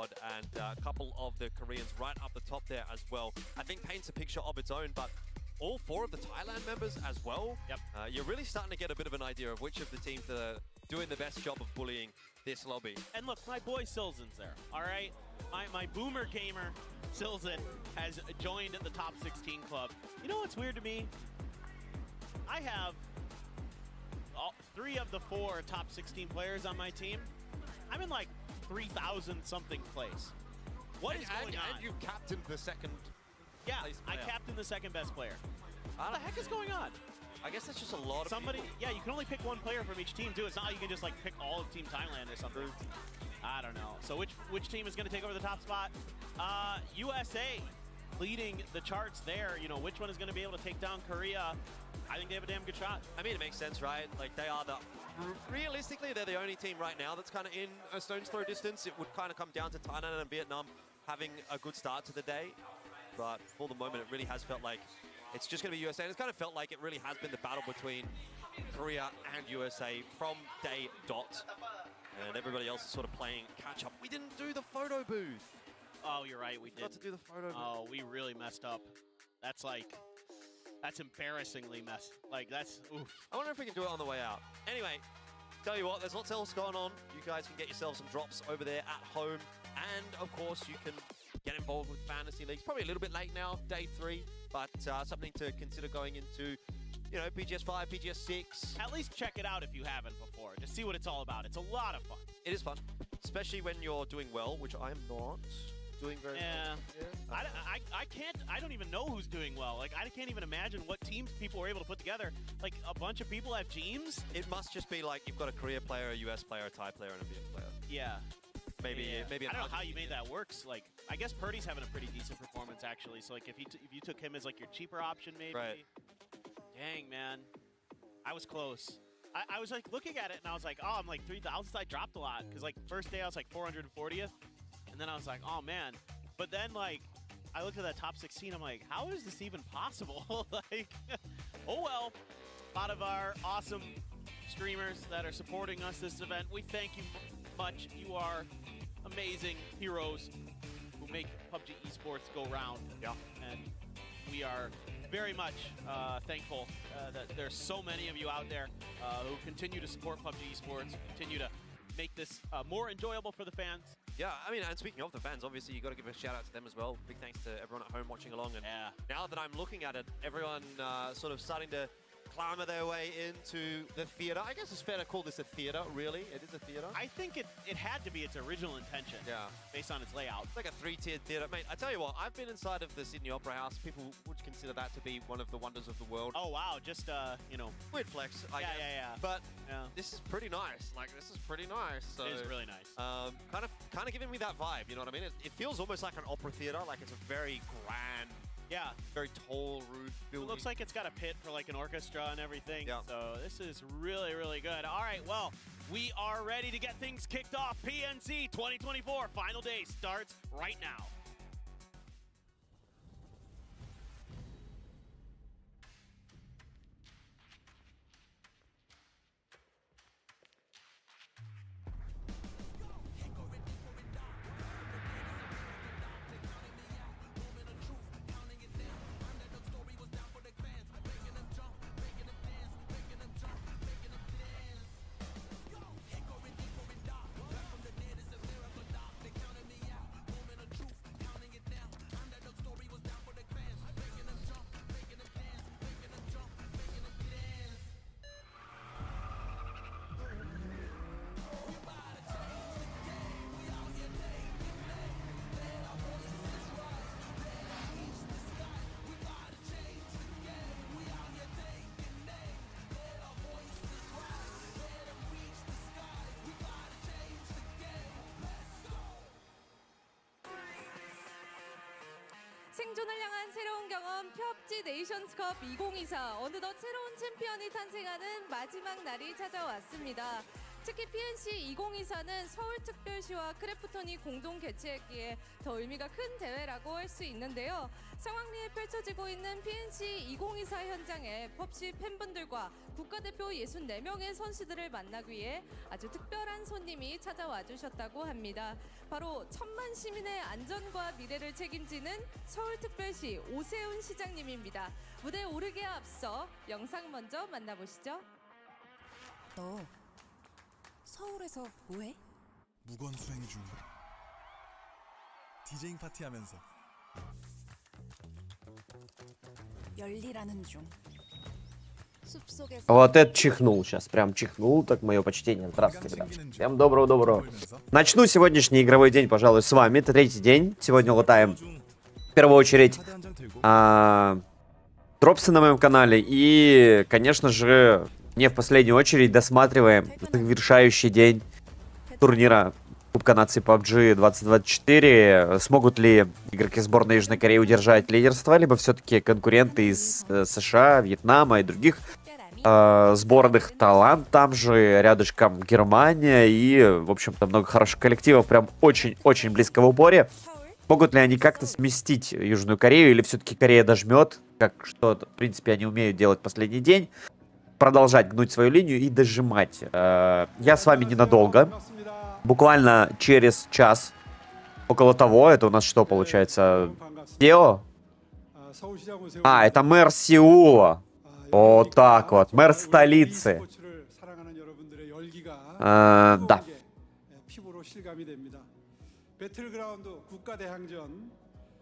squad, and a couple of the Koreans right up the top there as well. I think paints a picture of its own, but all 4 of the Thailand members as well. Yep. You're really starting to get a bit of an idea of which of the teams that are doing the best job of bullying this lobby. And look, my boy Silzen's there, all right? My boomer gamer, Silzen, has joined the top 16 club. You know what's weird to me? I have 3 of the 4 top 16 players on my team. I'm in like 3,000 something place. What is going on? And you captained the second. Yeah, I captained the second best player. What the heck is going on? I guess that's just a lot of people. Yeah, you can only pick 1 player from each team too. It's not like you can just like pick all of Team Thailand or something. I don't know. So which team is going to take over the top spot? USA leading the charts there. You know, which one is going to be able to take down Korea? I think they have a damn good shot. I mean, it makes sense, right? Like, they are realistically, they're the only team right now that's kind of in a stone's throw distance. It would kind of come down to Thailand and Vietnam having a good start to the day. But for the moment, it really has felt like it's just going to be USA. And it's kind of felt like it really has been the battle between Korea and USA from day dot. And everybody else is sort of playing catch-up. We didn't do the photo booth. Oh, you're right, we did. Got to do the photo booth. Oh, we really messed up. That's embarrassingly messed. Like, that's, oof. I wonder if we can do it on the way out. Anyway, tell you what, there's lots else going on. You guys can get yourselves some drops over there at home. And, of course, you can get involved with fantasy leagues. Probably a little bit late now, day 3, but something to consider going into, you know, PGS 5, PGS 6. At least check it out if you haven't before. Just see what it's all about. It's a lot of fun. It is fun, especially when you're doing well, which I am not doing very well. Yeah. I don't even know who's doing well. Like, I can't even imagine what teams people were able to put together. Like, a bunch of people have teams. It must just be like you've got a Korea player, a US player, a Thai player, and a Viet player. Yeah. Maybe. I don't know how you made that work. Like, I guess Purdy's having a pretty decent performance actually. So like, if you took him as like your cheaper option, maybe. Right. Dang, man, I was close. I was like looking at it and I was like, oh, I'm like 3,000. I dropped a lot because like first day I was like 440th, and then I was like, oh man. But then like I looked at that top 16. I'm like, how is this even possible? Like, oh well. A lot of our awesome streamers that are supporting us this event, we thank you much. You are amazing heroes who make PUBG esports go round. Yeah. And we are very much thankful that there's so many of you out there who continue to support PUBG esports, continue to make this more enjoyable for the fans. Yeah, I mean, and speaking of the fans, obviously you got to give a shout out to them as well. Big thanks to everyone at home watching along. And now that I'm looking at it, everyone sort of starting to clamber their way into the theater. I guess it's fair to call this a theater, really. It is a theater. I think it had to be its original intention. Yeah. Based on its layout. It's like a 3-tiered theater. Mate, I tell you what, I've been inside of the Sydney Opera House. People would consider that to be one of the wonders of the world. Oh, wow. Just, you know. Weird flex, I guess. Yeah. But this is pretty nice. Like, this is pretty nice. So, it is really nice. Kind of giving me that vibe, you know what I mean? It feels almost like an opera theater. Like, it's a very grand, very tall roof building. It looks like it's got a pit for like an orchestra and everything. Yeah. So this is really, really good. All right, well, we are ready to get things kicked off. PNC 2024 final day starts right now. 생존을 향한 새로운 경험 PUBG 네이션스컵 2024 어느덧 새로운 챔피언이 탄생하는 마지막 날이 찾아왔습니다. 특히 PNC 2024는 서울특별시와 크래프톤이 공동 개최했기에 더 의미가 큰 대회라고 할 수 있는데요. 상황리에 펼쳐지고 있는 PNC 2024 현장에 펍지 팬분들과 국가대표 64명의 선수들을 만나기 위해 아주 특별한 손님이 찾아와 주셨다고 합니다. 바로 1000만 시민의 안전과 미래를 책임지는 서울특별시 오세훈 시장님입니다. 무대에 오르기에 앞서 영상 먼저 만나보시죠. 너 서울에서 뭐해? 무건 수행 중. 디제잉 파티하면서. 열일하는 중. 숲속에서 Вот это чихнул сейчас, прям чихнул, так мое почтение. Здравствуйте, ребят. Всем доброго-доброго. Начну сегодняшний игровой день, пожалуй, с вами. Это третий день. Сегодня лутаем, в первую очередь, дропсы на моем канале. И, конечно же, не в последнюю очередь досматриваем завершающий день турнира Кубка наций PUBG 2024. Смогут ли игроки сборной Южной Кореи удержать лидерство, либо все-таки конкуренты из США, Вьетнама и других сборных талант, там же рядышком Германия и, в общем-то, много хороших коллективов, прям очень-очень близко в упоре. Могут ли они как-то сместить Южную Корею, или все-таки Корея дожмет, как что, в принципе, они умеют делать последний день, продолжать гнуть свою линию и дожимать. Я с вами ненадолго. Буквально через час, около того, это у нас что получается? Тео? А, это мэр Сеула. Вот так вот, мэр столицы. Да.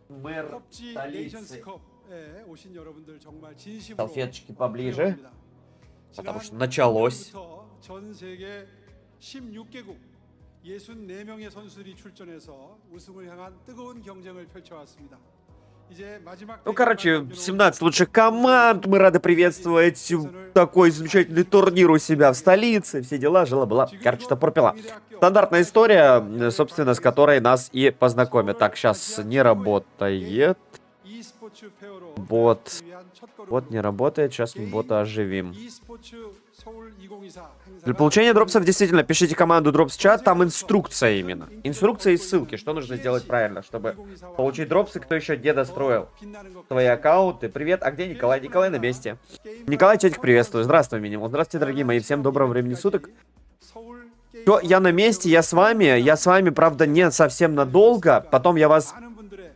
Мэр столицы. Салфеточки поближе, потому что началось. 64명의 선수들이 출전해서 우승을 향한 뜨거운 경쟁을 펼쳐왔습니다. 이제 마지막 Ну, короче, 17 лучших команд. Мы рады приветствовать такой замечательный турнир у себя в столице. Все дела, жила-была. Короче, что пропила. Стандартная история, собственно, с которой нас и познакомят. Так, сейчас не работает. Бот не работает. Сейчас мы бота оживим. Для получения дропсов действительно пишите команду дропс-чат, там инструкция именно. Инструкция и ссылки, что нужно сделать правильно, чтобы получить дропсы. Кто еще не достроил свои аккаунты. Привет, а где Николай? Николай на месте. Николай, тетик, приветствую. Здравствуй, минимум. Здравствуйте, дорогие мои. Всем доброго времени суток. Все, я на месте, я с вами, правда, не совсем надолго. Потом я вас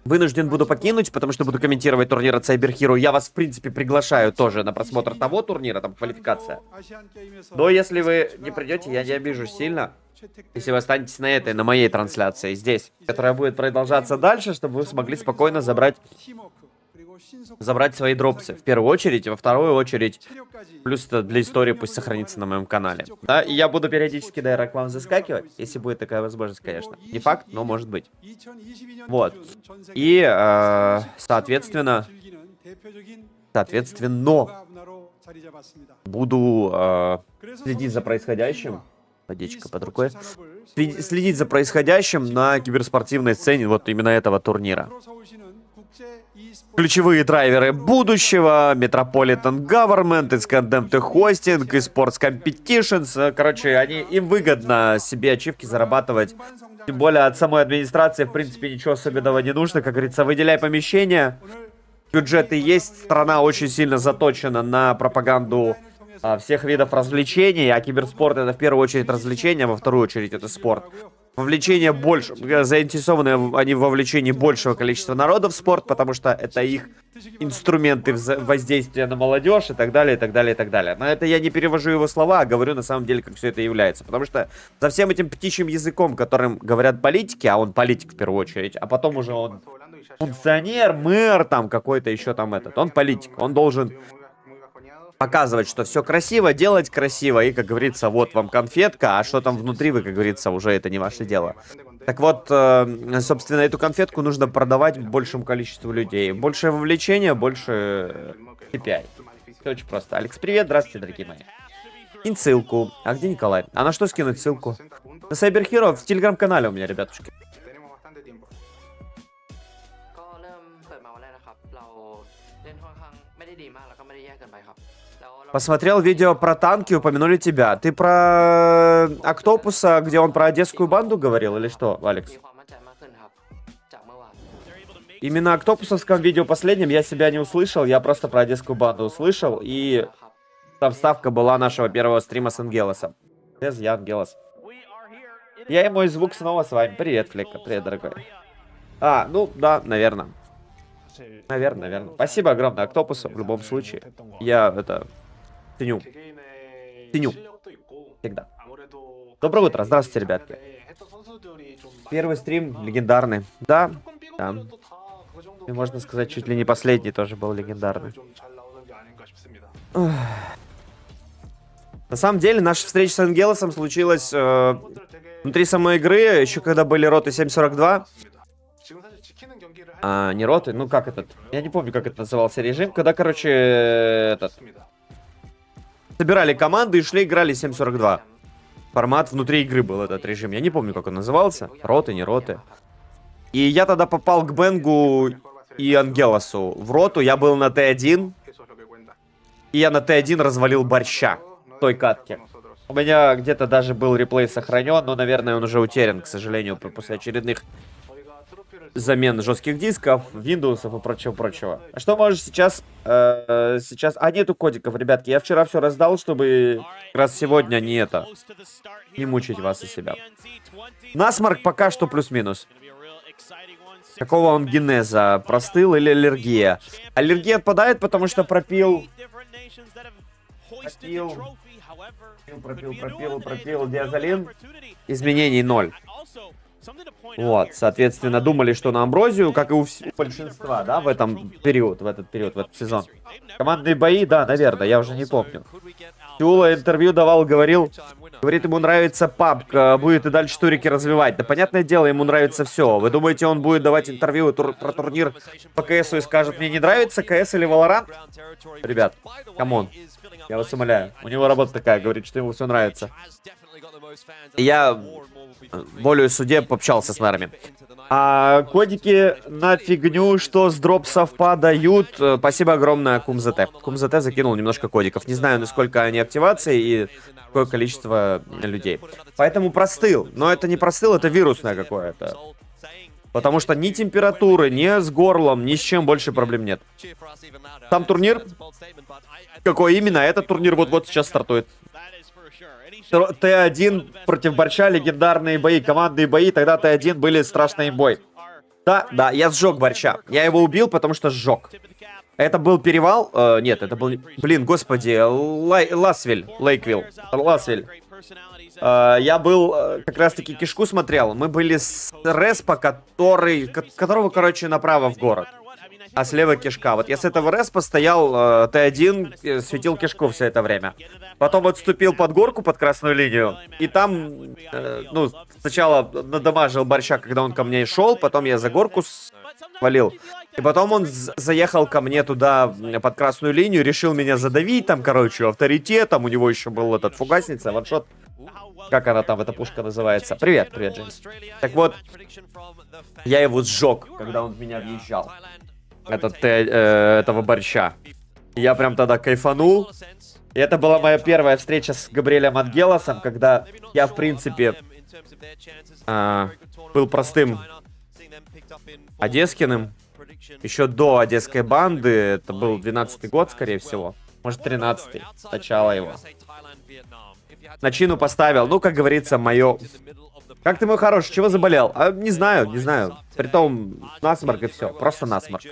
вынужден буду покинуть, потому что буду комментировать турнир от Cyber Hero. Я вас, в принципе, приглашаю тоже на просмотр того турнира, там квалификация. Но если вы не придете, я не обижусь сильно, если вы останетесь на этой, на моей трансляции здесь, которая будет продолжаться дальше, чтобы вы смогли спокойно забрать свои дропсы. В первую очередь, и во вторую очередь, плюс это для истории пусть сохранится на моем канале. Да, и я буду периодически к вам заскакивать, если будет такая возможность, конечно. Не факт, но может быть. Вот. И, соответственно, буду следить за происходящим. Водичка под рукой. Следить за происходящим на киберспортивной сцене вот именно этого турнира. Ключевые драйверы будущего, Metropolitan Government, контента хостинг, eSports Competitions. Короче, им выгодно себе ачивки зарабатывать. Тем более от самой администрации, в принципе, ничего особенного не нужно. Как говорится, выделяй помещения. Бюджеты есть. Страна очень сильно заточена на пропаганду всех видов развлечений. А киберспорт — это в первую очередь развлечение, а во вторую очередь это спорт. Вовлечение больше, заинтересованы они в вовлечении большего количества народа в спорт, потому что это их инструменты воздействия на молодежь и так далее, и так далее, и так далее. Но это я не перевожу его слова, а говорю на самом деле, как все это является. Потому что за всем этим птичьим языком, которым говорят политики, а он политик в первую очередь, а потом уже он функционер, мэр там какой-то еще там он политик, он должен показывать, что все красиво, делать красиво, и, как говорится, вот вам конфетка, а что там внутри, вы, как говорится, уже это не ваше дело. Так вот, собственно, эту конфетку нужно продавать большему количеству людей. Большее вовлечение, больше KPI. Все очень просто. Алекс, привет, здравствуйте, дорогие мои. Кинь ссылку. А где Николай? А на что скинуть ссылку? На Cyber Hero в телеграм-канале у меня, Посмотрел видео про танки, упомянули тебя. Ты про Октопуса, где он про одесскую банду говорил, или что, Алекс? Именно Октопусовском видео последнем я себя не услышал, я просто про одесскую банду услышал, и там вставка была нашего первого стрима с Ангелосом. Я Ангелос. Я и мой звук снова с вами. Привет, Флека, привет, дорогой. Ну да, наверное. Наверное. Спасибо огромное Октопусу, в любом случае. Я это ценю. Всегда. Доброе утро, здравствуйте, ребятки. Первый стрим легендарный. Да. И можно сказать, чуть ли не последний тоже был легендарный. На самом деле, наша встреча с Ангелосом случилась внутри самой игры, еще когда были роты 7.42. Не роты, ну как этот? Я не помню, как это назывался режим. Когда, короче, собирали команды и шли, играли 7.42. Формат внутри игры был этот режим. Я не помню, как он назывался. Роты, не роты. И я тогда попал к Бенгу и Ангелосу в роту. Я был на Т1. И я на Т1 развалил борща в той катке. У меня где-то даже был реплей сохранен, но, наверное, он уже утерян, к сожалению, после очередных замен жестких дисков, Windows и прочего. А что можешь сейчас? Нету кодиков, ребятки. Я вчера все раздал, чтобы как раз сегодня не мучить вас и себя. Насморк пока что плюс-минус. Какого он генеза? Простыл или аллергия? Аллергия отпадает, потому что пропил диазолин. Изменений 0. Вот, соответственно, думали, что на амброзию, как и у большинства, да, в этот сезон. Командные бои, да, наверное, я уже не помню. Тюла интервью давал, говорит, ему нравится PUBG, будет и дальше турики развивать. Да, понятное дело, ему нравится все. Вы думаете, он будет давать интервью про турнир по КСу и скажет, мне не нравится КС или Valorant? Ребят, камон, я вас умоляю. У него работа такая, говорит, что ему все нравится. Я волею судеб общался с мэрами. А кодики на фигню, что с дроп совпадают. Спасибо огромное Кумзт. Кумзт закинул немножко кодиков. Не знаю, насколько они активации и какое количество людей. Поэтому простыл. Но это не простыл, это вирусное какое-то. Потому что ни температуры, ни с горлом, ни с чем больше проблем нет. Там турнир. Какой именно? Этот турнир вот сейчас стартует. Т1 против борща, легендарные бои, командные бои. Тогда Т1 были страшный бой. Да, я сжег борща. Я его убил, потому что сжег. Это был перевал? Нет, это был... Блин, господи, Лейквилл. Я был, как раз-таки кишку смотрел. Мы были с респа, которого, короче, направо в город. А слева кишка. Вот я с этого респа стоял, Т1 светил кишку все это время. Потом отступил под горку, под красную линию. И там, сначала надамажил борща, когда он ко мне шел. Потом я за горку свалил. И потом он заехал ко мне туда, под красную линию. Решил меня задавить, там, короче, авторитетом. У него еще был этот фугасница, ваншот. Как она там, эта пушка называется? Привет, Джеймс. Так вот, я его сжег, когда он в меня въезжал. Этого борща. Я прям тогда кайфанул. И это была моя первая встреча с Габриэлем Ангелосом, когда я, в принципе, был простым одесскиным. Еще до одесской банды. Это был 12-й год, скорее всего. Может, 13-й. Начало его. Начину поставил. Ну, как говорится, мое... Как ты, мой хороший, чего заболел? Не знаю. Притом, насморк и все. Просто насморк.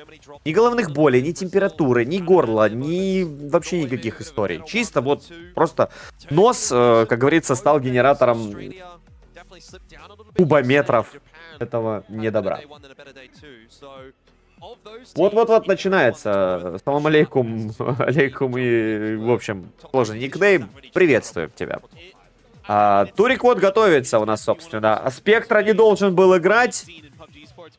Ни головных болей, ни температуры, ни горла, ни вообще никаких историй. Чисто вот просто нос, как говорится, стал генератором кубометров этого недобра. Вот начинается. Салам алейкум. Алейкум и, в общем, сложный никнейм. Приветствуем тебя. Турик вот готовится у нас, собственно. А Спектра не должен был играть.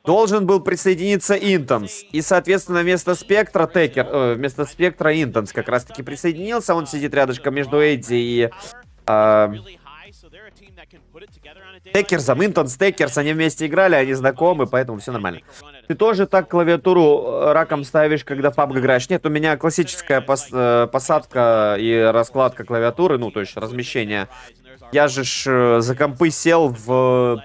Должен был присоединиться Интенс. И, соответственно, вместо Спектра Интенс как раз-таки присоединился. Он сидит рядышком между Эйдзи и... Текерсом. Интенс, Текерс. Они вместе играли, они знакомы, поэтому все нормально. Ты тоже так клавиатуру раком ставишь, когда в PUBG играешь? Нет, у меня классическая посадка и раскладка клавиатуры, ну, то есть размещение. Я же за компы сел в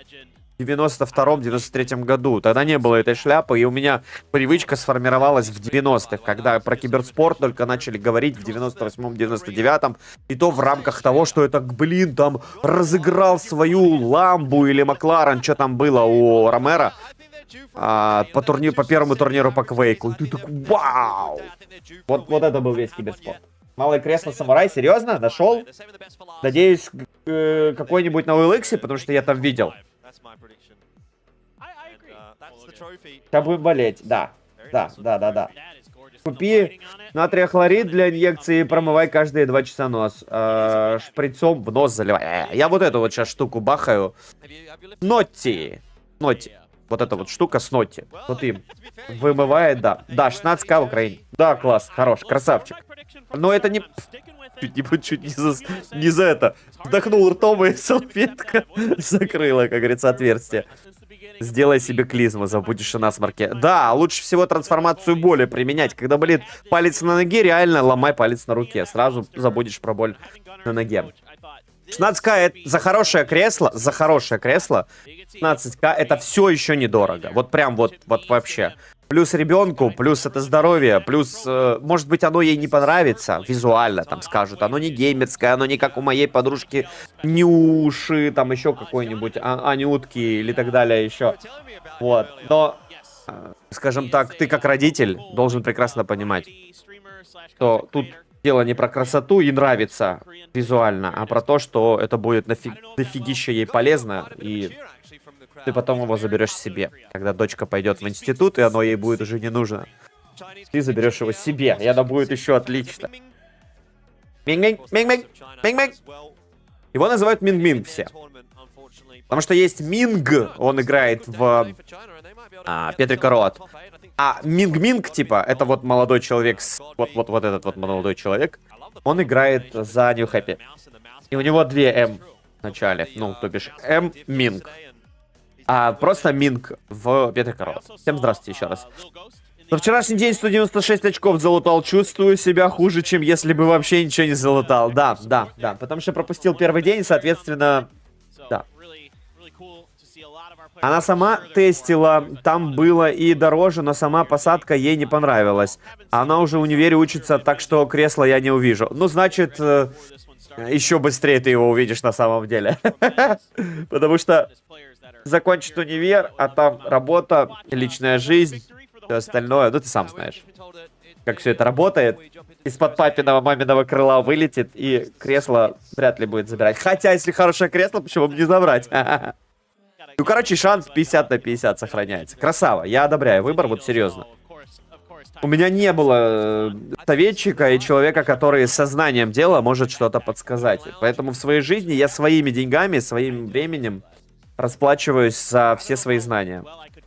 92-93 году. Тогда не было этой шляпы, и у меня привычка сформировалась в 90-х, когда про киберспорт только начали говорить в 98-м, 99-м, и то в рамках того, что это, блин, там разыграл свою Ламбу или Макларен, что там было у Ромеро, по первому турниру по Квейку. И ты такой, вау! Вот это был весь киберспорт. Малое кресло самурай, серьезно? Нашел? Надеюсь, какой-нибудь на OLX, потому что я там видел. Сейчас будем болеть, да. Да. Купи натрия хлорид для инъекции и промывай каждые 2 часа нос. Шприцом в нос заливай. Я вот эту вот сейчас штуку бахаю. Нотти. Вот эта вот штука с Нотти. Вот им. Вымывает, да. Да, 16к в Украине. Да, класс, хорош, красавчик. Но это не... Чуть не за это. Вдохнул ртом, и салфетка закрыла, как говорится, отверстие. Сделай себе клизму, забудешь о насморке. Да, лучше всего трансформацию боли применять. Когда болит палец на ноге, реально ломай палец на руке. Сразу забудешь про боль на ноге. 16к это за хорошее кресло, 16к это все еще недорого. Вот прям вот вообще. Плюс ребенку, плюс это здоровье, плюс, может быть, оно ей не понравится визуально, там скажут. Оно не геймерское, оно не как у моей подружки Нюши, там еще какой-нибудь Анютки или так далее еще. Вот, но, скажем так, ты как родитель должен прекрасно понимать, что тут дело не про красоту и нравится визуально, а про то, что это будет дофигища ей полезно, и ты потом его заберешь себе. Когда дочка пойдет в институт, и оно ей будет уже не нужно. Ты заберешь его себе, и оно будет еще отлично. Минг-минг. Его называют Минг-минг все. Потому что есть Минг, он играет в Петрика Роад. А Минг-минг, типа, это вот молодой человек, вот этот вот молодой человек, он играет за New Happy. И у него 2 М в начале, ну, то бишь М-минг. А просто Минг в Петрика Роад. Всем здравствуйте еще раз. За вчерашний день 196 очков залутал. Чувствую себя хуже, чем если бы вообще ничего не залутал. Да. Потому что пропустил первый день, соответственно, да. Она сама тестила, там было и дороже, но сама посадка ей не понравилась. Она уже в универе учится, так что кресло я не увижу. Ну, значит, еще быстрее ты его увидишь на самом деле. Потому что закончит универ, а там работа, личная жизнь, все остальное. Ну, ты сам знаешь, как все это работает. Из-под папиного, маминого крыла вылетит, и кресло вряд ли будет забирать. Хотя, если хорошее кресло, почему бы не забрать? Ну, короче, шанс 50 на 50 сохраняется. Красава, я одобряю выбор, вот серьезно. У меня не было советчика и человека, который с сознанием дела может что-то подсказать. Поэтому в своей жизни я своими деньгами, своим временем расплачиваюсь за все свои знания.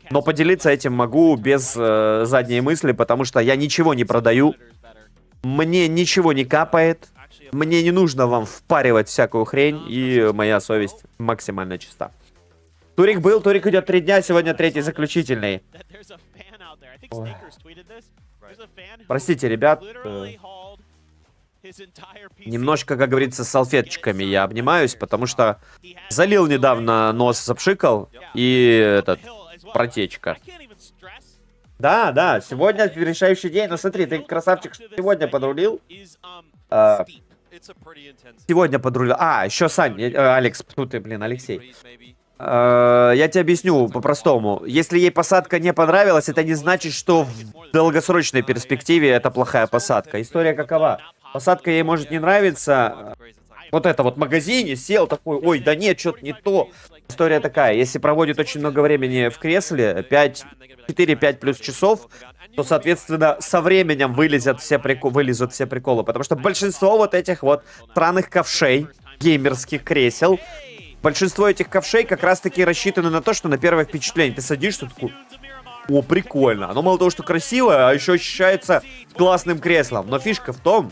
Но поделиться этим могу без задней мысли, потому что я ничего не продаю. Мне ничего не капает. Мне не нужно вам впаривать всякую хрень, и моя совесть максимально чиста. Турик был, Турик идет 3 дня, сегодня 3-й заключительный. Ой. Простите, ребят. Немножко, как говорится, с салфеточками я обнимаюсь, потому что залил недавно нос, запшикал, и протечка. Да, сегодня решающий день, но смотри, ты красавчик сегодня подрулил. Сегодня подрулил. Еще Сань, Алекс, тут ты, блин, Алексей. Я тебе объясню по-простому. Если ей посадка не понравилась, это не значит, что в долгосрочной перспективе это плохая посадка. История какова? Посадка ей может не нравиться. Вот это вот в магазине сел такой, ой, да нет, что-то не то. История такая, если проводит очень много времени в кресле, 4-5 плюс часов, то, соответственно, со временем вылезут все приколы. Потому что большинство вот этих вот странных ковшей, геймерских кресел, большинство этих ковшей как раз-таки рассчитаны на то, что на первое впечатление ты садишься, такой, о, прикольно. Оно мало того, что красивое, а еще ощущается классным креслом. Но фишка в том,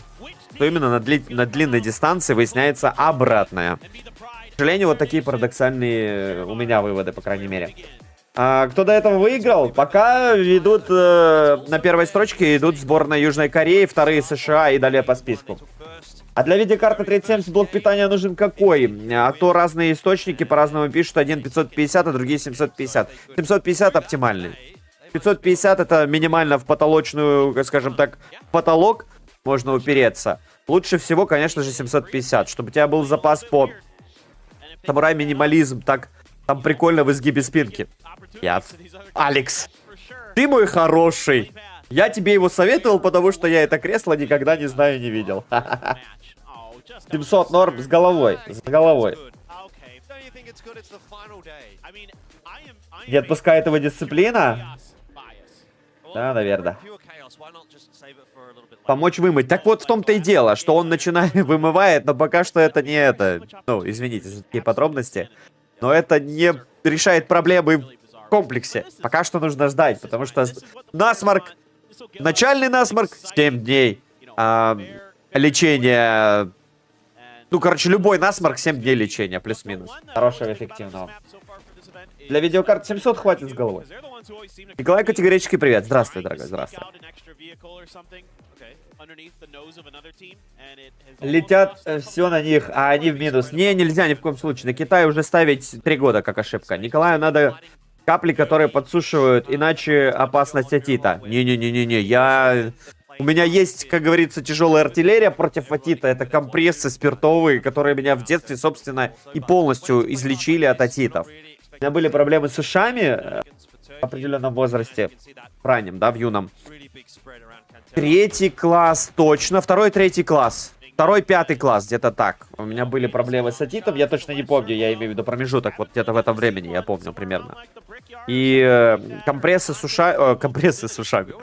что именно на длинной дистанции выясняется обратное. К сожалению, вот такие парадоксальные у меня выводы, по крайней мере. Кто до этого выиграл? Пока ведут на первой строчке идут сборная Южной Кореи, вторые США и далее по списку. А для видеокарты 3070 блок питания нужен какой? А то разные источники по-разному пишут. Один 550, а другие 750. 750 оптимальный. 550 это минимально в потолочную, скажем так, потолок можно упереться. Лучше всего, конечно же, 750, чтобы у тебя был запас по самурай минимализм. Так, там прикольно в изгибе спинки. Алекс, ты мой хороший. Я тебе его советовал, потому что я это кресло никогда не знаю, не видел. 700 норм с головой. С головой. Не отпускает его дисциплина? Да, наверное. Помочь вымыть. Так вот в том-то и дело, что он начинает вымывает, но пока что это не это. Ну, извините за такие подробности. Но это не решает проблемы в комплексе. Пока что нужно ждать, потому что насморк, начальный насморк 7 дней. Лечение... Ну, короче, любой насморк 7 дней лечения, плюс-минус. Хорошего, эффективного. Для видеокарт 700 хватит с головой. Николай, категорический привет. Здравствуй, дорогой, здравствуй. Летят все на них, а они в минус. Не, нельзя ни в коем случае. На Китай уже ставить 3 года как ошибка. Николаю надо капли, которые подсушивают, иначе опасность отита. Не-не-не-не-не, у меня есть, как говорится, тяжелая артиллерия против отита. Это компрессы спиртовые, которые меня в детстве, собственно, и полностью излечили от отитов. У меня были проблемы с ушами в определенном возрасте, в раннем, да, в юном. 3-й класс точно, 2-й, 3-й класс. 2-й, 5-й класс, где-то так. У меня были проблемы с отитом, я точно не помню, я имею в виду промежуток, вот где-то в этом времени, я помню примерно. И компрессы с ушами, компрессы с ушами.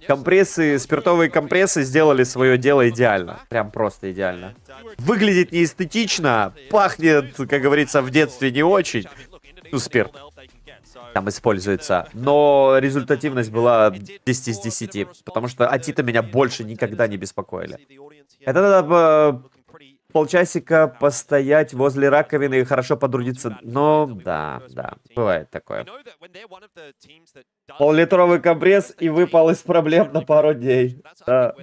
Компрессы, спиртовые компрессы сделали свое дело идеально. Прям просто идеально. Выглядит неэстетично, пахнет, как говорится, в детстве не очень. Ну, спирт там используется. Но результативность была 10 из 10. Потому что отиты меня больше никогда не беспокоили. Это надо полчасика постоять возле раковины и хорошо потрудиться. Но да, бывает такое. Пол-литровый компресс и выпал из проблем на пару дней. Да.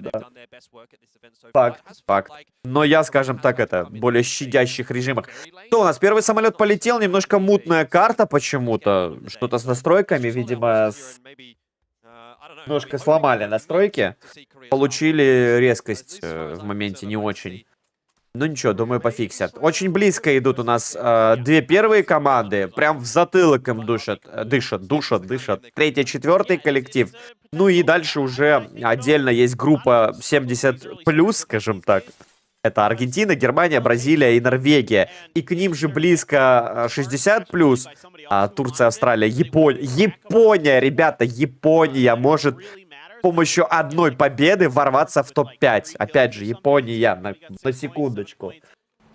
Факт. Но я, скажем так, это, более щадящих режимах. Что у нас? Первый самолет полетел, немножко мутная карта почему-то. Что-то с настройками, видимо, немножко сломали настройки. Получили резкость в моменте не очень. Ну ничего, думаю, пофиксят. Очень близко идут у нас 2 первые команды. Прям в затылок им дышат. 3-й, 4-й коллектив. Ну и дальше уже отдельно есть группа 70+, скажем так. Это Аргентина, Германия, Бразилия и Норвегия. И к ним же близко 60+. Турция, Австралия, Япония. Япония, ребята, Япония может... с помощью одной победы ворваться в топ-5. Опять же, Япония, на секундочку.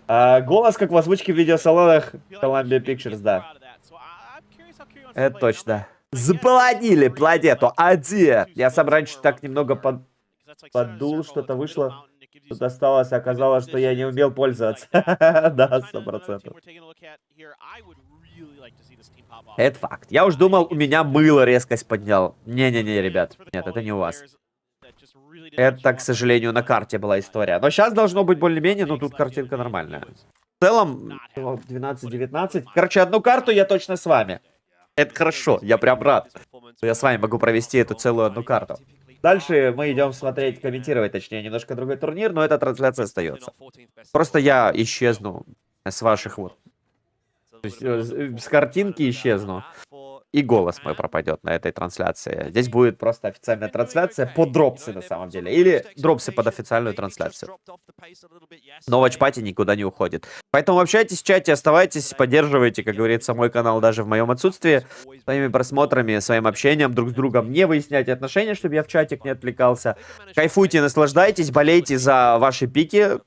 Голос, как в озвучке в видеосалонах Columbia Pictures, да. Это точно. Заполонили планету. Один. Я сам раньше так немного поддул, что-то вышло. Тут осталось, оказалось, что я не умел пользоваться. Да, 100%. Это факт. Я уж думал, у меня мыло резкость поднял. Не-не-не, ребят. Нет, это не у вас. Это, к сожалению, на карте была история. Но сейчас должно быть более-менее, но тут картинка нормальная. В целом, 12-19. Короче, одну карту я точно с вами. Это хорошо, я прям рад, что я с вами могу провести эту целую одну карту. Дальше мы идем смотреть, комментировать, точнее, немножко другой турнир, но эта трансляция остается. Просто я исчезну с ваших вот. То есть с картинки исчезну. И голос мой пропадет на этой трансляции. Здесь будет просто официальная трансляция под дропсы на самом деле. Или дропсы под официальную трансляцию. Но ватчпати никуда не уходит. Поэтому общайтесь в чате, оставайтесь, поддерживайте, как говорится, мой канал даже в моем отсутствии. Своими просмотрами, своим общением друг с другом. Не выясняйте отношения, чтобы я в чатик не отвлекался. Кайфуйте, наслаждайтесь, болейте за ваши пики.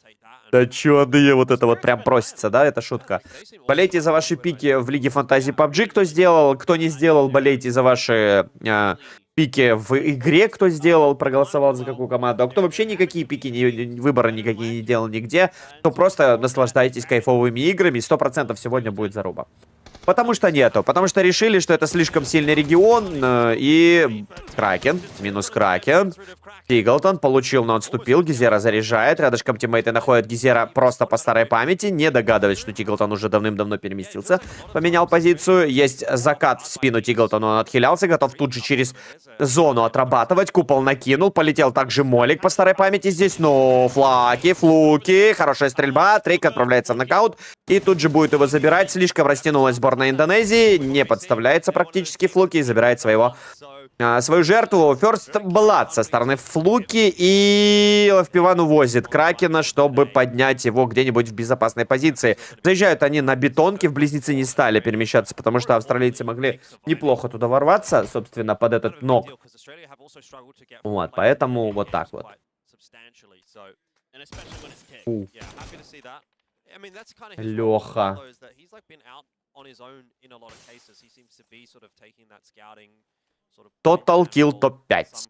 Да чё, да вот это вот прям просится, да, это шутка. Болейте за ваши пики в Лиге Фантазии PUBG, кто сделал, кто не сделал, болейте за ваши пики в игре, кто сделал, проголосовал за какую команду. А кто вообще никакие пики, выбора никакие не делал нигде, то просто наслаждайтесь кайфовыми играми, 100% сегодня будет заруба. Потому что нету. Потому что решили, что это слишком сильный регион. И Кракен. Минус Кракен. Тиглтон получил, но отступил. Гизера заряжает. Рядышком тиммейты находят Гизера просто по старой памяти. Не догадываясь, что Тиглтон уже давным-давно переместился. Поменял позицию. Есть закат в спину Тиглтону. Он отхилялся. Готов тут же через зону отрабатывать. Купол накинул. Полетел также Молик по старой памяти здесь. Но флуки. Хорошая стрельба. Трейк отправляется в нокаут. И тут же будет его забирать. Слишком растянулась сборная Индонезии. Не подставляется практически Флуки и забирает свою жертву. First Blood со стороны Флуки. И FP1 увозит Кракена, чтобы поднять его где-нибудь в безопасной позиции. Заезжают они на бетонке. В близнецы не стали перемещаться, потому что австралийцы могли неплохо туда ворваться, собственно, под этот нок. Вот, поэтому вот так вот. Леха. Total kill топ-5.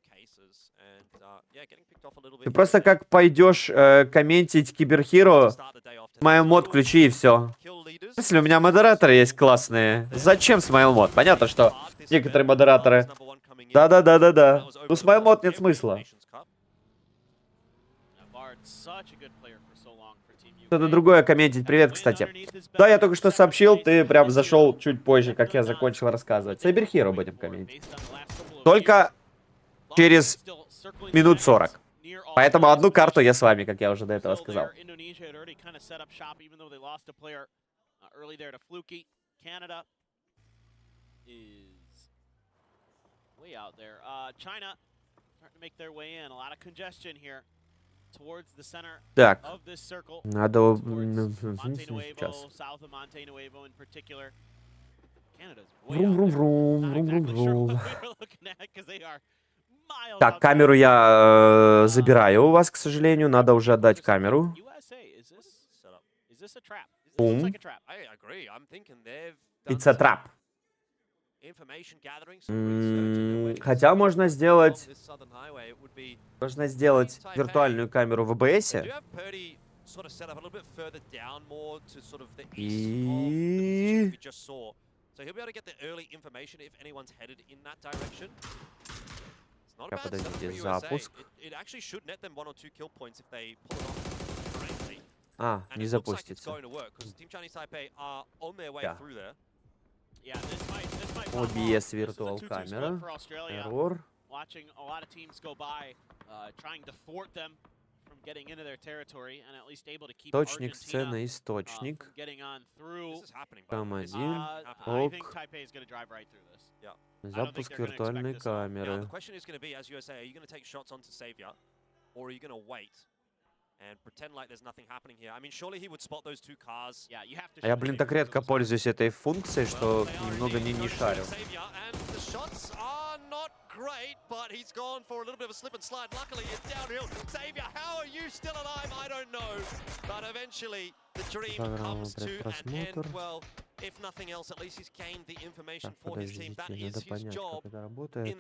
Ты просто как пойдешь комментить Киберхиро, Смайл мод включи и все. Если у меня модераторы есть классные, зачем Смайл мод? Понятно, что некоторые модераторы... Да. Ну Смайл мод нет смысла. Что-то другое комментить. Привет, кстати. Да, я только что сообщил, ты прям зашел чуть позже, как я закончил рассказывать. Сайберхиро будем комментить. Только через минут 40. Поэтому одну карту я с вами, как я уже до этого сказал. Так, надо... Сейчас. Врум-врум-врум. Так, камеру я забираю у вас, к сожалению. Надо уже отдать камеру. Бум. It's a trap. Хотя можно сделать виртуальную камеру в ОБС. И... Подождите, запуск. А, не запустится. OBS виртуал камера. Эррор. Источник сцены, источник. Там один. Ок. Запуск виртуальной камеры. А я, блин, так редко пользуюсь этой функцией, что немного не шарю. Предпросмотр. Так, подождите, надо понять, как это работает.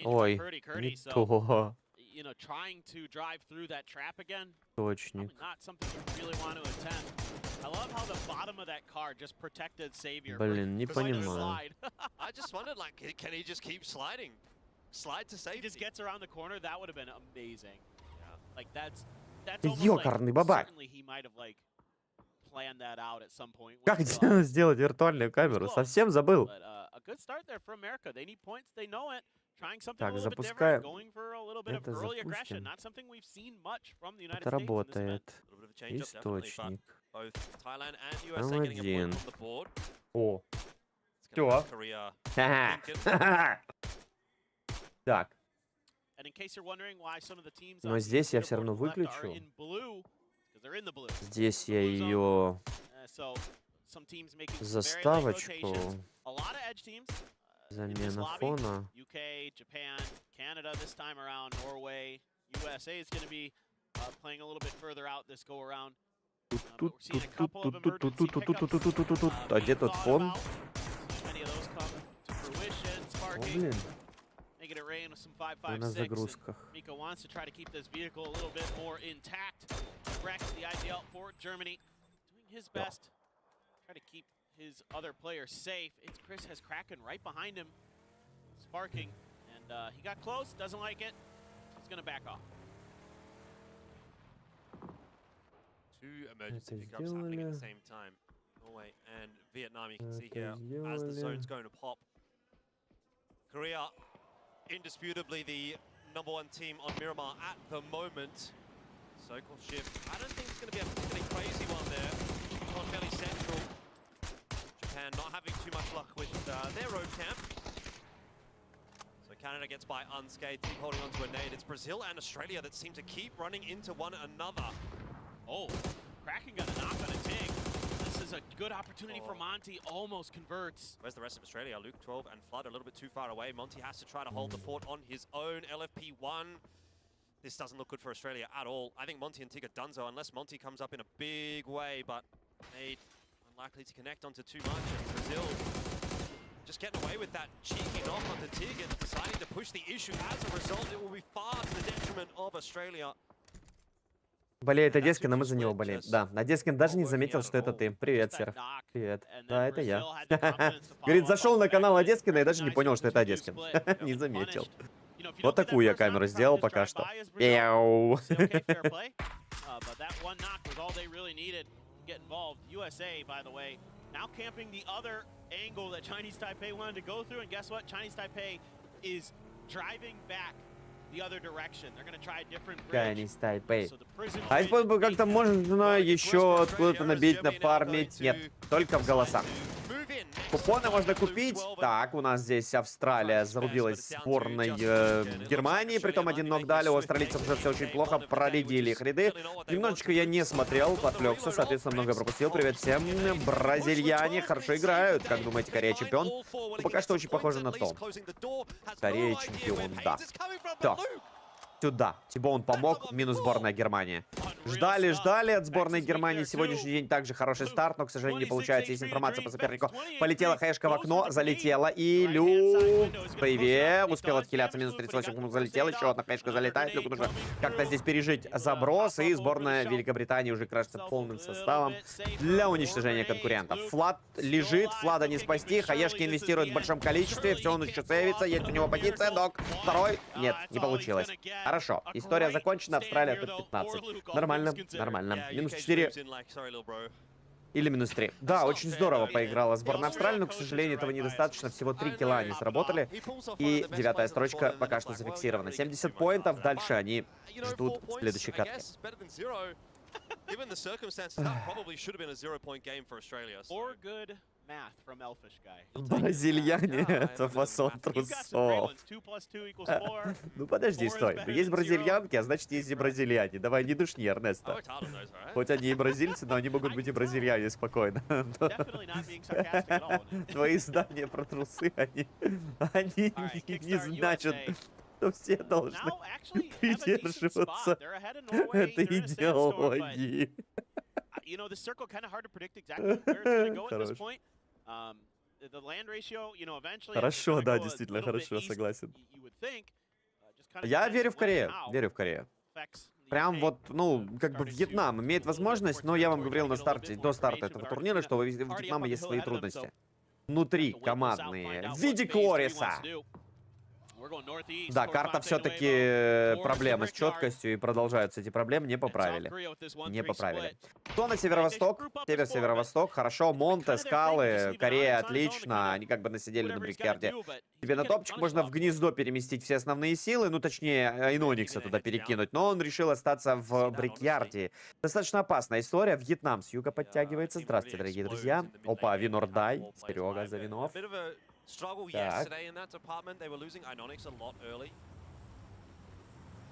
Ой, не то. Точник. Блин, не понимаю. Ёкарный бабак. Как сделать виртуальную камеру? Совсем забыл. Так, запускаем. Это запустим. Это работает. Источник. Там1. О. Всё. Так. Но здесь я все равно выключу. Здесь я ее заставочку. Замена фона. А где тот фон? О, блин. in with some На 5.56. загрузках. Miko wants to try to keep this vehicle a little bit more intact. Rex, the IDL for Germany, doing his best. Try to keep his other players safe. It's Chris has Kraken right behind him, sparking, and he got close. Doesn't like it. He's gonna back off. Two emergency pickups happening at the same time. Norway and Vietnam, you can see here as the zone's going to pop. Korea, indisputably the #1 team on Miramar at the moment. Circle shift. I don't think it's going to be a particularly crazy one there. On fairly central. Japan not having too much luck with their road camp. So Canada gets by unscathed, keep holding on to a nade. It's Brazil and Australia that seem to keep running into one another. Oh, Kraken got a knock on a TIG. This is a good opportunity for Monty. Almost converts. Where's the rest of Australia? Luke 12 and Flood a little bit too far away. Monty has to try to hold the fort on his own. LFP1. This doesn't look good for Australia at all. I think Monty and Tig are donezo unless Monty comes up in a big way, but they unlikely to connect onto too much. And Brazil just getting away with that cheeky knock onto Tig and deciding to push the issue. As a result, it will be far to the detriment of Australia. Болеет Одескин, а мы за него болеем. Да, Одескин даже не заметил, что это ты. Привет, Серж. Привет. Да, это я. Говорит, зашел на канал Одескина и даже не понял, что это Одескин. Не заметил. Вот такую я камеру сделал пока что. Пяу. Chinese Taipei. А если как-то можно еще откуда-то набить, нафармить? Нет, только в голосах. Купоны можно купить. Так, у нас здесь Австралия зарубилась сборной Германии. Притом один нок дали. У австралийцев уже все очень плохо. Проредили их ряды. Немножечко я не смотрел, отвлекся, соответственно, много пропустил. Привет всем. Бразильяне хорошо играют. Как думаете, Корея чемпион? Ну, пока что очень похоже на то. Корея чемпион, да. Так. Сюда. Тибоун помог. Минус сборная Германии. Ждали от сборной Германии. Сегодняшний день также хороший старт, но, к сожалению, не получается. Есть информация по сопернику. Полетела хэшка в окно, залетела. И Люк в сейве успел отхиляться. Минус 38 секунд залетел. Еще одна хэшка залетает. Люк нужно как-то здесь пережить заброс. И сборная Великобритании уже крашится полным составом для уничтожения конкурентов. Флад лежит. Флада не спасти. Хаешки инвестирует в большом количестве. Все, он еще сейвится. Есть у него позиция. Док. Второй. Нет, не получилось. Хорошо. История закончена. Австралия топ-15. Нормально, нормально. Минус 4. Или минус 3. Да, очень здорово поиграла сборная Австралии, но, к сожалению, этого недостаточно. Всего 3 килла они сработали. И 9-я строчка пока что зафиксирована. 70 поинтов. Дальше они ждут следующей катки. Бразильяне — это фасон трусов. Ну подожди, стой. Есть бразильянки, а значит есть и бразильяне. Давай не душни, Эрнесто. Хоть они и бразильцы, но они могут быть и бразильяне спокойно. Твои знания про трусы, они не значат, что все должны придерживаться этой идеологии. Хорошо, да, действительно хорошо, согласен. Я верю в Корею, Прям вот, ну, как бы Вьетнам имеет возможность, но я вам говорил на старте, до старта этого турнира, что у Вьетнама есть свои трудности. Внутри командные, в виде Клориса. Да, карта все-таки проблема с четкостью, и продолжаются эти проблемы. Не поправили. Не поправили. Кто на северо-восток? Север-северо-восток. Хорошо. Монте, скалы. Корея отлично. Они как бы насидели на Брикьярде. Тебе на топчик можно в гнездо переместить все основные силы. Ну, точнее, Иноникса туда перекинуть. Но он решил остаться в Брикьярде. Достаточно опасная история. Вьетнам с юга подтягивается. Здравствуйте, дорогие друзья. Опа, Винордай. Серега Завинов. Struggle yesterday in that department. They were losing Ionix a lot early.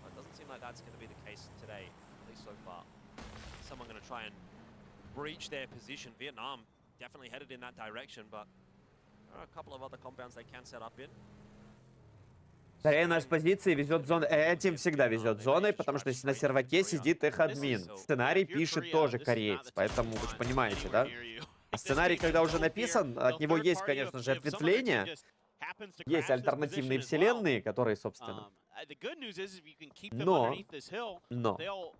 It doesn't seem like that's going to be the case today, at least so far. Someone going to try and breach their position. Vietnam definitely headed in that direction, but there are a couple of other compounds they can set up in. Корея на позиции везет зоны. Этим всегда везет зоной, потому что на серваке сидит их админ. Сценарий пишет тоже кореец, поэтому вы же понимаете, да? Сценарий, когда уже написан, от него есть, конечно же, ответвление. Есть альтернативные вселенные, которые, собственно. Но,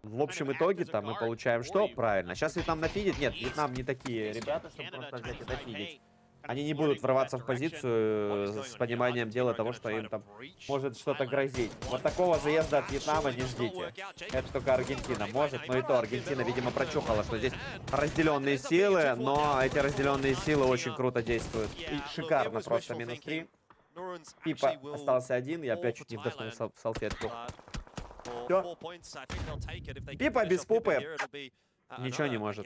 в общем итоге-то мы получаем что? Правильно. Сейчас Вьетнам нафидит? Нет, Вьетнам не такие ребята, чтобы просто взять и нафидить. Они не будут врываться в позицию с пониманием дела того, что им там может что-то грозить. Вот такого заезда от Вьетнама не ждите. Это только Аргентина может, но и то Аргентина, видимо, прочухала, что здесь разделенные силы, но эти разделенные силы очень круто действуют. И шикарно просто минус 3. Пипа остался один, я опять чуть не вдохнул салфетку. Всё. Пипа без пупы ничего не может.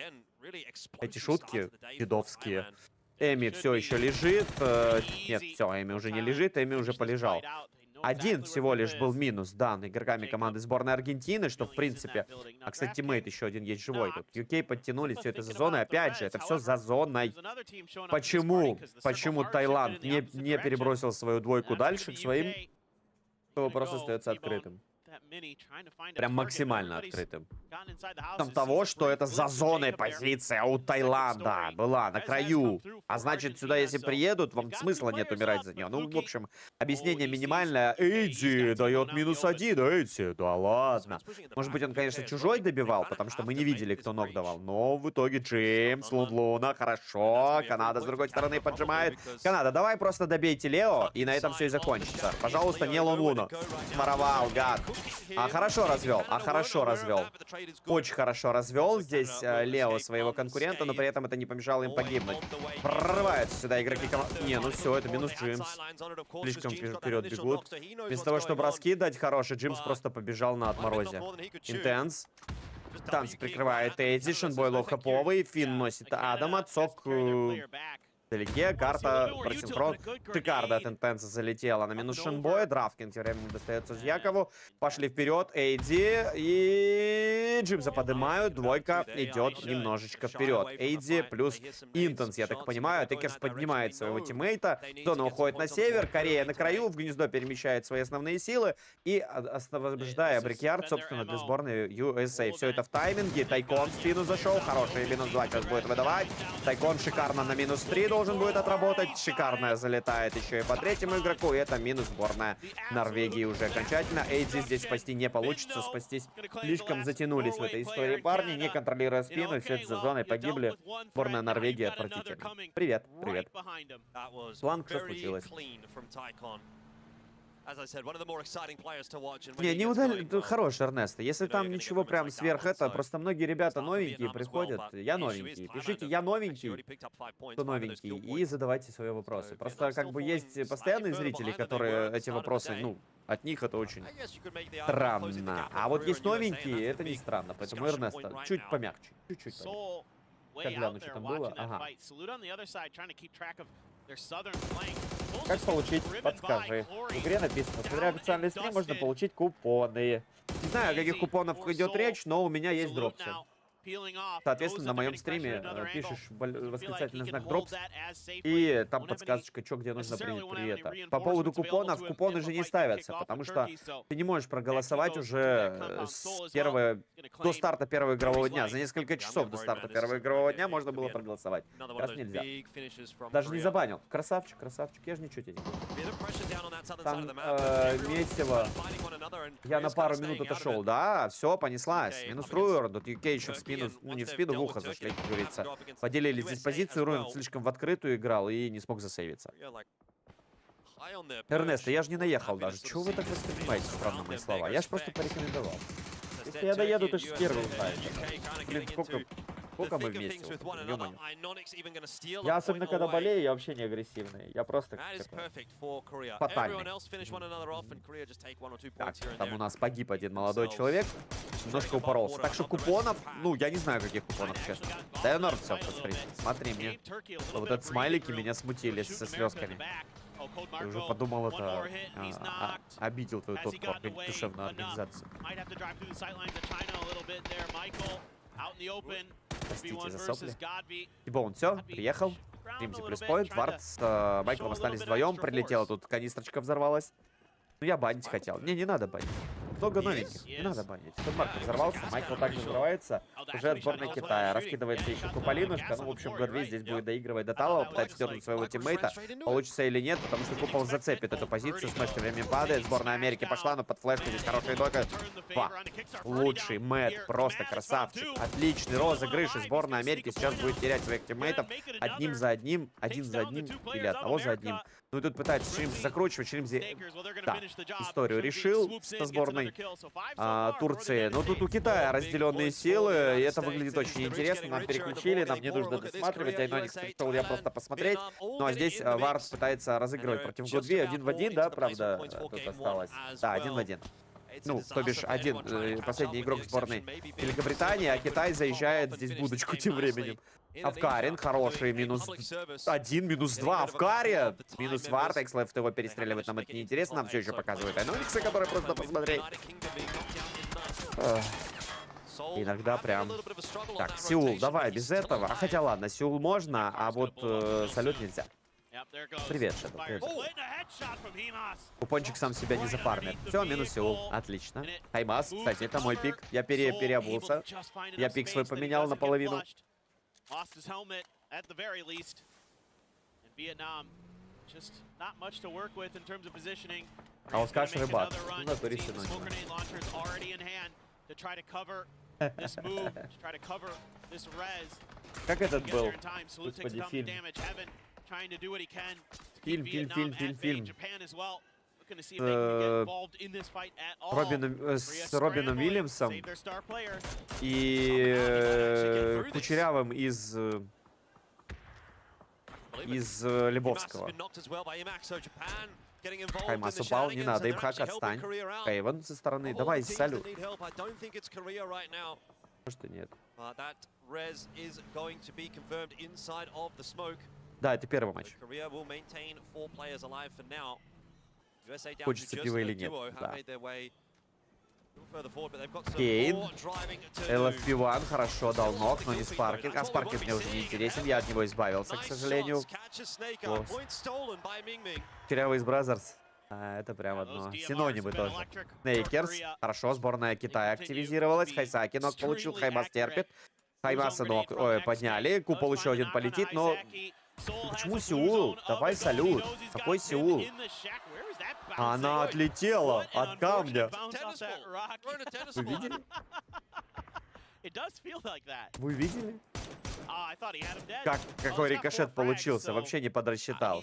Эти шутки дедовские. Эми все еще лежит. Нет, все, Эми уже не лежит, Эми уже полежал. Один всего лишь был минус дан игроками команды сборной Аргентины, что в принципе... А, кстати, тиммейт еще один есть живой тут. UK подтянули все это за зоной. Опять же, это все за зоной. Почему Таиланд не перебросил свою двойку дальше к своим? Вопрос остается открытым. Прям максимально открытым. Там того, что это за зоной позиция у Таиланда была на краю. А значит, сюда, если приедут, вам смысла нет умирать за нее. Ну, в общем, объяснение минимальное. Эйди дает минус 1, Эйди. Да ладно. Может быть, он, конечно, чужой добивал, потому что мы не видели, кто ног давал. Но в итоге Джеймс, Луна, хорошо. Канада с другой стороны поджимает. Канада, давай просто добейте Лео, и на этом все и закончится. Пожалуйста, не Луна. Своровал, гад. Хорошо развел, Очень хорошо развел здесь Лео своего конкурента, но при этом это не помешало им погибнуть. Прорываются сюда игроки команды. Не, ну все, это минус Джимс. Слишком вперед бегут. Вместо того, чтобы броски дать хороший, Джимс просто побежал на отморозе. Интенс. Танц прикрывает Эдди, Шенбой лоу-хаповый, Финн носит Адама, Цок... Вдалеке, карта, просинхрон. Шикарно от Интенса залетела на минус Шенбоя. Драфкин тем временем достается Зьякову. Пошли вперед. Эйди и Джимса поднимают. Двойка идет немножечко вперед. Эйди плюс Интенс, я так понимаю. Текерс поднимает своего тиммейта. Дона уходит на север. Корея на краю. В гнездо перемещает свои основные силы. И освобождая Брикьярд, собственно, для сборной USA. Все это в тайминге. Тайкон в спину зашел. Хороший минус 2 сейчас будет выдавать. Тайкон шикарно на минус 3 должен будет отработать. Шикарная залетает еще и по третьему игроку. И это минус сборная Норвегии уже окончательно. Эйди здесь спасти не получится. Спастись слишком затянулись в этой истории парни. Не контролируя спину. Все это за зоной погибли. Сборная Норвегии отвратительно. Привет, привет. План, что случилось? Не удали. Хороший Эрнесто. Если там ничего прям сверх этого, просто многие ребята новенькие приходят. Я новенький. Пишите, я новенький, кто новенький, и задавайте свои вопросы. Просто как бы есть постоянные зрители, которые эти вопросы, ну, от них это очень странно. А вот есть новенькие, это не странно. Поэтому Эрнесто чуть помягче. Чуть-чуть помягче. Как гляну, что там было? Ага. Как получить? Подскажи. В игре написано, смотря официальный стрим, можно получить купоны. Не знаю, о каких купонах идет речь, но у меня есть дропсы. Соответственно, на моем стриме пишешь восклицательный знак дропс, и там подсказочка, что где нужно принять при этом. По поводу купонов, купоны же не ставятся, потому что ты не можешь проголосовать уже до старта первого игрового дня. За несколько часов до старта первого игрового дня можно было проголосовать. Раз нельзя. Даже не забанил. Красавчик, красавчик, я же ничего тебе не говорю. Там месиво. Я на пару минут отошел, да, все, понеслась. Минус Руэр, тут UK еще в спину. Ну, не в спину, в ухо зашли, как говорится. Поделили здесь позицию, Руэн слишком в открытую играл и не смог засейвиться. Эрнесто, я же не наехал даже. Чего вы так воспринимаете странно мои слова? Я же просто порекомендовал. Если я доеду, то же первый узнаю. Блин, сколько мы вместе? Я особенно когда болею, я вообще не агрессивный. Я просто фатальный. Так, там у нас погиб один молодой человек. Немножко упоролся. Так что купонов, ну, я не знаю, каких купонов, честно. Да я норм-все посмотри. Смотри мне. Вот этот смайлики меня смутили со слезками. Я уже подумал, это обидел твою топку душевную организацию. Простите за сопли. Тибоун, все, приехал. Римзи плюс поинт, Вард с Майклом остались вдвоем. Прилетела тут канистрочка, взорвалась. Ну, я банить хотел. Не надо банить. Много новеньких. Не надо банить. Тут Марк взорвался, Майкл также взрывается. Уже от сборной Китая. Раскидывается еще Куполинушка. Ну, в общем, Годвей здесь будет доигрывать до Талова, пытается дернуть своего тиммейта. Получится или нет, потому что Купол зацепит эту позицию. Смэш тем временем падает. Сборная Америки пошла, но под флешку здесь хорошая дока. Лучший Мэтт, просто красавчик. Отличный розыгрыш. И сборная Америки сейчас будет терять своих тиммейтов один за одним или одного за одним. Ну и тут пытается Шримзи закручивать. Шримзи, да, историю решил со сборной Турции. Но тут у Китая разделенные силы, и это выглядит очень интересно. Нам переключили, нам не нужно досматривать. Айноникс пришел я просто посмотреть. Ну а здесь Варс пытается разыгрывать против Годви 1 в 1, да, правда, тут осталось. Да, 1 в 1. Ну, то бишь, последний игрок сборной Великобритании, а Китай заезжает здесь будочку тем временем. Авкарин, хороший, -1, -2, Авкария, минус Вартекс, Лефт его перестреливает, нам это неинтересно, нам все еще показывают Айноникса, который просто посмотреть. Иногда прям... Так, Сеул, давай, без этого. А хотя ладно, Сеул можно, а вот салют нельзя. Привет, Шэдоу, привет. Купончик сам себя не зафармит. Все, минус Сеул. Отлично. Хаймас, кстати, это мой пик. Я переобулся. Я пик свой поменял наполовину. А вот Каш Рыбак. Ну, на туре синоним. Как этот был? Господи, фильм. Фильм. С Робином Уильямсом и Кучерявым из Лебовского. Хаймас упал, не надо им хак, отстань. Хейвен со стороны, давай, салют. Что нет. Да, это первый матч. Хочется пива или нет, да. Кейн. LFP1 хорошо дал ног, но не Спаркинг. А Спаркинг мне уже не интересен, я от него избавился, к сожалению. Кирявый из Бразерс. Это прям одно. Синонимы тоже. Нейкерс. Хорошо, сборная Китая активизировалась. Хайсаки ног получил, Хаймас терпит. Хаймаса ног подняли. Купол еще один полетит, но... Почему Сеул? Давай салют. Какой Сеул? Она отлетела от камня. Вы видели? Вы видели? Какой рикошет получился? Вообще не подрасчитал.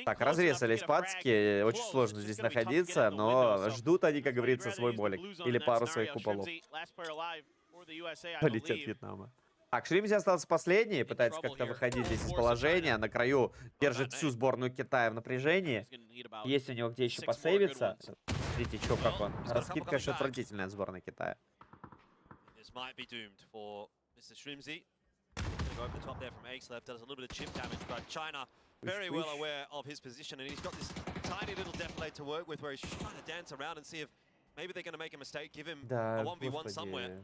Так, разрезались пацки. Очень сложно здесь находиться, но ждут они, как говорится, свой болик. Или пару своих куполов. Полетят Вьетнама. Так, Шримзи остался последний, пытается как-то выходить здесь из положения. На краю держит всю сборную Китая в напряжении. Есть у него где еще посейвиться. Смотрите, что, как он. Раскидка, конечно, отвратительная от сборной Китая. Да, господи.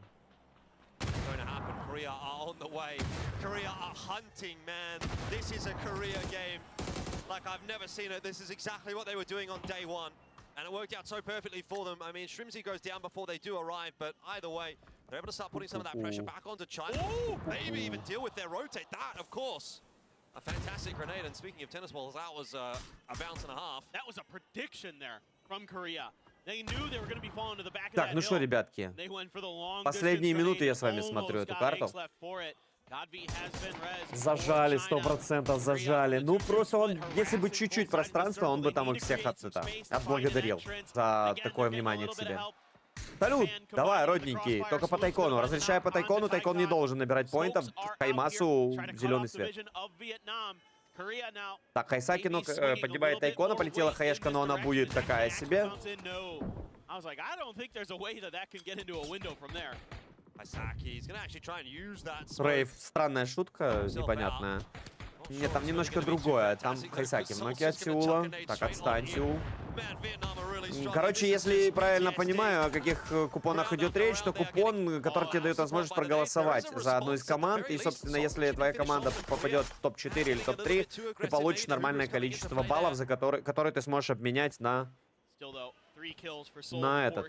Going to happen. Korea are on the way. Korea are hunting, man. This is a Korea game like I've never seen it. This is exactly what they were doing on day one. And it worked out so perfectly for them. I mean, Shrimzy goes down before they do arrive, but either way, they're able to start putting some of that pressure back onto China. Maybe even deal with their rotate. That, of course. A fantastic grenade. And speaking of tennis balls, that was a bounce and a half. That was a prediction there from Korea. Так, ну что, ребятки, последние минуты я с вами смотрю эту карту. Зажали, 100% зажали. Ну, просто он, если бы чуть-чуть пространства, он бы там их всех отблагодарил за такое внимание к себе. Салют, давай, родненький, только по тайкону. Разрешая по тайкону, тайкон не должен набирать поинтов. Хаймасу зеленый свет. Так, Хайсаки, ну, поднимает тайкона, полетела хаешка, но она будет такая себе. Рейв, странная шутка, непонятная. Нет, там немножко другое. Там Хайсаки в ноке от Сеула. Так, отстань, Сеул. Короче, если правильно понимаю, о каких купонах идет речь, то купон, который тебе дает возможность проголосовать за одну из команд. И, собственно, если твоя команда попадет в топ-4 или топ-3, ты получишь нормальное количество баллов, за которые ты сможешь обменять на на этот.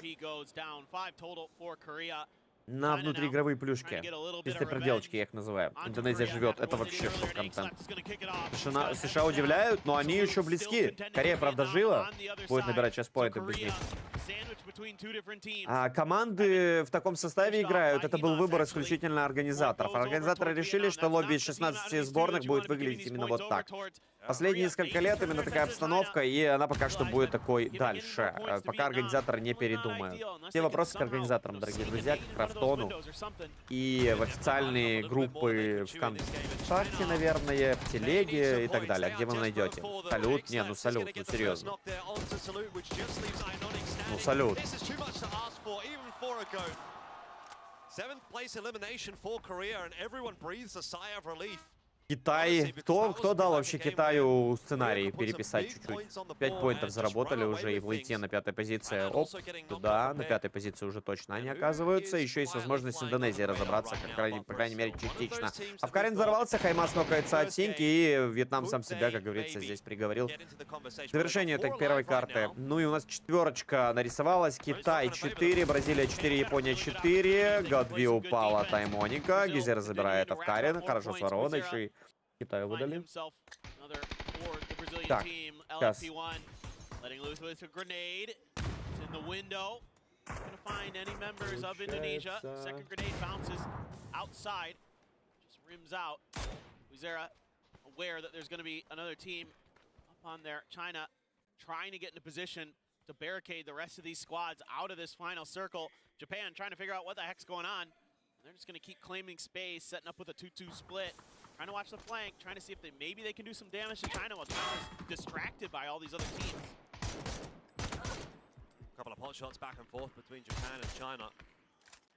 На внутриигровые плюшки. Чисто переделочки я их называю. Индонезия живет. Это вообще шок-контент. США удивляют, но они еще близки. Корея, правда, жила. Будет набирать сейчас поинты без них. А команды в таком составе играют. Это был выбор исключительно организаторов. Организаторы решили, что лобби из 16 сборных будет выглядеть именно вот так. Последние несколько лет именно такая обстановка, и она пока что будет такой дальше, пока организаторы не передумают. Все вопросы к организаторам, дорогие друзья, к Крафтону и в официальные группы ВКонтакте, наверное, в Телеге и так далее. Где вы найдете? Салют? Не, ну салют, ну серьезно. Ну салют. Китай. Кто дал вообще Китаю сценарий переписать чуть-чуть? 5 поинтов заработали уже и в лейте на 5-й позиции. Оп, туда, на 5-й позиции уже точно они оказываются. Еще есть возможность с Индонезией разобраться, по крайней мере, частично. Авкарин взорвался, Хаймас нокается от Синьки, и Вьетнам сам себя, как говорится, здесь приговорил. Завершение этой первой карты. Ну и у нас четверочка нарисовалась. Китай 4, Бразилия 4, Япония 4. Годви упала Таймоника. Гизер забирает Авкарин. Хорошо своровано еще и Китаю выдали. Так, сейчас. Trying to get into position to barricade the rest of these squads out of this final circle. Japan trying to figure out what the heck's going on. And they're just going to keep claiming space, setting up with a 2-2 split. Trying to watch the flank, trying to see if maybe they can do some damage to China while China's distracted by all these other teams. A couple of pot shots back and forth between Japan and China.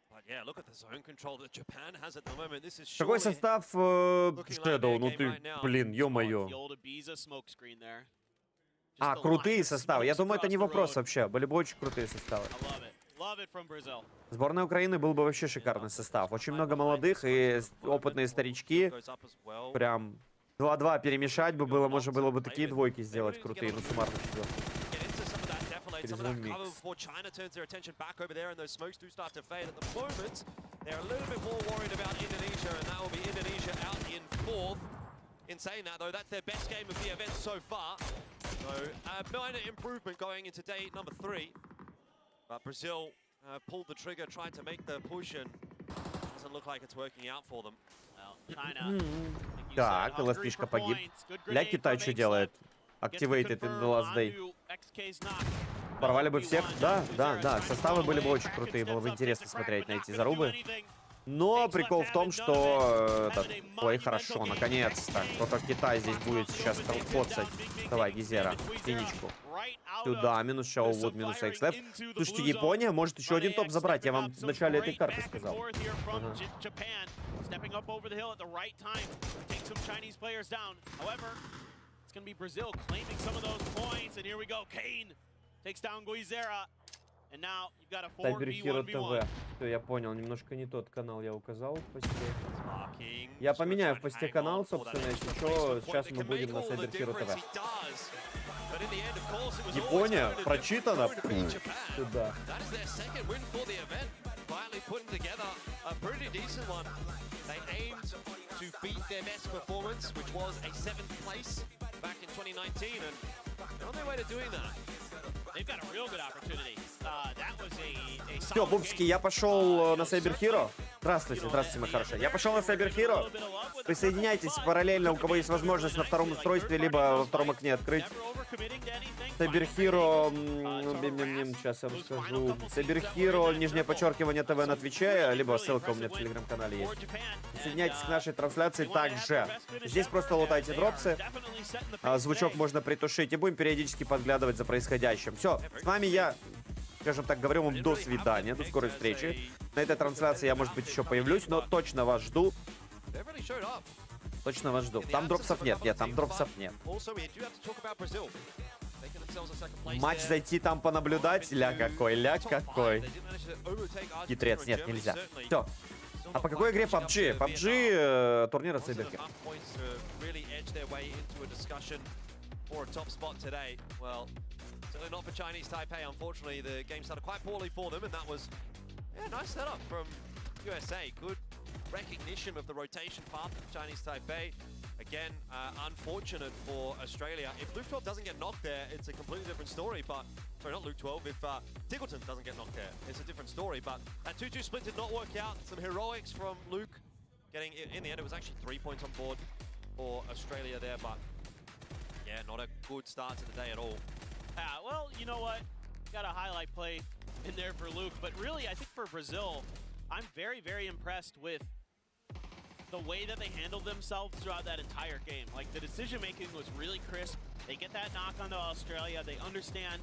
But yeah, look at the zone control that Japan has at the moment. This is Какой состав Shadow? Ну ты, блин, ё-моё. А, крутые составы. Я думаю, это не вопрос вообще. Были бы очень крутые составы. Сборная Украины был бы вообще шикарный состав. Очень много молодых и опытные старички. Прям 2-2 перемешать бы было. Можно было бы такие двойки сделать крутые. Ну, суммарно четвёрки. In saying that, though, that's their best game of the event so far. So, minor improvement going into day number 3. But Brazil pulled the trigger, tried to make the push, and doesn't look like it's working out for them. Так, ЛСПшка погиб. Ля, Китай что делает? Activated in the last day. Порвали бы всех? Да. Составы были бы очень крутые. Было бы интересно смотреть на эти зарубы. Но прикол в том, что... Ой, хорошо, наконец-то. Кто-то Китай здесь будет сейчас коцать. Давай, Гизера, синичку. Сюда, минус Шоувуд, минус Экслэп. Слушайте, Япония может еще один топ забрать. Я вам в начале этой карты сказал. Ага. Сайберхиро ТВ. Все, я понял, немножко не тот канал я указал в посте. Я поменяю в посте канал, собственно, если что, сейчас мы будем на Сайберхиро ТВ. Япония прочитана. Сюда. Все, бубски, я пошел на Сайберхиро. Здравствуйте, мои хорошие. Я пошел на Сайберхиро. Присоединяйтесь параллельно, у кого есть возможность на втором устройстве, либо во втором окне открыть. Сайберхиро, сейчас я вам скажу. Сайберхиро, нижнее подчеркивание ТВ на Твиче, либо ссылка у меня в телеграм-канале есть. Присоединяйтесь к нашей трансляции также. Здесь просто лутайте дропсы. Звучок можно притушить и будем периодически подглядывать за происходящим. Все, с вами я, скажем так, говорю вам до свидания, до скорой встречи. На этой трансляции я, может быть, еще появлюсь, но точно вас жду. Точно вас жду. Там дропсов нет, там дропсов нет. Матч зайти там понаблюдать? Ля какой. Хитрец, нет, нельзя. Все. А по какой игре PUBG? PUBG турнир от Cyberkid. for a top spot today. Well, certainly not for Chinese Taipei. Unfortunately, the game started quite poorly for them, and that was a nice setup from USA. Good recognition of the rotation path of Chinese Taipei. Again, unfortunate for Australia. If Luke 12 doesn't get knocked there, it's a completely different story. But, sorry, not Luke 12. If Tiggleton doesn't get knocked there, it's a different story. But that 2-2 split did not work out. Some heroics from Luke. Getting, in the end, it was actually 3 points on board for Australia there. But, yeah, not a good start to the day at all. Well, you know what? Got a highlight play in there for Luke. But really, I think for Brazil, I'm very, very impressed with the way that they handled themselves throughout that entire game. Like, the decision-making was really crisp. They get that knock onto Australia. They understand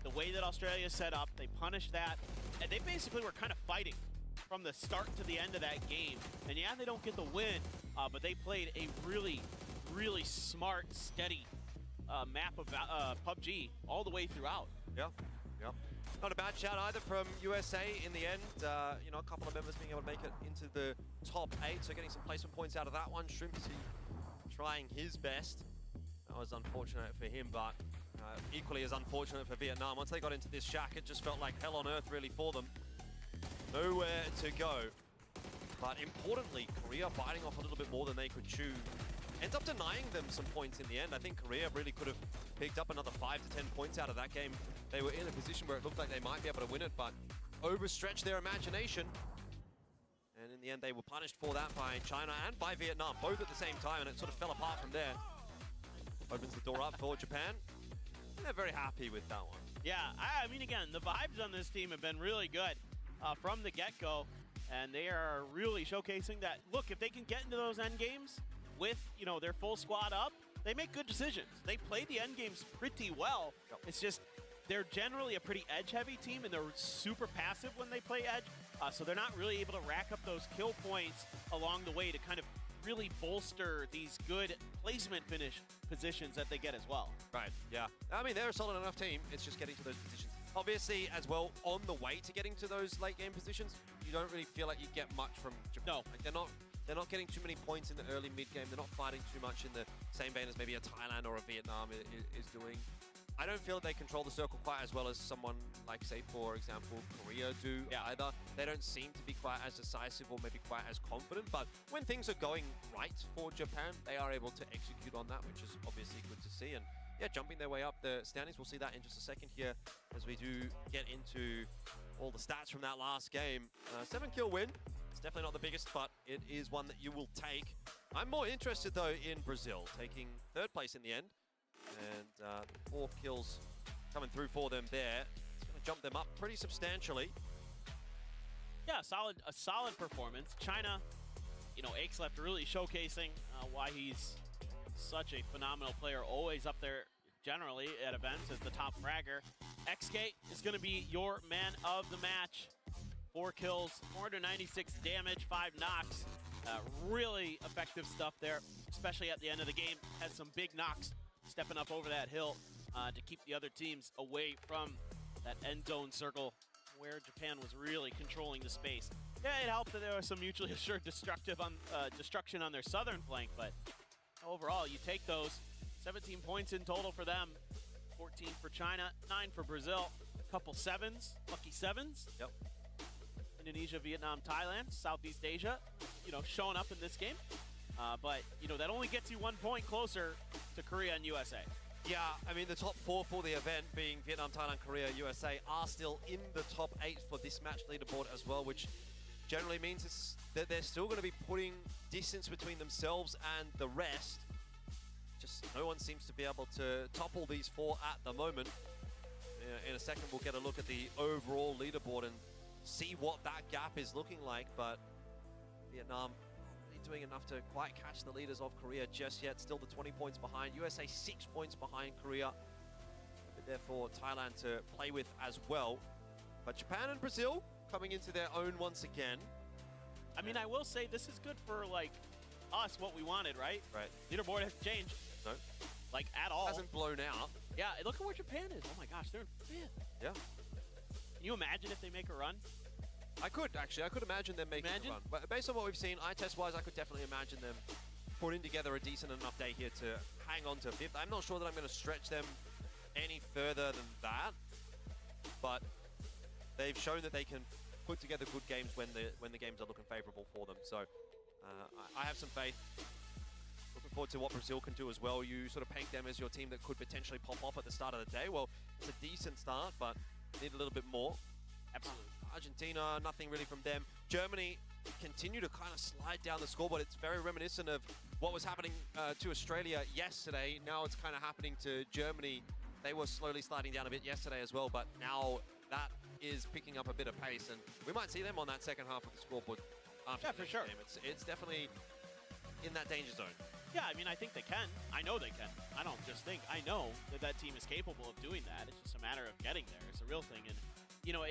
the way that Australia is set up. They punished that. And they basically were kind of fighting from the start to the end of that game. And yeah, they don't get the win, but they played a really, really smart, steady map of PUBG all the way throughout. Yeah, yeah. Not a bad shout either from USA in the end. You know, a couple of members being able to make it into the top 8, so getting some placement points out of that one. Shrimpsy trying his best. That was unfortunate for him, but equally as unfortunate for Vietnam. Once they got into this shack, it just felt like hell on earth really for them. Nowhere to go. But importantly, Korea biting off a little bit more than they could chew. Ends up denying them some points in the end. I think Korea really could have picked up another 5 to 10 points out of that game. They were in a position where it looked like they might be able to win it, but overstretched their imagination. And in the end, they were punished for that by China and by Vietnam, both at the same time, and it sort of fell apart from there. Opens the door up for Japan. And they're very happy with that one. Yeah, I mean, again, the vibes on this team have been really good from the get-go, and they are really showcasing that, look, if they can get into those end games with, you know, their full squad up, they make good decisions. They play the end games pretty well. Yep. It's just they're generally a pretty edge-heavy team, and they're super passive when they play edge, so they're not really able to rack up those kill points along the way to kind of really bolster these good placement finish positions that they get as well. Right, yeah. I mean, they're a solid enough team. It's just getting to those positions. Obviously, as well, on the way to getting to those late game positions, you don't really feel like you get much from Japan. No. Like, they're not getting too many points in the early mid-game. They're not fighting too much in the same vein as maybe a Thailand or a Vietnam is doing. I don't feel that they control the circle quite as well as someone like, say, for example, Korea do either. They don't seem to be quite as decisive or maybe quite as confident, but when things are going right for Japan, they are able to execute on that, which is obviously good to see. And yeah, jumping their way up the standings. We'll see that in just a second here as we do get into all the stats from that last game. 7-kill win. It's definitely not the biggest, but it is one that you will take. I'm more interested, though, in Brazil, taking 3rd place in the end. And 4 kills coming through for them there. It's going to jump them up pretty substantially. Yeah, a solid performance. China, you know, Akeleft really showcasing why he's such a phenomenal player, always up there generally at events as the top fragger. XK is going to be your man of the match. 4 kills, 496 damage, 5 knocks. Really effective stuff there, especially at the end of the game. Had some big knocks stepping up over that hill to keep the other teams away from that end zone circle where Japan was really controlling the space. Yeah, it helped that there was some mutually assured destruction on their southern flank, but overall, you take those. 17 points in total for them, 14 for China, 9 for Brazil, a couple 7s, lucky 7s. Yep. Indonesia, Vietnam, Thailand, Southeast Asia, you know, showing up in this game. But, you know, that only gets you 1 point closer to Korea and USA. Yeah, I mean, the top 4 for the event being Vietnam, Thailand, Korea, USA are still in the top 8 for this match leaderboard as well, which generally means that they're still going to be putting distance between themselves and the rest. Just no one seems to be able to topple these 4 at the moment. In a second, we'll get a look at the overall leaderboard and see what that gap is looking like, but Vietnam doing enough to quite catch the leaders of Korea just yet. Still the 20 points behind. USA 6 points behind Korea. But therefore, Thailand to play with as well. But Japan and Brazil coming into their own once again. I mean, I will say this is good for, like, us, what we wanted, right? Right. Leaderboard hasn't changed. No. Like, at all. Hasn't blown out. Yeah, look at where Japan is. Oh my gosh, they're in 5th. Yeah. Can you imagine if they make a run? I could, actually. I could imagine them making a run. But based on what we've seen, eye test-wise, I could definitely imagine them putting together a decent enough day here to hang on to 5th. I'm not sure that I'm going to stretch them any further than that, but they've shown that they can put together good games when the games are looking favorable for them. So I have some faith. Looking forward to what Brazil can do as well. You sort of paint them as your team that could potentially pop off at the start of the day. Well, it's a decent start, but need a little bit more. Absolutely. Argentina, nothing really from them. Germany continue to kind of slide down the scoreboard. It's very reminiscent of what was happening to Australia yesterday. Now it's kind of happening to Germany. They were slowly sliding down a bit yesterday as well, but now that is picking up a bit of pace, and we might see them on that second half of the scoreboard after Yeah, for sure. game. It's definitely in that danger zone. Yeah, I mean, I think they can. I know they can. I don't just think. I know that that team is capable of doing that. It's just a matter of getting there. It's a real thing. And, you know,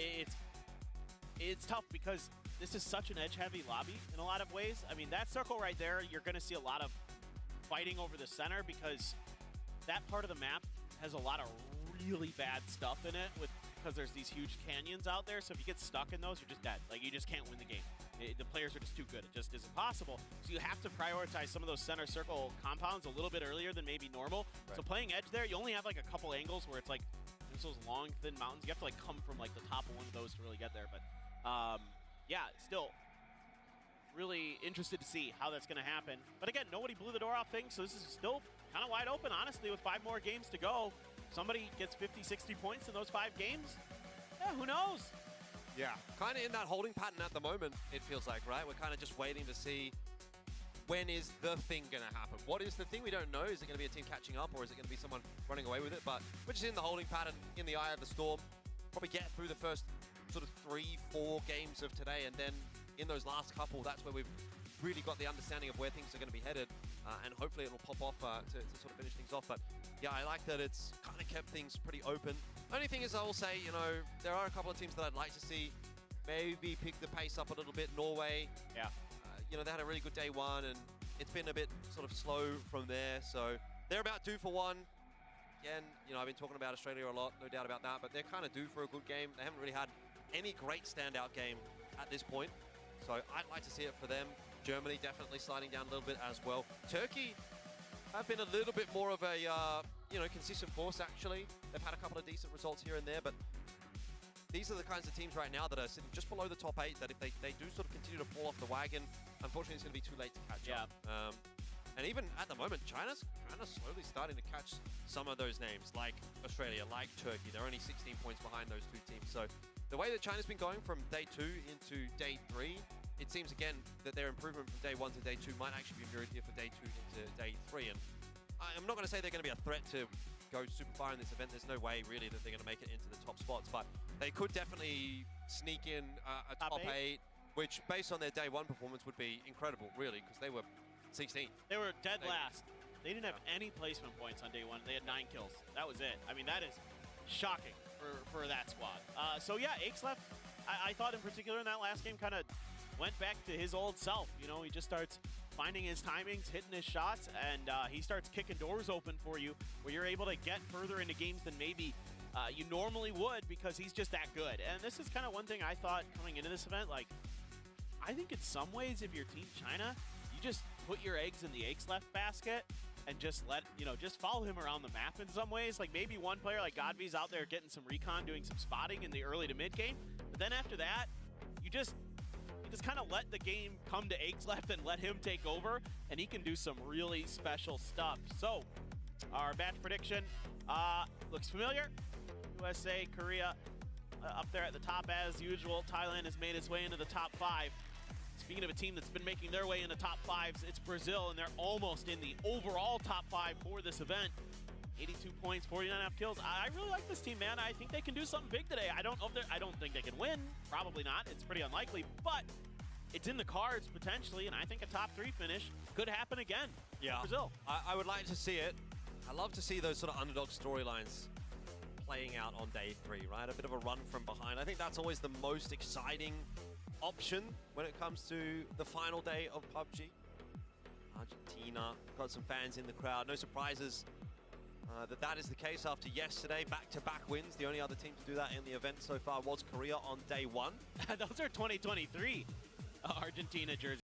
it's tough because this is such an edge-heavy lobby in a lot of ways. I mean, that circle right there, you're going to see a lot of fighting over the center because that part of the map has a lot of really bad stuff in it because there's these huge canyons out there. So if you get stuck in those, you're just dead. Like, you just can't win the game. The players are just too good. It just isn't possible. So you have to prioritize some of those center circle compounds a little bit earlier than maybe normal. Right. So playing edge there, you only have like a couple angles where it's like there's those long, thin mountains. You have to like come from like the top of one of those to really get there. But yeah, still really interested to see how that's going to happen. But again, nobody blew the door off things, so this is still kind of wide open, honestly, with 5 more games to go. Somebody gets 50, 60 points in those 5 games. Yeah, who knows? Yeah, kind of in that holding pattern at the moment, it feels like, right? We're kind of just waiting to see when is the thing going to happen. What is the thing? We don't know. Is it going to be a team catching up, or is it going to be someone running away with it? But we're just in the holding pattern, in the eye of the storm. Probably get through the first sort of 3-4 games of today, and then in those last couple, that's where we've really got the understanding of where things are going to be headed, and hopefully it'll pop off to sort of finish things off. But yeah, I like that it's kind of kept things pretty open. Only thing is, I will say, you know, there are a couple of teams that I'd like to see maybe pick the pace up a little bit. Norway, yeah, you know, they had a really good day one, and it's been a bit sort of slow from there. So they're about due for one. Again, you know, I've been talking about Australia a lot, no doubt about that, but they're kind of due for a good game. They haven't really had any great standout game at this point, so I'd like to see it for them. Germany definitely sliding down a little bit as well. Turkey have been a little bit more of a, you know, consistent force, actually. They've had a couple of decent results here and there, but these are the kinds of teams right now that are sitting just below the top 8, that if they do sort of continue to fall off the wagon, unfortunately it's going to be too late to catch up. And even at the moment, China's kind of slowly starting to catch some of those names, like Australia, like Turkey. They're only 16 points behind those 2 teams. So the way that China's been going from day 2 into day 3, it seems again that their improvement from day 1 to day 2 might actually be mirrored here for day 2 into day 3. And I'm not going to say they're going to be a threat to go super far in this event. There's no way really that they're going to make it into the top spots, but they could definitely sneak in a top 8, which based on their day 1 performance would be incredible, really, because they were 16th. They were dead last. They didn't have any placement points on day 1. They had 9 kills. That was it. I mean, that is shocking for that squad. So yeah, Akeslef, I thought in particular in that last game kind of went back to his old self. You know, he just starts finding his timings, hitting his shots, and he starts kicking doors open for you where you're able to get further into games than maybe you normally would, because he's just that good. And this is kind of one thing I thought coming into this event. Like, I think in some ways, if you're Team China, you just put your eggs in the Akeslef basket and just just follow him around the map in some ways. Like maybe one player like Godvy's out there getting some recon, doing some spotting in the early to mid game. But then after that, you just kind of let the game come to Akeslef and let him take over, and he can do some really special stuff. So our batch prediction looks familiar. USA, Korea up there at the top as usual. Thailand has made its way into the top 5. Speaking of a team that's been making their way into top 5s, it's Brazil, and they're almost in the overall top 5 for this event. 82 points, 49.5 kills. I really like this team, man. I think they can do something big today. I don't think they can win. Probably not. It's pretty unlikely, but it's in the cards potentially, and I think a top 3 finish could happen again. Yeah, for Brazil. I would like to see it. I love to see those sort of underdog storylines playing out on day 3, right? A bit of a run from behind. I think that's always the most exciting option when it comes to the final day of PUBG. Argentina got some fans in the crowd. No surprises that is the case after yesterday. Back-to-back wins. The only other team to do that in the event so far was Korea on day 1. Those are 2023 Argentina jerseys.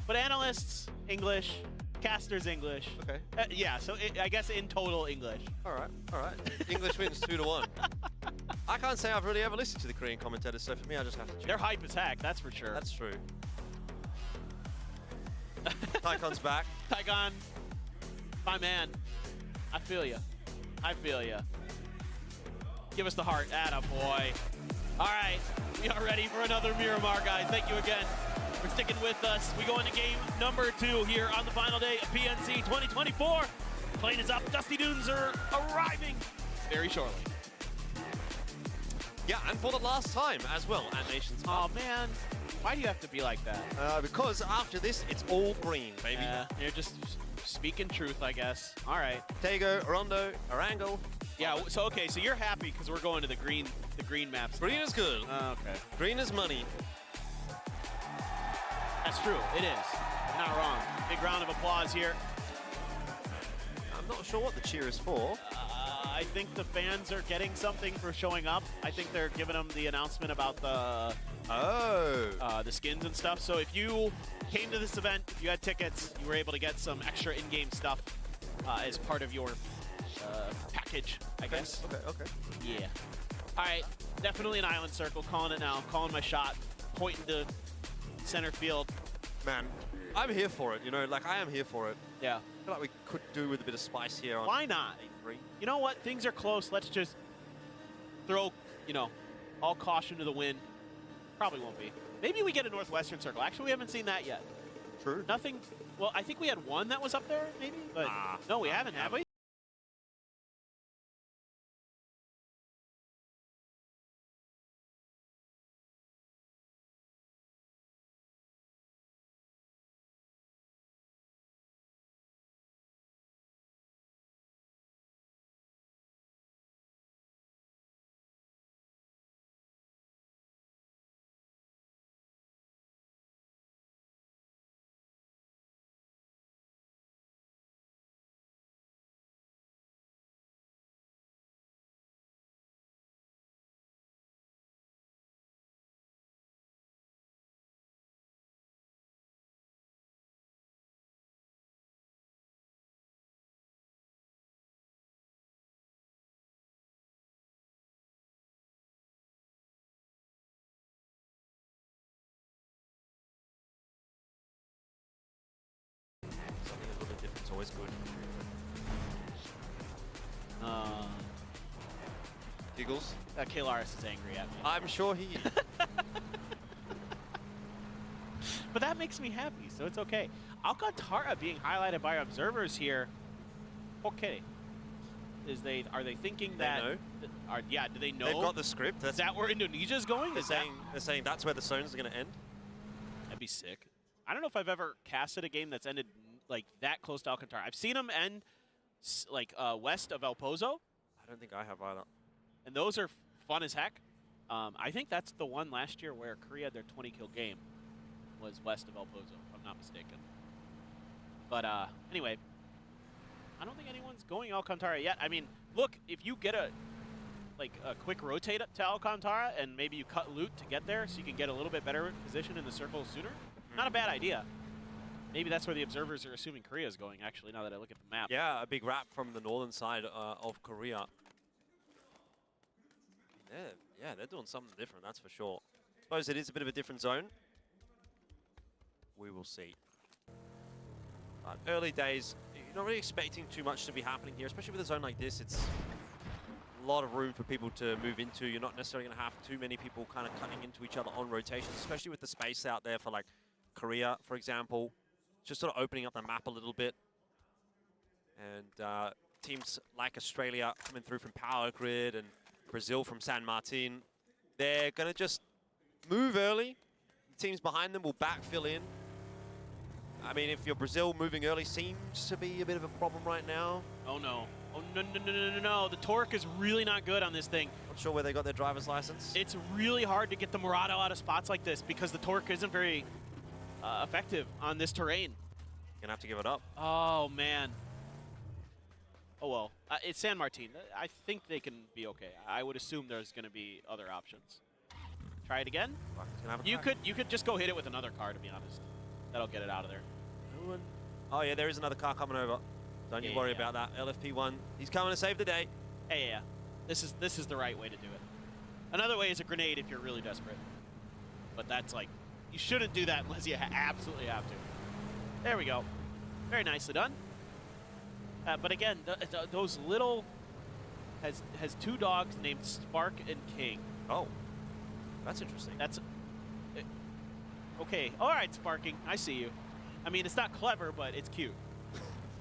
But analysts, English. Casters, English. Okay. Yeah, so I guess in total, English. All right. English wins 2-1. I can't say I've really ever listened to the Korean commentators, so for me, I just have to choose. They're hype as heck, that's for sure. That's true. Tycon's back. Tycon, my man. I feel you. Give us the heart. Atta boy. All right, we are ready for another Miramar, guys. Thank you again for sticking with us. We go into game number 2 here on the final day of PNC 2024. Plane is up. Dusty Dunes are arriving very shortly. Yeah, and for the last time as well at Nations Cup. Oh, man. Why do you have to be like that? Because after this, it's all green, baby. You're just speaking truth, I guess. All right. Tego, Rondo, Arango. Yeah, so okay, so you're happy because we're going to the green maps. Green is good. Okay. Green is money. That's true, it is. You're not wrong. Big round of applause here. I'm not sure what the cheer is for. I think the fans are getting something for showing up. I think they're giving them the announcement about the skins and stuff. So if you came to this event, if you had tickets, you were able to get some extra in-game stuff as part of your package, I guess. Okay. Yeah. All right, definitely an island circle. Calling it now. Calling my shot. Pointing to center field. Man, I'm here for it. You know, like I am here for it. Yeah. I feel like we could do with a bit of spice here. On Why not? A3. You know what? Things are close. Let's just throw, all caution to the wind. Probably won't be. Maybe we get a Northwestern circle. Actually, we haven't seen that yet. True. Nothing. Well, I think we had one that was up there, maybe. But no, we haven't, have we? Something a little bit different is always good. Giggles. Kalaris is angry at me. I'm sure he is. But that makes me happy, so it's okay. Alcantara being highlighted by observers here. Okay. Are they thinking that? know. Do they know? They've got the script. Is that where Indonesia's going? They're saying that's where the zones are going to end. That'd be sick. I don't know if I've ever casted a game that's ended like that close to Alcantara. I've seen them end like west of El Pozo. I don't think I have either. And those are fun as heck. I think that's the one last year where Korea had their 20-kill game was west of El Pozo, if I'm not mistaken. But anyway, I don't think anyone's going Alcantara yet. I mean, look, if you get a quick rotate to Alcantara and maybe you cut loot to get there so you can get a little bit better position in the circle sooner, not a bad idea. Maybe that's where the observers are assuming Korea is going, actually, now that I look at the map. Yeah, a big wrap from the northern side of Korea. They're doing something different, that's for sure. Suppose it is a bit of a different zone. We will see. But early days, you're not really expecting too much to be happening here, especially with a zone like this. It's a lot of room for people to move into. You're not necessarily going to have too many people kind of cutting into each other on rotations, especially with the space out there for like Korea, for example. Just sort of opening up the map a little bit. And teams like Australia coming through from Power Grid and Brazil from San Martin, they're going to just move early. The teams behind them will backfill in. I mean, if you're Brazil, moving early seems to be a bit of a problem right now. Oh, no. Oh, no. The torque is really not good on this thing. Not sure where they got their driver's license. It's really hard to get the Murado out of spots like this because the torque isn't very effective on this terrain. Gonna have to give it up. Oh, man. Oh, well. It's San Martin. I think they can be okay. I would assume there's going to be other options. Try it again? You could just go hit it with another car, to be honest. that'll get it out of there. Oh yeah, there is another car coming over. Don't you worry about that. LFP1, he's coming to save the day. Yeah. This is the right way to do it. Another way is a grenade if you're really desperate. But that's like, you shouldn't do that unless you absolutely have to. There we go. Very nicely done. But again, those little has two dogs named Spark and King. Oh, that's interesting. That's okay. All right, Sparking, I see you. I mean, it's not clever, but it's cute.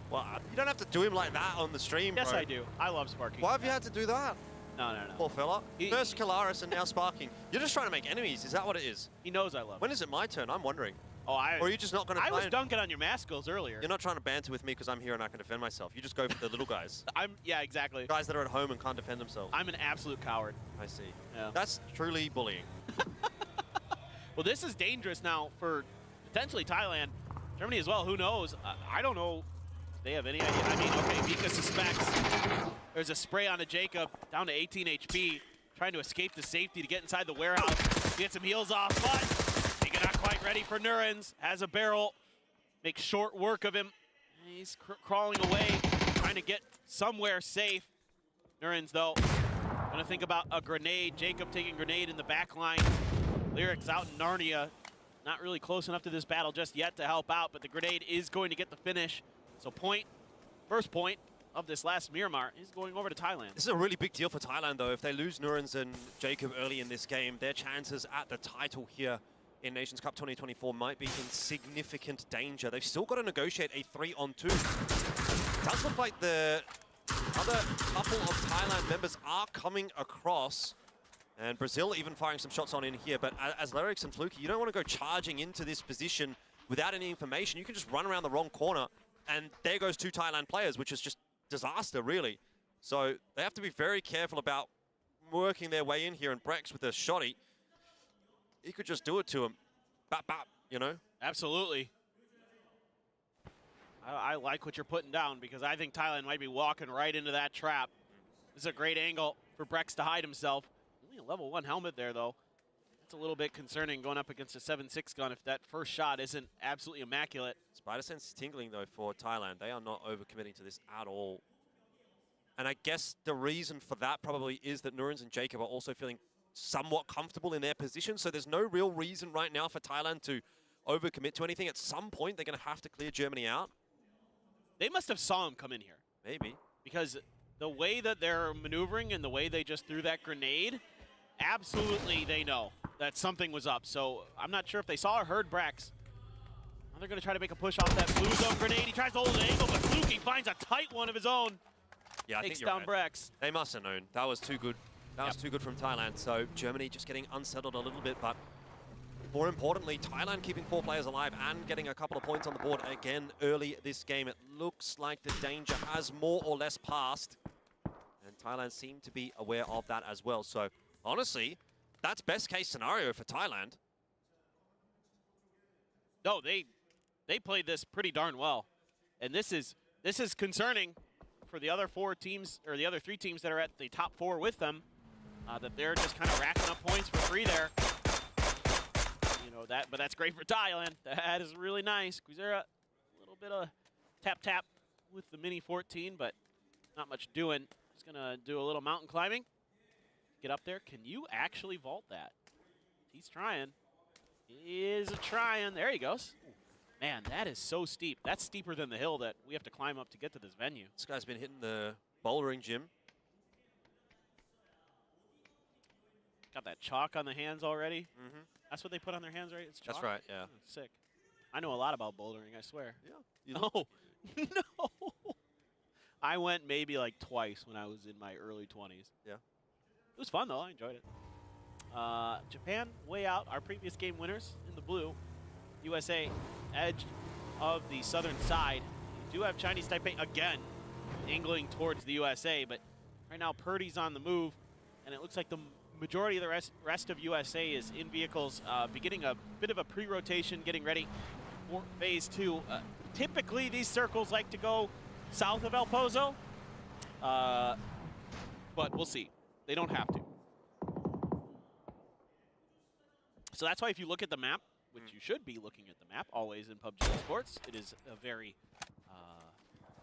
Well, you don't have to do him like that on the stream, Yes, bro. I do. I love Sparking. Why have you had to do that? No. Poor fella. First Kalaris and now Sparking. You're just trying to make enemies. Is that what it is? He knows I love him. When is it my turn? I'm wondering. Oh, Or are you just not going to I was dunking on your mask skills earlier. You're not trying to banter with me because I'm here and I can defend myself. You just go for the little guys. Yeah, exactly. Guys that are at home and can't defend themselves. I'm an absolute coward. I see. Yeah. That's truly bullying. Well, this is dangerous now for potentially Thailand. Germany as well, who knows? I don't know if they have any idea. I mean, okay, Mika suspects there's a spray on a Jacob, down to 18 HP, trying to escape the safety to get inside the warehouse, get some heals off, but Mika not quite ready for Nurens, has a barrel, makes short work of him. He's crawling away, trying to get somewhere safe. Nurens, though, gonna think about a grenade. Jacob taking grenade in the back line. Lyrics out in Narnia. Not really close enough to this battle just yet to help out, but the grenade is going to get the finish. So first point of this last Miramar is going over to Thailand. This is a really big deal for Thailand, though. If they lose Nurens and Jacob early in this game, their chances at the title here in Nations Cup 2024 might be in significant danger. They've still got to negotiate a 3-on-2. It does look like the other couple of Thailand members are coming across. And Brazil even firing some shots on in here. But as Lyrics and Fluky, you don't want to go charging into this position without any information. You can just run around the wrong corner, and there goes two Thailand players, which is just disaster, really. So they have to be very careful about working their way in here. And Brex with a shotty, he could just do it to him. Bap, bap, you know? Absolutely. I like what you're putting down because I think Thailand might be walking right into that trap. This is a great angle for Brex to hide himself. Only a level 1 helmet there, though. That's a little bit concerning going up against a 7.6 gun if that first shot isn't absolutely immaculate. Spider Sense is tingling, though, for Thailand. They are not overcommitting to this at all. And I guess the reason for that probably is that Nurens and Jacob are also feeling somewhat comfortable in their position. So there's no real reason right now for Thailand to overcommit to anything. At some point, they're going to have to clear Germany out. They must have saw him come in here. Maybe. Because the way that they're maneuvering and the way they just threw that grenade, absolutely they know that something was up. So I'm not sure if they saw or heard Brex. Now they're going to try to make a push off that blue zone grenade. He tries to hold an angle, but Fluky finds a tight one of his own. Yeah, I Takes think you're down right. Brex. They must have known. That was too good. That was too good from Thailand. So Germany just getting unsettled a little bit, but more importantly, Thailand keeping 4 players alive and getting a couple of points on the board again early this game. It looks like the danger has more or less passed, and Thailand seem to be aware of that as well. So honestly, that's best case scenario for Thailand. No, they played this pretty darn well, and this is concerning for the other 4 teams, or the other 3 teams that are at the top 4 with them, that they're just kind of racking up points for free there. You know that, but that's great for Thailand. That is really nice. Quizera, a little bit of tap with the Mini 14, but not much doing. Just gonna do a little mountain climbing. Get up there. Can you actually vault that? He's trying. He is trying. There he goes. Man, that is so steep. That's steeper than the hill that we have to climb up to get to this venue. This guy's been hitting the bouldering gym. Got that chalk on the hands already. That's what they put on their hands, right? It's chalk? That's right, yeah. Oh, sick. I know a lot about bouldering, I swear. Yeah. You know? No. No. I went maybe like twice when I was in my early 20s. Yeah. It was fun, though. I enjoyed it. Japan way out. Our previous game winners in the blue. USA edge of the southern side. We do have Chinese Taipei again angling towards the USA, but right now Purdy's on the move, and it looks like the majority of the rest of USA is in vehicles, beginning a bit of a pre-rotation, getting ready for phase 2. Typically, these circles like to go south of El Pozo, but we'll see. They don't have to. So that's why if you look at the map, which you should be looking at the map always in PUBG Esports. It is a very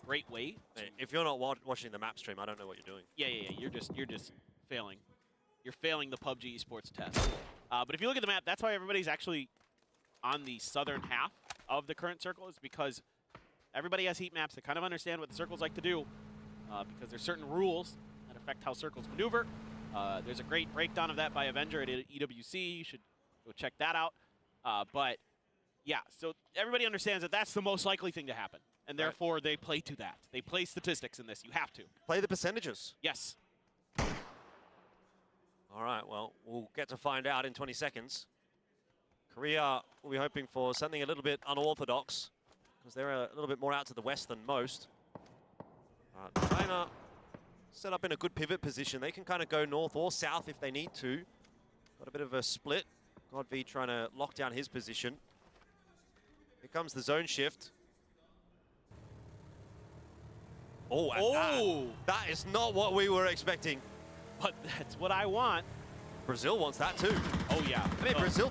great way. If you're not watching the map stream, I don't know what you're doing. Yeah. You're just failing. You're failing the PUBG Esports test. But if you look at the map, that's why everybody's actually on the southern half of the current circle, is because everybody has heat maps that kind of understand what the circles like to do, because there's certain rules that affect how circles maneuver. There's a great breakdown of that by Avenger at EWC. You should go check that out. But yeah, so everybody understands that that's the most likely thing to happen, and therefore they play to that. They play statistics in this. You have to play the percentages. Yes. All right, well, we'll get to find out in 20 seconds. Korea will be hoping for something a little bit unorthodox, because they're a little bit more out to the west than most. China set up in a good pivot position. They can kind of go north or south if they need to. Got a bit of a split. Godv trying to lock down his position. Here comes the zone shift. Oh, and that is not what we were expecting. But that's what I want. Brazil wants that too. Oh, yeah. I mean, Brazil,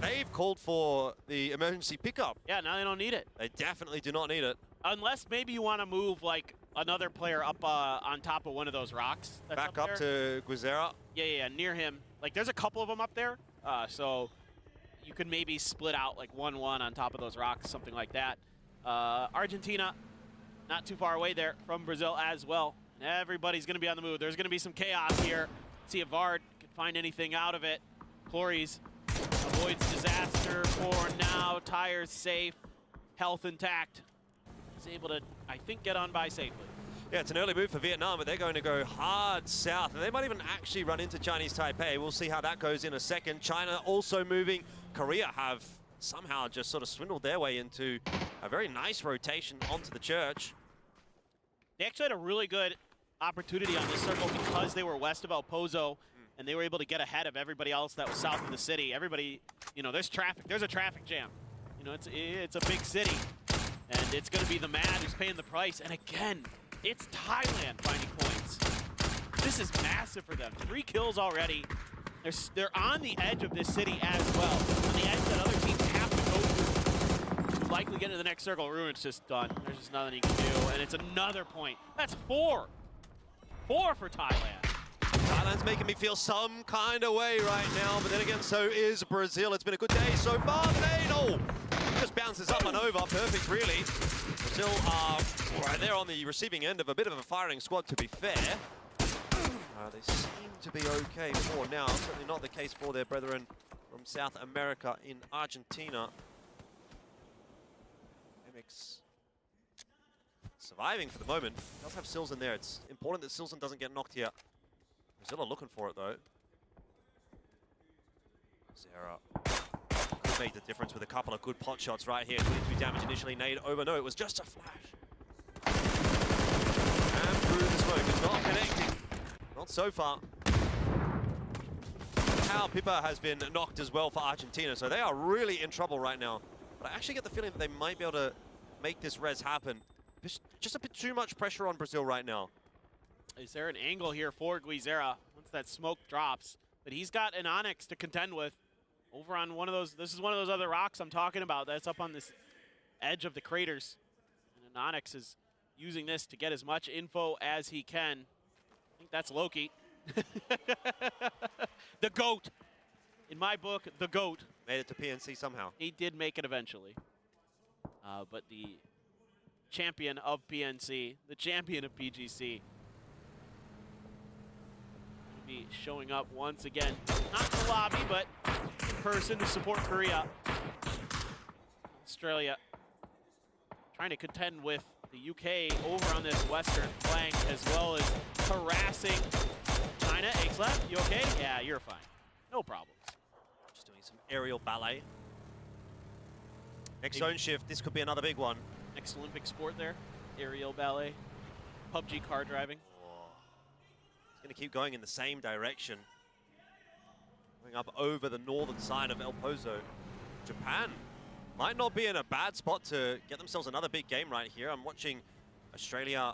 they've called for the emergency pickup. Yeah, now they don't need it. They definitely do not need it. Unless maybe you want to move, like, another player up on top of one of those rocks. That's Back up to Guizera. Yeah, near him. Like, there's a couple of them up there. So you could maybe split out, like, 1-1 on top of those rocks, something like that. Argentina, not too far away there from Brazil as well. And everybody's going to be on the move. There's going to be some chaos here. See if Vard can find anything out of it. Clories avoids disaster for now. Tires safe. Health intact. He's able to, I think, get on by safely. Yeah, it's an early move for Vietnam, but they're going to go hard south. And they might even actually run into Chinese Taipei. We'll see how that goes in a second. China also moving. Korea have somehow just sort of swindled their way into a very nice rotation onto the church. They actually had a really good opportunity on this circle because they were west of El Pozo, and they were able to get ahead of everybody else that was south of the city. Everybody, you know, there's traffic. There's a traffic jam. You know, it's a big city, and it's going to be the man who's paying the price. And again, it's Thailand finding points. This is massive for them. 3 kills already. They're on the edge of this city as well. On the edge that other teams have to go through to likely get to the next circle. Ruin's just done. There's just nothing he can do, and it's another point. That's 4. 4 for Thailand. Thailand's making me feel some kind of way right now, but then again, so is Brazil. It's been a good day so far. Just bounces up and over. Perfect, really. Brazil are right there on the receiving end of a bit of a firing squad, to be fair. They seem to be okay for now. Certainly not the case for their brethren from South America in Argentina. Mimics surviving for the moment. Does have Sills in there. It's important that Silson doesn't get knocked here. Brazil are looking for it though. Zera could make the difference with a couple of good pot shots right here. 23 damage initially. Nade over. No, it was just a flash. And through the smoke. It's not connecting. Not so far. How Pippa has been knocked as well for Argentina, so they are really in trouble right now. But I actually get the feeling that they might be able to make this res happen. Just a bit too much pressure on Brazil right now. Is there an angle here for Guizera once that smoke drops? But he's got an Onyx to contend with over on one of those. This is one of those other rocks I'm talking about. That's up on this edge of the craters. And an Onyx is using this to get as much info as he can. I think that's Loki. The GOAT. In my book, the GOAT. Made it to PNC somehow. He did make it eventually. But the champion of PNC, the champion of PGC, will be showing up once again. Not in the lobby, but in person to support Korea. Australia trying to contend with the UK over on this western flank, as well as harassing China. Axlab, you okay? Yeah, you're fine. No problems. Just doing some aerial ballet. Next zone shift, this could be another big one. Next Olympic sport there, aerial ballet, PUBG car driving. Oh. It's going to keep going in the same direction. Going up over the northern side of El Pozo. Japan might not be in a bad spot to get themselves another big game right here. I'm watching Australia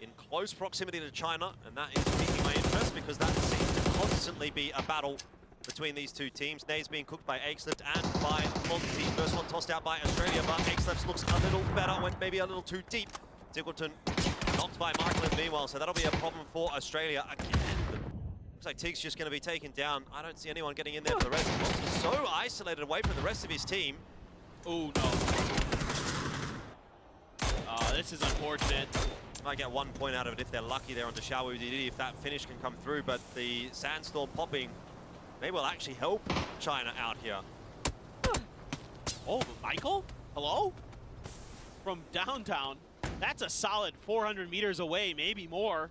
in close proximity to China, and that is piquing my interest because that seems to constantly be a battle between these two teams. Nay's being cooked by Axlift and by Monty. First one tossed out by Australia, but Axlift looks a little better, went maybe a little too deep. Tiggleton knocked by Markland meanwhile, so that'll be a problem for Australia again. Looks like Tig's just going to be taken down. I don't see anyone getting in there for the rest. Monty's so isolated away from the rest of his team. Oh, no. This is unfortunate. Might get 1 point out of it if they're lucky there on the Xiaowu DD, if that finish can come through, but the Sandstorm popping maybe will actually help China out here. Oh, but Michael? Hello? From downtown, that's a solid 400 meters away, maybe more,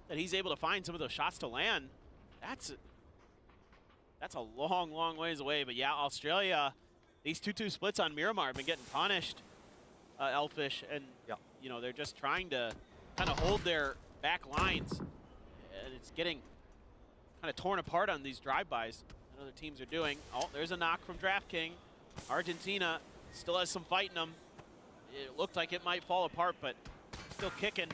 that he's able to find some of those shots to land. That's a long, long ways away, but yeah, Australia, these 2-2 splits on Miramar have been getting punished, Elfish, and you know, they're just trying to kind of hold their back lines, and it's getting kind of torn apart on these drive-bys that other teams are doing. Oh, there's a knock from DraftKings. Argentina still has some fight in them. It looked like it might fall apart, but still kicking.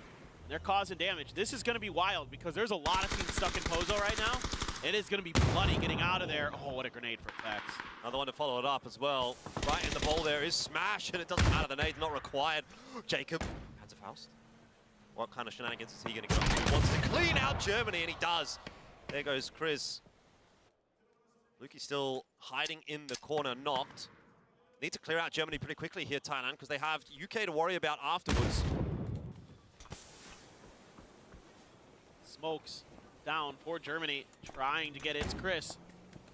They're causing damage. This is going to be wild because there's a lot of teams stuck in Pozo right now. It is going to be bloody getting out of there. Oh, what a grenade for Fex. Another one to follow it up as well. Right in the ball there is Smash, and it doesn't matter. The nade's not required. Jacob, hands of Faust. What kind of shenanigans is he going to get up to? He wants to clean out Germany, and he does. There goes Chris. Lukey still hiding in the corner, knocked. Need to clear out Germany pretty quickly here, Thailand, because they have UK to worry about afterwards. Smokes down for Germany, trying to get its Chris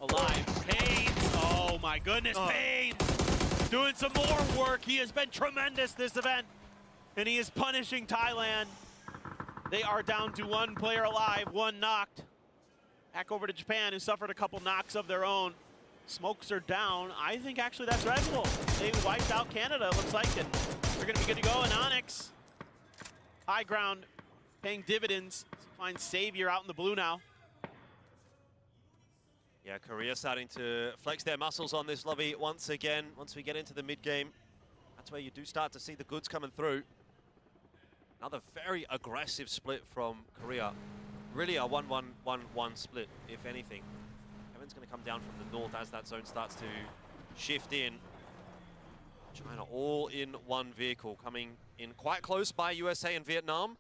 alive. Payne, oh my goodness, Payne doing some more work. He has been tremendous this event, and he is punishing Thailand. They are down to 1 player alive, 1 knocked. Back over to Japan, who suffered a couple knocks of their own. Smokes are down. I think actually that's reasonable. They wiped out Canada, it looks like, and they're going to be good to go. And Onyx, high ground, paying dividends. Finds Savior out in the blue now. Yeah, Korea starting to flex their muscles on this lobby once again. Once we get into the mid-game, that's where you do start to see the goods coming through. Another very aggressive split from Korea. Really a 1-1-1-1 split, if anything. Kevin's going to come down from the north as that zone starts to shift in. China all in one vehicle, coming in quite close by USA and Vietnam.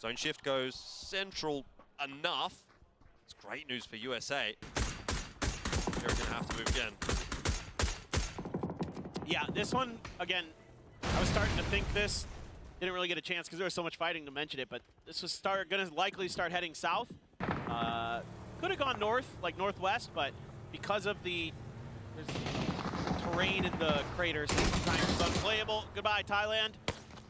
Zone shift goes central enough. It's great news for USA. They're going to have to move again. Yeah, this one, again, I was starting to think this. Didn't really get a chance because there was so much fighting to mention it, but this was going to likely start heading south. Could have gone north, like northwest, but because of the terrain in the craters, sometimes it's unplayable. Goodbye, Thailand.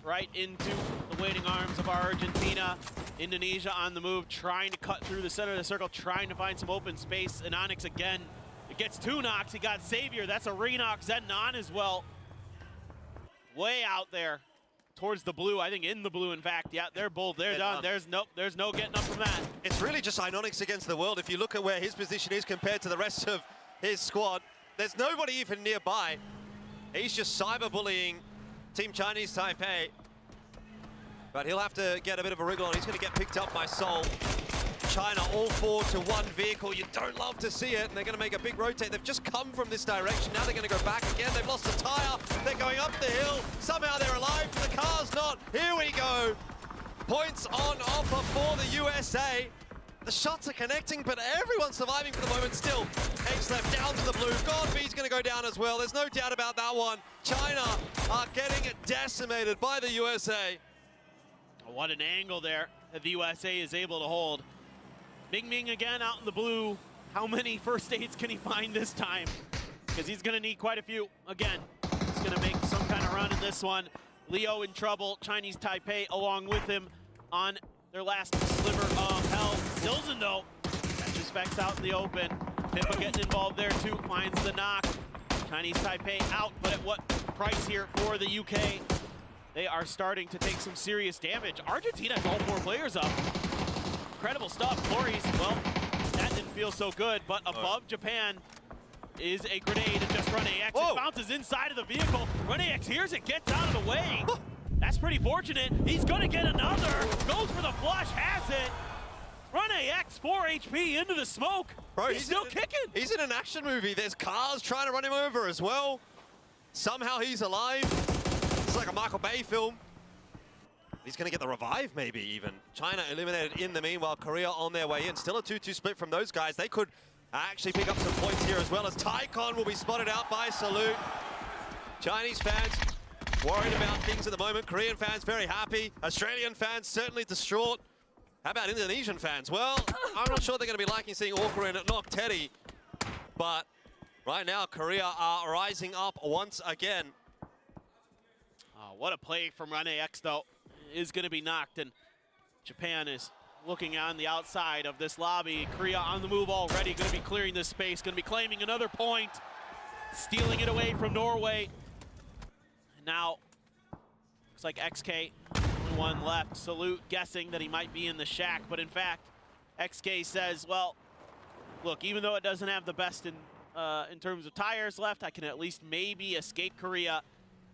Right into the waiting arms of our Argentina. Indonesia on the move, trying to cut through the center of the circle, trying to find some open space. And Onyx again, it gets 2 knocks. He got Savior. That's a re-knock. Zennon as well. Way out there towards the blue. I think in the blue, in fact. Yeah, they're both. They're done. There's no getting up from that. It's really just Onyx against the world. If you look at where his position is compared to the rest of his squad, there's nobody even nearby. He's just cyberbullying Team Chinese Taipei. But he'll have to get a bit of a wriggle on. He's going to get picked up by Seoul. China all 4 to 1 vehicle. You don't love to see it, and they're going to make a big rotate. They've just come from this direction. Now they're going to go back again. They've lost a tire. They're going up the hill. Somehow they're alive. The car's not. Here we go. Points on offer for the USA. The shots are connecting, but everyone's surviving for the moment still. X left down to the blue. Godby's going to go down as well. There's no doubt about that one. China are getting decimated by the USA. What an angle there that the USA is able to hold. Ming Ming again out in the blue. How many first aids can he find this time? Because he's going to need quite a few. Again, he's going to make some kind of run in this one. Leo in trouble. Chinese Taipei along with him on their last sliver of health. Silzen, though, catches Vex out in the open. Pippa getting involved there, too. Finds the knock. Chinese Taipei out, but at what price here for the UK? They are starting to take some serious damage. Argentina has all 4 players up. Incredible stuff. Flores, well, that didn't feel so good, but above Japan is a grenade and just Runax. It bounces inside of the vehicle. Runax hears it, gets out of the way. That's pretty fortunate. He's gonna get another. Goes for the flush, has it. Run AX 4 HP into the smoke. Bro, he's still kicking. He's in an action movie. There's cars trying to run him over as well. Somehow he's alive. It's like a Michael Bay film. He's going to get the revive, maybe even. China eliminated in the meanwhile. Korea on their way in. Still a 2-2 split from those guys. They could actually pick up some points here as well, as Taikon will be spotted out by Salute. Chinese fans worried about things at the moment. Korean fans very happy. Australian fans certainly distraught. How about Indonesian fans? Well, I'm not sure they're going to be liking seeing Orca knock Teddy. But right now, Korea are rising up once again. Oh, what a play from Run AX, though. Is going to be knocked, and Japan is looking on the outside of this lobby. Korea on the move already, going to be clearing this space, going to be claiming another point, stealing it away from Norway. And now, looks like XK, only one left. Salute guessing that he might be in the shack, but in fact, XK says, well, look, even though it doesn't have the best in terms of tires left, I can at least maybe escape Korea,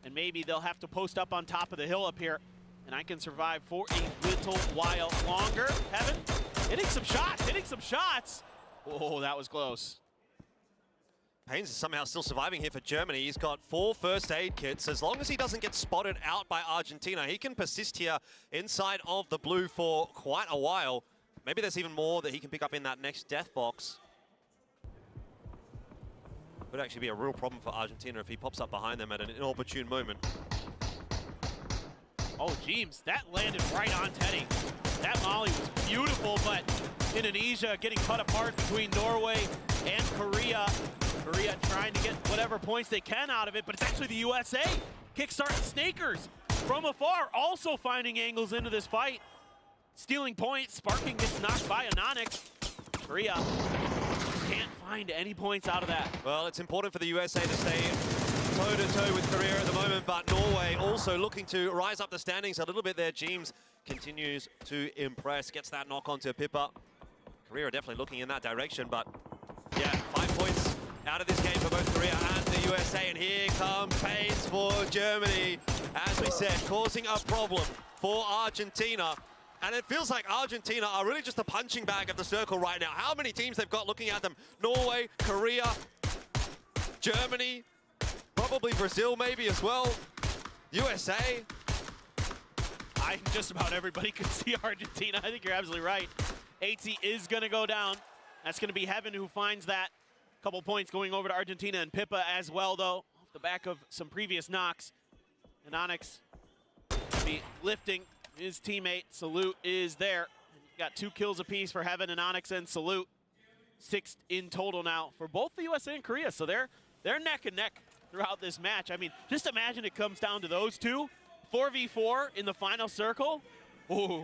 and maybe they'll have to post up on top of the hill up here, and I can survive for a little while longer. Heaven, hitting some shots. Oh, that was close. Pains is somehow still surviving here for Germany. He's got 4 first aid kits. As long as he doesn't get spotted out by Argentina, he can persist here inside of the blue for quite a while. Maybe there's even more that he can pick up in that next death box. Would actually be a real problem for Argentina if he pops up behind them at an inopportune moment. Oh, James, that landed right on Teddy. That molly was beautiful, but Indonesia getting cut apart between Norway and Korea. Korea trying to get whatever points they can out of it, but it's actually the USA kickstarting Snakers from afar, also finding angles into this fight. Stealing points, Sparking gets knocked by Anonix. Korea can't find any points out of that. Well, it's important for the USA to stay toe-to-toe with Korea at the moment, but Norway also looking to rise up the standings a little bit there. James continues to impress, gets that knock onto Pippa. Korea are definitely looking in that direction, but yeah, 5 points out of this game for both Korea and the USA, and here comes Pains for Germany. As we said, causing a problem for Argentina. And it feels like Argentina are really just a punching bag of the circle right now. How many teams they've got looking at them? Norway, Korea, Germany, probably Brazil maybe as well. USA. I think just about everybody could see Argentina. I think you're absolutely right. 80 is going to go down. That's going to be Heaven who finds that. Couple points going over to Argentina, and Pippa as well, though, off the back of some previous knocks. And Onyx will be lifting his teammate. Salute is there. Got 2 kills apiece for Heaven and Onyx and Salute. 6 in total now for both the USA and Korea. So they're neck and neck throughout this match. I mean, just imagine it comes down to those two. 4v4 in the final circle. Ooh.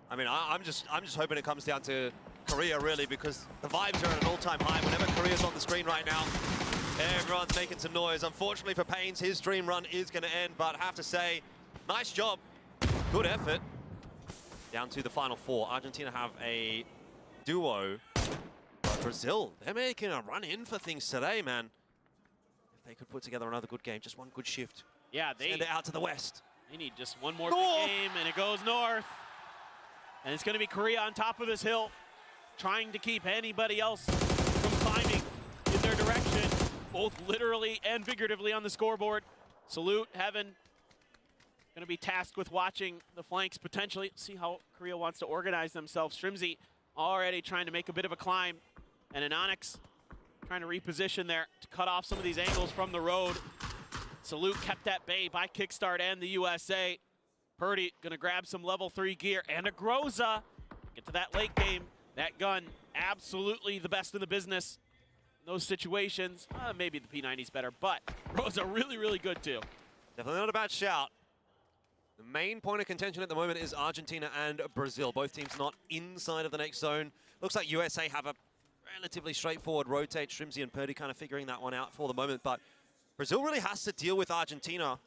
I mean, I'm just hoping it comes down to Korea, really, because the vibes are at an all-time high. Whenever Korea's on the screen right now, everyone's making some noise. Unfortunately for Pains, his dream run is going to end, but I have to say, nice job. Good effort. Down to the final 4. Argentina have a duo. But Brazil, they're making a run in for things today, man. If they could put together another good game, just one good shift. Yeah, send it out to the west. They need just one more good game, and it goes north. And it's going to be Korea on top of this hill, trying to keep anybody else from climbing in their direction, both literally and figuratively on the scoreboard. Salute, Heaven, going to be tasked with watching the flanks potentially. See how Korea wants to organize themselves. Shrimzy already trying to make a bit of a climb, and an Onyx trying to reposition there to cut off some of these angles from the road. Salute kept at bay by Kickstart and the USA. Purdy gonna grab some level 3 gear and a Groza. Get to that late game. That gun, absolutely the best in the business in those situations. Maybe the P90's better, but Groza really, really good too. Definitely not a bad shout. The main point of contention at the moment is Argentina and Brazil. Both teams not inside of the next zone. Looks like USA have a relatively straightforward rotate. Shrimzy and Purdy kind of figuring that one out for the moment, but Brazil really has to deal with Argentina.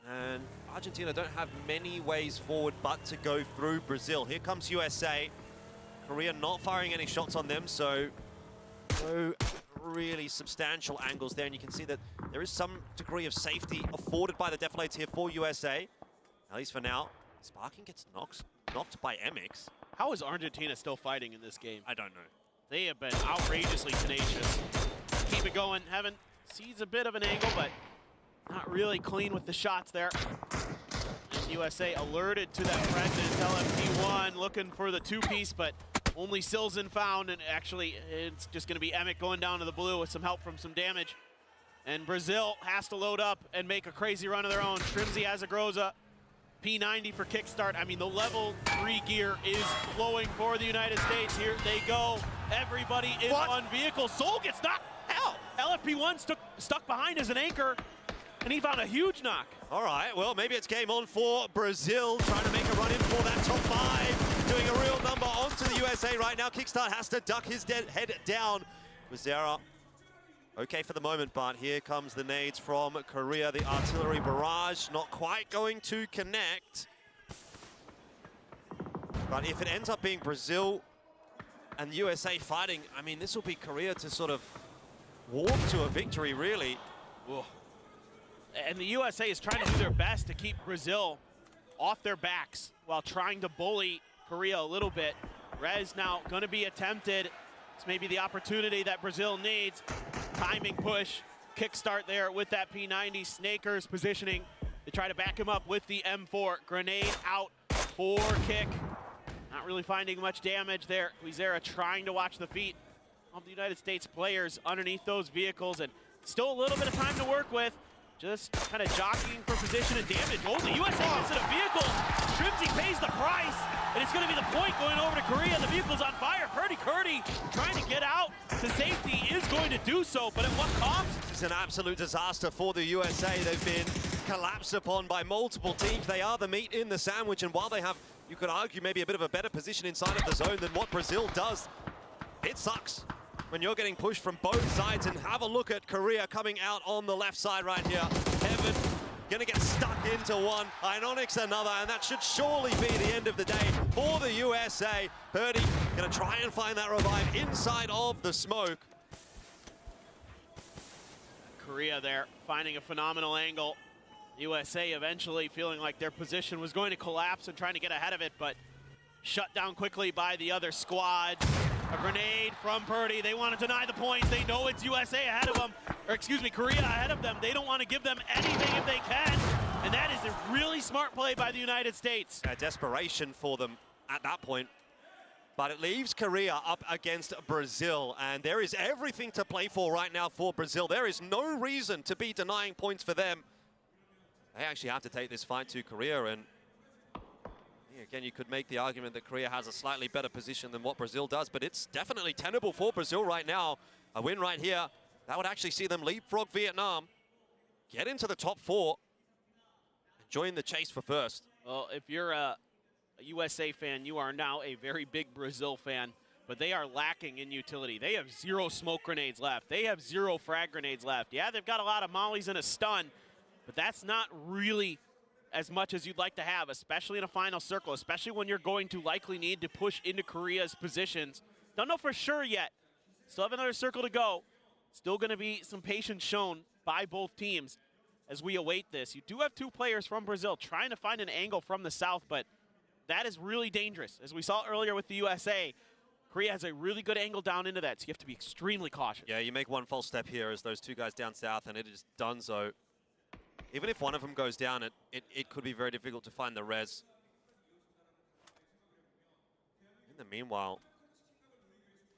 And Argentina don't have many ways forward but to go through Brazil. Here comes USA. Korea not firing any shots on them, so no really substantial angles there. And you can see that there is some degree of safety afforded by the deflates here for USA, at least for now. Sparking gets knocked by MX. How is Argentina still fighting in this game? I don't know. They have been outrageously tenacious. Keep it going. Heaven sees a bit of an angle, but not really clean with the shots there. And USA alerted to that presence. LFP1 looking for the two-piece, but only Silzen found, and actually it's just going to be Emick going down to the blue with some help from some damage. And Brazil has to load up and make a crazy run of their own. Trimsy has a Groza. P90 for kickstart. I mean, the level 3 gear is flowing for the United States. Here they go. Everybody in one vehicle. Soul gets knocked. Hell, LFP1 stuck behind as an anchor, and he found a huge knock. All right, well, maybe it's game on for Brazil, trying to make a run in for that top 5, doing a real number onto the USA right now. Kickstart has to duck his head down. Wazera, okay for the moment, but here comes the nades from Korea. The artillery barrage not quite going to connect. But if it ends up being Brazil and USA fighting, I mean, this will be Korea to sort of walk to a victory, really. Ugh. And the USA is trying to do their best to keep Brazil off their backs while trying to bully Korea a little bit. Rez now going to be attempted. It's maybe the opportunity that Brazil needs. Timing push, kickstart there with that P90. Snakers positioning. They try to back him up with the M4. Grenade out for kick. Not really finding much damage there. Wizera trying to watch the feet of the United States players underneath those vehicles, and still a little bit of time to work with. Just kind of jockeying for position and damage. Oh, the USA gets in a vehicle. Trimsy pays the price, and it's going to be the point going over to Korea. The vehicle's on fire. Curdy trying to get out to safety is going to do so, but at what cost? It's an absolute disaster for the USA. They've been collapsed upon by multiple teams. They are the meat in the sandwich, and while they have, you could argue, maybe a bit of a better position inside of the zone than what Brazil does, it sucks when you're getting pushed from both sides. And have a look at Korea coming out on the left side right here. Heaven gonna get stuck into one, Iononyx another, and that should surely be the end of the day for the USA. Purdy gonna try and find that revive inside of the smoke. Korea there finding a phenomenal angle. USA eventually feeling like their position was going to collapse and trying to get ahead of it, but shut down quickly by the other squad. A grenade from Purdy. They want to deny the points. They know it's USA ahead of them, or excuse me, Korea ahead of them. They don't want to give them anything if they can, and that is a really smart play by the United States. Desperation for them at that point, but it leaves Korea up against Brazil, and there is everything to play for right now for Brazil. There is no reason to be denying points for them. They actually have to take this fight to Korea, and again, you could make the argument that Korea has a slightly better position than what Brazil does, but it's definitely tenable for Brazil right now. A win right here, that would actually see them leapfrog Vietnam, get into the top 4, and join the chase for first. Well, if you're a USA fan, you are now a very big Brazil fan, but they are lacking in utility. They have 0 smoke grenades left. They have 0 frag grenades left. Yeah, they've got a lot of mollies and a stun, but that's not really as much as you'd like to have, especially in a final circle, especially when you're going to likely need to push into Korea's positions. Don't know for sure yet. Still have another circle to go. Still going to be some patience shown by both teams as we await this. You do have 2 players from Brazil trying to find an angle from the south, but that is really dangerous. As we saw earlier with the USA, Korea has a really good angle down into that, so you have to be extremely cautious. Yeah, you make one false step here as those 2 guys down south, and it is done so. Even if one of them goes down, it could be very difficult to find the res. In the meanwhile,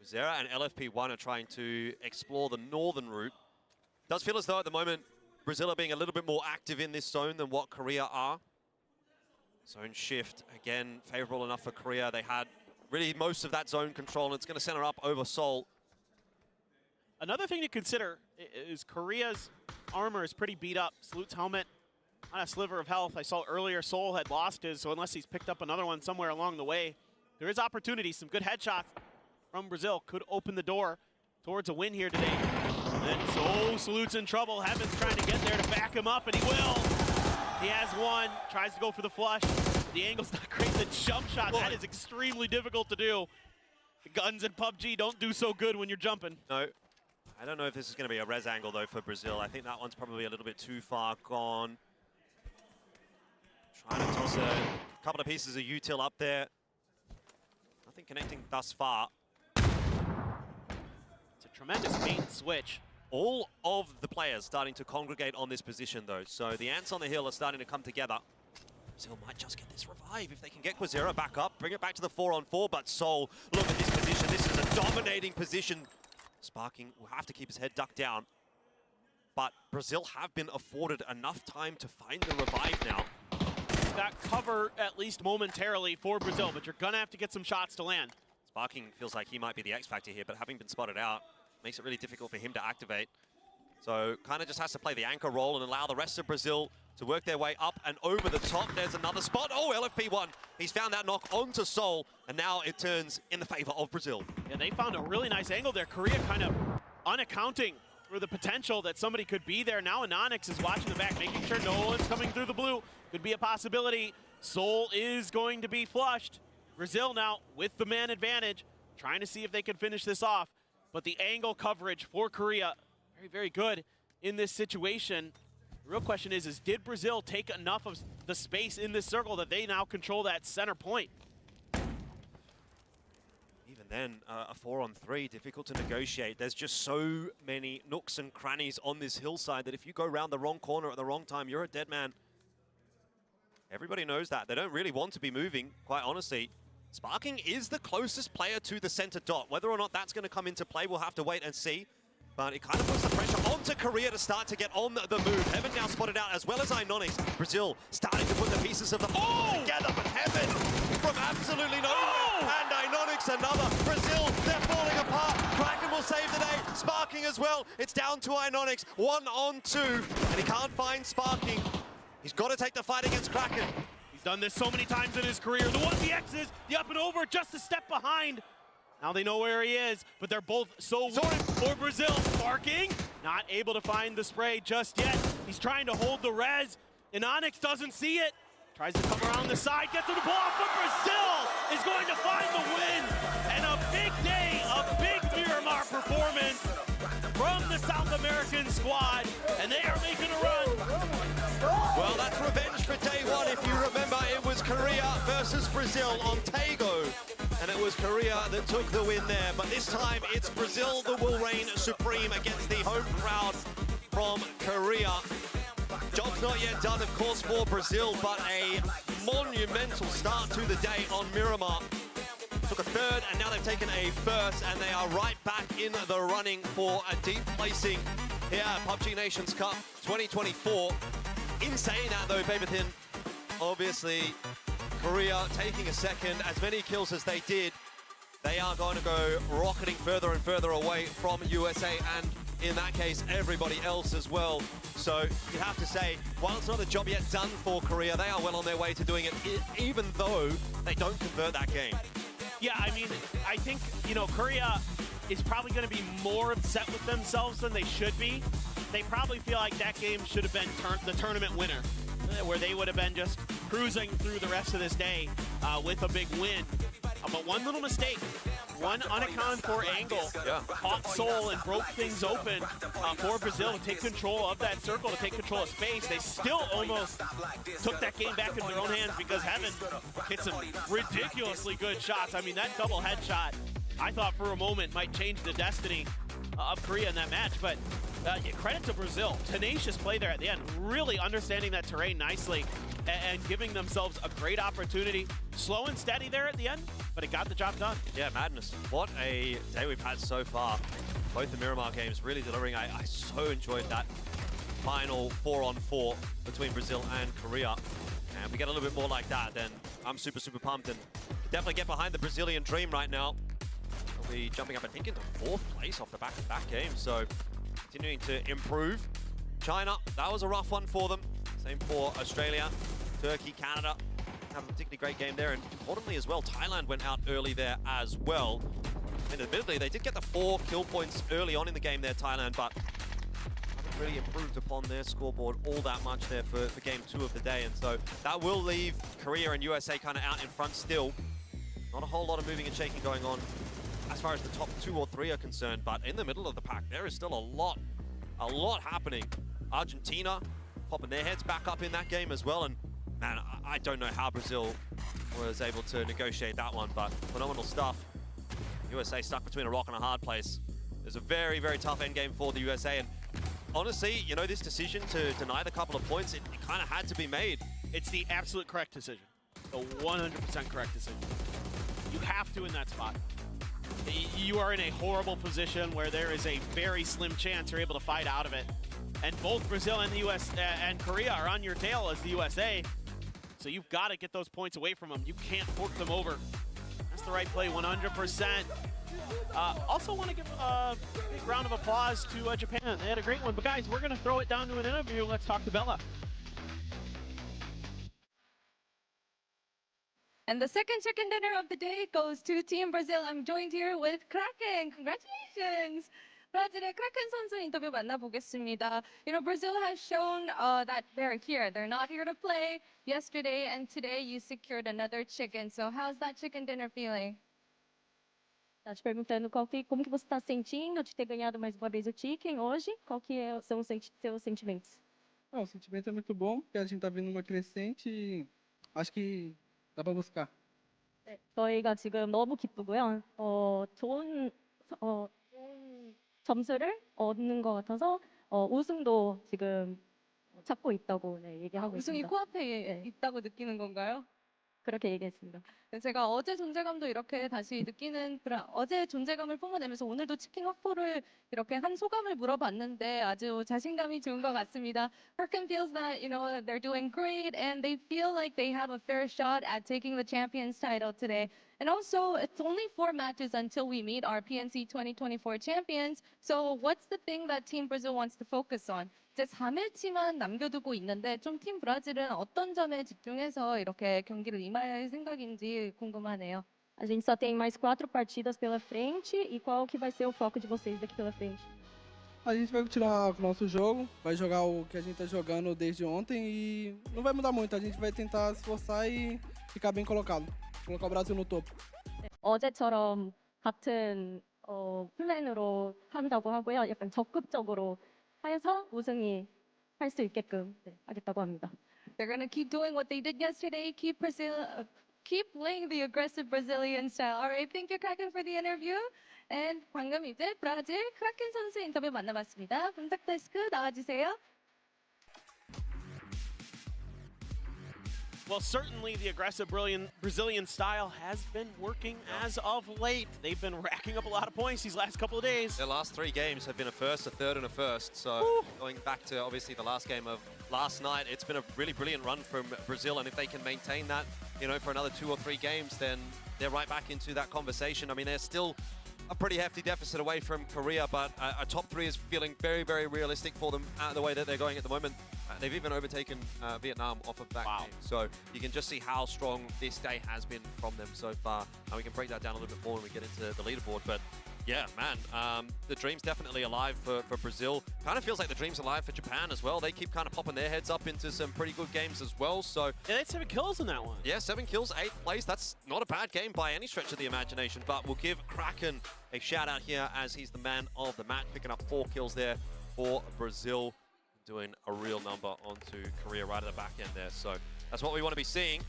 Zera and LFP1 are trying to explore the northern route. Does feel as though at the moment, Brazil are being a little bit more active in this zone than what Korea are. Zone shift, again, favorable enough for Korea. They had really most of that zone control, and it's going to center up over Seoul. Another thing to consider is Korea's armor is pretty beat up. Salute's helmet on a sliver of health. I saw earlier Seoul had lost his, so unless he's picked up another one somewhere along the way, there is opportunity. Some good headshots from Brazil could open the door towards a win here today. And so Salute's in trouble. Heaven's trying to get there to back him up, and he will. He has one, tries to go for the flush. The angle's not great. The jump shot, that is extremely difficult to do. The guns in PUBG don't do so good when you're jumping. No. I don't know if this is going to be a res angle, though, for Brazil. I think that one's probably a little bit too far gone. Trying to toss a couple of pieces of util up there. Nothing connecting thus far. It's a tremendous bait and switch. All of the players starting to congregate on this position, though. So the ants on the hill are starting to come together. Brazil might just get this revive if they can get Quazera back up, bring it back to the 4-on-4. But Sol, look at this position. This is a dominating position. Sparking will have to keep his head ducked down. But Brazil have been afforded enough time to find the revive now. That cover, at least momentarily, for Brazil, but you're going to have to get some shots to land. Sparking feels like he might be the X factor here, but having been spotted out, makes it really difficult for him to activate. So kind of just has to play the anchor role and allow the rest of Brazil to work their way up and over the top. There's another spot. Oh, LFP1. He's found that knock onto Sol, and now it turns in the favor of Brazil. Yeah, they found a really nice angle there. Korea kind of unaccounting for the potential that somebody could be there. Now Anonix is watching the back, making sure no one's coming through the blue. Could be a possibility. Sol is going to be flushed. Brazil now with the man advantage, trying to see if they can finish this off. But the angle coverage for Korea, very, very good in this situation. The real question is did Brazil take enough of the space in this circle that they now control that center point? Even then, a 4-on-3, difficult to negotiate. There's just so many nooks and crannies on this hillside that if you go around the wrong corner at the wrong time, you're a dead man. Everybody knows that. They don't really want to be moving, quite honestly. Sparking is the closest player to the center dot. Whether or not that's going to come into play, we'll have to wait and see. But it kind of puts the pressure onto Korea to start to get on the move. Heaven now spotted out, as well as Inonix. Brazil starting to put the pieces of the puzzle together, but Heaven from absolutely nowhere. And Inonix another. Brazil, they're falling apart. Kraken will save the day. Sparking as well. It's down to Inonix. 1-on-2, and he can't find Sparking. He's got to take the fight against Kraken. He's done this so many times in his career. The 1VXs, the up and over, just a step behind. Now they know where he is, but they're both so weak for Brazil. Sparking, not able to find the spray just yet. He's trying to hold the res, and Onyx doesn't see it. Tries to come around the side, gets him to pull off, but Brazil is going to find the win. And a big day, a big Miramar performance from the South American squad, and they are making a run. Well, that's revenge for day one. If you remember, it was Korea versus Brazil on Tago. And it was Korea that took the win there. But this time, it's Brazil that will reign supreme against the home crowd from Korea. Job's not yet done, of course, for Brazil, but a monumental start to the day on Miramar. Took a third, and now they've taken a first, and they are right back in the running for a deep placing here at PUBG Nations Cup 2024. In saying that, though, Babythin, obviously, Korea taking a second, as many kills as they did, they are going to go rocketing further and further away from USA, and in that case, everybody else as well. So you have to say, while it's not the job yet done for Korea, they are well on their way to doing it, even though they don't convert that game. Yeah, I mean, I think, you know, Korea is probably going to be more upset with themselves than they should be. They probably feel like that game should have been the tournament winner, where they would have been just cruising through the rest of this day with a big win. But one little mistake, one unaccounted for angle, caught Sol and broke things open for Brazil to take control of that circle, to take control of space. They still almost took that game back into their own hands because Heaven hit some ridiculously good shots. I mean, that double headshot, I thought for a moment might change the destiny of Korea in that match, but credit to Brazil. Tenacious play there at the end, really understanding that terrain nicely and giving themselves a great opportunity. Slow and steady there at the end, but it got the job done. Yeah, madness. What a day we've had so far. Both the Miramar games really delivering. I so enjoyed that final 4-on-4 between Brazil and Korea. And we get a little bit more like that, then I'm super, super pumped, and definitely get behind the Brazilian dream right now. We'll be jumping up, I think, into 4th place off the back of that game, so continuing to improve. China, that was a rough one for them. Same for Australia, Turkey, Canada. Have a particularly great game there, and importantly as well, Thailand went out early there as well. And admittedly, they did get the 4 kill points early on in the game there, Thailand, but haven't really improved upon their scoreboard all that much there for game 2 of the day. And so that will leave Korea and USA kind of out in front still. Not a whole lot of moving and shaking going on as far as the top 2 or 3 are concerned, but in the middle of the pack, there is still a lot happening. Argentina popping their heads back up in that game as well, and man, I don't know how Brazil was able to negotiate that one, but phenomenal stuff. USA stuck between a rock and a hard place. There's a very, very tough endgame for the USA, and honestly, you know, this decision to deny the couple of points, it kind of had to be made. It's the absolute correct decision. The 100% correct decision. You have to in that spot. You are in a horrible position where there is a very slim chance you're able to fight out of it. And both Brazil and the US and Korea are on your tail as the USA. So you've got to get those points away from them. You can't fork them over. That's the right play, 100%. Also want to give a big round of applause to Japan. They had a great one. But guys, we're going to throw it down to an interview. Let's talk to Bella. And the second chicken dinner of the day goes to Team Brazil. I'm joined here with Kraken. Congratulations! 브라질의 크라켄 선수 인터뷰 만나보겠습니다. You know, Brazil has shown that they're here. They're not here to play. Yesterday and today you secured another chicken. So how's that chicken dinner feeling? Tá te perguntando como que você está sentindo de ter ganhado mais uma vez o chicken hoje? Qual que são os seus sentimentos? O sentimento é muito bom, porque a gente tá vindo numa crescente e acho que dá para buscar. 네, 저희가 지금 너무 기쁘고요. 좋은 점수를 얻는 것 같아서 우승도 지금 찾고 있다고 얘기하고 우승이 있습니다. 코앞에 있다고 느끼는 건가요? 그렇게 얘기했습니다. 제가 어제 존재감도 이렇게 다시 느끼는 어제 존재감을 뿜어내면서 오늘도 치킨 확보를 이렇게 한 소감을 물어봤는데 아주 자신감이 좋은 것 같습니다. Kraken feels that, you know, they're doing great and they feel like they have a fair shot at taking the champions title today. And also, it's only 4 matches until we meet our PNC 2024 champions. So what's the thing that Team Brazil wants to focus on? 이제 4매치만 남겨두고 있는데 좀 팀 브라질은 어떤 점에 집중해서 이렇게 경기를 임할 생각인지 궁금하네요. A gente só tem mais 4 partidas pela frente e qual que vai ser o foco de vocês daqui pela frente? A gente vai continuar com o nosso jogo, vai jogar o que a gente tá jogando desde ontem e não vai mudar muito. A gente vai tentar se esforçar e ficar bem colocado. Colocar o Brasil no topo. 어제처럼 같은 플랜으로 한다고 하고요. 약간 적극적으로 해서 우승이 할 수 있게끔 하겠다고 합니다. They're going to keep doing what they did yesterday, keep playing the aggressive Brazilian style. All right, thank you, Kraken, for the interview. And 방금 이제 브라질 크라켄 선수 인터뷰 만나봤습니다. 분석 데스크 나와주세요. Well, certainly the aggressive Brazilian style has been working as of late. They've been racking up a lot of points these last couple of days. Their last 3 games have been a first, a third, and a first. So going back to obviously the last game of last night, it's been a really brilliant run from Brazil. And if they can maintain that, you know, for another 2 or 3 games, then they're right back into that conversation. I mean, they're still a pretty hefty deficit away from Korea, but a top 3 is feeling very, very realistic for them the way that they're going at the moment. They've even overtaken Vietnam off of that game. So you can just see how strong this day has been from them so far. And we can break that down a little bit more when we get into the leaderboard. But yeah, man, the dream's definitely alive for Brazil. Kind of feels like the dream's alive for Japan as well. They keep kind of popping their heads up into some pretty good games as well. So Yeah, they had 7 kills in that one. yeah, 7 kills, 8th place. That's not a bad game by any stretch of the imagination. But we'll give Kraken a shout out here as he's the man of the match, picking up 4 kills there for Brazil, doing a real number onto Korea right at the back end there. So that's what we want to be seeing.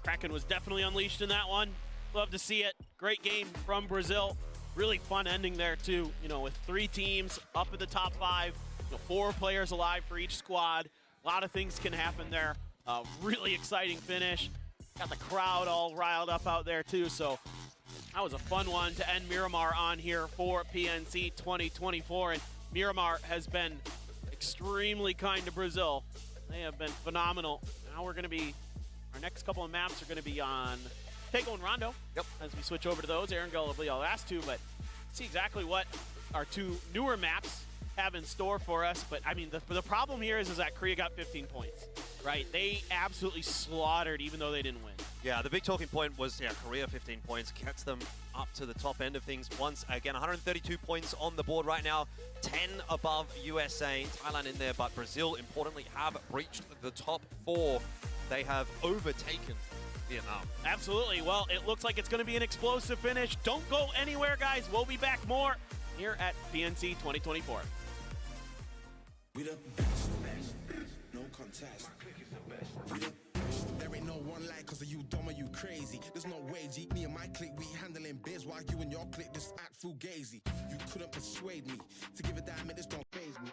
Kraken was definitely unleashed in that one. Love to see it. Great game from Brazil. Really fun ending there too, you know, with 3 teams up at the top 5, you know, 4 players alive for each squad. A lot of things can happen there. Really exciting finish. Got the crowd all riled up out there too, so that was a fun one to end Miramar on here for PNC 2024. And Miramar has been extremely kind to Brazil. They have been phenomenal. Now we're going to be, our next couple of maps are going to be on Tego and Rondo. Yep. As we switch over to those, Aaron Gull will be our last 2, but see exactly what our 2 newer maps have in store for us. But I mean, the problem here is that Korea got 15 points, right? They absolutely slaughtered even though they didn't win. Yeah, the big talking point was, Korea 15 points gets them up to the top end of things once again. 132 points on the board right now, 10 above USA, Thailand in there, but Brazil, importantly, have breached the top 4. They have overtaken Vietnam. Absolutely. Well, it looks like it's going to be an explosive finish. Don't go anywhere, guys. We'll be back more here at PNC 2024. We the best, no contest. We the clique, we handling biz while you and your clique just act fugazi. You couldn't persuade me to give a damn, it just don't faze me.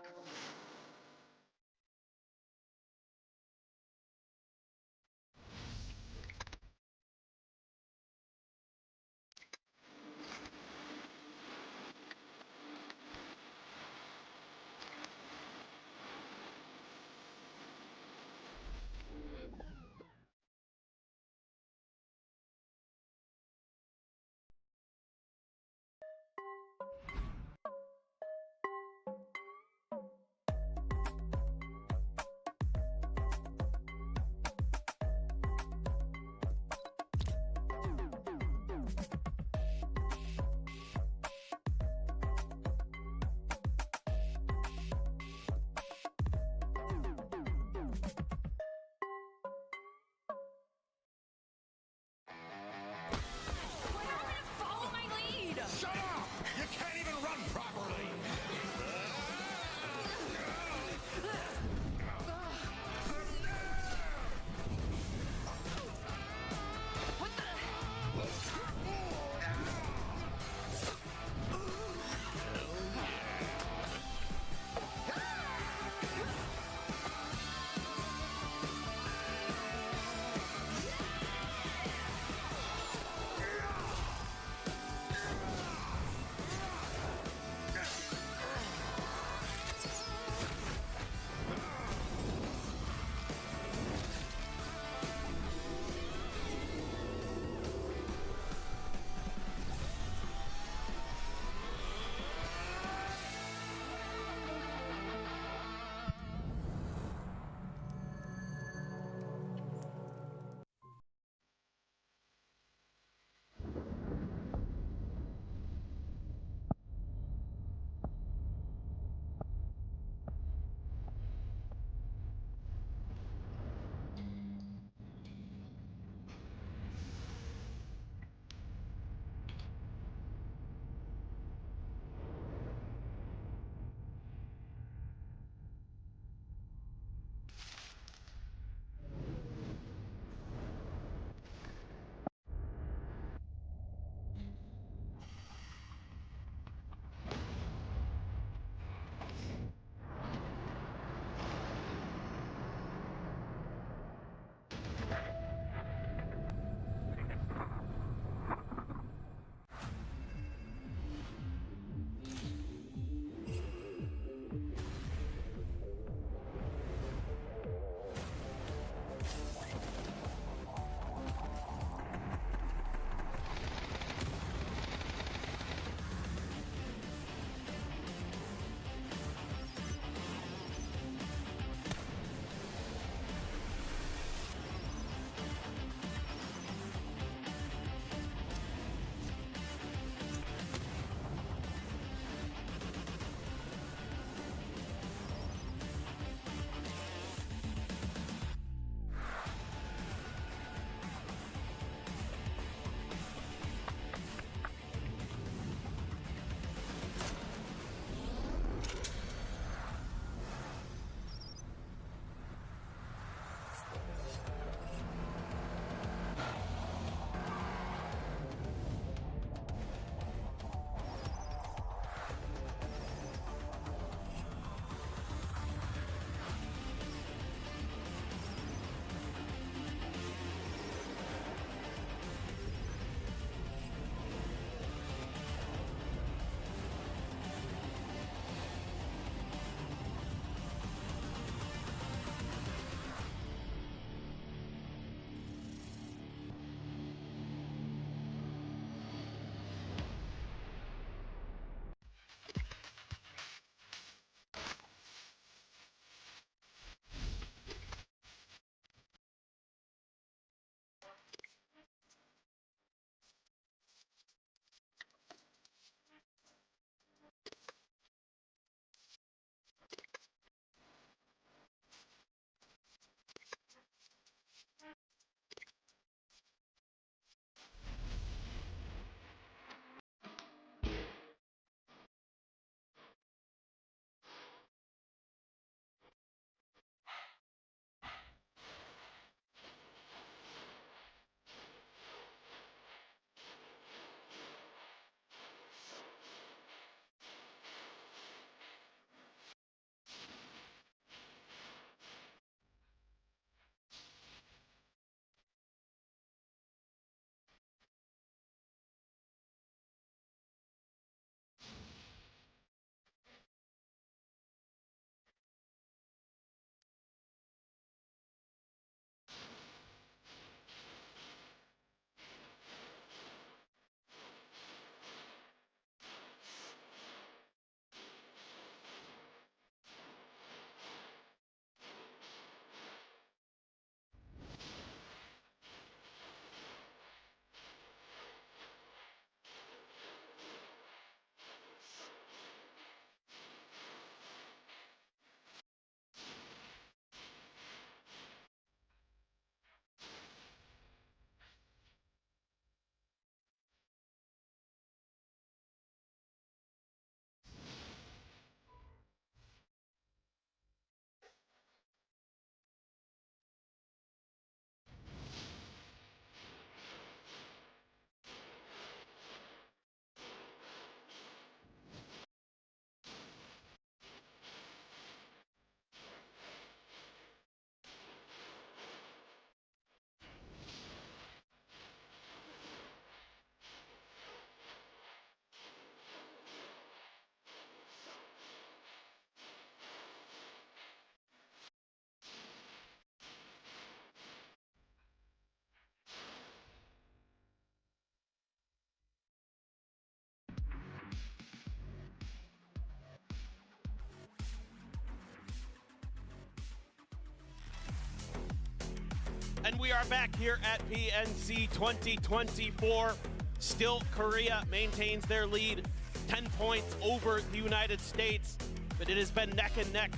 And we are back here at PNC 2024. Still, Korea maintains their lead, 10 points over the United States, but it has been neck and neck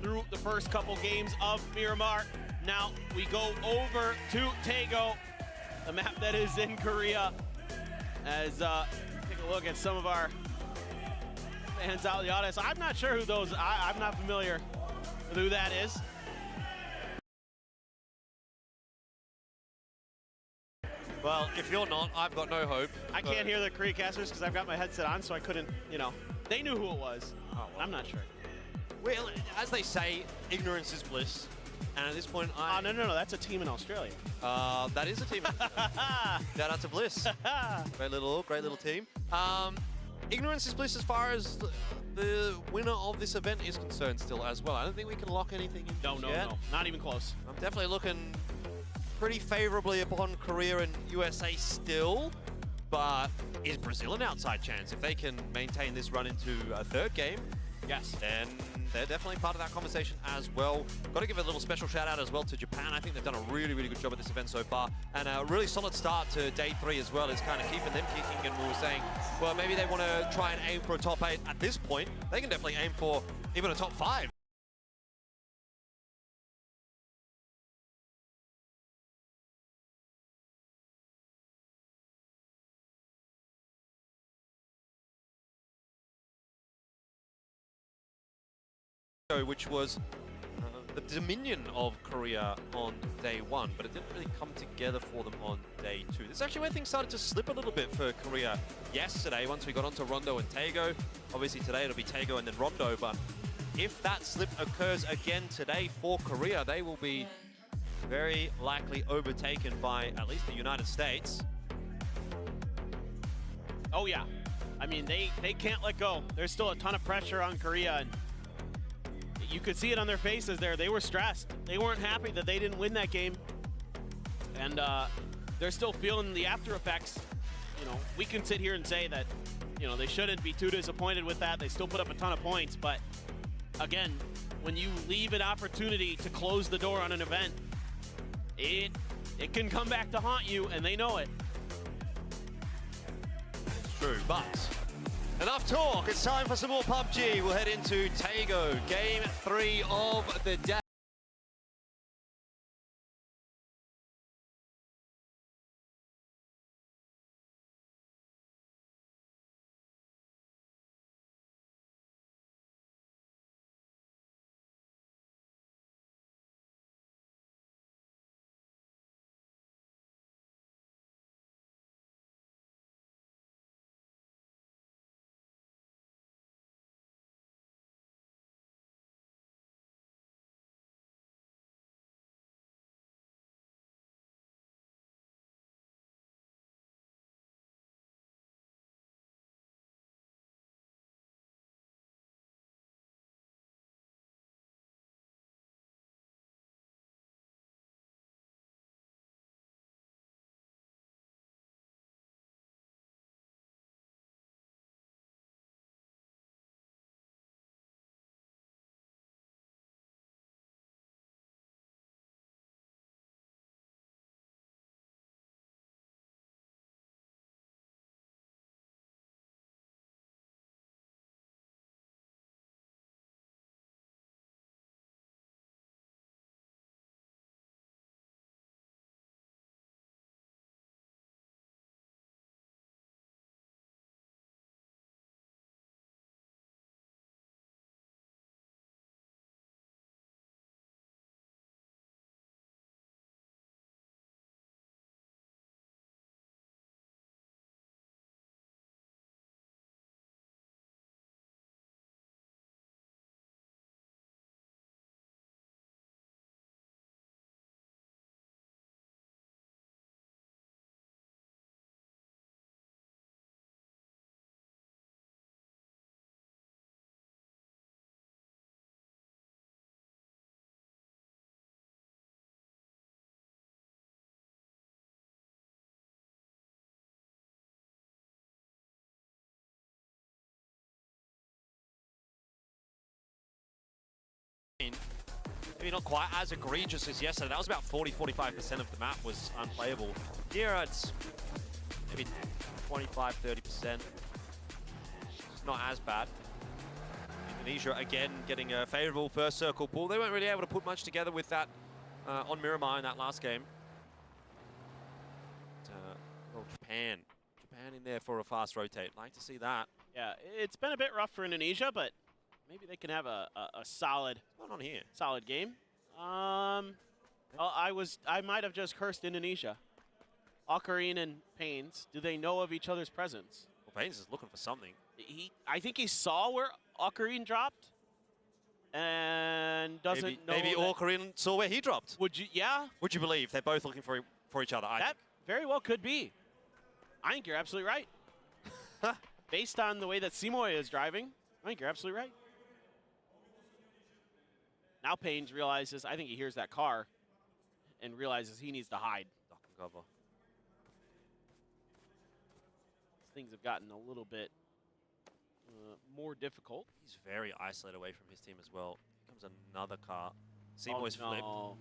through the first couple games of Miramar. Now we go over to Taego, the map that is in Korea, as take a look at some of our fans out in the audience. I'm not sure who those, I'm not familiar with who that is. Well, if you're not, I've got no hope. I can't hear the Koreacasters because I've got my headset on, so I couldn't, you know. They knew who it was. Oh, well. I'm not sure. Well, as they say, ignorance is bliss. And at this point, no, that's a team in Australia. That is a team. Shout out to Bliss. Great little team. Ignorance is bliss as far as the winner of this event is concerned still as well. I don't think we can lock anything in No, not even close. I'm definitely looking pretty favorably upon Korea and USA still, but is Brazil an outside chance? If they can maintain this run into a third game, yes, then they're definitely part of that conversation as well. Got to give a little special shout out as well to Japan. I think they've done a really, really good job at this event so far. And a really solid start to day 3 as well is kind of keeping them kicking. And we were saying, well, maybe they want to try and aim for a top 8. At this point, they can definitely aim for even a top 5. Which was the dominion of Korea on day 1, but it didn't really come together for them on day 2. This is actually where things started to slip a little bit for Korea yesterday once we got onto Rondo and Taego. Obviously today it'll be Taego and then Rondo, but if that slip occurs again today for Korea, they will be very likely overtaken by at least the United States. Oh yeah, I mean they can't let go. There's still a ton of pressure on Korea, and you could see it on their faces there. They were stressed. They weren't happy that they didn't win that game. And they're still feeling the after effects. You know, we can sit here and say that, you know, they shouldn't be too disappointed with that. They still put up a ton of points. But again, when you leave an opportunity to close the door on an event, it can come back to haunt you, and they know it. It's true, but enough talk, it's time for some more PUBG. We'll head into Taego, game 3 of the day. maybe not quite as egregious as yesterday. That was about 40-45% of the map was unplayable. Here it's maybe 25-30%. It's not as bad. Indonesia again getting a favorable first circle pull. They weren't really able to put much together with that on Miramar in that last game. But, Japan in there for a fast rotate. Like to see that. Yeah, it's been a bit rough for Indonesia, but maybe they can have a solid. What's going on here? Solid game. I might have just cursed Indonesia. Ocarine and Pains, do they know of each other's presence? Well, Pains is looking for something. I think he saw where Ocarine dropped and doesn't know. Maybe Ocarine saw where he dropped. Would you? Yeah. Would you believe they're both looking for each other? That very well could be. I think you're absolutely right. Based on the way that Simoy is driving, I think you're absolutely right. Now Pains realizes, I think he hears that car and realizes he needs to hide. Duck and cover. Things have gotten a little bit more difficult. He's very isolated away from his team as well. Here comes another car. Simoy's flipped. Oh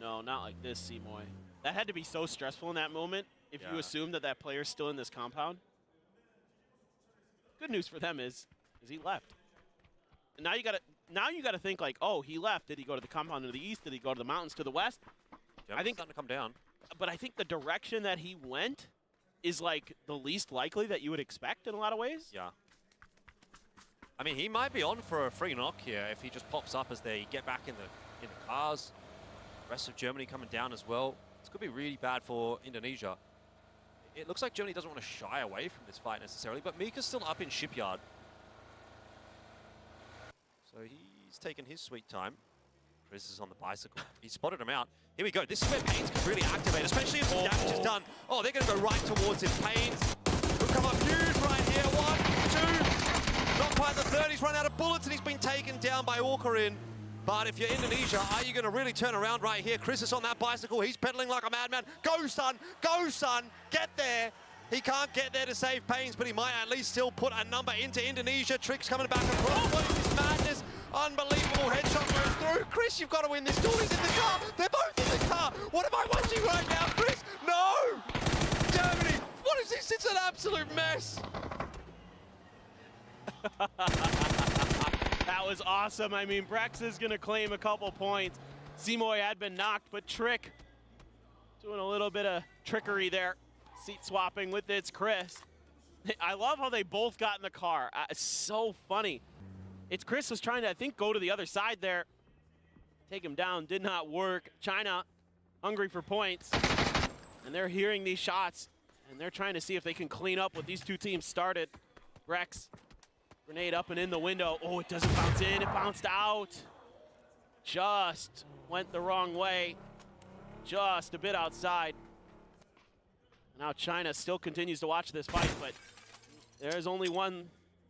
no, not like this, Simoy. That had to be so stressful in that moment if you assume that that player's still in this compound. Good news for them is he left. And now you gotta think like, oh, he left. Did he go to the compound to the east? Did he go to the mountains to the west? I think starting to come down. But I think the direction that he went is like the least likely that you would expect in a lot of ways. Yeah. I mean, he might be on for a free knock here if he just pops up as they get back in the cars. The rest of Germany coming down as well. This could be really bad for Indonesia. It looks like Germany doesn't want to shy away from this fight necessarily, but Mika's still up in Shipyard. So he's taken his sweet time. Chris is on the bicycle. He spotted him out. Here we go. This is where Pains can really activate, especially if the damage is done. Oh, they're going to go right towards him. Pains will come up huge right here. 1, 2. Not quite the third. He's run out of bullets and he's been taken down by Ocarine. But if you're Indonesia, are you going to really turn around right here? Chris is on that bicycle. He's pedaling like a madman. Go, son. Go, son. Get there. He can't get there to save Pains, but he might at least still put a number into Indonesia. Tricks coming back across. What is this madness? Unbelievable headshot goes through. Chris, you've got to win this duel. He's in the car. They're both in the car. What am I watching right now, Chris? No! Germany, what is this? It's an absolute mess. That was awesome. I mean, Brex is going to claim a couple points. Simoy had been knocked, but Trick doing a little bit of trickery there. Seat swapping with it's Chris. I love how they both got in the car. It's so funny. It's Chris was trying to, I think, go to the other side there. Take him down, did not work. China hungry for points. And they're hearing these shots. And they're trying to see if they can clean up what these two teams started. Rex, grenade up and in the window. Oh, it doesn't bounce in, it bounced out. Just went the wrong way. Just a bit outside. Now China still continues to watch this fight, but there's only one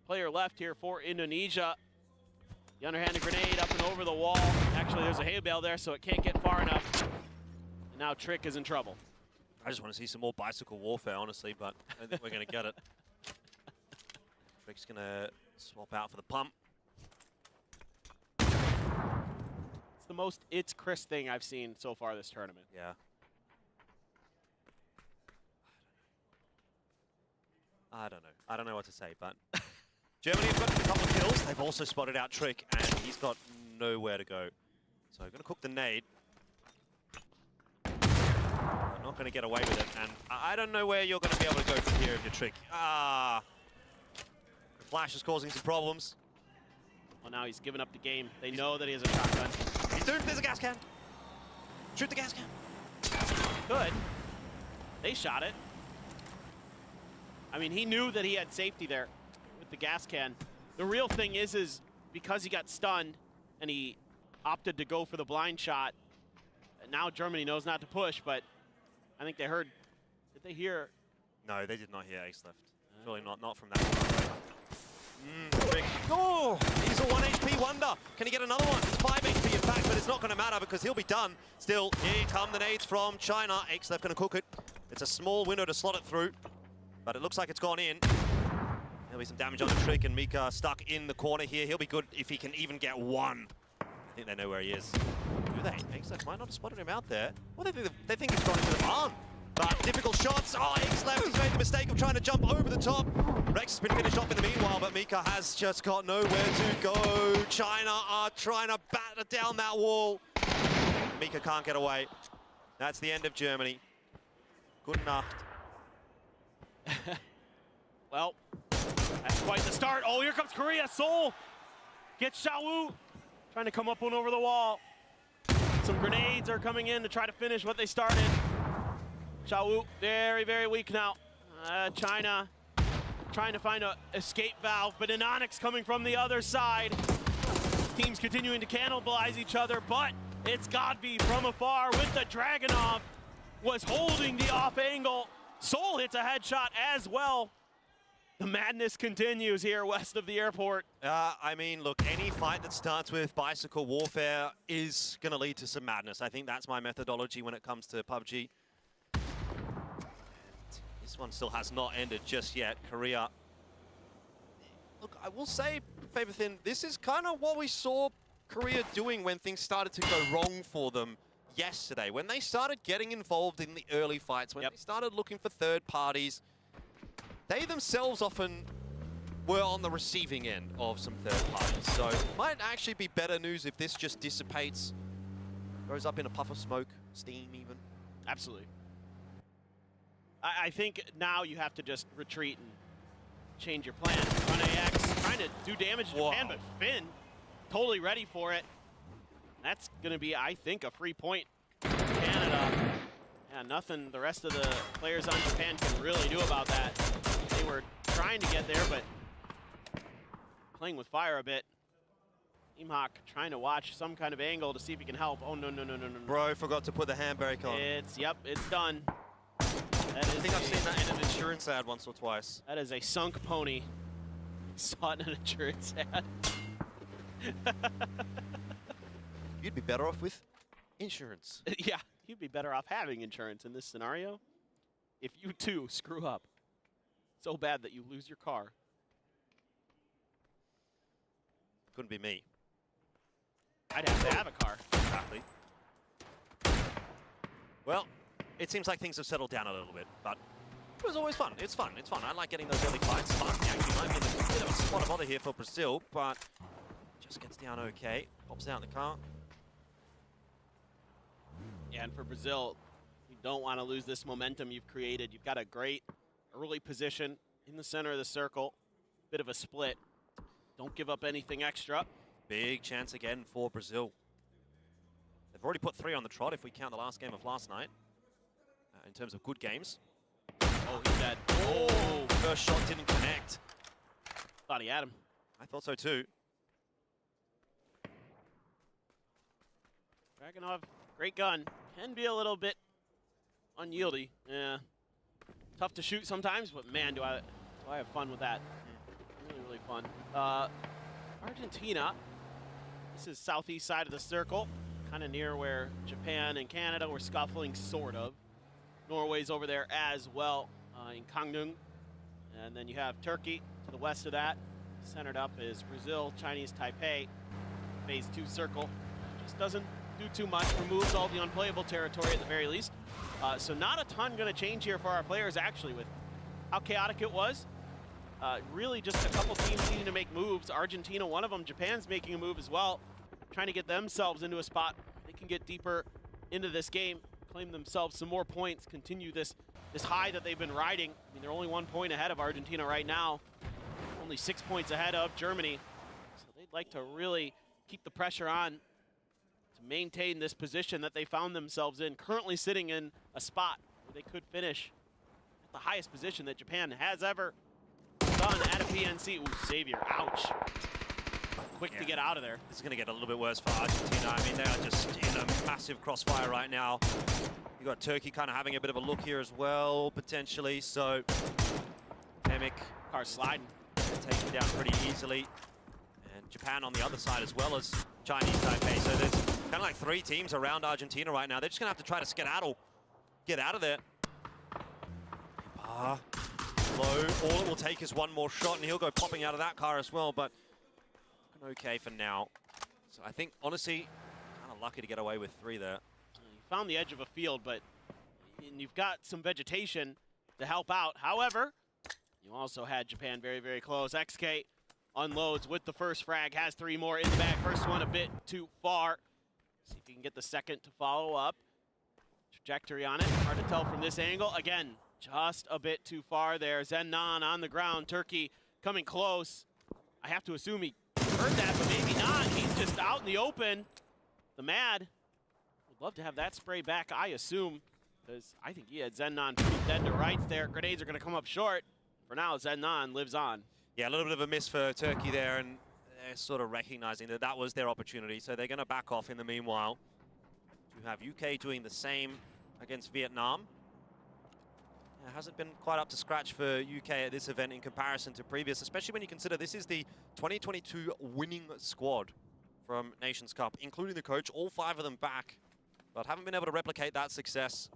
player left here for Indonesia. The underhanded grenade up and over the wall. Actually, there's a hay bale there, so it can't get far enough. And now Trick is in trouble. I just want to see some more bicycle warfare, honestly, but I don't think we're going to get it. Trick's going to swap out for the pump. It's the most It's Chris thing I've seen so far this tournament. Yeah. I don't know. I don't know what to say, but Germany have got a couple of kills. They've also spotted out Trick, and he's got nowhere to go. So I'm going to cook the nade. I'm not going to get away with it, and I don't know where you're going to be able to go from here if you're Trick. Ah! The flash is causing some problems. Well, now he's given up the game. They know that he has a shotgun. He's doomed. There's a gas can. Shoot the gas can. Good. They shot it. I mean, he knew that he had safety there with the gas can. The real thing is because he got stunned and he opted to go for the blind shot, now Germany knows not to push, but I think they heard, did they hear? No, they did not hear Ace left. Surely not from that one. Trick. Oh, he's a 1 HP wonder. Can he get another one? It's 5 HP in fact, but it's not going to matter because he'll be done. Still, here come the nades from China. Ace left going to cook it. It's a small window to slot it through. But it looks like it's gone in. There'll be some damage on the Trick, and Mika stuck in the corner here. He'll be good if he can even get one. think they know where he is. Do they? Exlex might not have spotted him out there. Well, they think he's gone into the barn. But difficult shots. Oh, Exlex has made the mistake of trying to jump over the top. Rex has been finished off in the meanwhile, but Mika has just got nowhere to go. China are trying to batter down that wall. Mika can't get away. That's the end of Germany. Good enough. Well, that's quite the start. Oh, here comes Korea. Seoul gets Xiaowu. Trying to come up one over the wall. Some grenades are coming in to try to finish what they started. Xiaowu, very, very weak now. China trying to find an escape valve, but Anonix coming from the other side. Teams continuing to cannibalize each other, but it's Godby from afar with the Dragunov. Was holding the off angle. Seoul hits a headshot as well. The madness continues here west of the airport. I mean, look, any fight that starts with bicycle warfare is going to lead to some madness. I think that's my methodology when it comes to PUBG. This one still has not ended just yet. Korea. Look, I will say, Favorthin, this is kind of what we saw Korea doing when things started to go wrong for them yesterday. When they started getting involved in the early fights, when they started looking for third parties, they themselves often were on the receiving end of some third parties. So it might actually be better news if this just dissipates, goes up in a puff of smoke, steam even. Absolutely. I think now you have to just retreat and change your plan. Run AX, trying to do damage to Japan, but Finn totally ready for it. That's going to be, I think, a free point for Canada. Yeah, nothing the rest of the players on Japan can really do about that. They were trying to get there, but playing with fire a bit. Imhawk trying to watch some kind of angle to see if he can help. Oh, no. Bro, forgot to put the hand brake on. It's done. I think I've seen that in an insurance ad once or twice. That is a sunk pony. Saw it in an insurance ad. You'd be better off with insurance. Yeah, you'd be better off having insurance in this scenario. If you too screw up so bad that you lose your car. Couldn't be me. I'd have to have a car. Exactly. Well, it seems like things have settled down a little bit, but it was always fun. It's fun. It's fun. I like getting those early fights. Fun. Actually, might be a bit of a spot of bother here for Brazil, but just gets down okay. Pops out in the car. Yeah, and for Brazil, you don't want to lose this momentum you've created. You've got a great early position in the center of the circle. Bit of a split. Don't give up anything extra. Big chance again for Brazil. They've already put 3 on the trot if we count the last game of last night. In terms of good games. Oh, he's dead. Oh, first shot didn't connect. Thought he had him. I thought so too. Dragunov, great gun. Can be a little bit unyieldy. Yeah. Tough to shoot sometimes, but man, do I have fun with that. Really, really fun. Argentina. This is southeast side of the circle. Kind of near where Japan and Canada were scuffling, sort of. Norway's over there as well in Gangneung. And then you have Turkey to the west of that. Centered up is Brazil, Chinese Taipei. Phase 2 circle. Just doesn't do too much. Removes all the unplayable territory at the very least. So not a ton going to change here for our players actually with how chaotic it was. Really just a couple teams needing to make moves. Argentina, one of them. Japan's making a move as well. Trying to get themselves into a spot they can get deeper into this game. Claim themselves some more points, continue this high that they've been riding. I mean, they're only 1 point ahead of Argentina right now, only 6 points ahead of Germany. So they'd like to really keep the pressure on to maintain this position that they found themselves in, currently sitting in a spot where they could finish at the highest position that Japan has ever done at a PNC. Ooh, Savior, ouch. Quick to get out of there. This is going to get a little bit worse for Argentina. I mean, they are just in a massive crossfire right now. You've got Turkey kind of having a bit of a look here as well, potentially. So, Emic. Car sliding. Taken down pretty easily. And Japan on the other side as well as Chinese Taipei. So there's kind of like 3 teams around Argentina right now. They're just going to have to try to skedaddle. Get out of there. Low. All it will take is one more shot, and he'll go popping out of that car as well. But okay for now. So I think, honestly, kind of lucky to get away with 3 there. You found the edge of a field, but you've got some vegetation to help out. However, you also had Japan very, very close. XK unloads with the first frag, has 3 more in the bag. First one a bit too far. See if he can get the second to follow up. Trajectory on it, hard to tell from this angle. Again, just a bit too far there. Zennon on the ground, Turkey coming close. I have to assume he heard that, but maybe not. He's just out in the open. The Mad would love to have that spray back, I assume, because I think he had Zennon pretty dead to rights there. Grenades are going to come up short. For now, Zennon lives on. Yeah, a little bit of a miss for Turkey there, and they're sort of recognizing that that was their opportunity, so they're going to back off in the meanwhile. You have UK doing the same against Vietnam. It hasn't been quite up to scratch for UK at this event in comparison to previous, especially when you consider this is the 2022 winning squad from Nations Cup, including the coach, all 5 of them back, but haven't been able to replicate that success.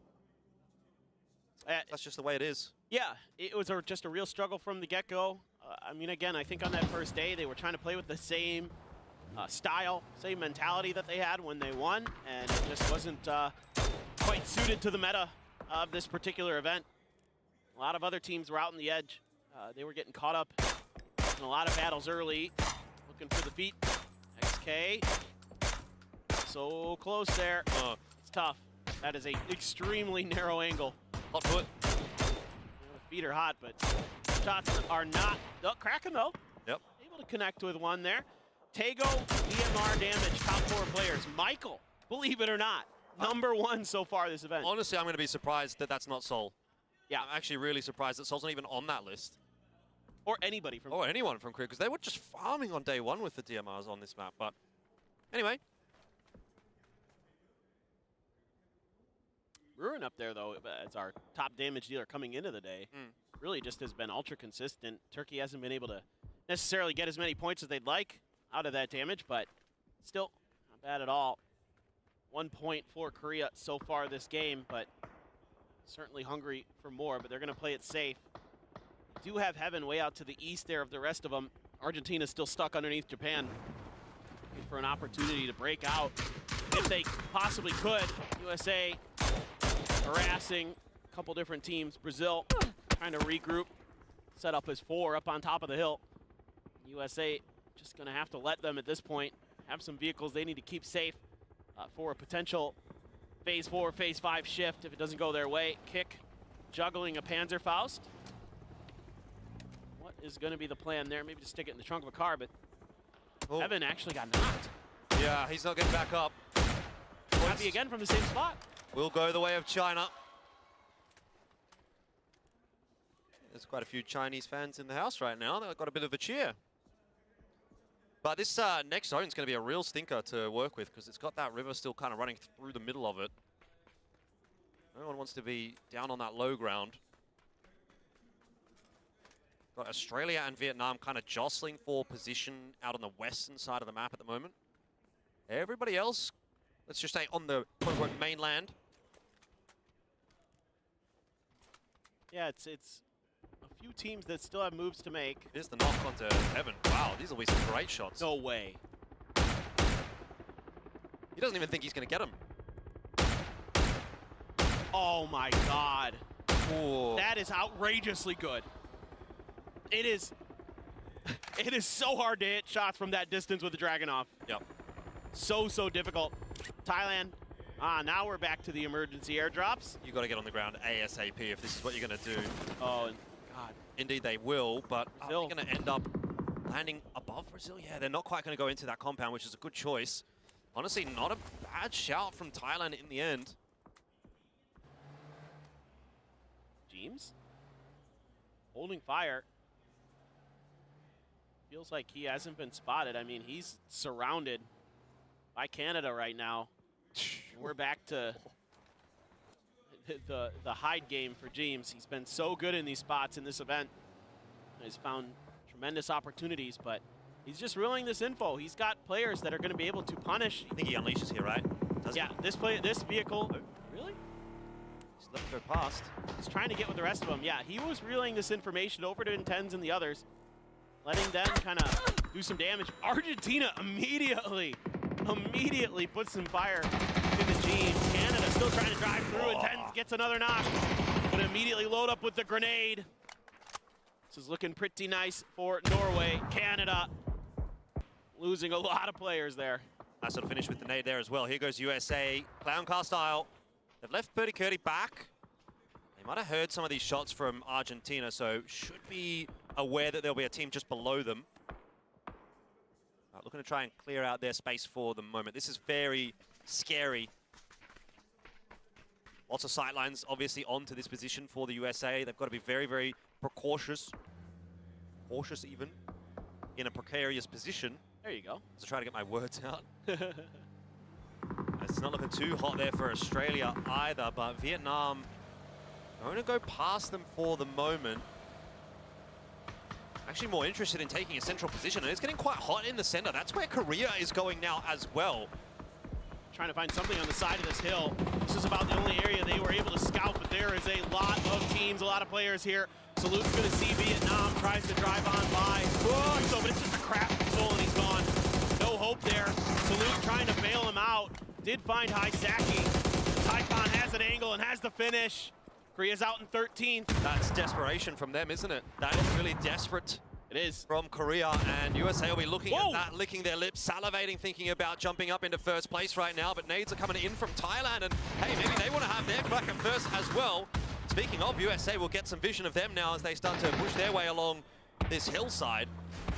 That's just the way it is. Yeah, it was just a real struggle from the get-go. I mean, again, I think on that first day, they were trying to play with the same style, same mentality that they had when they won, and it just wasn't quite suited to the meta of this particular event. A lot of other teams were out on the edge. They were getting caught up in a lot of battles early, looking for the feet. XK, so close there. It's tough. That is an extremely narrow angle. Hot foot. The feet are hot, but shots are not cracking though. Yep. Able to connect with one there. Tago, DMR damage, top 4 players. Michael, believe it or not, #1 so far this event. Honestly, I'm going to be surprised that that's not Seoul. Yeah. I'm actually really surprised that Seoul's not even on that list. Or anybody from Or anyone from Korea, because they were just farming on day 1 with the DMRs on this map. But anyway. Ruin up there, though, as our top damage dealer coming into the day, really just has been ultra consistent. Turkey hasn't been able to necessarily get as many points as they'd like out of that damage, but still not bad at all. 1 point for Korea so far this game, but certainly hungry for more, but they're going to play it safe. Do have Heaven way out to the east there of the rest of them. Argentina's still stuck underneath Japan, looking for an opportunity to break out if they possibly could. USA harassing a couple different teams. Brazil trying to regroup, set up as 4 up on top of the hill. USA just going to have to let them at this point have some vehicles they need to keep safe for a potential phase 4, phase 5 shift if it doesn't go their way. Kick, juggling a Panzerfaust. What is going to be the plan there? Maybe just stick it in the trunk of a car, but Evan actually got knocked. Yeah, he's not getting back up. Happy again from the same spot. Will go the way of China. There's quite a few Chinese fans in the house right now. They've got a bit of a cheer. But this next zone is going to be a real stinker to work with because it's got that river still kind of running through the middle of it. No one wants to be down on that low ground. Got Australia and Vietnam kind of jostling for position out on the western side of the map at the moment. Everybody else, let's just say on the quote-unquote mainland. Yeah, it's a few teams that still have moves to make. Here's the knock onto Heaven. Wow, these will be some great shots. No way. He doesn't even think he's going to get him. Oh my God. Ooh. That is outrageously good. It is so hard to hit shots from that distance with the Dragunov. Yep. So difficult. Thailand. Now we're back to the emergency airdrops. You got to get on the ground ASAP if this is what you're going to do. Oh, and God. Indeed they will, but are they Brazil going to end up landing above Brazil? Yeah, they're not quite going to go into that compound, which is a good choice. Honestly, not a bad shout from Thailand in the end. James holding fire. Feels like he hasn't been spotted. I mean, he's surrounded by Canada right now. We're back to the hide game for James. He's been so good in these spots in this event. He's found tremendous opportunities, but he's just reeling this info. He's got players that are going to be able to punish. I think he unleashes here, right? Yeah, this vehicle. Really? Just let him go past. He's trying to get with the rest of them. Yeah, he was reeling this information over to Intens and the others, letting them kind of do some damage. Argentina immediately immediately puts some fire in the jeans. Canada still trying to drive through, and Tens gets another knock. But immediately load up with the grenade. This is looking pretty nice for Norway. Canada losing a lot of players there. Nice little finish with the nade there as well. Here goes USA, clown car style. They've left Birdie Curdy back. They might have heard some of these shots from Argentina, so should be aware that there'll be a team just below them. Looking to try and clear out their space for the moment. This is very scary. Lots of sightlines, obviously, onto this position for the USA. They've got to be very, very precautious. Cautious, even, in a precarious position. There you go. To try to get my words out. It's not looking too hot there for Australia either, but Vietnam going to go past them for the moment. Actually more interested in taking a central position, and it's getting quite hot in the center. That's where Korea is going now as well. Trying to find something on the side of this hill. This is about the only area they were able to scout, but there is a lot of teams, a lot of players here. Salute's going to see Vietnam, tries to drive on by. So, but it's just a crap soul, and he's gone. No hope there. Salute trying to bail him out. Did find Haisaki. Taipon has an angle and has the finish. Korea's out in 13th. That's desperation from them, isn't it? That is really desperate. It is. From Korea, and USA will be looking at that, licking their lips, salivating, thinking about jumping up into first place right now, but nades are coming in from Thailand, and hey, maybe they want to have their crack at first as well. Speaking of, USA will get some vision of them now as they start to push their way along this hillside.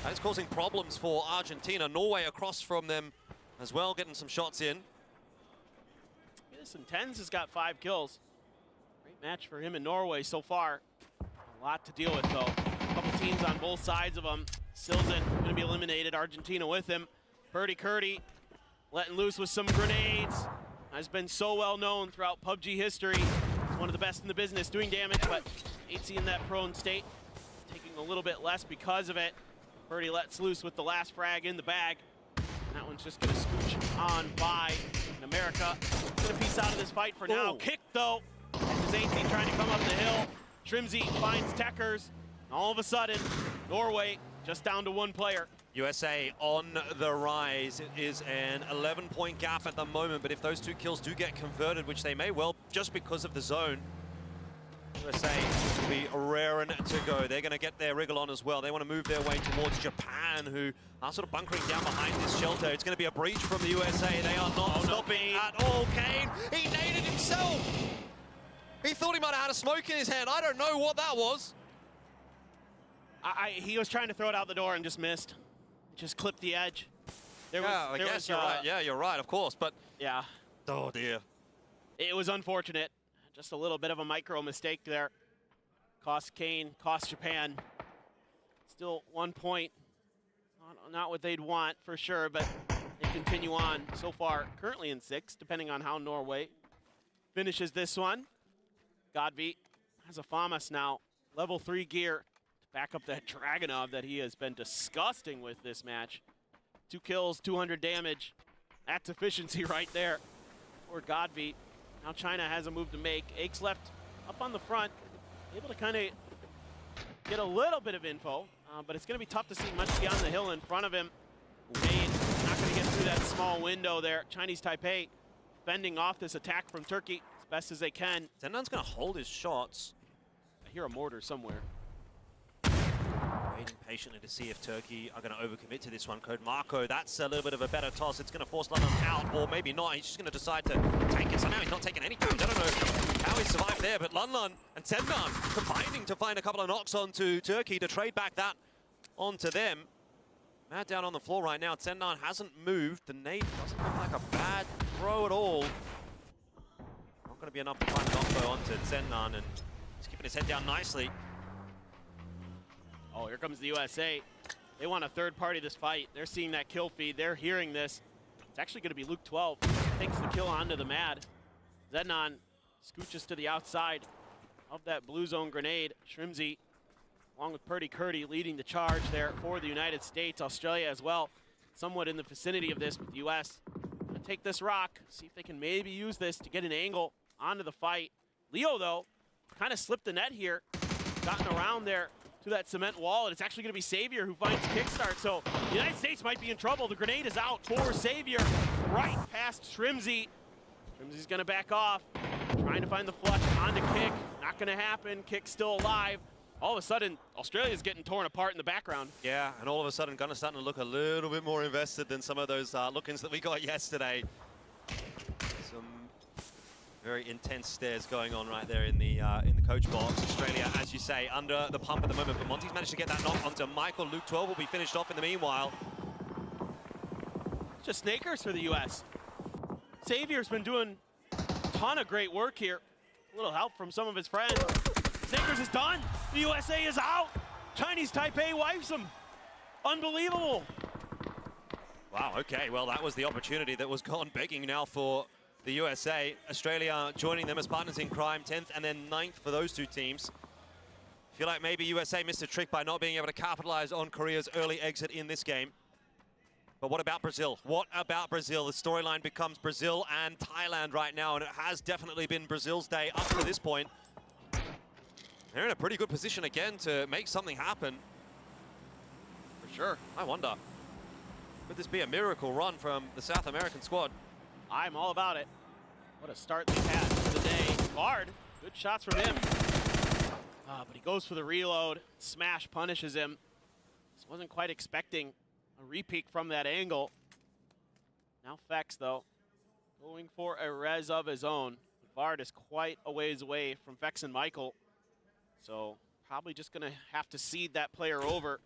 That's causing problems for Argentina. Norway across from them as well, getting some shots in. Listen, Tens has got 5 kills. Great match for him in Norway so far. A lot to deal with, though. A couple teams on both sides of him. Silzen going to be eliminated. Argentina with him. Birdie Curdy letting loose with some grenades. Has been so well known throughout PUBG history. He's one of the best in the business doing damage, but ain't seeing that prone state. Taking a little bit less because of it. Birdie lets loose with the last frag in the bag. And that one's just going to scooch on by. And America going to piece out of this fight for now. Kick, though. Zainty trying to come up the hill. Shrimzy finds Techers. All of a sudden, Norway just down to 1 player. USA on the rise. It is an 11-point gap at the moment, but if those 2 kills do get converted, which they may well just because of the zone, USA will be raring to go. They're going to get their wriggle on as well. They want to move their way towards Japan, who are sort of bunkering down behind this shelter. It's going to be a breach from the USA. They are not stopping at all. Kane, he naded himself. He thought he might have had a smoke in his hand. I don't know what that was. He was trying to throw it out the door and just missed. Just clipped the edge. I guess you're right. Yeah, you're right, of course. But yeah. Oh, dear. It was unfortunate. Just a little bit of a micro mistake there. Cost Kane, cost Japan. Still 1 point. Not what they'd want for sure, but they continue on so far. Currently in 6, depending on how Norway finishes this one. Godby has a FAMAS now. Level 3 gear to back up that Dragunov that he has been disgusting with this match. 2 kills, 200 damage. That's efficiency right there for Godby. Now China has a move to make. Aches left up on the front, able to kind of get a little bit of info, but it's going to be tough to see much beyond the hill in front of him. Wade not going to get through that small window there. Chinese Taipei fending off this attack from Turkey as best as they can. Zendan's going to hold his shots. I hear a mortar somewhere. Waiting patiently to see if Turkey are going to overcommit to this one. Code Marco, that's a little bit of a better toss. It's going to force London out, or maybe not. He's just going to decide to take it. Somehow he's not taking any damage. I don't know how he survived there, but Lunlun and Zendan combining to find a couple of knocks onto Turkey to trade back that onto them. Mad down on the floor right now. Zendan hasn't moved. The nade doesn't look like a bad throw at all. Not going to be enough to find knock though onto Zendan, and he's keeping his head down nicely. Oh, here comes the USA. They want a third party this fight. They're seeing that kill feed. They're hearing this. It's actually going to be Luke 12. Takes the kill onto the Mad. Zenon scooches to the outside of that blue zone grenade. Shrimzy, along with Purdy Curdy, leading the charge there for the United States. Australia as well, somewhat in the vicinity of this with the US. Gonna take this rock, see if they can maybe use this to get an angle onto the fight. Leo, though, kind of slipped the net here. Gotten around there to that cement wall, and it's actually going to be Savior who finds Kickstart. So the United States might be in trouble. The grenade is out for Savior. right past Shrimzy. Shrimzy's gonna back off. Trying to find the flush onto Kick. Not gonna happen. Kick's still alive. All of a sudden, Australia's getting torn apart in the background. Yeah, and all of a sudden, Gunnar starting to look a little bit more invested than some of those look-ins that we got yesterday. Some very intense stares going on right there in the coach box. Australia, as you say, under the pump at the moment, but Monty's managed to get that knock onto Michael. Luke 12 will be finished off in the meanwhile. Just snakers for the U.S. Xavier's been doing a ton of great work here. A little help from some of his friends. Snakers is done. The USA is out. Chinese Taipei wipes them. Unbelievable. Wow, okay, well, that was the opportunity that was gone begging now for the USA. Australia joining them as partners in crime, 10th and then 9th for those two teams. Feel like maybe USA missed a trick by not being able to capitalize on Korea's early exit in this game. But what about Brazil? What about Brazil? The storyline becomes Brazil and Thailand right now, and it has definitely been Brazil's day up to this point. They're in a pretty good position again to make something happen. For sure. I wonder, could this be a miracle run from the South American squad? I'm all about it. What a start they had for the day. Bard, good shots from him. But he goes for the reload. Smash punishes him. Just wasn't quite expecting a repeat from that angle. Now Fex, though, going for a res of his own. Bard is quite a ways away from Fex and Michael. So probably just going to have to seed that player over.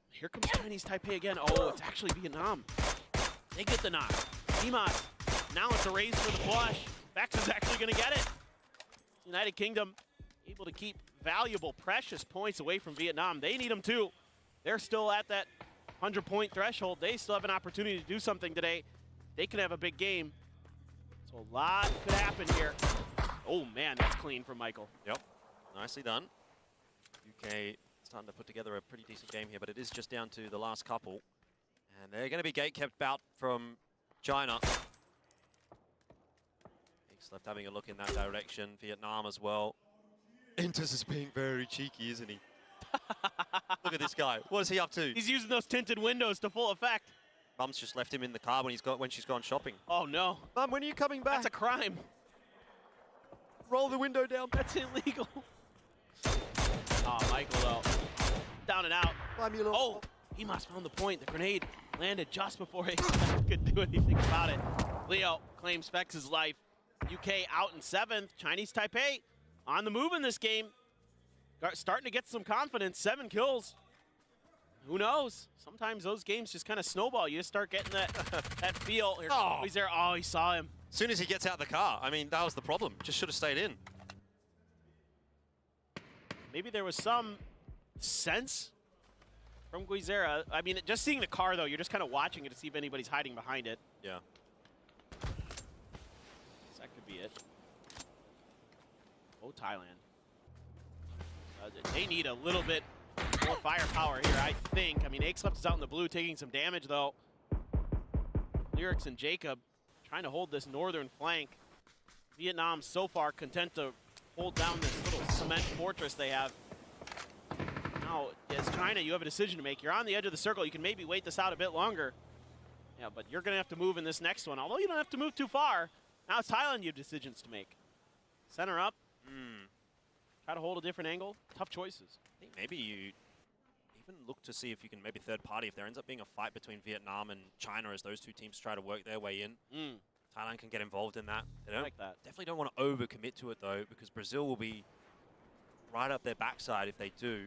Here comes Chinese Taipei again. Oh, it's actually Vietnam. They get the knock. Dimas. Now it's a race for the flush. Fex is actually going to get it. United Kingdom able to keep valuable, precious points away from Vietnam. They need them too. They're still at that 100-point threshold. They still have an opportunity to do something today. They could have a big game. So a lot could happen here. Oh man, that's clean from Michael. Yep, nicely done. UK starting to put together a pretty decent game here, but it is just down to the last couple. And they're going to be gate-kept out from China. He's left having a look in that direction. Vietnam as well. Intus is being very cheeky, isn't he? Look at this guy. What is he up to? He's using those tinted windows to full effect. Mum's just left him in the car when she's gone shopping. Oh no. Mum, when are you coming back? That's a crime. Roll the window down. That's illegal. Oh, Michael though. Down and out. Oh, Dimas found the point. The grenade landed just before he could do anything about it. Leo claims Fex's life. UK out in 7th. Chinese Taipei on the move in this game. Starting to get some confidence. 7 kills. Who knows? Sometimes those games just kind of snowball. You just start getting that feel. He's there. Oh, he saw him. As soon as he gets out of the car, I mean, that was the problem. Just should have stayed in. Maybe there was some sense from Guizera. I mean, just seeing the car, though, you're just kind of watching it to see if anybody's hiding behind it. Yeah. That could be it. Oh, Thailand. They need a little bit more firepower here, I think. I mean, Akesleft is out in the blue taking some damage, though. Lyrics and Jacob trying to hold this northern flank. Vietnam so far content to hold down this little cement fortress they have. Now, as China, you have a decision to make. You're on the edge of the circle. You can maybe wait this out a bit longer. Yeah, but you're going to have to move in this next one. Although you don't have to move too far. Now it's Thailand you have decisions to make. Center up. Try to hold a different angle. Tough choices. I think maybe you even look to see if you can maybe third party if there ends up being a fight between Vietnam and China as those two teams try to work their way in. Thailand can get involved in that. They don't, like that. Definitely don't want to overcommit to it though, because Brazil will be right up their backside if they do.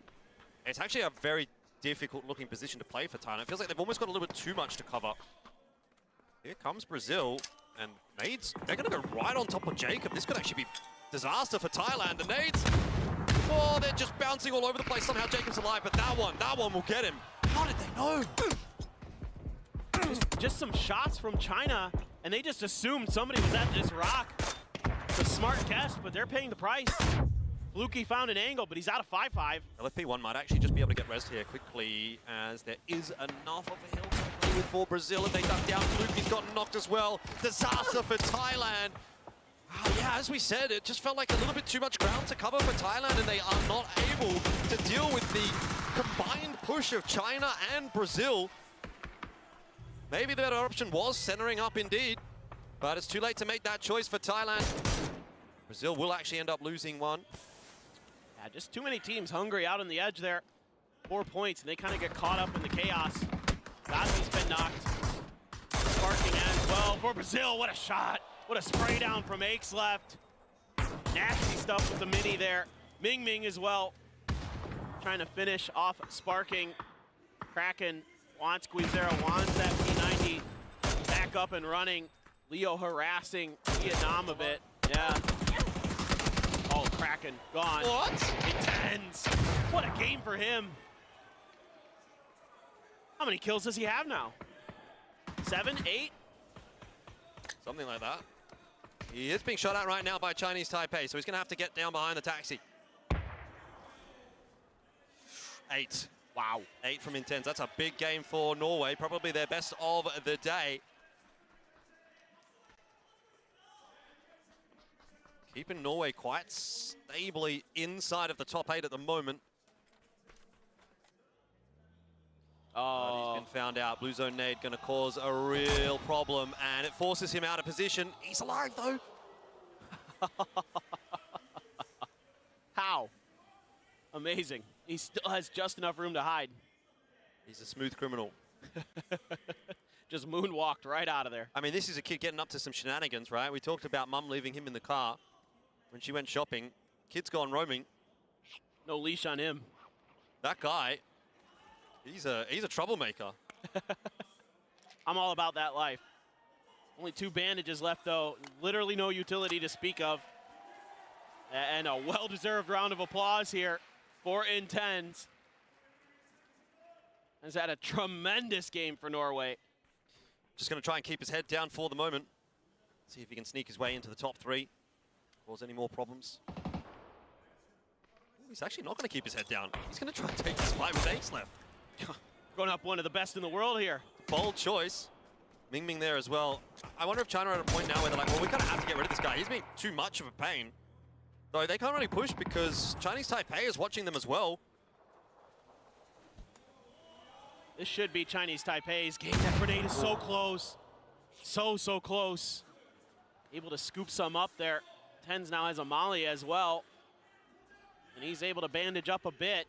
It's actually a very difficult looking position to play for Thailand. It feels like they've almost got a little bit too much to cover. Here comes Brazil, and nades, they're going to go right on top of Jacob. This could actually be disaster for Thailand. The nades, oh, they're just bouncing all over the place. Somehow Jacob's alive, but that one will get him. How did they know? Just some shots from China, and they just assumed somebody was at this rock. It's a smart guess, but they're paying the price. Fluky found an angle, but he's out of 5-5. LFP1 might actually just be able to get res here quickly, as there is enough of a hill to play with for Brazil, and they duck down. Fluky's gotten knocked as well. Disaster for Thailand. Yeah, as we said, it just felt like a little bit too much ground to cover for Thailand, and they are not able to deal with the combined push of China and Brazil. Maybe the better option was centering up indeed, but it's too late to make that choice for Thailand. Brazil will actually end up losing one. Yeah, just too many teams hungry out on the edge there. 4 points, and they kind of get caught up in the chaos. Godby's been knocked. Sparking as well for Brazil. What a shot. What a spray down from Aches left. Nasty stuff with the mini there. Ming Ming as well. Trying to finish off Sparking. Kraken wants Guizera, wants that P90 back up and running. Leo harassing Vietnam a bit. Yeah. Oh, Kraken gone. What? Intense. What a game for him. How many kills does he have now? 7, 8? Something like that. He is being shot at right now by Chinese Taipei, so he's going to have to get down behind the taxi. 8. Wow. 8 from Intense. That's a big game for Norway, probably their best of the day. Keeping Norway quite stably inside of the top 8 at the moment. But he's been found out. Blue Zone nade going to cause a real problem, and it forces him out of position. He's alive, though. How? Amazing. He still has just enough room to hide. He's a smooth criminal. Just moonwalked right out of there. I mean, this is a kid getting up to some shenanigans, right? We talked about mum leaving him in the car when she went shopping. Kid's gone roaming. No leash on him. That guy, he's a troublemaker. I'm all about that life. Only 2 bandages left, though. Literally no utility to speak of. And a well-deserved round of applause here for Intense. Has had a tremendous game for Norway. Just going to try and keep his head down for the moment. See if he can sneak his way into the top 3. Cause any more problems. Ooh, he's actually not going to keep his head down. He's going to try and take this fight with Ace left. Going up one of the best in the world here. Bold choice. Ming Ming there as well. I wonder if China are at a point now where they're like, well, we kind of have to get rid of this guy. He's being too much of a pain. Though they can't really push because Chinese Taipei is watching them as well. This should be Chinese Taipei's game. That grenade is so close. So close. Able to scoop some up there. Tens now has a molly as well. And he's able to bandage up a bit.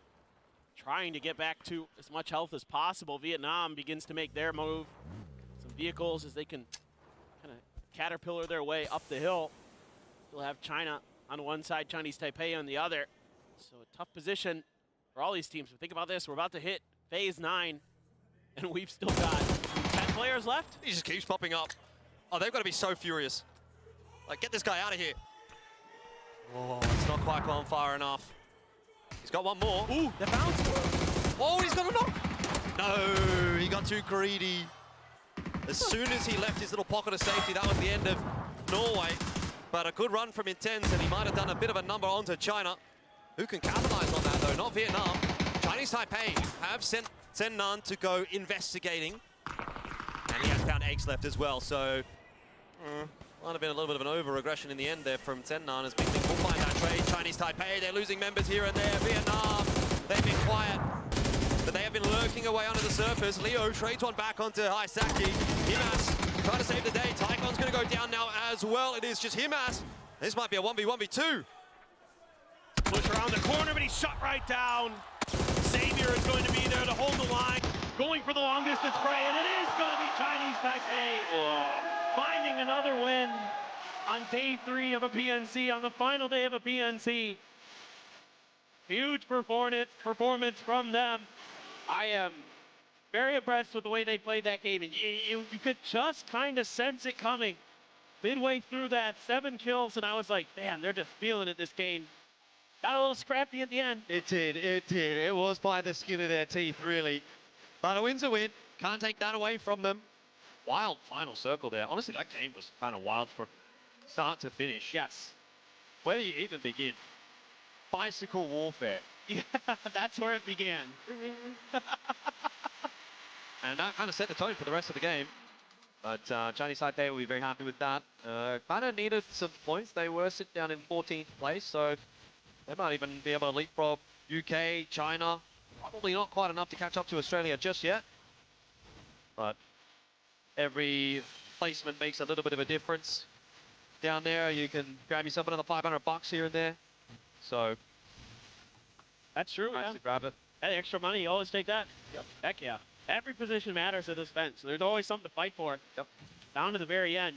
Trying to get back to as much health as possible. Vietnam begins to make their move. Some vehicles as they can kind of caterpillar their way up the hill. Still have China on one side, Chinese Taipei on the other. So a tough position for all these teams. But think about this, we're about to hit phase 9, and we've still got 10 players left. He just keeps popping up. Oh, they've got to be so furious. Like, get this guy out of here. Oh, it's not quite gone far enough. He's got one more. Ooh, that bounced. Oh, he's got a knock. No, he got too greedy. As soon as he left his little pocket of safety, that was the end of Norway. But a good run from Intense, and he might have done a bit of a number onto China. Who can capitalize on that, though? Not Vietnam. Chinese Taipei have sent Sen Nan to go investigating. And he has found eggs left as well, so... might have been a little bit of an over-aggression in the end there from Sen Nan, as Big Thing will find that trade. Chinese Taipei, they're losing members here and there. Vietnam, they've been quiet, but they have been lurking away under the surface. Leo trades one back onto Haisaki. Himas trying to save the day. Taikon's going to go down now as well. It is just Himas. This might be a 1v1v2. Push around the corner, but he's shut right down. Xavier is going to be there to hold the line. Going for the long distance spray, and it is going to be Chinese Taipei. Finding another win on day 3 of a PNC, on the final day of a PNC. Huge performance from them. I am very impressed with the way they played that game. And you could just kind of sense it coming. Midway through that, 7 kills, and I was like, man, they're just feeling it this game. Got a little scrappy at the end. It did. It was by the skin of their teeth, really. But a win's a win. Can't take that away from them. Wild final circle there. Honestly, that game was kind of wild from start to finish. Yes. Where do you even begin? Bicycle warfare. Yeah, that's where it began. And that kind of set the tone for the rest of the game. But Chinese Taipei will be very happy with that. Kind of needed some points. They were sitting down in 14th place, so they might even be able to leapfrog UK, China. Probably not quite enough to catch up to Australia just yet. But Every placement makes a little bit of a difference. Down there, you can grab yourself another $500 here and there. So that's true. nice Yeah. to grab it. Hey, extra money, you always take that. Yep. Heck yeah. Every position matters at this event, so there's always something to fight for. Yep. Down to the very end.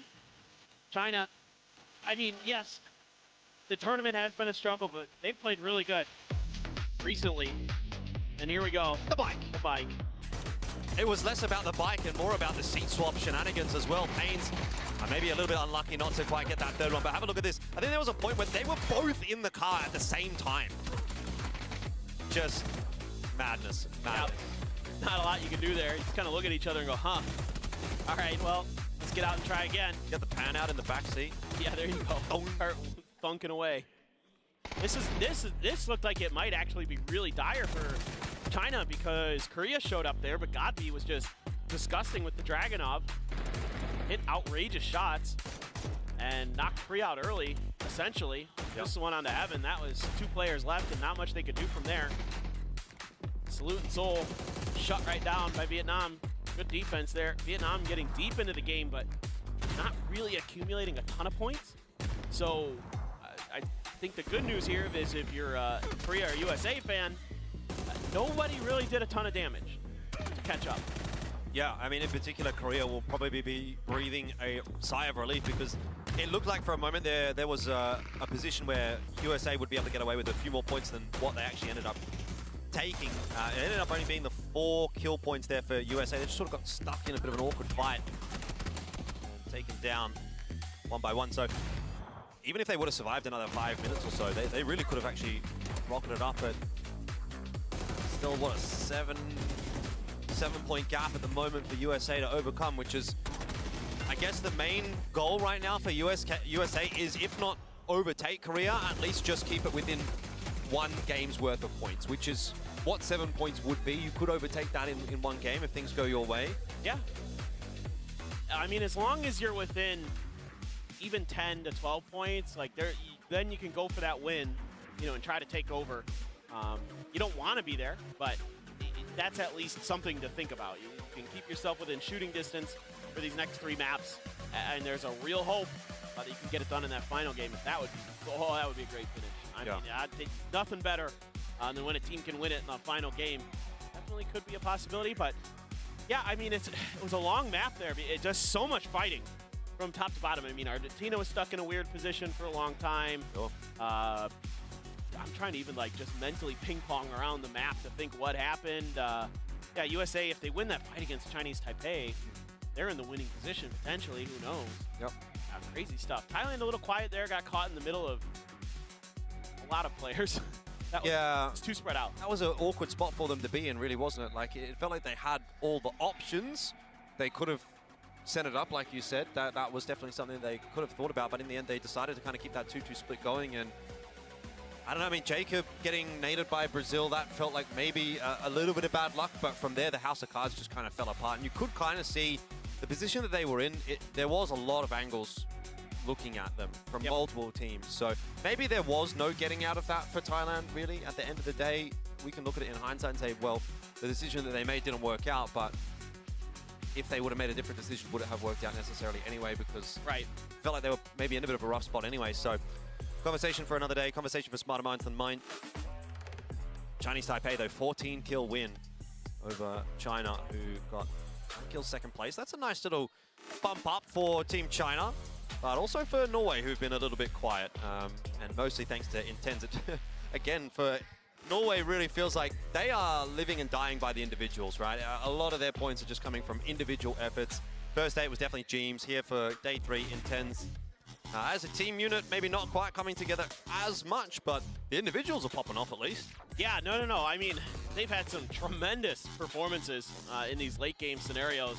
China, I mean, yes, the tournament has been a struggle, but they've played really good recently. And here we go. The bike. The bike. It was less about the bike and more about the seat swap shenanigans as well. Pains maybe a little bit unlucky not to quite get that third one, but have a look at this. I think there was a point where they were both in the car at the same time. Just madness. Madness. Yep. Not a lot you can do there. You just kind of look at each other and go, huh. All right, well, let's get out and try again. Get the pan out in the back seat. Yeah, there you go. Start thunking away. This looked like it might actually be really dire for China because Korea showed up there, but Godby was just disgusting with the Dragunov. Hit outrageous shots and knocked Free out early, essentially. Yep. Just one on to Heaven. That was 2 players left and not much they could do from there. Salute and Seoul shut right down by Vietnam. Good defense there. Vietnam getting deep into the game, but not really accumulating a ton of points. So I think the good news here is if you're a Korea or USA fan, nobody really did a ton of damage to catch up. Yeah, I mean, in particular, Korea will probably be breathing a sigh of relief because it looked like for a moment there was a position where USA would be able to get away with a few more points than what they actually ended up taking. It ended up only being the 4 kill points there for USA. They just sort of got stuck in a bit of an awkward fight and taken down one by one. So even if they would have survived another 5 minutes or so, they really could have actually rocketed up at still, what, a 7-point gap at the moment for USA to overcome, which is, I guess, the main goal right now for USA is, if not overtake Korea, at least just keep it within 1 game's worth of points, which is what 7 points would be. You could overtake that in 1 game if things go your way. Yeah. I mean, as long as you're within even 10 to 12 points, like then you can go for that win, you know, and try to take over. You don't want to be there, but that's at least something to think about. You can keep yourself within shooting distance for these next 3 maps, and there's a real hope that you can get it done in that final game. If that would be a great finish. I mean, I'd take nothing better than when a team can win it in the final game. Definitely could be a possibility, but yeah, I mean, it was a long map there. It does so much fighting from top to bottom. I mean, Argentina was stuck in a weird position for a long time. Sure. I'm trying to even like just mentally ping pong around the map to think what happened. Yeah, USA, if they win that fight against Chinese Taipei, they're in the winning position potentially. Who knows? Yep. Crazy stuff. Thailand a little quiet there. Got caught in the middle of a lot of players. It's too spread out. That was an awkward spot for them to be in, really, wasn't it? Like, it felt like they had all the options. They could have set it up, like you said. That was definitely something they could have thought about, but in the end, they decided to kind of keep that 2-2 split going. And I don't know, I mean, Jacob getting naded by Brazil, that felt like maybe a little bit of bad luck, but from there, the house of cards just kind of fell apart. And you could kind of see the position that they were in. There was a lot of angles looking at them from multiple teams. So maybe there was no getting out of that for Thailand, really. At the end of the day, we can look at it in hindsight and say, well, the decision that they made didn't work out, but if they would have made a different decision, would it have worked out necessarily anyway? Because it felt like they were maybe in a bit of a rough spot anyway. So conversation for another day, conversation for smarter minds than mine. Chinese Taipei, though, 14-kill win over China, who got 1 kill second place. That's a nice little bump up for Team China, but also for Norway, who've been a little bit quiet, and mostly thanks to Intense. Again, for Norway, really feels like they are living and dying by the individuals, right? A lot of their points are just coming from individual efforts. First day, it was definitely James. Here for day 3, Intense. As a team unit, maybe not quite coming together as much, but the individuals are popping off at least. Yeah, no. I mean, they've had some tremendous performances in these late game scenarios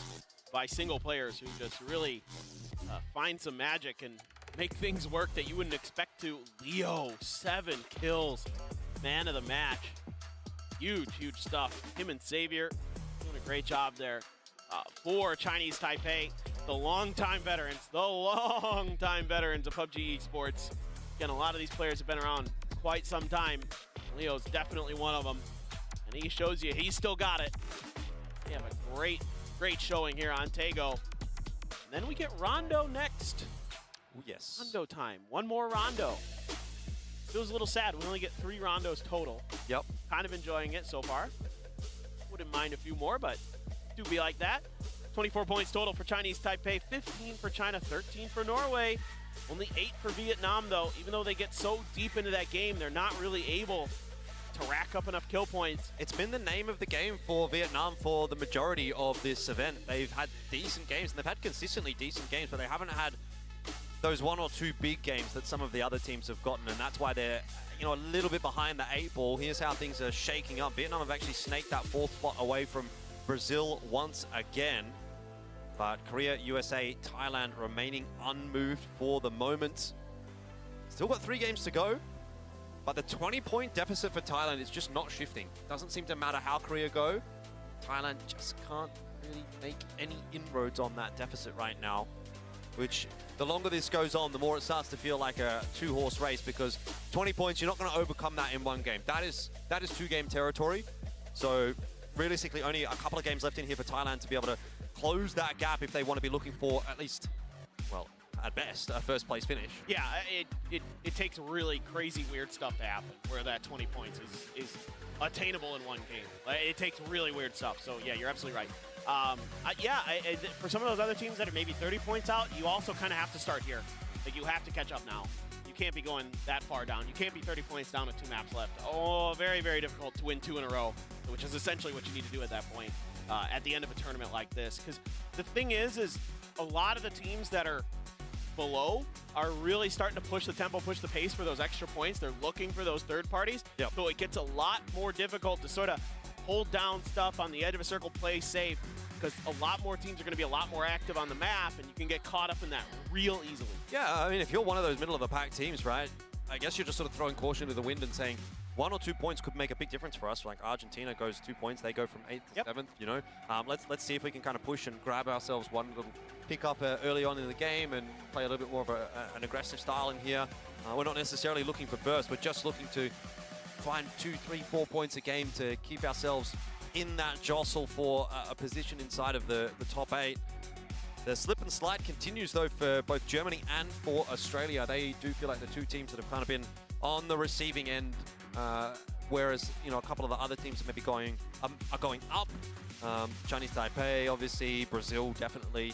by single players who just really find some magic and make things work that you wouldn't expect to. Leo, 7 kills, man of the match. Huge stuff. Him and Xavier doing a great job there. For Chinese Taipei, the longtime veterans of PUBG esports. Again, a lot of these players have been around quite some time. Leo's definitely one of them, and he shows you he's still got it. They have a great showing here on Taego. And then we get Rondo next. Ooh, yes. Rondo time. One more Rondo. Feels a little sad. We only get 3 Rondos total. Yep. Kind of enjoying it so far. Wouldn't mind a few more, but do be like that. 24 points total for Chinese Taipei, 15 for China, 13 for Norway. Only 8 for Vietnam, though. Even though they get so deep into that game, they're not really able to rack up enough kill points. It's been the name of the game for Vietnam for the majority of this event. They've had decent games, and they've had consistently decent games, but they haven't had those 1 or 2 big games that some of the other teams have gotten, and that's why they're, you know, a little bit behind the 8 ball. Here's how things are shaking up. Vietnam have actually snaked that 4th spot away from Brazil once again. But Korea, USA, Thailand remaining unmoved for the moment. Still got 3 games to go, but the 20-point deficit for Thailand is just not shifting. Doesn't seem to matter how Korea go. Thailand just can't really make any inroads on that deficit right now, which the longer this goes on, the more it starts to feel like a 2-horse race, because 20 points, you're not going to overcome that in one game. That is 2-game territory. So realistically, only a couple of games left in here for Thailand to be able to close that gap if they want to be looking for at least, well, at best, a first place finish. Yeah, it takes really crazy weird stuff to happen where that 20 points is attainable in one game. It takes really weird stuff. So yeah, you're absolutely right. For some of those other teams that are maybe 30 points out, you also kind of have to start here. Like, you have to catch up now. You can't be going that far down. You can't be 30 points down with 2 maps left. Oh, very, very difficult to win 2 in a row, which is essentially what you need to do at that point at the end of a tournament like this. Because the thing is a lot of the teams that are below are really starting to push the tempo, push the pace for those extra points. They're looking for those third parties. Yep. So it gets a lot more difficult to sort of hold down stuff on the edge of a circle, play safe, because a lot more teams are going to be a lot more active on the map, and you can get caught up in that real easily. Yeah, I mean, if you're one of those middle-of-the-pack teams, right, I guess you're just sort of throwing caution to the wind and saying 1 or 2 points could make a big difference for us. Like Argentina goes 2 points, they go from 8th to 7th, you know. Let's see if we can kind of push and grab ourselves one little pick up early on in the game and play a little bit more of an aggressive style in here. We're not necessarily looking for burst, we're just looking to find 2, 3, 4 points a game to keep ourselves in that jostle for a position inside of the top 8. The slip and slide continues, though, for both Germany and for Australia. They do feel like the 2 teams that have kind of been on the receiving end, whereas, you know, a couple of the other teams are maybe going up. Chinese Taipei, obviously, Brazil, definitely.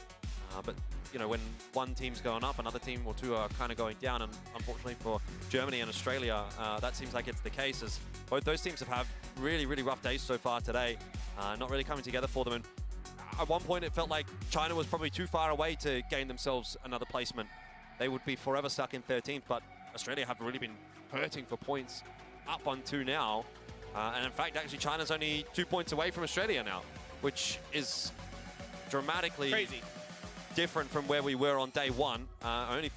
But, you know, when one team's going up, another team or 2 are kind of going down. And unfortunately for Germany and Australia, that seems like it's the case, as both those teams have had really, really rough days so far today. Not really coming together for them. And at one point, it felt like China was probably too far away to gain themselves another placement. They would be forever stuck in 13th, but Australia have really been hurting for points, up on 2 now. And in fact, actually, China's only 2 points away from Australia now, which is dramatically crazy different from where we were on day 1. Only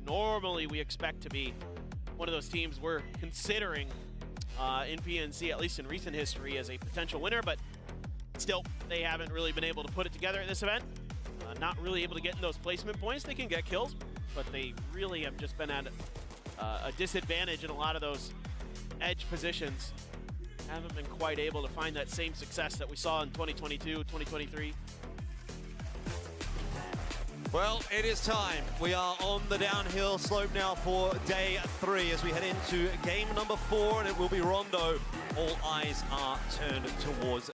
normally we expect to be one of those teams we're considering in PNC, at least in recent history, as a potential winner, but still, they haven't really been able to put it together at this event. Not really able to get in those placement points. They can get kills, but they really have just been at a disadvantage in a lot of those edge positions. Haven't been quite able to find that same success that we saw in 2022, 2023. Well, it is time. We are on the downhill slope now for day 3 as we head into game number 4, and it will be Rondo. All eyes are turned towards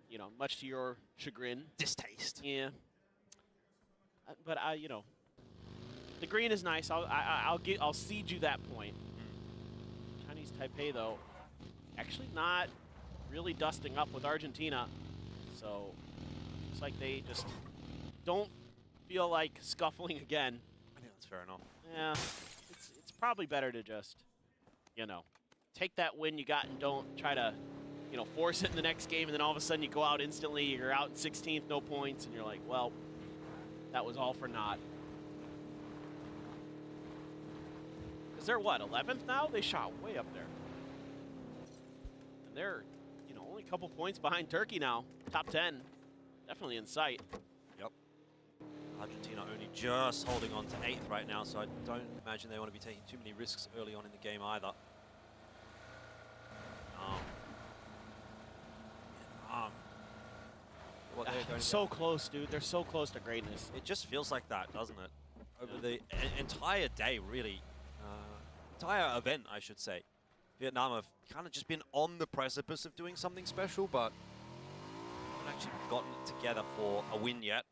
you know, much to your chagrin. distaste. Yeah. But you know, the green is nice. I'll cede you that point. Chinese Taipei though, actually not really dusting up with Argentina. So it's like they just don't feel like scuffling again. I think that's fair enough. Yeah, it's probably better to just, you know, take that win you got and don't try to, you know, force it in the next game, and then all of a sudden you go out instantly, you're out in 16th, no points, and you're like, well, that was all for naught. Because they're what, 11th now? They shot way up there. And they're, you know, only a couple points behind Turkey now. Top 10, definitely in sight. Yep. Argentina only just holding on to 8th right now, so I don't imagine they want to be taking too many risks early on in the game either. What they're going So close, dude. They're so close to greatness. It just feels like that, doesn't it? Over the entire day, really. Entire event, I should say. Vietnam have kind of just been on the precipice of doing something special, but haven't actually gotten it together for a win yet.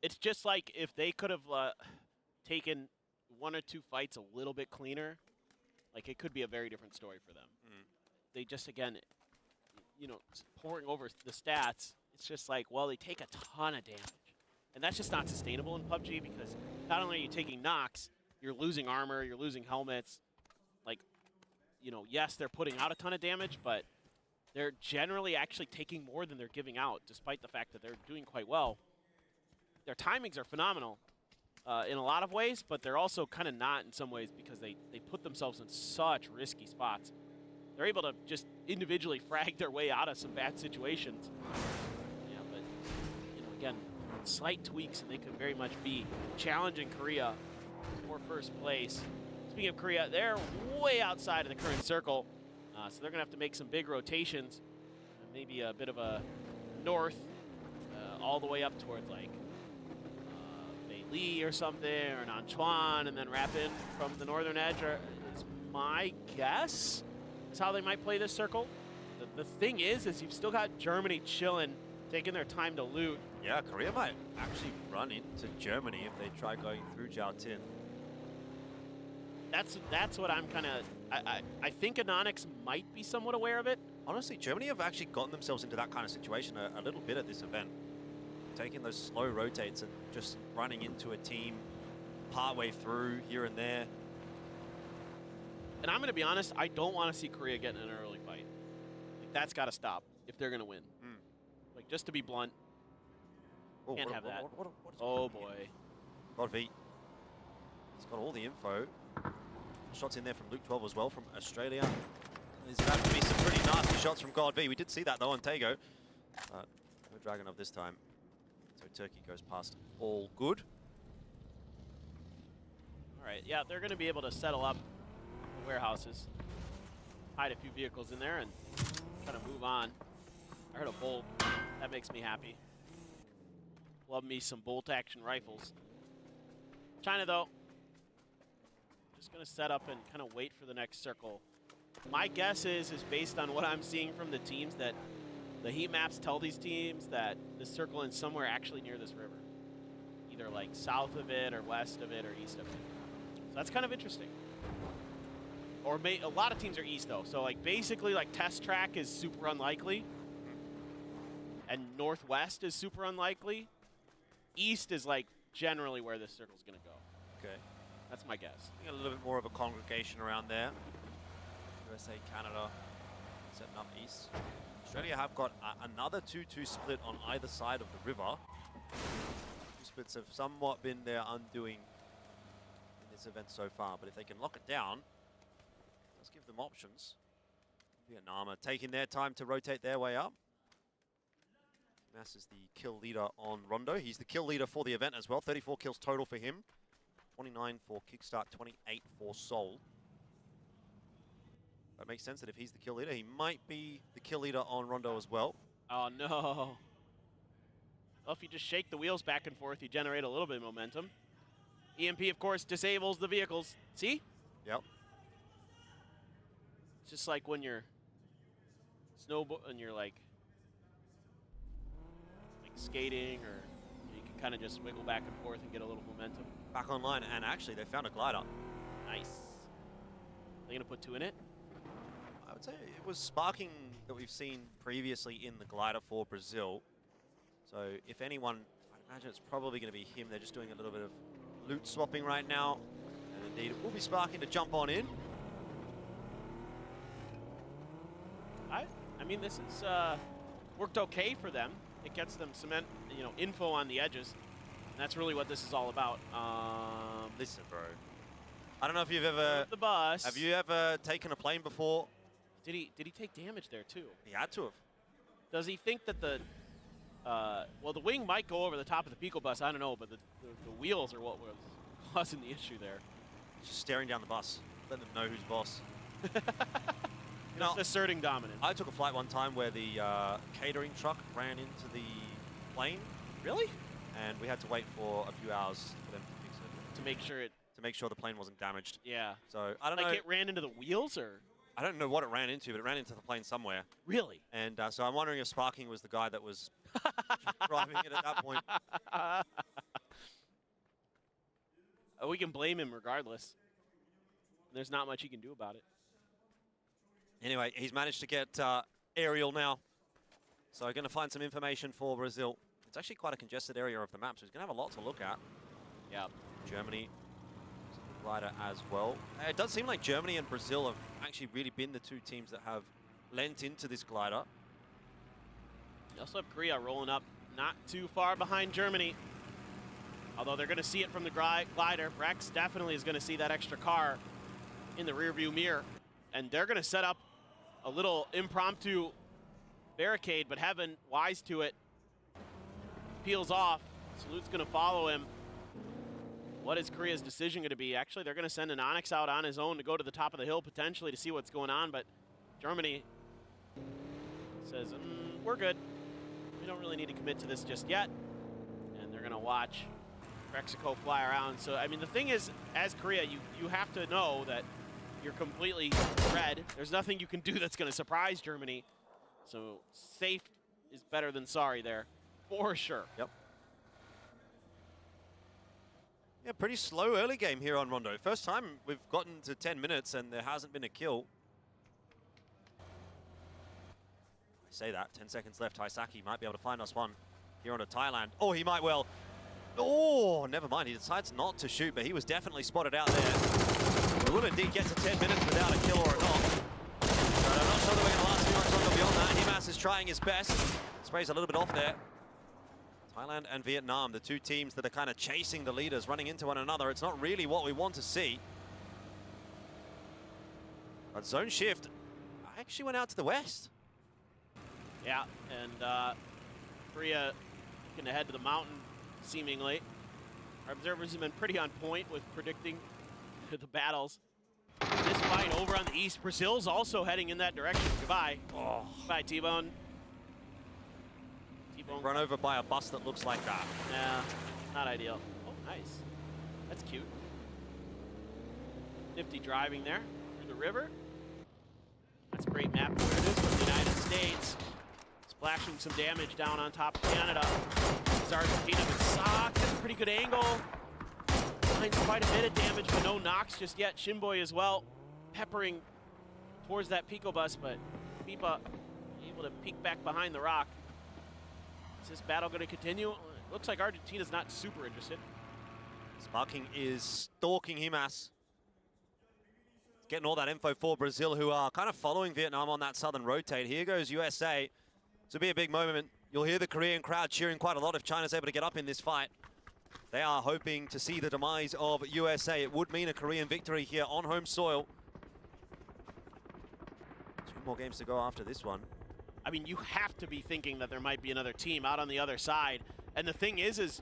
It's just like if they could have taken 1 or 2 fights a little bit cleaner, like it could be a very different story for them. They just, again, you know, pouring over the stats, it's just like, well, they take a ton of damage. And that's just not sustainable in PUBG because not only are you taking knocks, you're losing armor, you're losing helmets. Like, you know, yes, they're putting out a ton of damage, but they're generally actually taking more than they're giving out, despite the fact that they're doing quite well. Their timings are phenomenal in a lot of ways, but they're also kind of not in some ways because they put themselves in such risky spots. They're able to just individually frag their way out of some bad situations. Yeah, but, you know, again, slight tweaks and they could very much be challenging Korea for first place. Speaking of Korea, they're way outside of the current circle, so they're going to have to make some big rotations. Maybe a bit of a north all the way up towards, like, Lee or something, or an Antoine, and then wrap in from the northern edge. Is my guess is how they might play this circle. The thing is you've still got Germany chilling, taking their time to loot. Yeah, Korea might actually run into Germany if they try going through Jiaotin. That's what I'm kind of. I think Anonix might be somewhat aware of it. Honestly, Germany have actually gotten themselves into that kind of situation a little bit at this event. Taking those slow rotates and just running into a team partway through here and there. And I'm going to be honest, I don't want to see Korea get in an early fight. Like, that's got to stop if they're going to win. Like, just to be blunt, can't have that. Oh, boy. God V. He's got all the info. Shots in there from Luke 12 as well from Australia. There's about to be some pretty nasty shots from God V. We did see that though on Tego. No Dragonov this time. So Turkey goes past all good. All right, yeah, they're going to be able to settle up the warehouses, hide a few vehicles in there, and kind of move on. I heard a bolt. That makes me happy. Love me some bolt action rifles. China, though, just going to set up and kind of wait for the next circle. My guess is based on what I'm seeing from the teams, that the heat maps tell these teams that the circle is somewhere actually near this river. Either like south of it or west of it or east of it. So that's kind of interesting. Or a lot of teams are east though. So like basically like test track is super unlikely. And northwest is super unlikely. East is like generally where this circle's gonna go. Okay. That's my guess. A little bit more of a congregation around there. USA, Canada, setting up east. Australia have got another 2-2 split on either side of the river. Two splits have somewhat been their undoing in this event so far, but if they can lock it down, let's give them options. Vietnam are taking their time to rotate their way up. Mass is the kill leader on Rondo. He's the kill leader for the event as well. 34 kills total for him. 29 for Kickstart, 28 for Seoul. That makes sense that if he's the kill leader, he might be the kill leader on Rondo as well. Oh, no. Well, if you just shake the wheels back and forth, you generate a little bit of momentum. EMP, of course, disables the vehicles. See? Yep. It's just like when you're and you're like skating, or you can kind of just wiggle back and forth and get a little momentum. Back online, and actually they found a glider. Nice. Are they gonna put two in it? I would say it was sparking that we've seen previously in the glider for Brazil. So if anyone, I imagine it's probably going to be him. They're just doing a little bit of loot swapping right now. And indeed, it will be sparking to jump on in. I mean, this is worked okay for them. It gets them cement, info on the edges. And that's really what this is all about. Listen, bro. I don't know if you've ever... The bus. Have you ever taken a plane before? Did he take damage there, too? He had to have. Does he think that the... well, the wing might go over the top of the Pico bus. I don't know, but the wheels are what was causing the issue there. Just staring down the bus. Letting them know who's boss. Just asserting dominance. I took a flight one time where the catering truck ran into the plane. Really? And we had to wait for a few hours for them to fix it. To make sure it... To make sure the plane wasn't damaged. Yeah. So, I don't know... Like it ran into the wheels, or...? I don't know what it ran into, but it ran into the plane somewhere. Really? And so I'm wondering if Sparking was the guy that was driving it at that point. We can blame him regardless. There's not much he can do about it. Anyway, he's managed to get aerial now. So going to find some information for Brazil. It's actually quite a congested area of the map, so he's going to have a lot to look at. Yeah. Germany, glider as well. It does seem like Germany and Brazil have actually really been the two teams that have lent into this glider. You also have Korea rolling up not too far behind Germany. Although they're going to see it from the glider. Rex definitely is going to see that extra car in the rearview mirror. And they're going to set up a little impromptu barricade, but Heaven, wise to it, peels off. Salute's going to follow him. What is Korea's decision going to be? Actually, they're going to send an Onyx out on his own to go to the top of the hill potentially to see what's going on, but Germany says, we're good. We don't really need to commit to this just yet. And they're going to watch Mexico fly around. So, I mean, the thing is, as Korea, you have to know that you're completely red. There's nothing you can do that's going to surprise Germany. So, safe is better than sorry there, for sure. Yep. Yeah, pretty slow early game here on Rondo. First time we've gotten to 10 minutes and there hasn't been a kill. I say that, 10 seconds left. Haisaki might be able to find us one here on a Thailand. Oh, he might well. Oh, never mind. He decides not to shoot, but he was definitely spotted out there. Will indeed get to 10 minutes without a kill or a knock. But I'm not sure that we're going to last too much longer beyond that. Himas is trying his best. Sprays a little bit off there. Thailand and Vietnam, the two teams that are kind of chasing the leaders, running into one another. It's not really what we want to see. But zone shift, I actually went out to the west. Yeah, and Korea looking to head to the mountain, seemingly. Our observers have been pretty on point with predicting the battles. This fight over on the east, Brazil's also heading in that direction. Goodbye. Oh. Goodbye, T-Bone. Run over by a bus that looks like that. Yeah, not ideal. Oh, nice. That's cute. Nifty driving there through the river. That's a great map where it is from the United States. Splashing some damage down on top of Canada. As Argentina with Sock, that's a pretty good angle. Finds quite a bit of damage, but no knocks just yet. Shinboy as well, peppering towards that Pico bus, but Pipa able to peek back behind the rock. Is this battle going to continue? Looks like Argentina's not super interested. Sparking is stalking Himas. Getting all that info for Brazil, who are kind of following Vietnam on that southern rotate. Here goes USA. This will be a big moment. You'll hear the Korean crowd cheering quite a lot if China's able to get up in this fight. They are hoping to see the demise of USA. It would mean a Korean victory here on home soil. 2 more games to go after this one. I mean, you have to be thinking that there might be another team out on the other side. And the thing is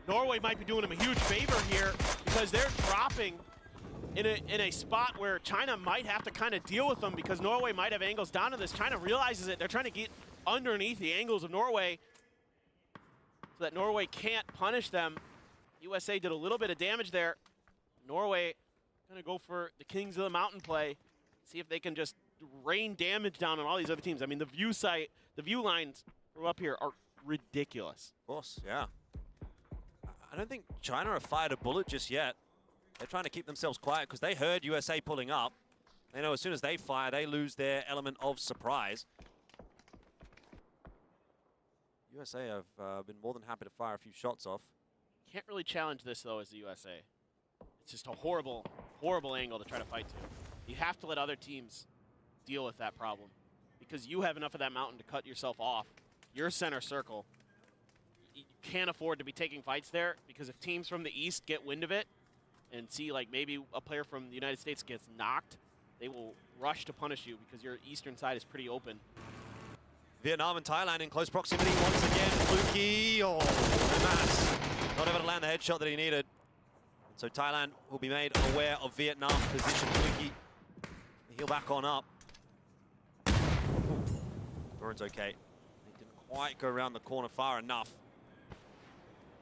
Norway might be doing them a huge favor here because they're dropping in a spot where China might have to kind of deal with them because Norway might have angles down to this. China realizes it. They're trying to get underneath the angles of Norway so that Norway can't punish them. USA did a little bit of damage there. Norway gonna go for the Kings of the Mountain play. See if they can just rain damage down on all these other teams. I mean, the view lines from up here are ridiculous. Of course, yeah. I don't think China have fired a bullet just yet. They're trying to keep themselves quiet because they heard USA pulling up. They know as soon as they fire, they lose their element of surprise. USA have been more than happy to fire a few shots off. Can't really challenge this, though, as the USA. It's just a horrible, horrible angle to try to fight to. You have to let other teams deal with that problem because you have enough of that mountain to cut yourself off. Your center circle. You can't afford to be taking fights there because if teams from the east get wind of it and see like maybe a player from the United States gets knocked, they will rush to punish you because your eastern side is pretty open. Vietnam and Thailand in close proximity once again. Fluky, oh, Himas not able to land the headshot that he needed. So Thailand will be made aware of Vietnam's position. Fluky, he'll back on up. Doran's okay. He didn't quite go around the corner far enough.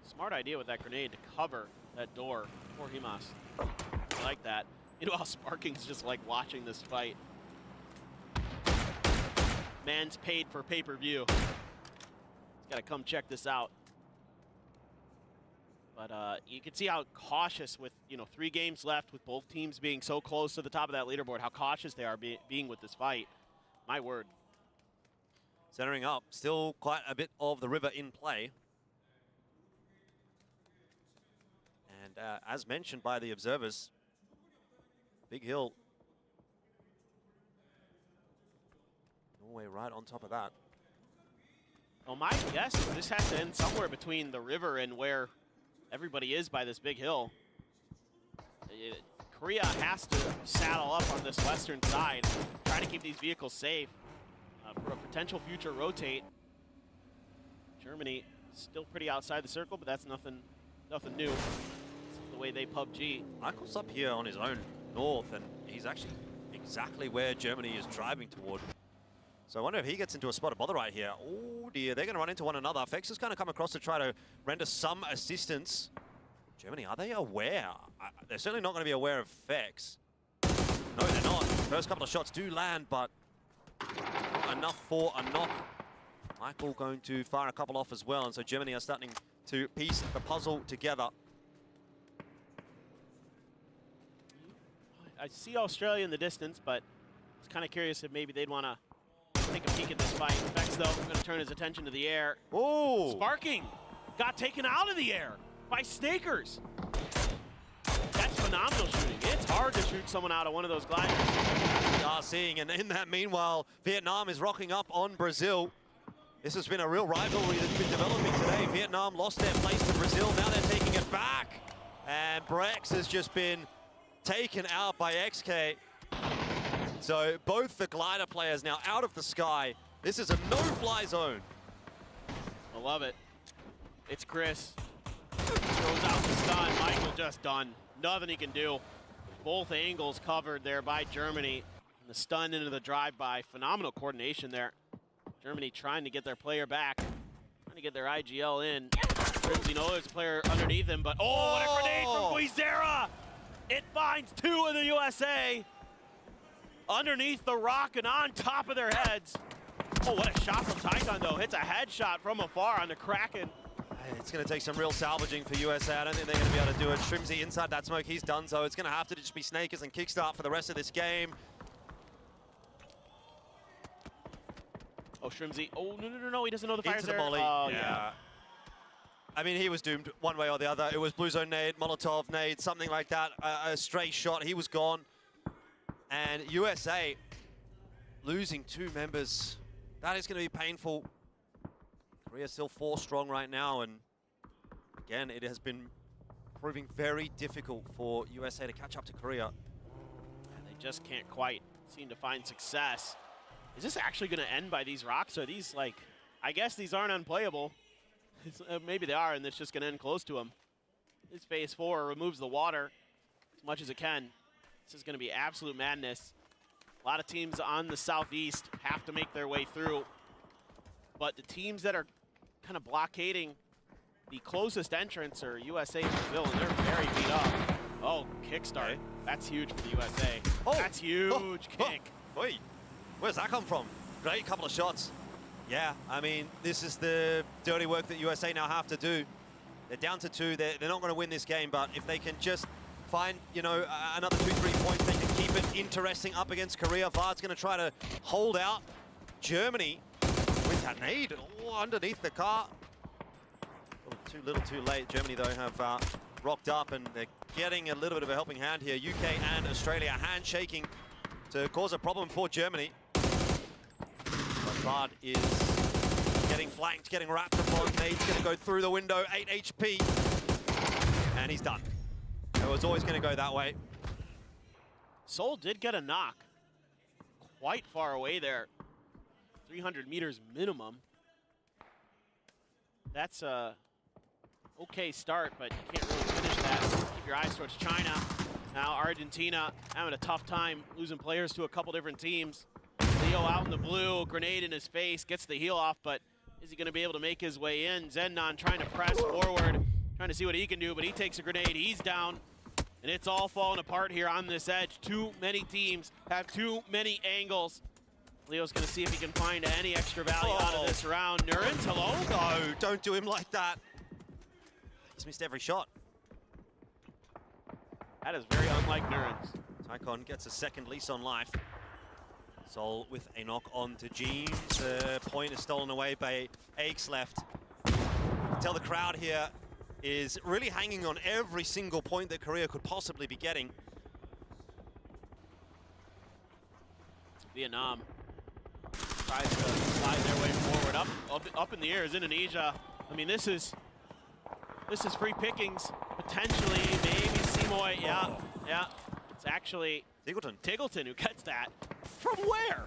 Smart idea with that grenade to cover that door for Himas. I like that. Meanwhile, Sparking's just like watching this fight. Man's paid for pay-per-view. He's got to come check this out. But you can see how cautious with, 3 games left with both teams being so close to the top of that leaderboard, how cautious they are being with this fight. My word. Centering up, still quite a bit of the river in play. And as mentioned by the observers, Big Hill. Norway right on top of that. Well, my guess is this has to end somewhere between the river and where everybody is by this big hill. Korea has to saddle up on this western side, try to keep these vehicles safe for a potential future rotate. Germany still pretty outside the circle, but that's nothing new. It's the way they PUBG. Michael's up here on his own north, and he's actually exactly where Germany is driving toward. So I wonder if he gets into a spot of bother right here. Oh dear, they're going to run into one another. Fex is going to come across to try to render some assistance. Germany, are they aware? They're certainly not going to be aware of Fex. No, they're not. First couple of shots do land, but not enough for a knock. Michael going to fire a couple off as well, and so Germany are starting to piece the puzzle together. I see Australia in the distance, but I was kind of curious if maybe they'd want to take a peek at this fight. Fex, though, going to turn his attention to the air. Oh! Sparking got taken out of the air by Snakers. That's phenomenal shooting. It's hard to shoot someone out of one of those gliders. We are seeing, and in that meanwhile, Vietnam is rocking up on Brazil. This has been a real rivalry that's been developing today. Vietnam lost their place to Brazil. Now they're taking it back. And Brex has just been taken out by XK. So both the glider players now out of the sky. This is a no-fly zone. I love it. It's Chris. Throws out the stun. Michael just done. Nothing he can do. Both angles covered there by Germany. And the stun into the drive-by. Phenomenal coordination there. Germany trying to get their player back. Trying to get their IGL in. You know there's a player underneath him, but oh, what a grenade from Guizera! It finds two of the USA. Underneath the rock and on top of their heads. Oh, what a shot from Titan, though. Hits a headshot from afar on the Kraken. It's going to take some real salvaging for USA. I don't think they're going to be able to do it. Shrimzy inside that smoke, he's done so. It's going to have to just be Snakers and Kickstart for the rest of this game. Oh, Shrimzy. Oh, no, he doesn't know the fire's Into the there. molly. Oh, yeah. I mean, he was doomed one way or the other. It was Blue Zone nade, Molotov nade, something like that. A stray shot, he was gone. And USA losing two members. That is going to be painful. Korea's still 4 strong right now, and again, it has been proving very difficult for USA to catch up to Korea. And they just can't quite seem to find success. Is this actually going to end by these rocks? Are these, like, I guess these aren't unplayable. Maybe they are, and it's just going to end close to them. This phase 4 removes the water as much as it can. This is going to be absolute madness. A lot of teams on the southeast have to make their way through. But the teams that are kind of blockading the closest entrance are USA and Brazil, and they're very beat up. Oh, kickstart. Okay. That's huge for the USA. Oh. That's huge kick. Oh. Oi. Where's that come from? Great couple of shots. Yeah, I mean, this is the dirty work that USA now have to do. They're down to 2. They're not going to win this game, but if they can just find, you know, another 2-3 points, they can keep it interesting up against Korea. Vard's going to try to hold out. Germany with that nade underneath the car. Oh, too little, too late. Germany, though, have rocked up, and they're getting a little bit of a helping hand here. UK and Australia handshaking to cause a problem for Germany. But Vard is getting flanked, getting wrapped upon. Nade's going to go through the window, 8 HP. And he's done. It was always going to go that way. Seoul did get a knock. Quite far away there. 300 meters minimum. That's a okay start, but you can't really finish that. Keep your eyes towards China. Now Argentina having a tough time losing players to a couple different teams. Leo out in the blue, grenade in his face, gets the heel off, but is he going to be able to make his way in? Zennon trying to press forward, trying to see what he can do, but he takes a grenade, he's down. And it's all falling apart here on this edge. Too many teams have too many angles. Leo's going to see if he can find any extra value out of this round. Nurens, hello? No, don't do him like that. He's missed every shot. That is very unlike Nurens. Tycon gets a second lease on life. Sol with a knock on to Jeans. The point is stolen away by Aches left. Tell the crowd here is really hanging on every single point that Korea could possibly be getting. Vietnam tries to slide their way forward. Up in the air is Indonesia. I mean, this is free pickings. Potentially, maybe Simoy. Yeah. It's actually Tiggleton who gets that. From where?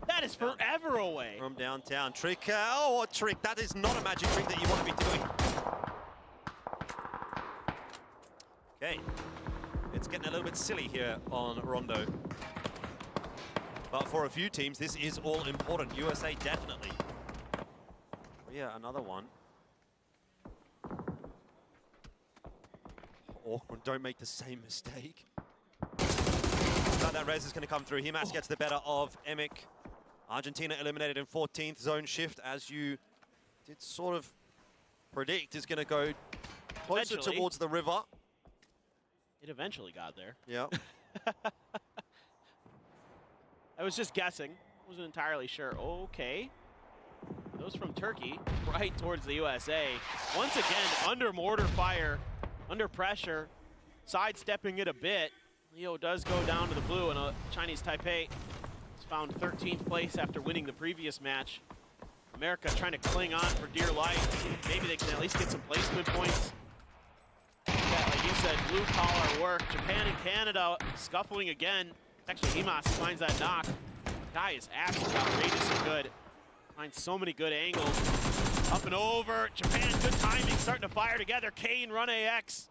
That is forever away. From downtown. Trick. Oh, what trick? That is not a magic trick that you want to be doing. Okay. It's getting a little bit silly here on Rondo. But for a few teams, this is all important. USA definitely. Yeah, another one. don't make the same mistake. But that res is going to come through. Himas gets the better of Emic. Argentina eliminated in 14th. Zone shift, as you did sort of predict, is going to go closer towards the river. It eventually got there. Yeah. I was just guessing. Wasn't entirely sure. Okay. Those from Turkey, right towards the USA. Once again, under mortar fire, under pressure, sidestepping it a bit. Leo does go down to the blue, and Chinese Taipei has found 13th place after winning the previous match. America trying to cling on for dear life. Maybe they can at least get some placement points. Yeah, like you said, blue collar work. Japan and Canada scuffling again. Actually, Himas finds that knock. Guy is absolutely outrageously good. Finds so many good angles. Up and over. Japan, good timing, starting to fire together. Kane, run AX.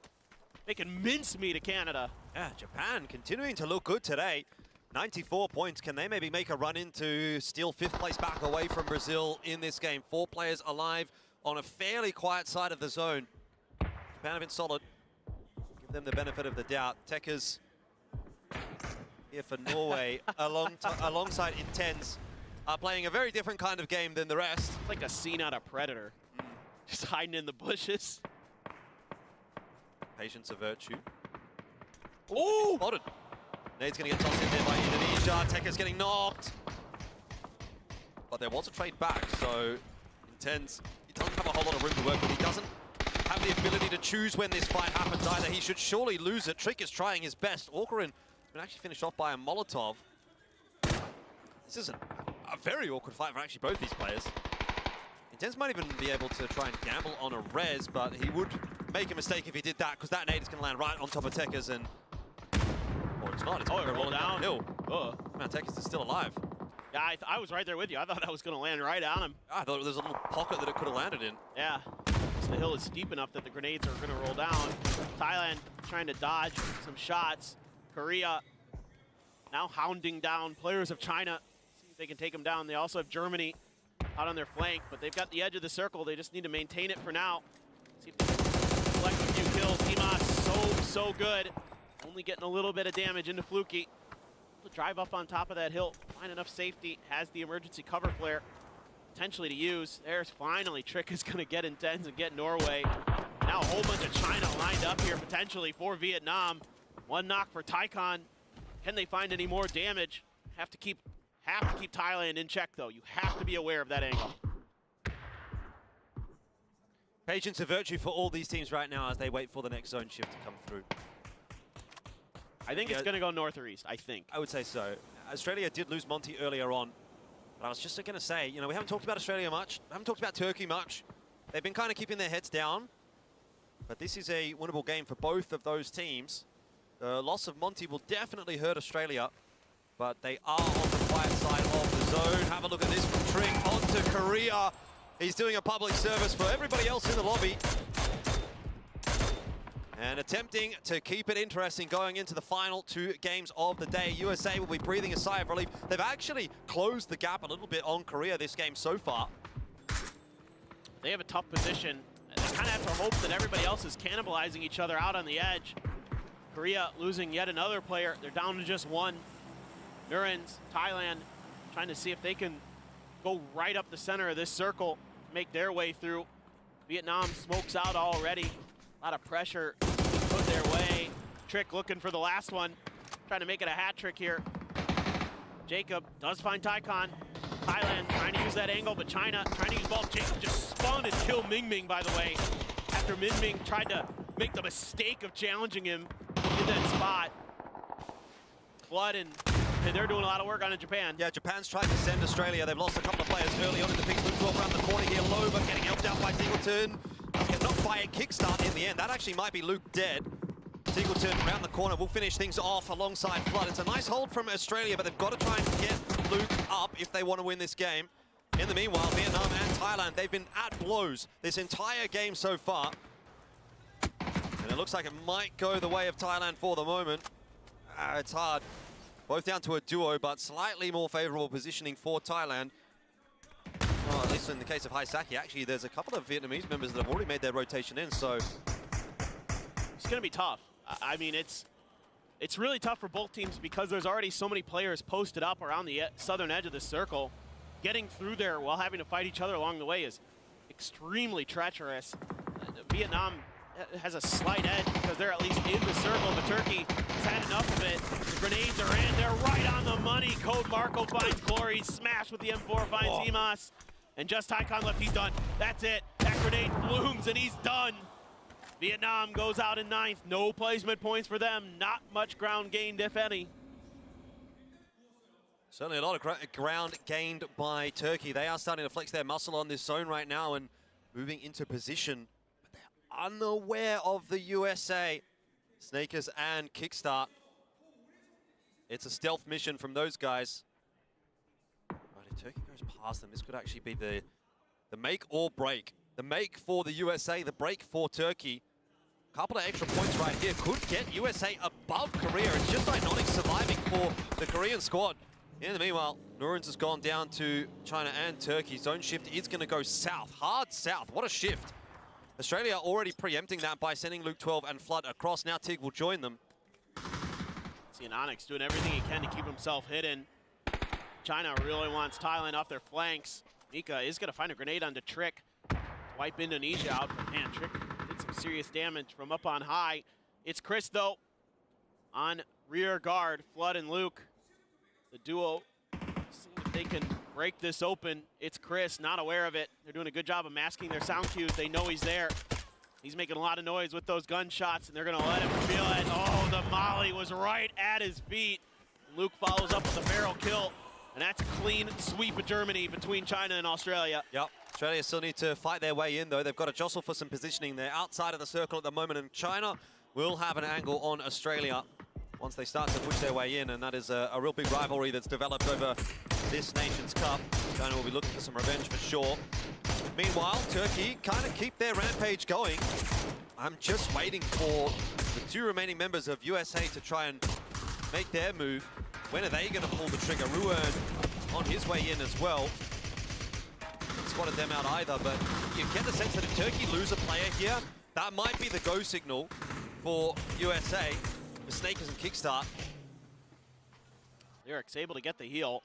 Making mincemeat of Canada. Yeah, Japan continuing to look good today. 94 points. Can they maybe make a run into steal 5th place back away from Brazil in this game? 4 players alive on a fairly quiet side of the zone. Japan have been solid. Give them the benefit of the doubt. Tekka's here for Norway alongside Intense. Are playing a very different kind of game than the rest. It's like a scene out of Predator. Just hiding in the bushes. Patience a virtue. Oh! Spotted. Nade's going to get tossed in there by Indonesia. Tekka's getting knocked. But there was a trade back, so Intense, he doesn't have a whole lot of room to work with. He doesn't have the ability to choose when this fight happens either. He should surely lose it. Trick is trying his best. Orkarin has been actually finished off by a Molotov. This is a very awkward fight for actually both these players. Intense might even be able to try and gamble on a res, but he would make a mistake if he did that, because that nade is going to land right on top of Tekka's, and... Or it's not, it's going to roll downhill. Man, Tekka's is still alive. Yeah, I was right there with you. I thought that was going to land right on him. I thought there was a little pocket that it could have landed in. Yeah. So the hill is steep enough that the grenades are going to roll down. Thailand trying to dodge some shots. Korea now hounding down players of China. See if they can take them down. They also have Germany out on their flank, but they've got the edge of the circle. They just need to maintain it for now. See if they can collect a few kills. Himas so good. Only getting a little bit of damage into Fluky. To drive up on top of that hill, find enough safety, has the emergency cover flare potentially to use. There's finally Trick is going to get Intense and get Norway. Now a whole bunch of China lined up here potentially for Vietnam. One knock for Taikon. Can they find any more damage? Have to keep Thailand in check though. You have to be aware of that angle. Patience a virtue for all these teams right now as they wait for the next zone shift to come through. I think it's going to go north or east, I think. I would say so. Australia did lose Monty earlier on. But I was just going to say, you know, we haven't talked about Australia much. We haven't talked about Turkey much. They've been kind of keeping their heads down. But this is a winnable game for both of those teams. The loss of Monty will definitely hurt Australia. But they are on the quiet side of the zone. Have a look at this from Trick onto Korea. He's doing a public service for everybody else in the lobby. And attempting to keep it interesting going into the final 2 games of the day. USA will be breathing a sigh of relief. They've actually closed the gap a little bit on Korea this game so far. They have a tough position. They kind of have to hope that everybody else is cannibalizing each other out on the edge. Korea losing yet another player. They're down to just one. Nurens, Thailand, trying to see if they can go right up the center of this circle, make their way through. Vietnam smokes out already. A lot of pressure put their way. Trick looking for the last one. Trying to make it a hat trick here. Jacob does find Taikon. Thailand trying to use that angle, but China trying to use ball. Jacob just spun and killed Ming Ming, by the way. After Ming Ming tried to make the mistake of challenging him in that spot. Flood and they're doing a lot of work on it in Japan. Yeah, Japan's tried to send Australia. They've lost a couple of players early on in the pick. Luke around the corner here. Loba getting helped out by Singleton. Get knocked by a kickstart in the end. That actually might be Luke dead. Singleton around the corner will finish things off alongside Flood. It's a nice hold from Australia, but they've got to try and get Luke up if they want to win this game. In the meanwhile, Vietnam and Thailand, they've been at blows this entire game so far. And it looks like it might go the way of Thailand for the moment. It's hard. Both down to a duo, but slightly more favorable positioning for Thailand. Well, at least in the case of Haisaki, actually, there's a couple of Vietnamese members that have already made their rotation in, so... It's going to be tough. I mean, it's really tough for both teams because there's already so many players posted up around the southern edge of the circle. Getting through there while having to fight each other along the way is extremely treacherous. Vietnam has a slight edge because they're at least in the circle, but Turkey has had enough of it. The grenades are in, they're right on the money. Code Marco finds Glory, smash with the M4 finds Emas. And just Tycon left, he's done. That's it, that grenade blooms and he's done. Vietnam goes out in 9th, no placement points for them, not much ground gained, if any. Certainly a lot of ground gained by Turkey. They are starting to flex their muscle on this zone right now and moving into position. But they're unaware of the USA. Snakers and Kickstart. It's a stealth mission from those guys. Right, if Turkey goes past them, this could actually be the make or break. The make for the USA, the break for Turkey. A couple of extra points right here could get USA above Korea. It's just Iononic surviving for the Korean squad. In the meanwhile, Nurans has gone down to China and Turkey. Zone shift is going to go south, hard south. What a shift. Australia already preempting that by sending Luke 12 and Flood across. Now Tig will join them. See Onyx doing everything he can to keep himself hidden. China really wants Thailand off their flanks. Mika is going to find a grenade onto Trick to wipe Indonesia out. But man, Trick did some serious damage from up on high. It's Chris, though, on rear guard. Flood and Luke. The duo, see if they can break this open. It's Chris, not aware of it. They're doing a good job of masking their sound cues. They know he's there. He's making a lot of noise with those gunshots, and they're gonna let him feel it. Oh, the molly was right at his feet. Luke follows up with a barrel kill, and that's a clean sweep of Germany between China and Australia. Yep, Australia still need to fight their way in, though. They've got to jostle for some positioning. They're outside of the circle at the moment, and China will have an angle on Australia once they start to push their way in, and that is a real big rivalry that's developed over this Nations Cup. China will be looking for some revenge for sure. Meanwhile, Turkey kind of keep their rampage going. I'm just waiting for the 2 remaining members of USA to try and make their move. When are they going to pull the trigger? Ruan on his way in as well. Haven't spotted them out either, but you get the sense that if Turkey lose a player here, that might be the go signal for USA. Snakers and Kickstart. Lyric's able to get the heal.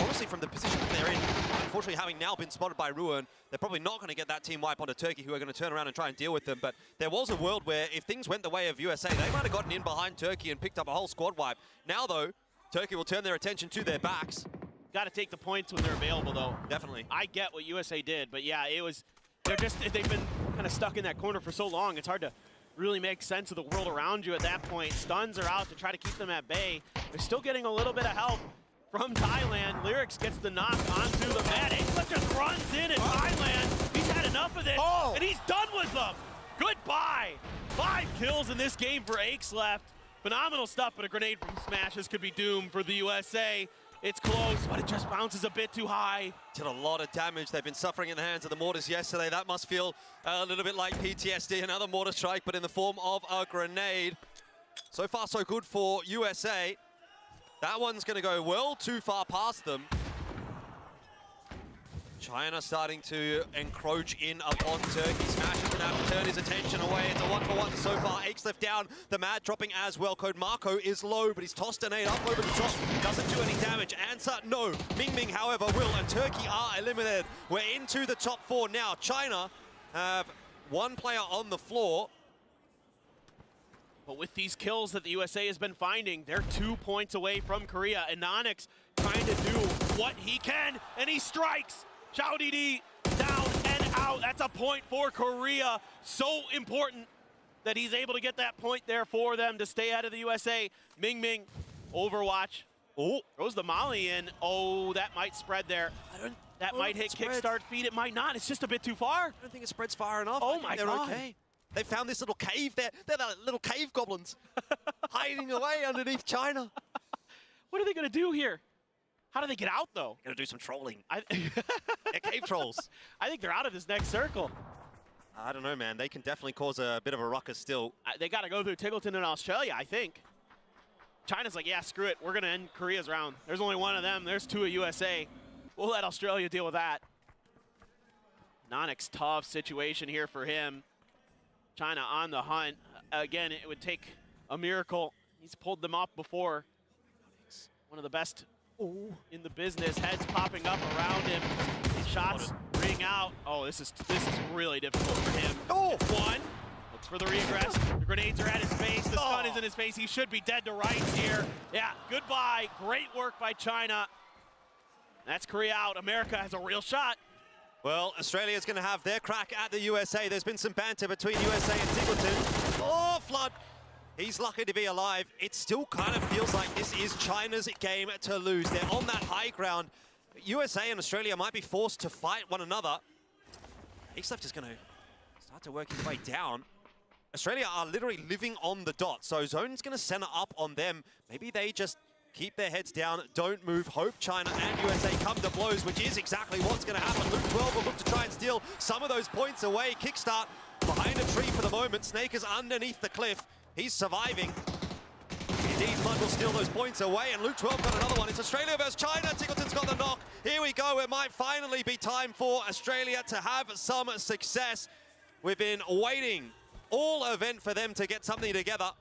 Honestly, from the position that they're in, unfortunately having now been spotted by Ruan, they're probably not going to get that team wipe onto Turkey, who are going to turn around and try and deal with them. But there was a world where if things went the way of USA, they might have gotten in behind Turkey and picked up a whole squad wipe. Now, though, Turkey will turn their attention to their backs. Got to take the points when they're available, though. Definitely. I get what USA did, but yeah, they've been kind of stuck in that corner for so long. It's hard to really make sense of the world around you at that point. Stuns are out to try to keep them at bay. They're still getting a little bit of help from Thailand. Lyrics gets the knock onto the mat. Akelef just runs in and Thailand, he's had enough of this, and he's done with them. Goodbye. 5 kills in this game for Akelef. Phenomenal stuff, but a grenade from Smashes could be doomed for the USA. It's close, but it just bounces a bit too high. Did a lot of damage. They've been suffering in the hands of the mortars yesterday. That must feel a little bit like PTSD. Another mortar strike, but in the form of a grenade. So far, so good for USA. That one's going to go well too far past them. China starting to encroach in upon Turkey. Smashes to that to turn his attention away. It's a 1-for-1 so far. Akelef down. The Mad dropping as well. Code Marco is low, but he's tossed a nade up over the top. Doesn't do any damage. Answer, no. Ming, however, will. And Turkey are eliminated. We're into the top 4 now. China have 1 player on the floor. But with these kills that the USA has been finding, they're 2 points away from Korea. And Onyx trying to do what he can, and he strikes. Xiao Didi down and out. That's a point for Korea. So important that he's able to get that point there for them to stay out of the USA. Ming, Overwatch. Oh, throws the molly in. Oh, that might spread there. That might hit kickstart feed. It might not. It's just a bit too far. I don't think it spreads far enough. Oh my God. They're okay. They found this little cave there. They're the little cave goblins hiding away underneath China. What are they going to do here? How do they get out, though? They're going to do some trolling. They're cave trolls. I think they're out of this next circle. I don't know, man. They can definitely cause a bit of a ruckus still. They got to go through Tiggleton and Australia, I think. China's like, yeah, screw it. We're going to end Korea's round. There's only 1 of them. There's 2 of USA. We'll let Australia deal with that. Nonix, tough situation here for him. China on the hunt. Again, it would take a miracle. He's pulled them off before. He's one of the best in the business. Heads popping up around him. His shots ring out. Oh, this is really difficult for him. Oh, one. Looks for the regress. The grenades are at his face. The stun is in his face. He should be dead to rights here. Yeah, goodbye. Great work by China. That's Korea out. America has a real shot. Well, Australia's going to have their crack at the USA. There's been some banter between USA and Singleton. Oh, Flood. He's lucky to be alive. It still kind of feels like this is China's game to lose. They're on that high ground. USA and Australia might be forced to fight one another. Left is going to start to work his way down. Australia are literally living on the dot, so Zone's going to center up on them. Maybe they just keep their heads down, don't move, hope China and USA come to blows, which is exactly what's going to happen. Luke 12 will look to try and steal some of those points away. Kickstart behind a tree for the moment. Snake is underneath the cliff. He's surviving. Indeed, Flood will steal those points away, and Luke 12 got another one. It's Australia versus China. Tickleton's got the knock. Here we go. It might finally be time for Australia to have some success. We've been waiting all event for them to get something together,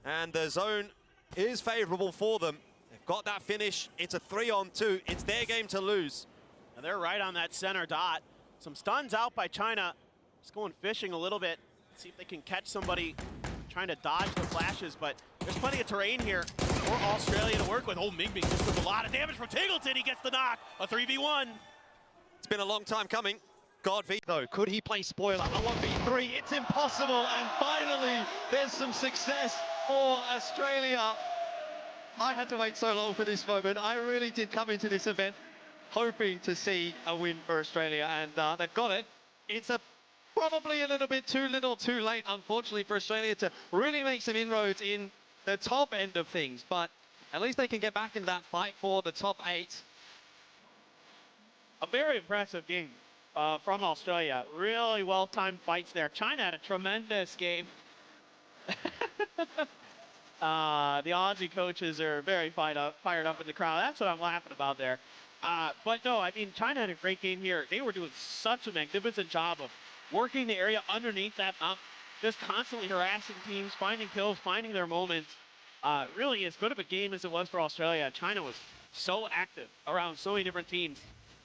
and the zone is favorable for them. They've got that finish. It's a 3-on-2. It's their game to lose. And they're right on that center dot. Some stuns out by China. Just going fishing a little bit. See if they can catch somebody trying to dodge the flashes, but there's plenty of terrain here for Australia to work with. Oh, Ming Ming just took a lot of damage from Tingleton. He gets the knock. A 3v1. It's been a long time coming. God V though, could he play spoiler? A 1v3, it's impossible, and finally there's some success for Australia. I had to wait so long for this moment. I really did come into this event hoping to see a win for Australia, and they've got it. It's probably a little bit too little too late, unfortunately, for Australia to really make some inroads in the top end of things, but at least they can get back in that fight for the top 8. A very impressive game from Australia. Really well-timed fights there. China had a tremendous game. The Aussie coaches are very fired up in the crowd. That's what I'm laughing about there. But no, I mean, China had a great game here. They were doing such a magnificent job of working the area underneath that mount, just constantly harassing teams, finding kills, finding their moments. Really, as good of a game as it was for Australia, China was so active around so many different teams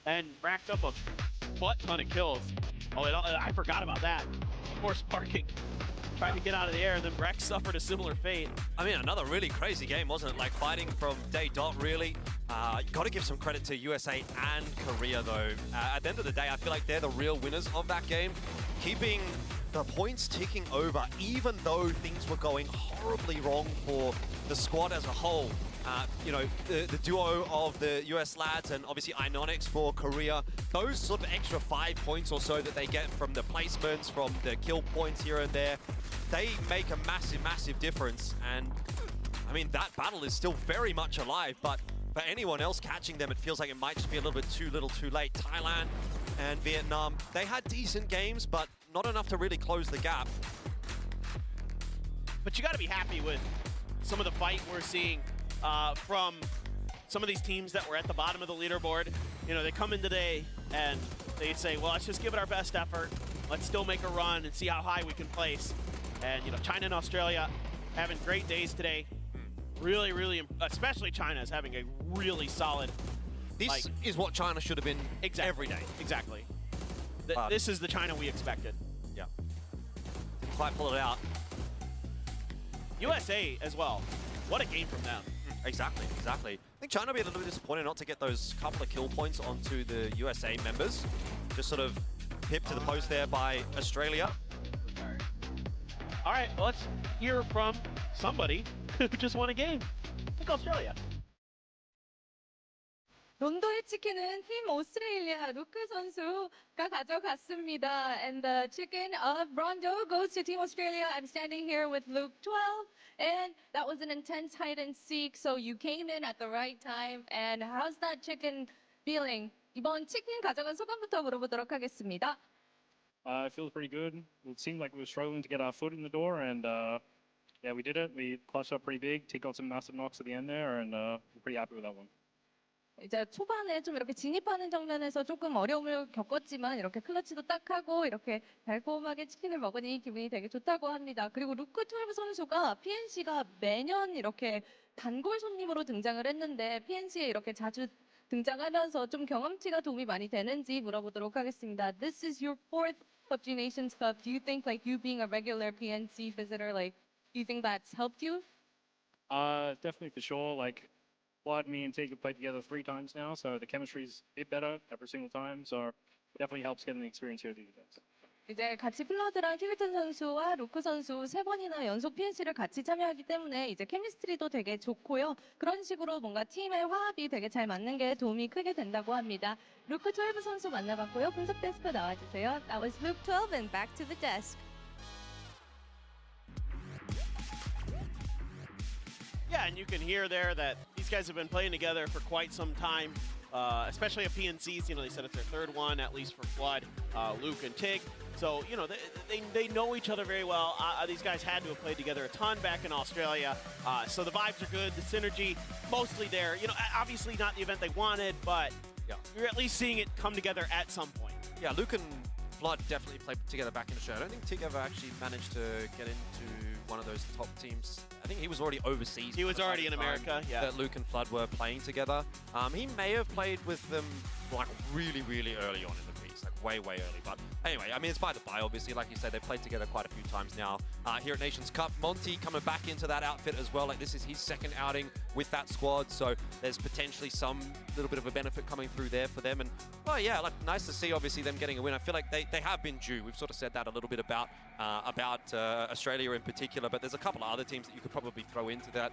and racked up a ton of kills. Oh, I forgot about that. More sparking. Trying to get out of the air, and then Rex suffered a similar fate. I mean, another really crazy game, wasn't it? Like, fighting from day dot, really. Got to give some credit to USA and Korea, though. At the end of the day, I feel like they're the real winners of that game. Keeping the points ticking over, even though things were going horribly wrong for the squad as a whole. You know, the duo of the US lads and obviously Inonix for Korea, those sort of extra 5 points or so that they get from the placements, from the kill points here and there, they make a massive, massive difference. And I mean, that battle is still very much alive, but for anyone else catching them, it feels like it might just be a little bit too little too late. Thailand and Vietnam, they had decent games, but not enough to really close the gap. But you got to be happy with some of the fight we're seeing from some of these teams that were at the bottom of the leaderboard. You know, they come in today and they say, well, let's just give it our best effort. Let's still make a run and see how high we can place. And, you know, China and Australia having great days today. Really, really, especially China is having a really solid. This is what China should have been every day. Exactly. This is the China we expected. Yeah. Didn't quite pull it out. USA as well. What a game from them. Exactly, exactly. I think China will be a little bit disappointed not to get those couple of kill points onto the USA members. Just sort of pipped to the post there by Australia. All right, let's hear from somebody who just won a game. I think Australia. 론도의 치킨은 팀 오스트레일리아 루크 선수가 가져갔습니다. And the chicken of Rondo goes to Team Australia. I'm standing here with Luke 12. And that was an intense hide and seek, so you came in at the right time. And how's that chicken feeling? 이번 치킨 가져간 소감부터 물어보도록 하겠습니다. It feels pretty good. It seemed like we were struggling to get our foot in the door, and yeah, we did it. We clutched up pretty big, got some massive knocks at the end there, and we're pretty happy with that one. 이제 초반에 좀 이렇게 진입하는 장면에서 조금 어려움을 겪었지만 이렇게 클러치도 딱 하고 이렇게 달콤하게 치킨을 먹으니 기분이 되게 좋다고 합니다. 그리고 루크12 선수가 PNC가 매년 이렇게 단골 손님으로 등장을 했는데 PNC에 이렇게 자주 등장하면서 좀 경험치가 도움이 많이 되는지 물어보도록 하겠습니다. This is your fourth PUBG Nations Cup. Do you think like you being a regular PNC visitor, like do you think that's helped you? Definitely for sure. Like, Blood, me and Teague have played together 3 times now, so the chemistry's a bit better every single time. So definitely helps getting the experience here at these events. 이제 같이 플러드랑 티글튼 선수와 루크 선수 3번이나 연속 PNC를 같이 참여하기 때문에 이제 케미스트리도 되게 좋고요. 그런 식으로 뭔가 팀의 화합이 되게 잘 맞는 게 도움이 크게 된다고 합니다. 루크12 선수 만나봤고요. 분석 데스크 나와주세요. That was Luke 12 and back to the desk. Yeah, and you can hear there that these guys have been playing together for quite some time, especially at PNCs. You know, they said it's their 3rd one, at least for Flood, Luke and Tig. So, you know, they know each other very well. These guys had to have played together a ton back in Australia. So the vibes are good, the synergy mostly there. You know, obviously not the event they wanted, but you're at least seeing it come together at some point. Yeah, Luke and Flood definitely played together back in Australia. I don't think Tig ever actually managed to get into one of those top teams. I think he was already overseas. He was already in America, yeah. That Luke and Flood were playing together. He may have played with them like really, really early on in the piece, like way, way early. But anyway, I mean, it's by the by, obviously. Like you said, they've played together quite a few times now here at Nations Cup. Monty coming back into that outfit as well. Like, this is his 2nd outing with that squad, so there's potentially some little bit of a benefit coming through there for them. And, well, yeah, like, nice to see, obviously, them getting a win. I feel like they have been due. We've sort of said that a little bit about Australia in particular, but there's a couple of other teams that you could probably throw into that.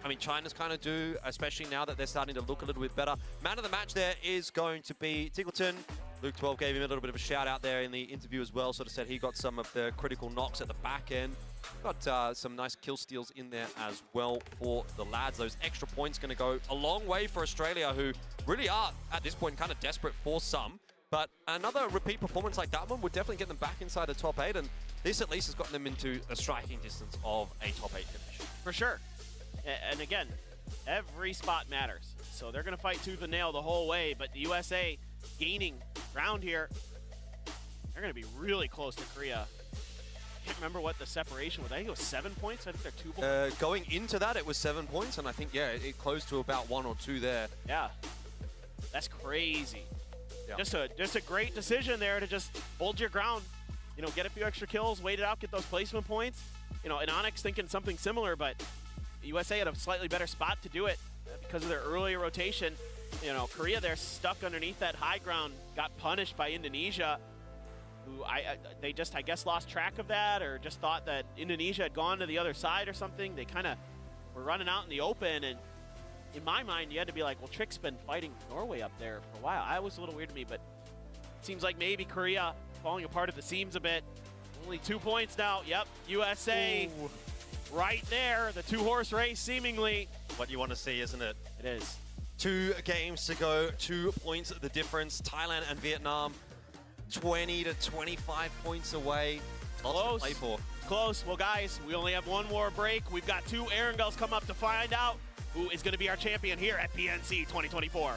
I mean, China's kind of due, especially now that they're starting to look a little bit better. Man of the match there is going to be Tiggleton. Luke 12 gave him a little bit of a shout out there in the interview as well. Sort of said he got some of the critical knocks at the back end. Got some nice kill steals in there as well for the lads. Those extra points going to go a long way for Australia, who really are, at this point, kind of desperate for some. But another repeat performance like that one would definitely get them back inside the top 8. And this at least has gotten them into a striking distance of a top 8 finish. For sure. And again, every spot matters. So they're going to fight tooth and nail the whole way. But the USA gaining ground here. They're going to be really close to Korea. I can't remember what the separation was. I think it was 7 points. I think they're 2 points. Going into that, it was 7 points. And I think, yeah, it closed to about 1 or 2 there. Yeah. That's crazy. Yeah. Just a great decision there to just hold your ground. You know, get a few extra kills, wait it out, get those placement points. You know, and Onyx thinking something similar, but USA had a slightly better spot to do it because of their earlier rotation. You know, Korea, they're stuck underneath that high ground, got punished by Indonesia, who they just, I guess, lost track of that or just thought that Indonesia had gone to the other side or something. They kind of were running out in the open, and in my mind, you had to be like, well, Trick's been fighting Norway up there for a while. That was a little weird to me, but it seems like maybe Korea falling apart at the seams a bit. Only 2 points now. Yep, USA. Ooh. Right there, the 2-horse race seemingly. What you want to see, isn't it? It is. 2 games to go, 2 points at the difference. Thailand and Vietnam, 20 to 25 points away. Lots Close. to play for. Close. Well, guys, we only have 1 more break. We've got 2 Erangels come up to find out who is going to be our champion here at PNC 2024.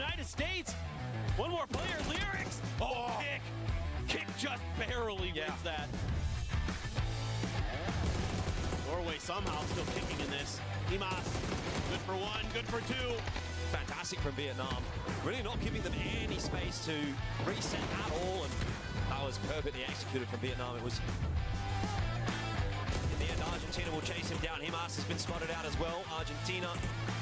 United States. One more player, Lyrics. Oh, kick just barely wins that. Norway somehow still kicking in this. Dimas, good for one, good for two. Fantastic from Vietnam. Really not giving them any space to reset at all, and that was perfectly executed from Vietnam. It was. In the end, Argentina will chase him down. Dimas has been spotted out as well. Argentina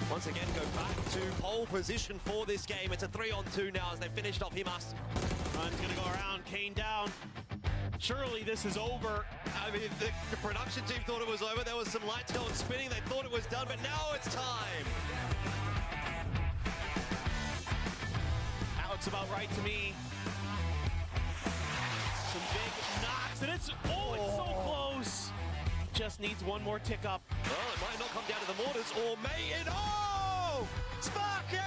once again go back to pole position for this game. It's a 3-on-2 now as they finished off Dimas. Run's gonna go around, Kane down. Surely this is over. I mean, the production team thought it was over. There was some lights going spinning. They thought it was done, but now it's time. That looks about right to me. Some big knocks, and it's so close. Just needs one more tick up. Well, it might not come down to the mortars, or may it? Oh! Sparky!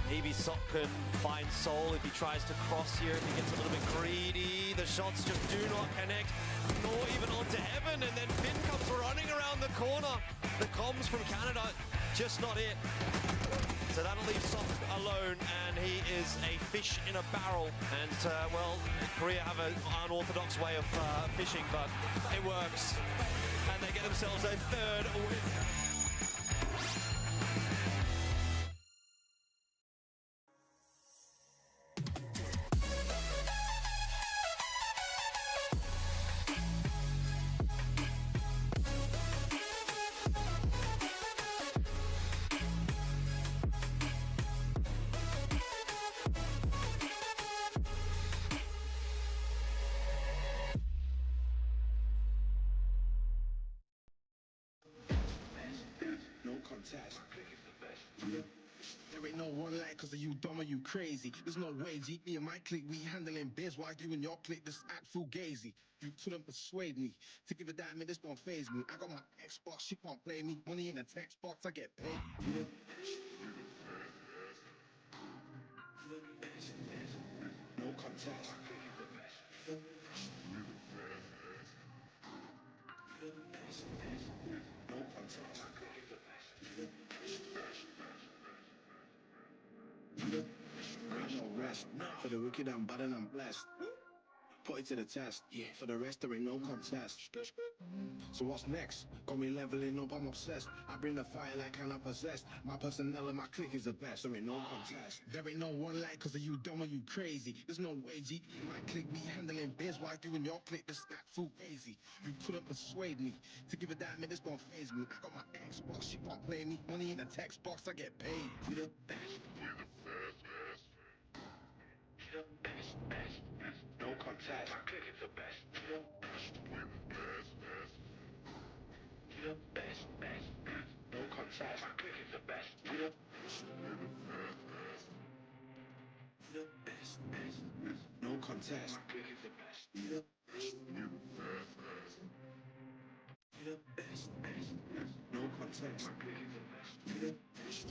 Maybe Sok can find Soul if he tries to cross here, if he gets a little bit greedy. The shots just do not connect, nor even onto Heaven, and then Finn comes running around the corner. The comms from Canada, just not it. So that'll leave Sok alone, and he is a fish in a barrel. And, well, Korea have an unorthodox way of fishing, but it works. And they get themselves a third win. Contest. There ain't no one like cause of you dumb or you crazy. There's no way, G. Me and my clique, we handling biz while you and your clique just act fugazi. You couldn't persuade me to give a damn, this don't phase me. I got my Xbox, she can't play me. Money in a text box, I get paid. No contest. No contest. No rest for the wicked, I'm bad and I'm blessed. Put it to the test, yeah. For the rest, there ain't no contest. So what's next? Got me leveling up, I'm obsessed. I bring the fire like I'm possessed. My personnel and my clique is the best. There ain't no contest. There ain't no one like cause of you dumb or you crazy. There's no way, G. My clique be handling biz while you and your clique just act fugazi. You couldn't persuade me to give a damn, this don't phase me. I got my Xbox, she can't play me. Money in the text box, I get paid. We the best. No contest. My clique is the best. The best. No contest. My clique is the best. The best. No contest. My clique is the best. The best. No contest. My clique is the best. The best.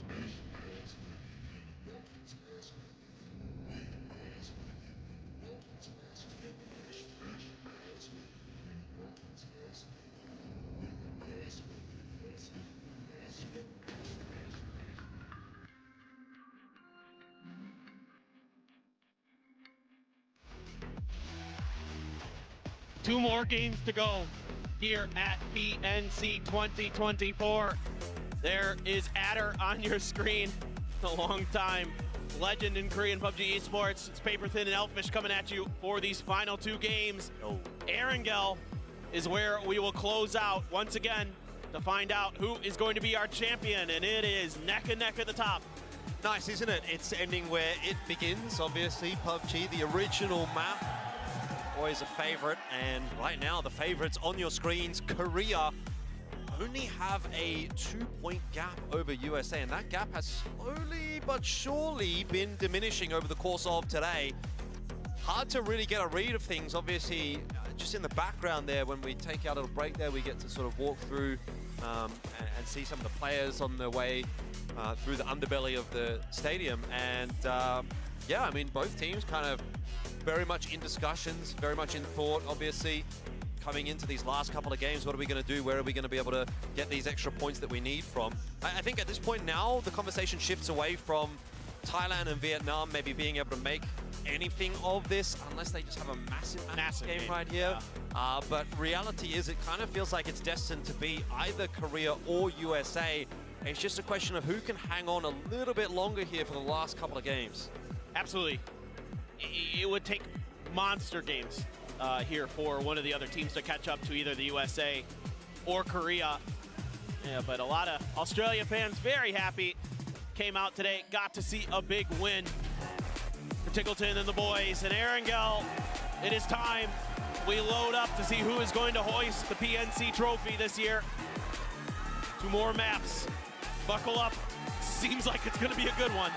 Two more games to go here at PNC 2024. There is Adder on your screen. A long time legend in Korean PUBG esports. It's Paper Thin and Elfish coming at you for these final two games. Erangel is where we will close out once again to find out who is going to be our champion, and it is neck and neck at the top. Nice, isn't it? It's ending where it begins, obviously. PUBG, the original map, always a favorite, and right now the favorites on your screens, Korea, only have a 2-point gap over USA, and that gap has slowly but surely been diminishing over the course of today. Hard to really get a read of things, obviously. Just in the background there, when we take out a little break there, we get to sort of walk through and see some of the players on their way through the underbelly of the stadium. And yeah, I mean, both teams kind of very much in discussions, very much in thought, obviously. coming into these last couple of games. What are we going to do? Where are we going to be able to get these extra points that we need from? I think at this point now, the conversation shifts away from Thailand and Vietnam maybe being able to make anything of this unless they just have a massive game right here. Yeah. But reality is it kind of feels like it's destined to be either Korea or USA. It's just a question of who can hang on a little bit longer here for the last couple of games. Absolutely. It would take monster games here for one of the other teams to catch up to either the USA or Korea. Yeah, but a lot of Australia fans very happy. Came out today, got to see a big win for Tickleton and the boys. And Erangel, it is time we load up to see who is going to hoist the PNC trophy this year. 2 more maps. Buckle up. Seems like it's going to be a good one.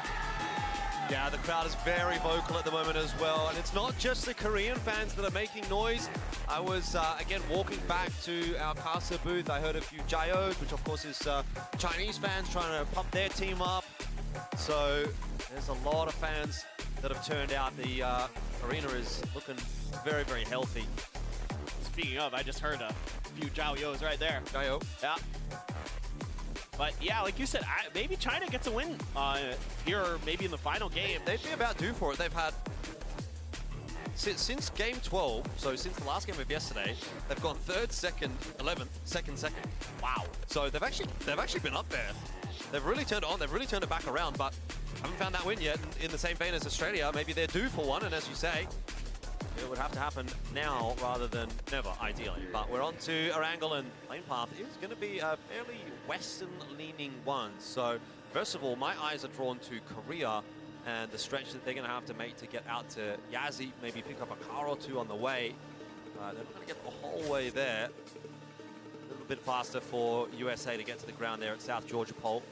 Yeah, the crowd is very vocal at the moment as well. And it's not just the Korean fans that are making noise. I was, again, walking back to our Casa booth. I heard a few Jayos, which of course is Chinese fans trying to pump their team up. So there's a lot of fans that have turned out. The arena is looking very, very healthy. Speaking of, I just heard a few Jayos right there. Jayo. Yeah. But yeah, like you said, maybe China gets a win here, maybe in the final game. They'd be about due for it. They've had, since game 12, so since the last game of yesterday, they've gone 3rd, 2nd, 11th, 2nd, 2nd. Wow. So they've actually been up there. They've really turned it on. They've really turned it back around, but haven't found that win yet. In the same vein as Australia, maybe they're due for one, and as you say, it would have to happen now rather than never, ideally. But we're on to Erangel, and lane path is going to be a fairly western-leaning one. So, first of all, my eyes are drawn to Korea and the stretch that they're going to have to make to get out to Yazzie, maybe pick up a car or two on the way. They're not going to get the whole way there. A little bit faster for USA to get to the ground there at South Georgia Pole.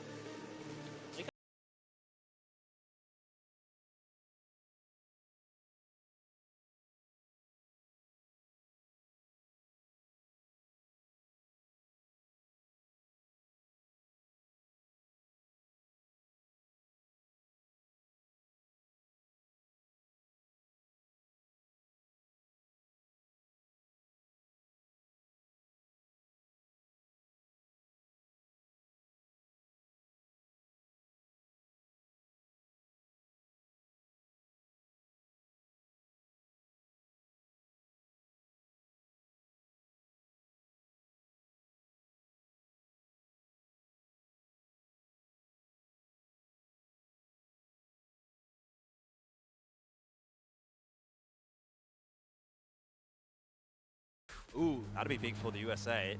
Ooh, that'd be big for the USA.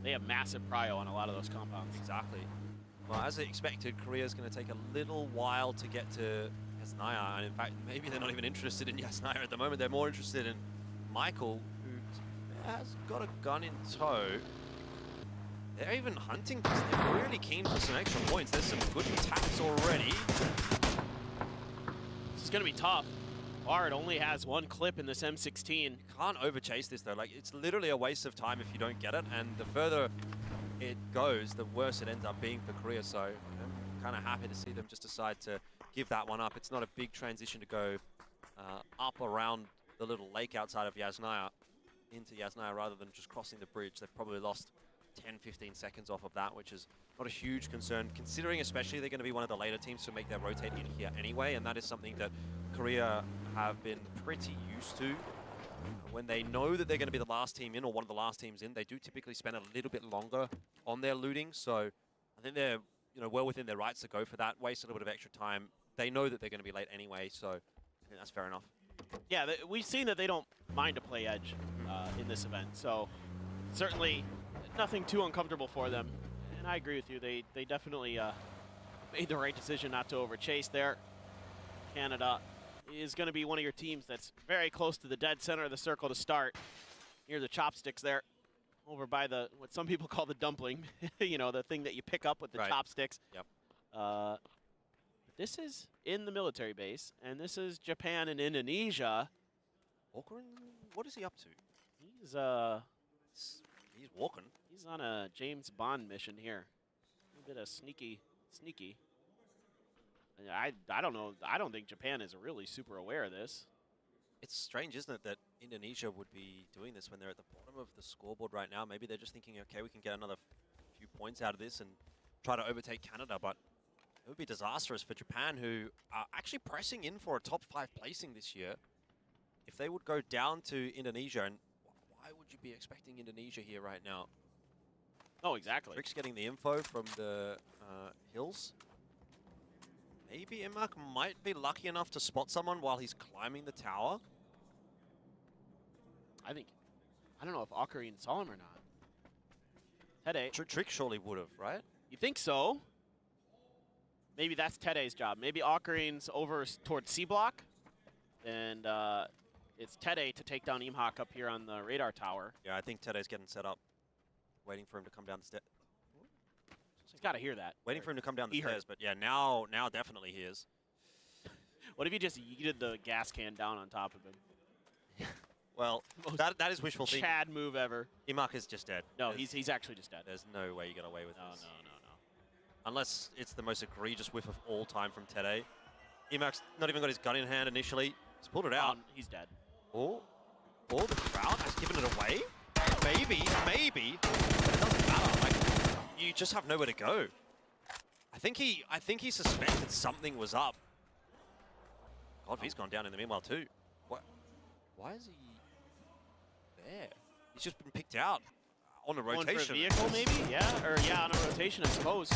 They have massive prio on a lot of those compounds. Exactly. Well, as expected, Korea's going to take a little while to get to Yasnaya, and in fact, maybe they're not even interested in Yasnaya at the moment. They're more interested in Michael, who has got a gun in tow. They're even hunting this. They're really keen for some extra points. There's some good taps already. This is going to be tough. Bard only has 1 clip in this M16. Can't overchase this though. Like, it's literally a waste of time if you don't get it, and the further it goes, the worse it ends up being for Korea. So I'm kind of happy to see them just decide to give that one up. It's not a big transition to go up around the little lake outside of Yasnaya into Yasnaya rather than just crossing the bridge. They've probably lost 10-15 seconds off of that, which is not a huge concern, considering especially they're going to be one of the later teams to make their rotate in here anyway, and that is something that Korea have been pretty used to. When they know that they're going to be the last team in or one of the last teams in, they do typically spend a little bit longer on their looting, so I think they're well within their rights to go for that, waste a little bit of extra time. They know that they're going to be late anyway, so I think that's fair enough. Yeah, we've seen that they don't mind to play edge in this event, so certainly nothing too uncomfortable for them. And I agree with you, they definitely made the right decision not to overchase there. Canada is going to be one of your teams that's very close to the dead center of the circle to start. Near the chopsticks there, over by the what some people call the dumpling, the thing that you pick up with the chopsticks. Yep. This is in the military base, and this is Japan and Indonesia. Walker, what is he up to? He's walking. He's on a James Bond mission here. A bit of sneaky. I don't know. I don't think Japan is really super aware of this. It's strange, isn't it, that Indonesia would be doing this when they're at the bottom of the scoreboard right now. Maybe they're just thinking, okay, we can get another few points out of this and try to overtake Canada, but it would be disastrous for Japan, who are actually pressing in for a top 5 placing this year. If they would go down to Indonesia, and why would you be expecting Indonesia here right now? Oh, exactly. Trick's getting the info from the hills. Maybe Imak might be lucky enough to spot someone while he's climbing the tower. I don't know if Ocarine saw him or not. Tede. Trick surely would have, right? You think so? Maybe that's Tede's job. Maybe Ocarine's over towards C block, and it's Tede to take down Imhak up here on the radar tower. Yeah, I think Tede's getting set up, waiting for him to come down the stairs. He's got to hear that. Waiting for him to come down the He heard. stairs, but yeah, now definitely he is. What if you just yeeted the gas can down on top of him? Well, that is wishful thinking. Chad move ever. Imak is just dead. No, he's actually just dead. There's no way you get away with No. this. Unless it's the most egregious whiff of all time from Tede. Imak's not even got his gun in hand initially. He's pulled it out. He's dead. Oh, the crowd has given it away? Maybe. But it doesn't matter. Like, you just have nowhere to go. I think he suspected something was up. God, he's gone down in the meanwhile too. What? Why is he there? He's just been picked out on a rotation. Going for a vehicle, maybe? Yeah, on a rotation, I suppose.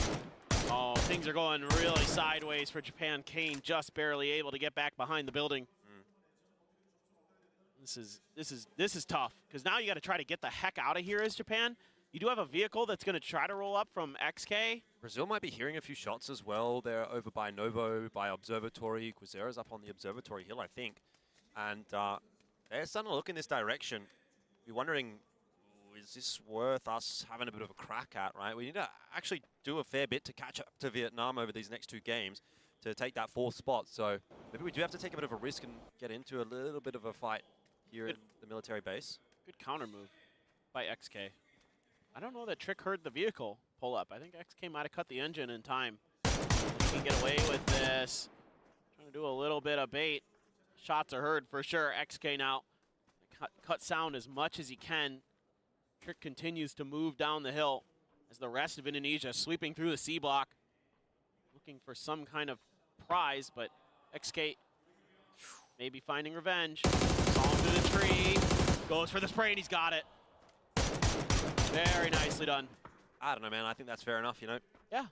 Oh, things are going really sideways for Japan. Kane just barely able to get back behind the building. This is tough, because now you got to try to get the heck out of here as Japan. You do have a vehicle that's going to try to roll up from XK. Brazil might be hearing a few shots as well. They're over by Novo, by Observatory. Quizera's up on the Observatory Hill, I think. And they're starting to look in this direction. Be wondering, is this worth us having a bit of a crack at, right? We need to actually do a fair bit to catch up to Vietnam over these next 2 games to take that 4th spot. So maybe we do have to take a bit of a risk and get into a little bit of a fight here in the military base. Good counter move by XK. I don't know that Trick heard the vehicle pull up. I think XK might have cut the engine in time. He can get away with this. Trying to do a little bit of bait. Shots are heard for sure. XK now cut sound as much as he can. Trick continues to move down the hill as the rest of Indonesia sweeping through the C block, looking for some kind of prize, but XK maybe finding revenge. Saw him through the tree, goes for the spray, and he's got it. Very nicely done. I don't know, man. I think that's fair enough, you know? Yeah.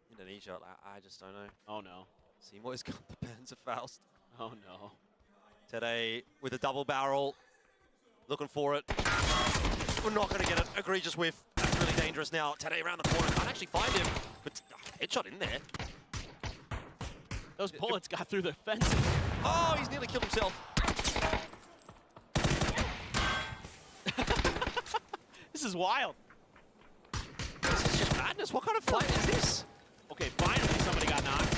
Indonesia, I just don't know. Oh, no. Seymour's got the Panzerfaust. Oh, no. Today with a double barrel. Looking for it. We're not going to get an egregious whiff. That's really dangerous now. Today around the corner. Can't actually find him. But headshot in there. Those bullets got through the fence. Oh, he's nearly killed himself. This is wild. This is just madness. What kind of fight is this? Okay, finally somebody got knocked.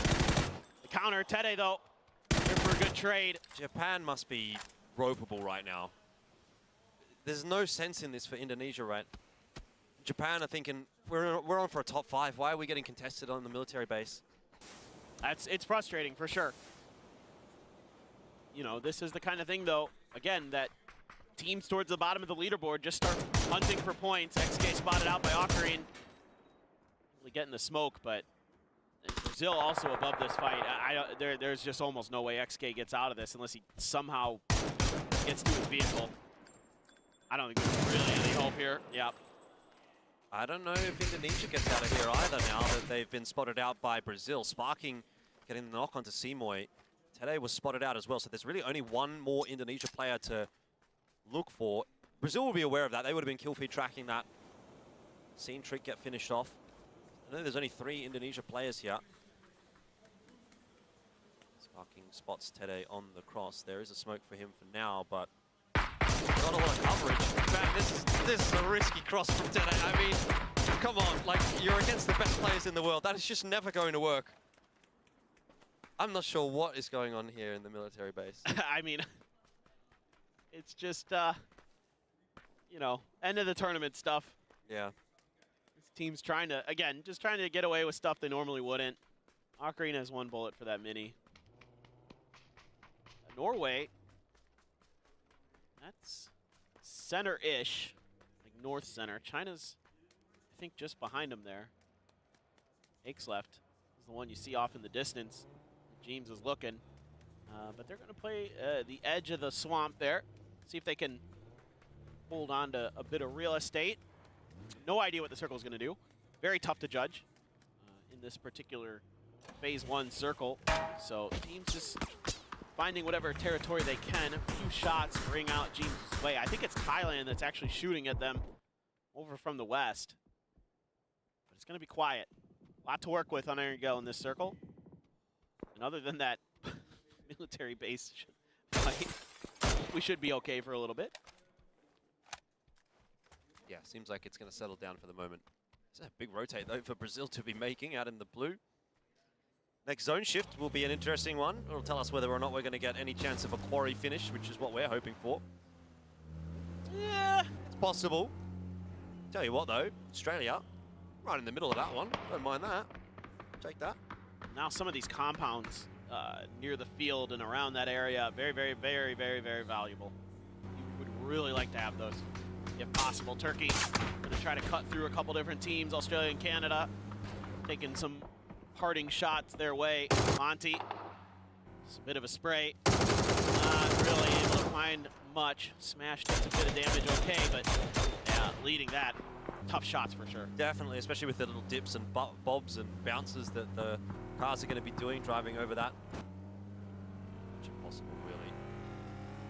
The counter, Tede, though. Here for a good trade. Japan must be ropeable right now. There's no sense in this for Indonesia, right? Japan are thinking, we're on for a top 5. Why are we getting contested on the military base? It's frustrating, for sure. You know, this is the kind of thing, though, again, that teams towards the bottom of the leaderboard just start hunting for points. XK spotted out by Ocarine. Really getting the smoke, but Brazil also above this fight. There's just almost no way XK gets out of this unless he somehow gets to his vehicle. I don't think there's really any hope here. Yep. I don't know if Indonesia gets out of here either now that they've been spotted out by Brazil. Sparking getting the knock onto Seymour. Tede was spotted out as well, so there's really only one more Indonesia player to look for. Brazil will be aware of that. They would have been kill feed tracking that. Seen Trick get finished off. I know there's only 3 Indonesia players here. Sparking spots Tede on the cross. There is a smoke for him for now, but not a lot of coverage. Man, this is a risky cross from Tede. I mean, come on, like, you're against the best players in the world. That is just never going to work. I'm not sure what is going on here in the military base. I mean, it's just, you know, end of the tournament stuff. Yeah. This team's trying to, again, just trying to get away with stuff they normally wouldn't. Ocarina has 1 bullet for that mini. Norway That's center-ish, like north center. China's, I think, just behind him there. Aches left is the one you see off in the distance. James is looking, but they're going to play the edge of the swamp there. See if they can hold on to a bit of real estate. No idea what the circle is going to do. Very tough to judge in this particular phase 1 circle. So teams just finding whatever territory they can. A few shots bring out James' way. I think it's Thailand that's actually shooting at them over from the west. But it's going to be quiet. A lot to work with on Iron Gale in this circle. And other than that military base fight, we should be okay for a little bit. Yeah, seems like it's going to settle down for the moment. It's a big rotate, though, for Brazil to be making out in the blue. Next zone shift will be an interesting one. It'll tell us whether or not we're going to get any chance of a quarry finish, which is what we're hoping for. Yeah, it's possible. Tell you what, though, Australia, right in the middle of that one. Don't mind that. Take that. Now some of these compounds near the field and around that area, very, very, very, very, very valuable. You would really like to have those, if possible. Turkey going to try to cut through a couple different teams, Australia and Canada, taking some parting shots their way. Monty, it's a bit of a spray. Not really able to find much. Smashed just a bit of damage, okay, but yeah, leading that. Tough shots for sure. Definitely, especially with the little dips and bobs and bounces that the cars are going to be doing, driving over that. Much impossible, really.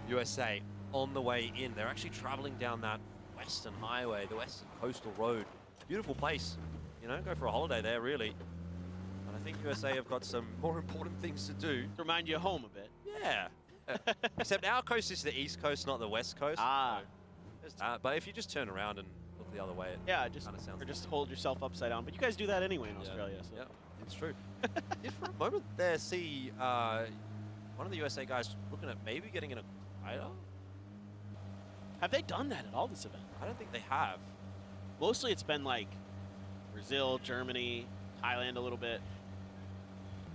USA on the way in. They're actually traveling down that Western Highway, the Western Coastal Road. Beautiful place. You know, go for a holiday there, really. But I think USA have got some more important things to do. To remind you of home a bit. Yeah. Except our coast is the East Coast, not the West Coast. Ah. So, but if you just turn around and look the other way, yeah, just hold yourself upside down. But you guys do that anyway in Australia. So. Yeah, it's true. Did for a moment there see one of the USA guys looking at maybe getting in a fighter? Have they done that at all this event? I don't think they have. Mostly it's been like Brazil, Germany, Thailand a little bit.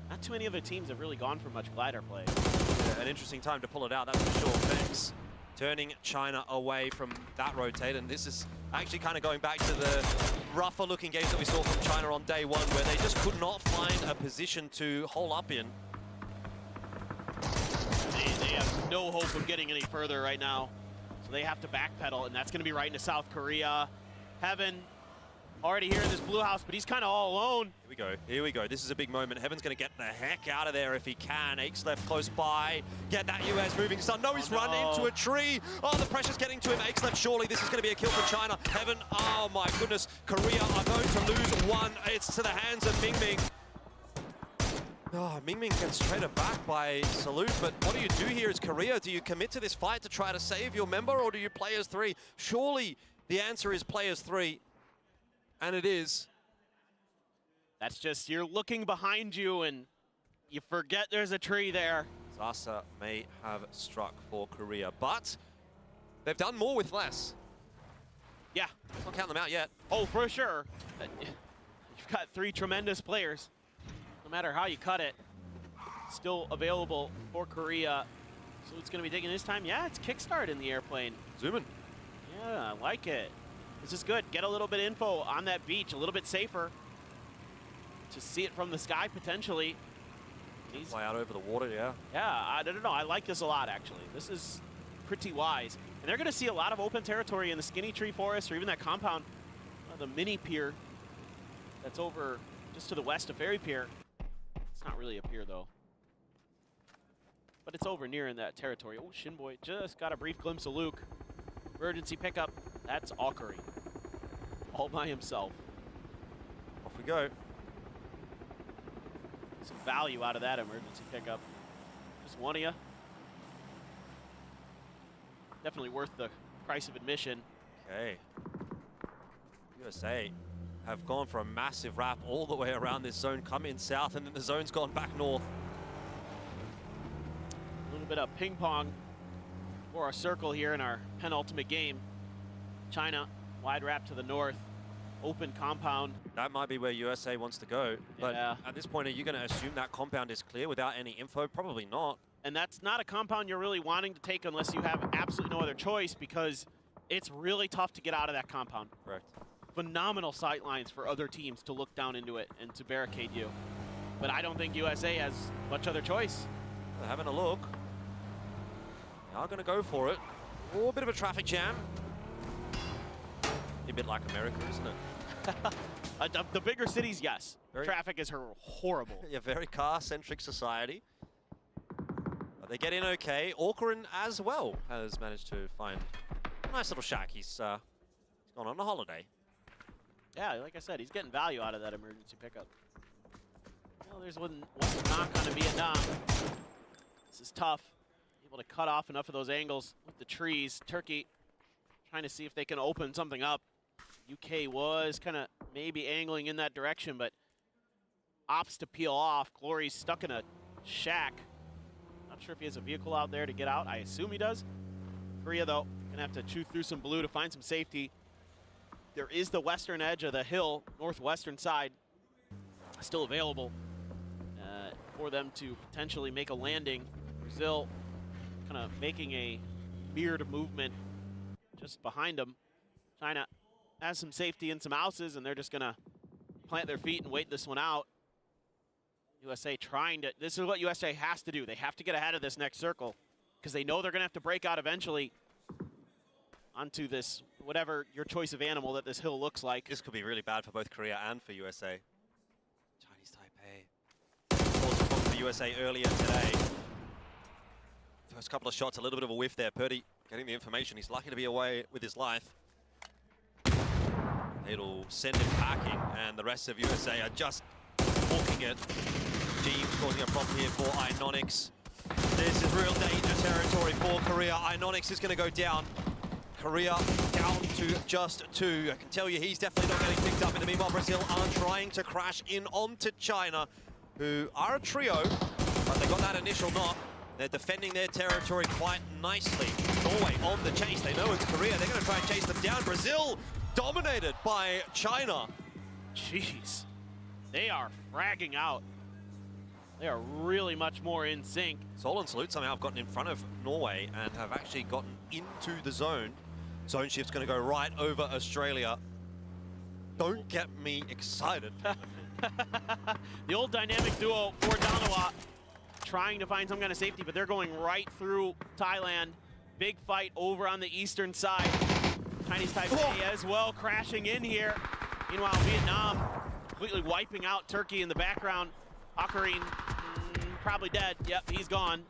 Not too many other teams have really gone for much glider play. Yeah, an interesting time to pull it out, that's for sure. Thanks. Turning China away from that rotate, and this is actually kind of going back to the rougher looking games that we saw from China on day 1, where they just could not find a position to hole up in. They have no hope of getting any further right now, so they have to backpedal, and that's going to be right into South Korea. Heaven already here in this blue house, but he's kind of all alone. Here we go, here we go. This is a big moment. Heaven's going to get the heck out of there if he can. Aches left close by. Get that US moving stun. No, he's run into a tree. Oh, the pressure's getting to him. Aches left, surely this is going to be a kill for China. Heaven, oh my goodness. Korea are going to lose one. It's to the hands of Mingming. Oh, Mingming gets traded back by Salute, but what do you do here as Korea? Do you commit to this fight to try to save your member, or do you play as 3? Surely the answer is play as 3. And it is. That's just, you're looking behind you and you forget there's a tree there. Zasa may have struck for Korea, but they've done more with less. Yeah. Let's not count them out yet. Oh, for sure. You've got 3 tremendous players. No matter how you cut it, still available for Korea. So it's going to be taking his time. Yeah, it's kickstart in the airplane. Zooming. Yeah, I like it. This is good. Get a little bit of info on that beach, a little bit safer. To see it from the sky, potentially. Fly out over the water, yeah. Yeah, I don't know. I like this a lot, actually. This is pretty wise. And they're going to see a lot of open territory in the Skinny Tree Forest, or even that compound, the mini pier that's over just to the west of Ferry Pier. It's not really a pier, though. But it's over near in that territory. Oh, Shinboy just got a brief glimpse of Luke. Emergency pickup. That's Aukery. All by himself. Off we go. Some value out of that emergency pickup. Just one of you. Definitely worth the price of admission. Okay. USA have gone for a massive wrap all the way around this zone, come in south, and then the zone's gone back north. A little bit of ping pong for our circle here in our penultimate game. China, wide wrap to the north, open compound That might be where USA wants to go. But at this point, are you going to assume that compound is clear without any info? Probably not. And that's not a compound you're really wanting to take unless you have absolutely no other choice, because it's really tough to get out of that compound. Correct. Phenomenal sight lines for other teams to look down into it and to barricade you. But I don't think USA has much other choice. They're having a look. They are going to go for it. Oh, a bit of a traffic jam. A bit like America, isn't it? The bigger cities, yes. Traffic is horrible. Yeah, very car-centric society. But they get in okay. Orkaran as well has managed to find a nice little shack. He's gone on a holiday. Yeah, like I said, he's getting value out of that emergency pickup. Well, there's one knock on to Vietnam. This is tough. Able to cut off enough of those angles with the trees. Turkey trying to see if they can open something up. UK was kind of maybe angling in that direction, but opts to peel off. Glory's stuck in a shack. Not sure if he has a vehicle out there to get out. I assume he does. Korea, though, gonna have to chew through some blue to find some safety. There is the western edge of the hill, northwestern side, still available for them to potentially make a landing. Brazil kind of making a weird movement just behind them. China has some safety in some houses, and they're just gonna plant their feet and wait this one out. USA trying to, this is what USA has to do. They have to get ahead of this next circle because they know they're gonna have to break out eventually onto this, whatever your choice of animal that this hill looks like. This could be really bad for both Korea and for USA. Chinese Taipei. Caused a problem for USA earlier today. First couple of shots, a little bit of a whiff there. Purdy getting the information. He's lucky to be away with his life. It'll send him packing, and the rest of USA are just walking it. James causing a problem here for Inonix. This is real danger territory for Korea. Inonix is going to go down. Korea down to just 2. I can tell you he's definitely not getting picked up. In the meanwhile, Brazil are trying to crash in onto China, who are a trio, but they got that initial knock. They're defending their territory quite nicely. Norway on the chase. They know it's Korea. They're going to try and chase them down. Brazil dominated by China. Jeez. They are fragging out. They are really much more in sync. Sol and Salute somehow have gotten in front of Norway and have actually gotten into the zone. Zone shift's going to go right over Australia. Don't get me excited. The old dynamic duo for Danawa trying to find some kind of safety, but they're going right through Thailand. Big fight over on the eastern side. Chinese Taipei as well crashing in here. Meanwhile, Vietnam completely wiping out Turkey in the background. Akarin probably dead. Yep, he's gone.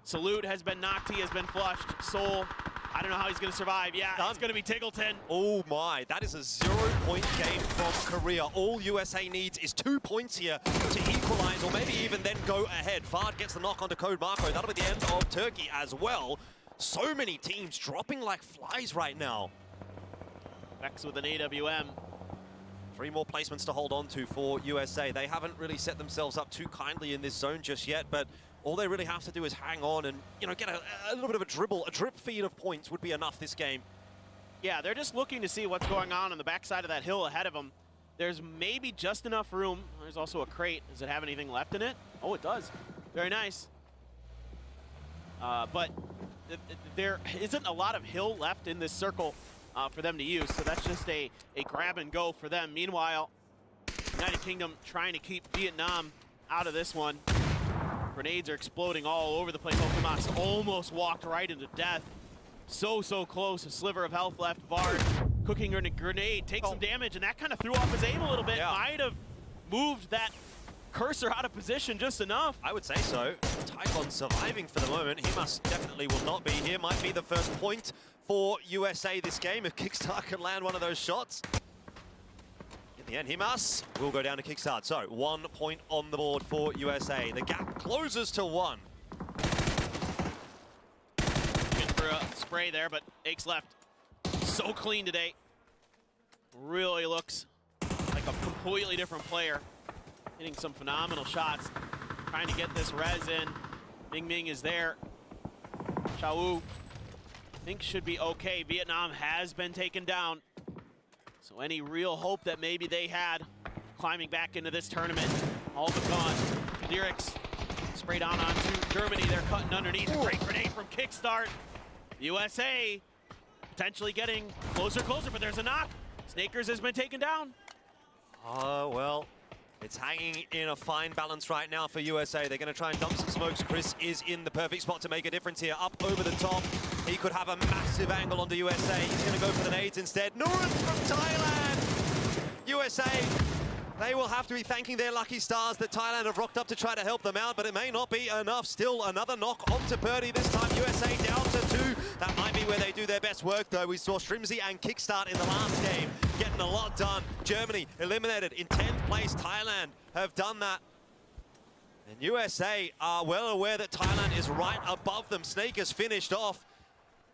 Salute has been knocked. He has been flushed. Seoul, I don't know how he's going to survive. Yeah, it's going to be Tiggleton. Oh my, that is a 0-point game from Korea. All USA needs is 2 points here to equalize, or maybe even then go ahead. Fard gets the knock onto Code Marco. That'll be the end of Turkey as well. So many teams dropping like flies right now. Vex with an AWM. 3 more placements to hold on to for USA. They haven't really set themselves up too kindly in this zone just yet, but all they really have to do is hang on and, you know, get a little bit of a dribble. A drip feed of points would be enough this game. Yeah, they're just looking to see what's going on the backside of that hill ahead of them. There's maybe just enough room. There's also a crate. Does it have anything left in it? Oh, it does. Very nice. But there isn't a lot of hill left in this circle for them to use, so that's just a grab and go for them. Meanwhile, United Kingdom trying to keep Vietnam out of this one. Grenades are exploding all over the place. Okamas almost walked right into death. So close. A sliver of health left. Vard cooking a grenade, takes some damage, and that kind of threw off his aim a little bit. Yeah. Might have moved that cursor out of position just enough. I would say so. Taikon surviving for the moment. He most definitely will not be here. Might be the first point for USA this game if Kickstart can land one of those shots. In the end, Himas will go down to Kickstart. So 1 point on the board for USA. The gap closes to 1. Good for a spray there, but Aches left. So clean today. Really looks like a completely different player. Hitting some phenomenal shots. Trying to get this res in. Ming Ming is there. Chao Wu, I think, should be okay. Vietnam has been taken down. So any real hope that maybe they had climbing back into this tournament. All but gone. Lyrics sprayed on onto Germany. They're cutting underneath. A great grenade from Kickstart. USA potentially getting closer, but there's a knock. Snakers has been taken down. Oh, well, it's hanging in a fine balance right now for USA. They're going to try and dump some smokes. Chris is in the perfect spot to make a difference here. Up over the top. He could have a massive angle onto USA. He's going to go for the nades instead. Nuran from Thailand. USA, they will have to be thanking their lucky stars that Thailand have rocked up to try to help them out, but it may not be enough. Still another knock onto Purdy. This time USA down to 2. That might be where they do their best work, though. We saw Shrimsy and Kickstart in the last game getting a lot done. Germany eliminated in 10th place. Thailand have done that. And USA are well aware that Thailand is right above them. Snake has finished off.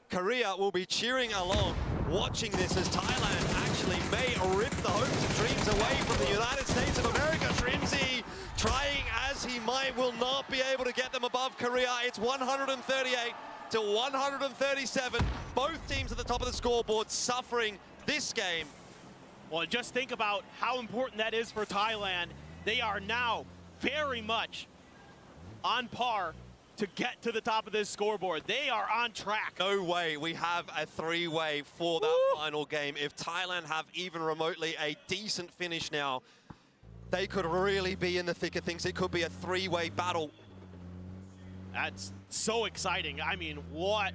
Korea will be cheering along, watching this as Thailand actually may rip the hopes and dreams away from the United States of America. Shrimsy, trying as he might, will not be able to get them above Korea. It's 138 to 137. Both teams at the top of the scoreboard suffering this game. Well, just think about how important that is for Thailand. They are now very much on par to get to the top of this scoreboard. They are on track. No way we have a three-way for that final game. If Thailand have even remotely a decent finish now, they could really be in the thick of things. It could be a three-way battle. That's so exciting. I mean, what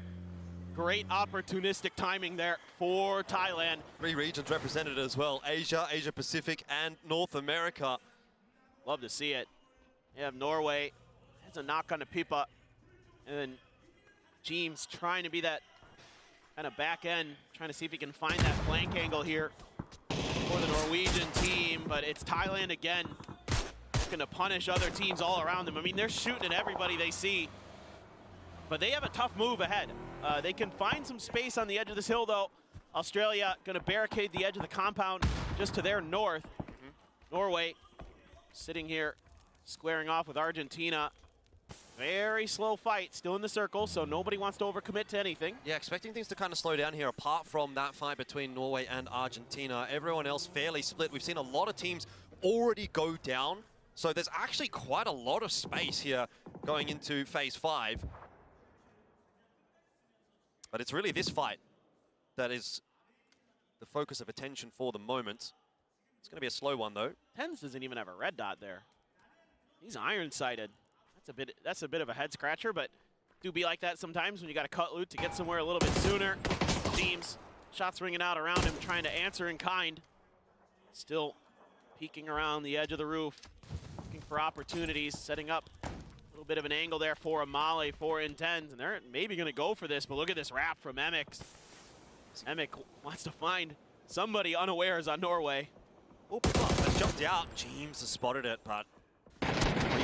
great opportunistic timing there for Thailand. 3 regions represented as well. Asia, Asia Pacific, and North America. Love to see it. You have Norway. It's a knock on the Pipa. And then James trying to be that kind of back end, trying to see if he can find that flank angle here for the Norwegian team. But it's Thailand again, looking to punish other teams all around them. I mean, they're shooting at everybody they see. But they have a tough move ahead. They can find some space on the edge of this hill, though. Australia going to barricade the edge of the compound just to their north. Norway sitting here, squaring off with Argentina. Very slow fight, still in the circle, so nobody wants to overcommit to anything. Yeah, expecting things to kind of slow down here, apart from that fight between Norway and Argentina. Everyone else fairly split. We've seen a lot of teams already go down, so there's actually quite a lot of space here going into phase 5. But it's really this fight that is the focus of attention for the moment. It's going to be a slow one, though. Tens doesn't even have a red dot there. He's iron-sighted. That's a bit of a head scratcher, but do be like that sometimes when you got to cut loot to get somewhere a little bit sooner. Teams, shots ringing out around him, trying to answer in kind. Still peeking around the edge of the roof, looking for opportunities, setting up a little bit of an angle there for Amale, 4 in 10s, and they're maybe going to go for this, but look at this wrap from Emmix. Emmix wants to find somebody unawares on Norway. Oh, has jumped out. James has spotted it, but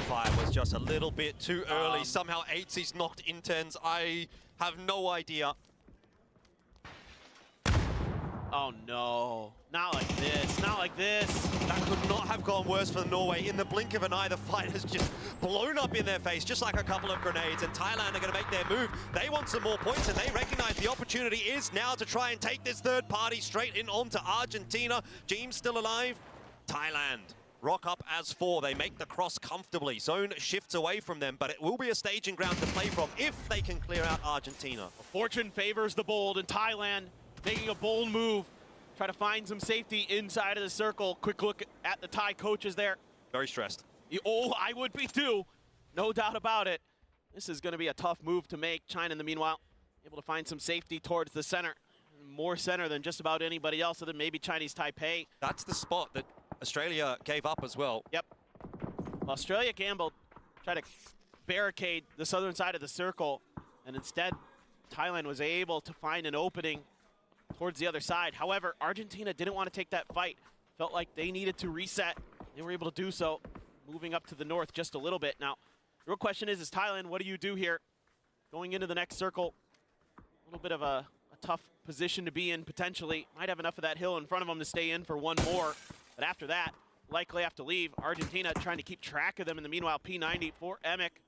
fire was just a little bit too early. Somehow 8C's knocked in 10s. I have no idea. Oh no, not like this, not like this. That could not have gone worse for Norway. In the blink of an eye, the fight has just blown up in their face, just like a couple of grenades, and Thailand are going to make their move. They want some more points, and they recognize the opportunity is now to try and take this third party straight in onto Argentina. James still alive. Thailand rock up as 4. They make the cross comfortably. Zone shifts away from them, but it will be a staging ground to play from if they can clear out Argentina. Fortune favors the bold, and Thailand making a bold move. Try to find some safety inside of the circle. Quick look at the Thai coaches there. Very stressed. Oh, I would be too. No doubt about it. This is going to be a tough move to make. China, in the meanwhile, able to find some safety towards the center. More center than just about anybody else, other than maybe Chinese Taipei. That's the spot that Australia gave up as well. Yep. Australia gambled, tried to barricade the southern side of the circle, and instead Thailand was able to find an opening towards the other side. However, Argentina didn't want to take that fight. Felt like they needed to reset. They were able to do so, moving up to the north just a little bit. Now, the real question is Thailand, what do you do here? Going into the next circle, a little bit of a tough position to be in potentially. Might have enough of that hill in front of them to stay in for one more. But after that, likely have to leave. Argentina trying to keep track of them in the meanwhile. P90 for Emick.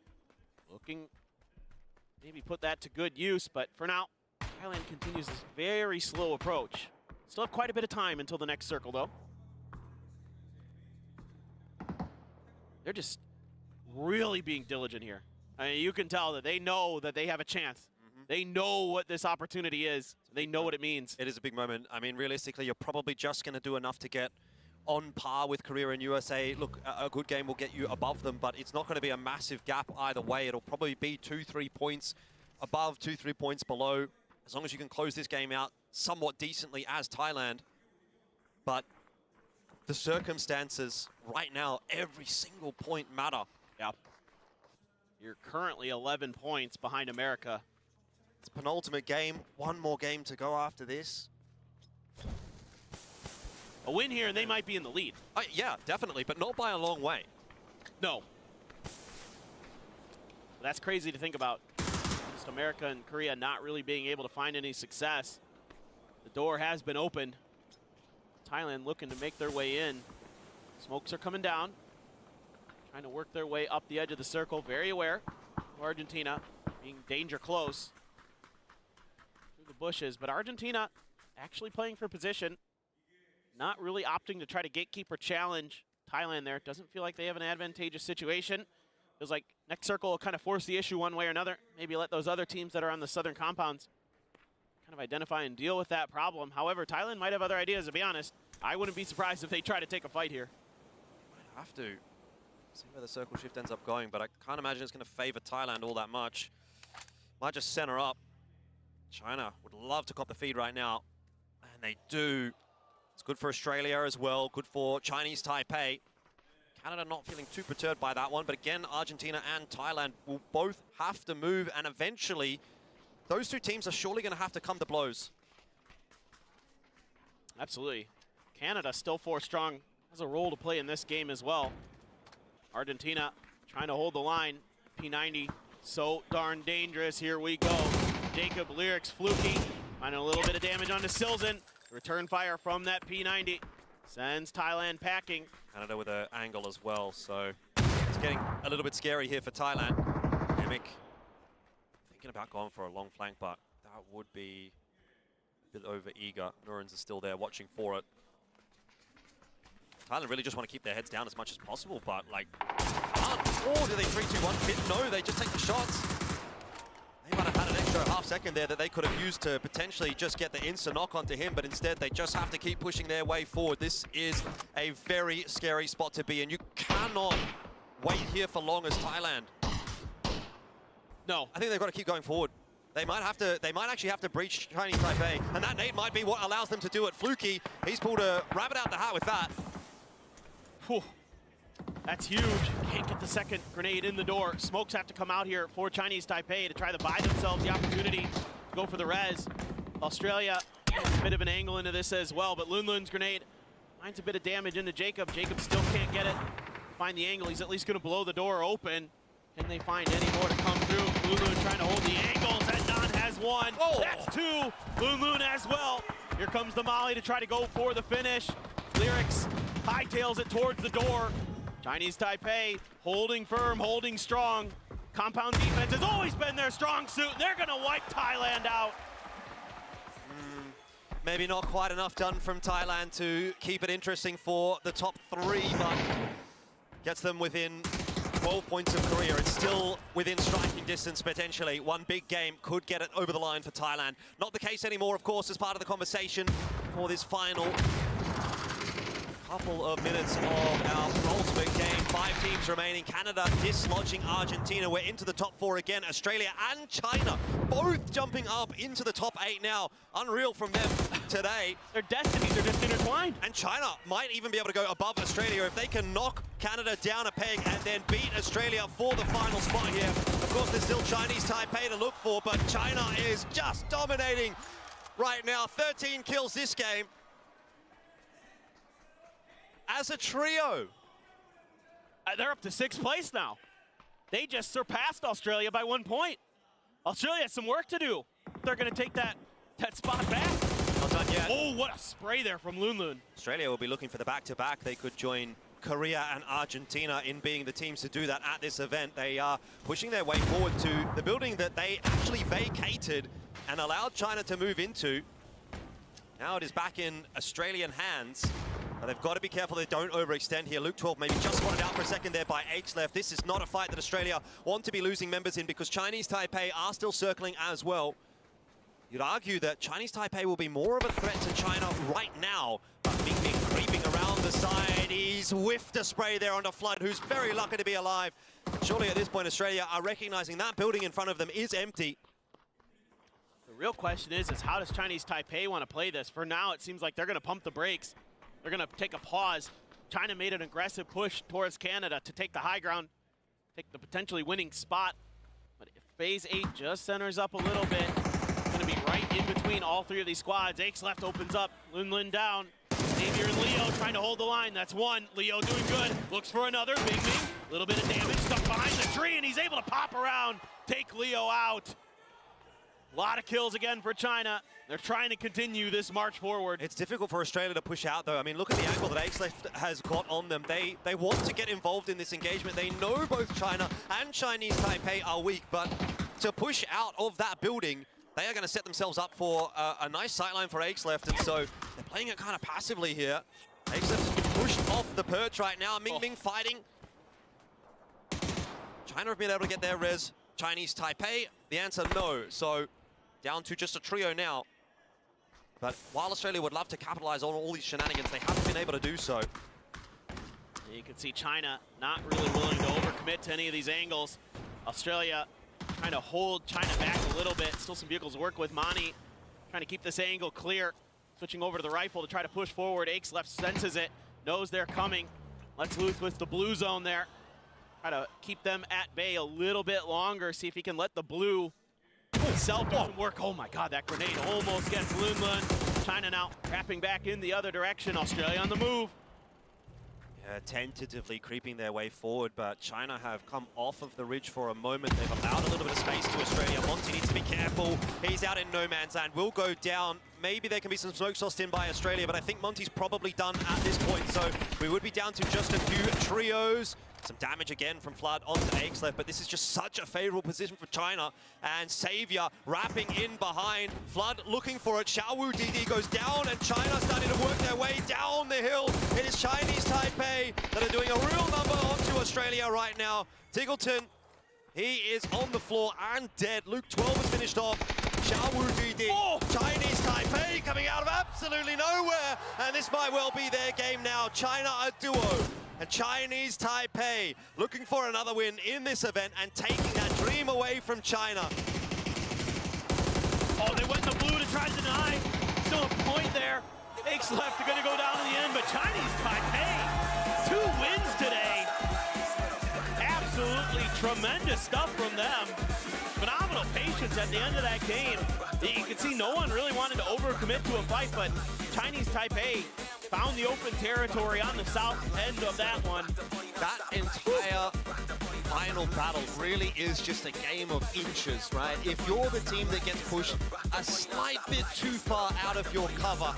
Looking maybe put that to good use, but for now, Thailand continues this very slow approach. Still have quite a bit of time until the next circle, though. they're just really being diligent here. I mean, you can tell that they know that they have a chance. They know what this opportunity is. They know what it means. It is a big moment. I mean, realistically, you're probably just going to do enough to get on par with Korea and USA. Look, a good game will get you above them, but it's not going to be a massive gap either way. It'll probably be 2-3 points above, 2-3 points below, as long as you can close this game out somewhat decently as Thailand. But the circumstances right now, every single point matter. Yeah. You're currently 11 points behind America. It's penultimate game. One more game to go after this. A win here and they might be in the lead. Yeah, definitely, but not by a long way. No. That's crazy to think about. Just America and Korea not really being able to find any success. The door has been opened. Thailand looking to make their way in. Smokes are coming down. Trying to work their way up the edge of the circle. Very aware of Argentina being danger close through the bushes. But Argentina actually playing for position. Not really opting to try to gatekeeper challenge Thailand there. Doesn't feel like they have an advantageous situation. Feels like next circle will kind of force the issue one way or another. Maybe let those other teams that are on the southern compounds kind of identify and deal with that problem. However, Thailand might have other ideas, to be honest. I wouldn't be surprised if they try to take a fight here. Might have to. See where the circle shift ends up going, but I can't imagine it's going to favor Thailand all that much. Might just center up. China would love to cop the feed right now, and they do. It's good for Australia as well, good for Chinese Taipei. Canada not feeling too perturbed by that one, but again, Argentina and Thailand will both have to move, and eventually, those two teams are surely going to have to come to blows. Absolutely. Canada still 4 strong, has a role to play in this game as well. Argentina trying to hold the line. P90 so darn dangerous. Here we go. Jacob Lyrics fluky, finding a little bit of damage onto Silzen. Return fire from that P90 sends Thailand packing. Canada with an angle as well, so it's getting a little bit scary here for Thailand. Emic thinking about going for a long flank, but that would be a bit over eager. Nurans is still there watching for it. Thailand really just want to keep their heads down as much as possible, but like, oh, do they 3-2-1 fit? No, they just take the shots. They might have had an extra half second there that they could have used to potentially just get the insta knock onto him, but instead they just have to keep pushing their way forward. This is a very scary spot to be in. You cannot wait here for long as Thailand. No. I think they've got to keep going forward. They might actually have to breach Chinese Taipei, and that nade might be what allows them to do it. Fluky, he's pulled a rabbit out the hat with that. Whew. That's huge. Can't get the second grenade in the door. Smokes have to come out here for Chinese Taipei to try to buy themselves the opportunity to go for the res. Australia, a bit of an angle into this as well, but Lun's grenade finds a bit of damage into Jacob. Jacob still can't get it. Find the angle. He's at least going to blow the door open. Can they find any more to come through? Lun trying to hold the angles. Adnan has one. Oh. That's 2. Lun as well. Here comes the Molly to try to go for the finish. Lyrics hightails it towards the door. Chinese Taipei holding firm, holding strong. Compound defense has always been their strong suit, and they're going to wipe Thailand out. Maybe not quite enough done from Thailand to keep it interesting for the top 3, but gets them within 12 points of Korea. It's still within striking distance, potentially. One big game could get it over the line for Thailand. Not the case anymore, of course, as part of the conversation for this final couple of minutes of our ultimate game. 5 teams remaining. Canada dislodging Argentina. We're into the top 4 again. Australia and China both jumping up into the top 8 now. Unreal from them today. Their destinies are just intertwined. And China might even be able to go above Australia if they can knock Canada down a peg and then beat Australia for the final spot here. Of course, there's still Chinese Taipei to look for, but China is just dominating right now. 13 kills this game. As a trio. They're up to 6th place now. They just surpassed Australia by 1 point. Australia has some work to do. They're going to take that spot back. Not done yet. Oh, what a spray there from Lun. Australia will be looking for the back-to-back. They could join Korea and Argentina in being the teams to do that at this event. They are pushing their way forward to the building that they actually vacated and allowed China to move into. Now it is back in Australian hands. They've got to be careful they don't overextend here. Luke 12 maybe just spotted out for a second there by Left. This is not a fight that Australia want to be losing members in because Chinese Taipei are still circling as well. You'd argue that Chinese Taipei will be more of a threat to China right now. But Ming creeping around the side. He's whiffed a spray there onto Flood, who's very lucky to be alive. Surely at this point, Australia are recognizing that building in front of them is empty. The real question is how does Chinese Taipei want to play this? For now, it seems like they're going to pump the brakes. They're going to take a pause. China made an aggressive push towards Canada to take the high ground, take the potentially winning spot. But if Phase 8 just centers up a little bit, it's going to be right in between all three of these squads. Left opens up, Lin down. Xavier and Leo trying to hold the line. That's one. Leo doing good. Looks for another. Bing. A little bit of damage. Stuck behind the tree, and he's able to pop around, take Leo out. A lot of kills again for China. They're trying to continue this march forward. It's difficult for Australia to push out, though. I mean, look at the angle that Left has got on them. They want to get involved in this engagement. They know both China and Chinese Taipei are weak, but to push out of that building, they are going to set themselves up for a nice sightline for Left, and so they're playing it kind of passively here. Left has been pushed off the perch right now. Ming fighting. China have been able to get their res. Chinese Taipei, the answer no. So down to just a trio now. But while Australia would love to capitalize on all these shenanigans, they haven't been able to do so. You can see China not really willing to overcommit to any of these angles. Australia trying to hold China back a little bit. Still some vehicles to work with. Mani trying to keep this angle clear. Switching over to the rifle to try to push forward. Left senses it, knows they're coming. Let's loose with the blue zone there. Try to keep them at bay a little bit longer. See if he can let the blue himself do some work. Oh my God, that grenade almost gets Lun. China now wrapping back in the other direction. Australia on the move. Yeah, tentatively creeping their way forward, but China have come off of the ridge for a moment. They've allowed a little bit of space to Australia. Monty needs to be careful. He's out in no man's land. Will go down. Maybe there can be some smoke sauced in by Australia, but I think Monty's probably done at this point. So we would be down to just a few trios. Some damage again from Flood onto Left, but this is just such a favorable position for China. And Savior wrapping in behind. Flood looking for it. Xiaowu DD goes down, and China starting to work their way down the hill. It is Chinese Taipei that are doing a real number onto Australia right now. Tiggleton, he is on the floor and dead. Luke 12 has finished off. Xiaowu DD. Chinese Taipei coming out of absolutely nowhere. And this might well be their game now. China a duo. And Chinese Taipei looking for another win in this event and taking that dream away from China. Oh, they went to blue to try to deny. Still a point there. Left are going to go down in the end, but Chinese Taipei, 2 wins today. Absolutely tremendous stuff from them. Phenomenal patience at the end of that game. You can see no one really wanted to overcommit to a fight, but Chinese Taipei found the open territory on the south end of that one. That entire final battle really is just a game of inches, right? If you're the team that gets pushed a slight bit too far out of your cover,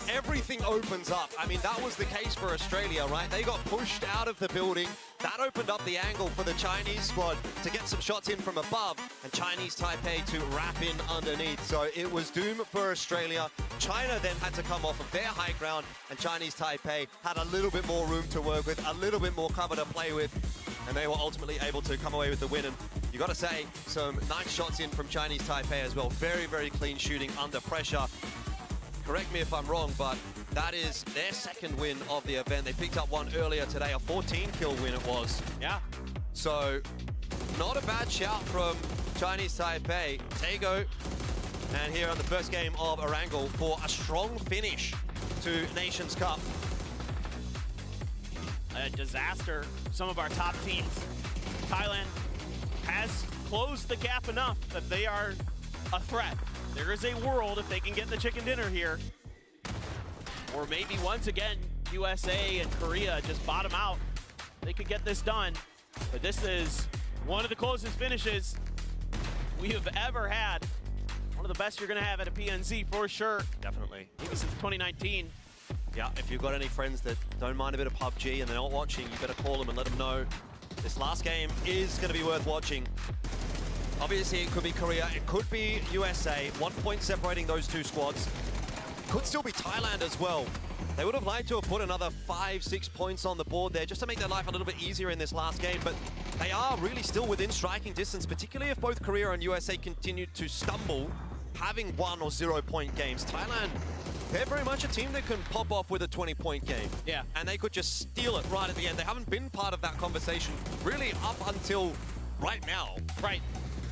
everything opens up. I mean, that was the case for Australia, right? They got pushed out of the building. That opened up the angle for the Chinese squad to get some shots in from above, and Chinese Taipei to wrap in underneath. So it was doom for Australia. China then had to come off of their high ground, and Chinese Taipei had a little bit more room to work with, a little bit more cover to play with, and they were ultimately able to come away with the win. And you got to say, some nice shots in from Chinese Taipei as well. Very, very clean shooting under pressure. Correct me if I'm wrong, but that is their second win of the event. They picked up one earlier today, a 14-kill win it was. Yeah. So, not a bad shout from Chinese Taipei. Taego, and here on the first game of Erangel for a strong finish to Nations Cup. A disaster for some of our top teams. Thailand has closed the gap enough that they are a threat. There is a world if they can get the chicken dinner here. Or maybe once again, USA and Korea just bottom out. They could get this done. But this is one of the closest finishes we have ever had. One of the best you're going to have at a PNC for sure. Definitely. Maybe since 2019. Yeah, if you've got any friends that don't mind a bit of PUBG and they're not watching, you better call them and let them know this last game is going to be worth watching. Obviously, it could be Korea, it could be USA. 1 point separating those two squads. Could still be Thailand as well. They would have liked to have put another 5-6 points on the board there just to make their life a little bit easier in this last game, but they are really still within striking distance, particularly if both Korea and USA continue to stumble, having 1 or 0 point games. Thailand, they're very much a team that can pop off with a 20-point game. Yeah. And they could just steal it right at the end. They haven't been part of that conversation really up until right now. Right.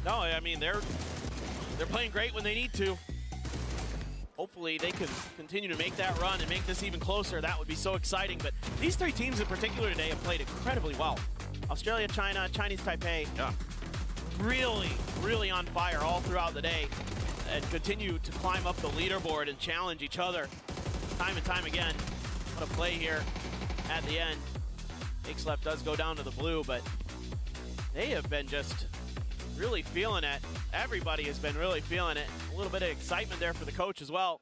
No, I mean, they're playing great when they need to. Hopefully they can continue to make that run and make this even closer. That would be so exciting. But these three teams in particular today have played incredibly well. Australia, China, Chinese Taipei, really, really on fire all throughout the day and continue to climb up the leaderboard and challenge each other time and time again. What a play here at the end. Makes left does go down to the blue, but they have been just really feeling it. Everybody has been really feeling it. A little bit of excitement there for the coach as well.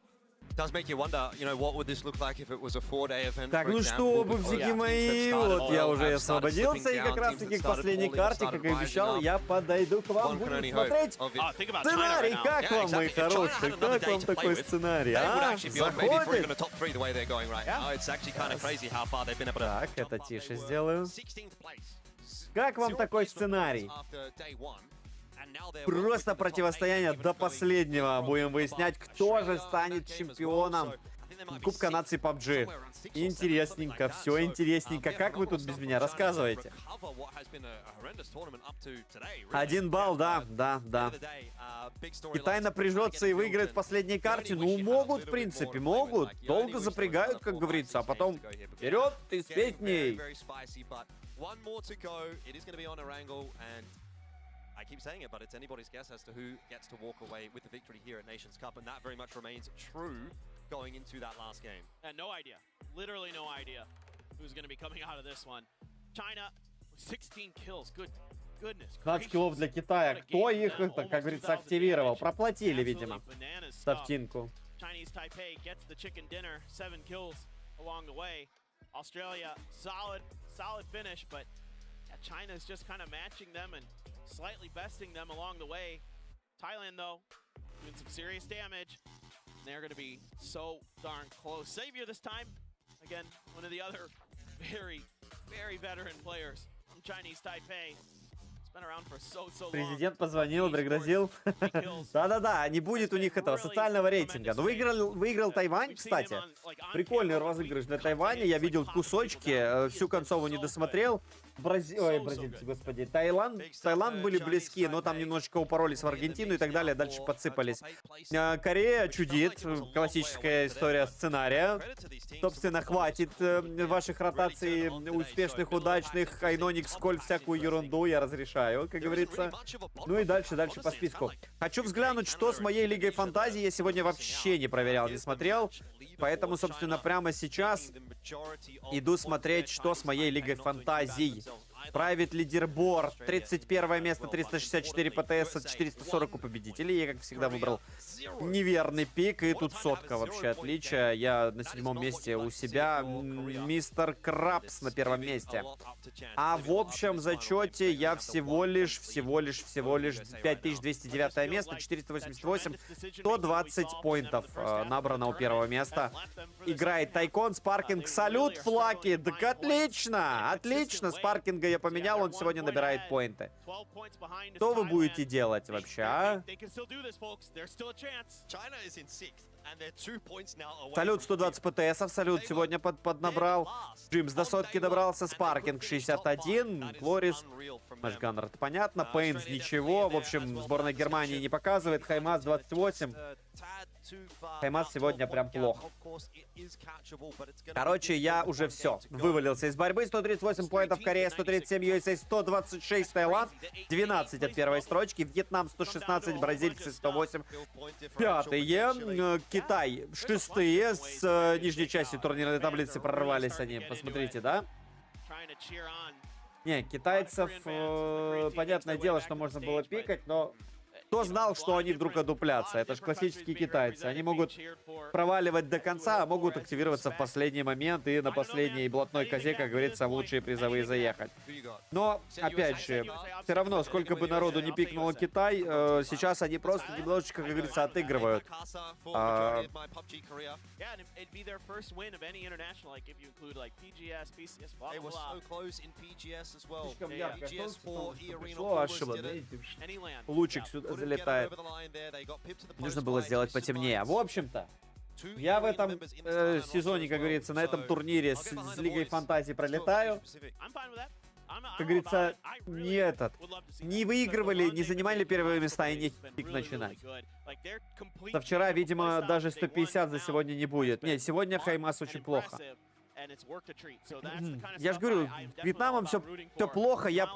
It does make you wonder, you know, what would this look like if it was a 4-day event. Так, ну что, бубзики мои, вот я уже освободился, и как раз таки к последней карте, как и обещал, я подойду к вам, будем смотреть сценарий. Как вам, мои хорошие, как вам такой сценарий, а? Заходит? Так, это тише сделаю. Как вам такой сценарий? Просто противостояние до последнего. Будем выяснять, кто же станет чемпионом Кубка наций PUBG. Интересненько, все интересненько. Как вы тут без меня рассказываете? 1 балл, да. Китай напряжется и выиграет в последней карте. Ну, могут, в принципе, могут. Долго запрягают, как говорится, а потом вперед и с песней. I keep saying it, but it's anybody's guess as to who gets to walk away with the victory here at Nations Cup, and that very much remains true going into that last game. And no idea, literally no idea who's going to be coming out of this one. China, 16 kills, goodness. 15 киллов для Китая. Кто их, как говорится, активировал? Проплатили, видимо, софтинку. Chinese Taipei gets the chicken dinner, 7 kills along the way. Australia, solid finish, but China's just kind of matching them and slightly besting them along the way. Thailand, though, doing some serious damage. And they're going to be so darn close. Savior this time. Again, one of the other very, very veteran players from Chinese Taipei. Президент позвонил, пригрозил. Да-да-да, не будет у них этого социального рейтинга. Но выиграл Тайвань, кстати. Прикольный розыгрыш для Тайваня. Я видел кусочки, всю концову не досмотрел. Бразильцы, господи. Таиланд были близки, но там немножечко упоролись в Аргентину и так далее. Дальше подсыпались. Корея чудит. Классическая история сценария. Собственно, хватит ваших ротаций успешных, удачных. Айноникс, сколь всякую ерунду я разрешаю, как говорится. Ну и дальше по списку. Хочу взглянуть, что с моей Лигой Фантазии. Я сегодня вообще не проверял, не смотрел. Поэтому, собственно, прямо сейчас иду смотреть, что с моей Лигой Фантазий. Правит лидерборд. 31 место, 364 ПТС от 440 у победителей. Я, как всегда, выбрал неверный пик. И тут сотка вообще отличия. Я на 7-м месте у себя. Мистер Крабс на 1-м месте. А в общем зачете я всего лишь 5209 место, 488, 120 поинтов набрано у 1-го места. Играет Тайкон, Спаркинг, салют, Флаки. Так отлично, отлично. Спаркинга я поменял, он сегодня набирает поинты. Что вы будете делать вообще, а? Салют 120 ПТСов, салют сегодня поднабрал. Джимс до сотки добрался, Спаркинг 61, Глорис, Мэшганнер, это понятно, Пейнс ничего. В общем, сборная Германии не показывает, Хаймас 28. Хаймас сегодня прям плохо. Короче, я уже все, вывалился из борьбы. 138 поинтов Корея, 137 USA, 126 Таиланд, 12 от первой строчки, Вьетнам 116, бразильцы 108, пятые, Китай шестые, с нижней части турнирной таблицы прорвались они, посмотрите, да? Не, китайцев, понятное дело, что можно было пикать, но Кто знал, что они вдруг одуплятся? Это же классические китайцы. Они могут проваливать до конца, а могут активироваться в последний момент и на последней блатной козе, как говорится, в лучшие призовые заехать. Но, опять же, все равно, сколько бы народу не пикнуло Китай, сейчас они просто немножечко, как говорится, отыгрывают. Слишком ярко пришло, ошибло. Лучик сюда залетает. Нужно было сделать потемнее. В общем-то, я в этом сезоне, как говорится, на этом турнире с Лигой Фантазии пролетаю. Как говорится, не выигрывали, не занимали первые места и не их начинать. Со вчера, видимо, даже 150 за сегодня не будет. Нет, сегодня Хаймас очень плохо. Я же говорю, Вьетнамом все плохо, я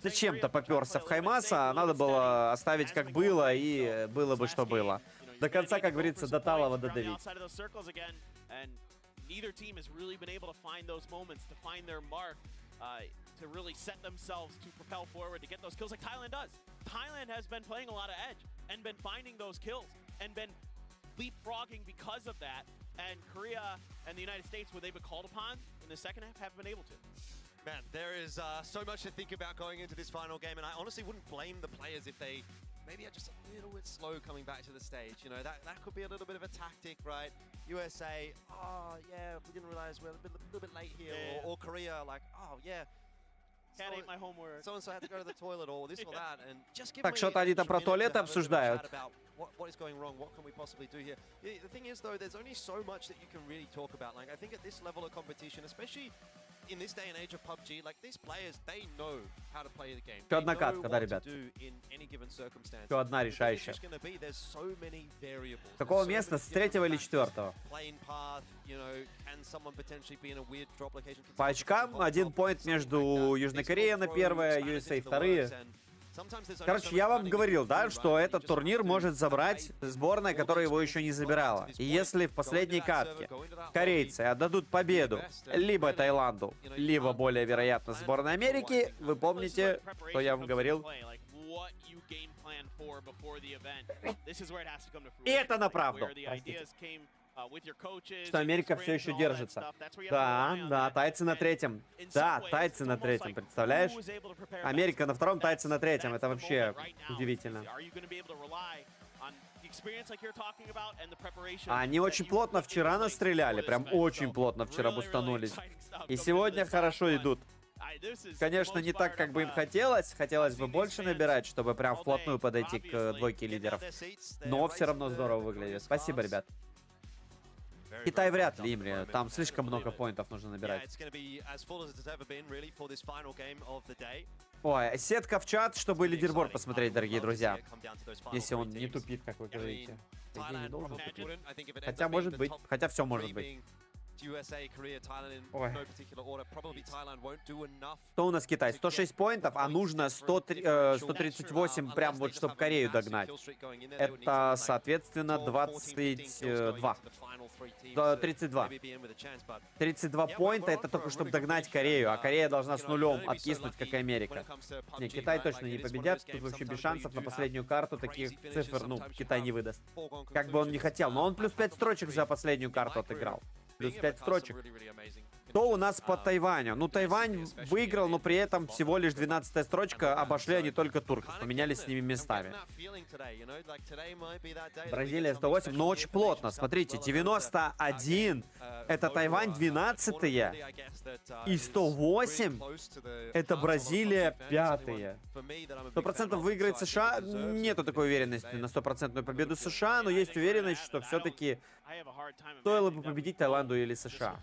зачем-то поперся в Хаймаса, а надо было оставить как было, и было бы что было. До конца, как говорится, до талого додавить. To really set themselves to propel forward to get those kills like Thailand does. Thailand has been playing a lot of edge and been finding those kills and been leapfrogging because of that. And Korea and the United States, where they've been called upon in the second half, haven't been able to. Man, there is so much to think about going into this final game, and I honestly wouldn't blame the players if they maybe are just a little bit slow coming back to the stage. You know, that could be a little bit of a tactic, right? USA, oh yeah, we didn't realize we're a little bit late here. Yeah. Or Korea, like, oh yeah. Так что-то они там про туалеты обсуждают. Еще одна катка, да, ребят? Еще одна решающая. С какого места? С 3-го или 4-го? По очкам 1 поинт между Южной Кореей на первое, USA вторые. Короче, я вам говорил, да, что этот турнир может забрать сборная, которая его еще не забирала. И если в последней катке корейцы отдадут победу либо Таиланду, либо, более вероятно, сборной Америки, вы помните, что я вам говорил? И это на правду. Что Америка все еще держится. Да, тайцы на 3-м. Да, тайцы на 3-м, представляешь? Америка на 2-м, тайцы на 3-м. Это вообще удивительно. Они очень плотно вчера настреляли. Прям очень плотно вчера бустанулись. И сегодня хорошо идут. Конечно, не так, как бы им хотелось. Хотелось бы больше набирать, чтобы прям вплотную подойти к двойке лидеров. Но все равно здорово выглядит. Спасибо, ребят. Китай вряд ли, Имри. Там слишком много поинтов нужно набирать. Ой, сетка в чат, чтобы лидерборд посмотреть, дорогие друзья. Если он не тупит, как вы говорите. Не должен тупить. Хотя может быть. Хотя все может быть. Ой. Что у нас Китай? 106 поинтов, а нужно 138, прям вот, чтобы Корею догнать. Это, соответственно, 32. 32. 32 поинта, это только чтобы догнать Корею, а Корея должна с нулем откиснуть, как и Америка. Не, Китай точно не победят, тут вообще без шансов на последнюю карту таких цифр, ну, Китай не выдаст. Как бы он не хотел, но он плюс 5 строчек за последнюю карту отыграл. Плюс 5 строчек. Что у нас по Тайваню? Ну, Тайвань выиграл, но при этом всего лишь 12-я строчка. Обошли они только турков. Поменялись с ними местами. Бразилия 108, но очень плотно. Смотрите, 91. Это Тайвань 12-е. И 108. Это Бразилия 5-е. 100% выиграет США. Нету такой уверенности на 100% победу США, но есть уверенность, что все-таки стоило бы победить Таиланду или США.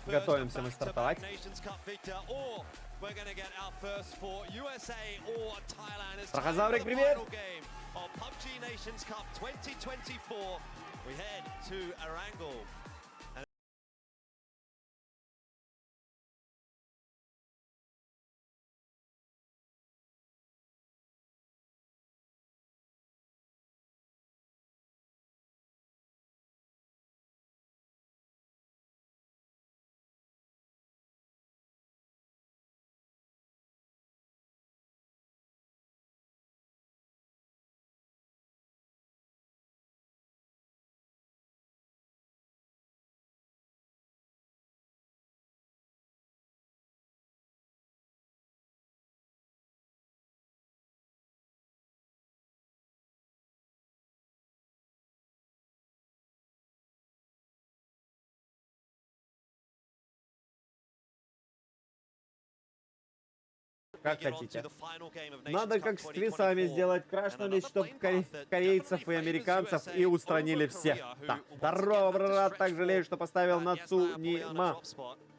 Готовимся мы стартовать. Трахозаврик, привет! PUBG Nations Cup 2024. We head to Erangel. Как хотите. Надо как с твисами сделать. Крашнули, чтоб корейцев и американцев и устранили всех. Да. Здорово, брат. Так жалею, что поставил на Цунима.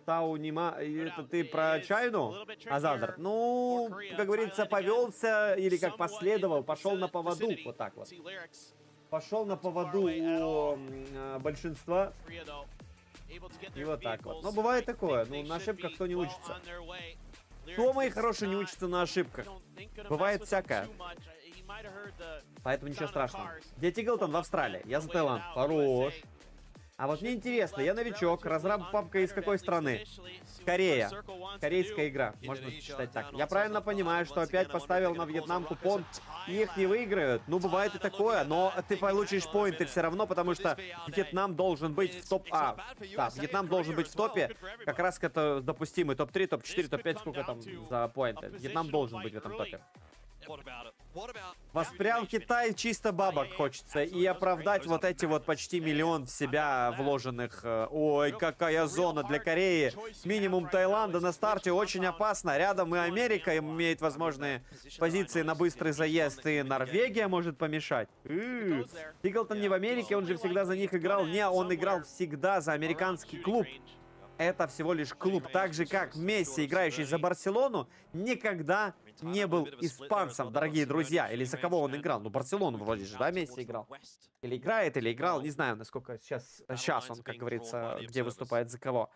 Таунима. Это ты про Чайну, Азандр? Ну, как говорится, повелся или как последовал, пошел на поводу. Вот так вот. Пошел на поводу у большинства. И вот так вот. Но бывает такое. Ну, на ошибках кто не учится. Кто, мои хорошие, не учится на ошибках? Бывает всякое. Поэтому ничего страшного. Где Тиглтон? В Австралии. Я за Таиланд. Хорош. А вот мне интересно, я новичок, разраб папка из какой страны? Корея. Корейская игра, можно считать так. Я правильно понимаю, что опять поставил на Вьетнам купон, и их не выиграют? Ну, бывает и такое, но ты получишь поинты все равно, потому что Вьетнам должен быть в топ... Да, Вьетнам должен быть в топе. Как раз это допустимый топ-3, топ-4, топ-5, сколько там за поинты. Вьетнам должен быть в этом топе. Воспрял Китай, чисто бабок хочется. И оправдать вот эти вот почти миллион в себя вложенных. Ой, какая зона для Кореи. Минимум Таиланда на старте очень опасно. Рядом и Америка имеет возможные позиции на быстрый заезд. И Норвегия может помешать. Тиглтон не в Америке, он же всегда за них играл. Не, он играл всегда за американский клуб. Это всего лишь клуб. Так же, как Месси, играющий за Барселону, никогда не был испанцем, дорогие друзья. Или за кого он играл? Ну, Барселону вроде же, да, Месси играл? Или играет, или играл. Не знаю, насколько сейчас он, как говорится, где выступает за кого.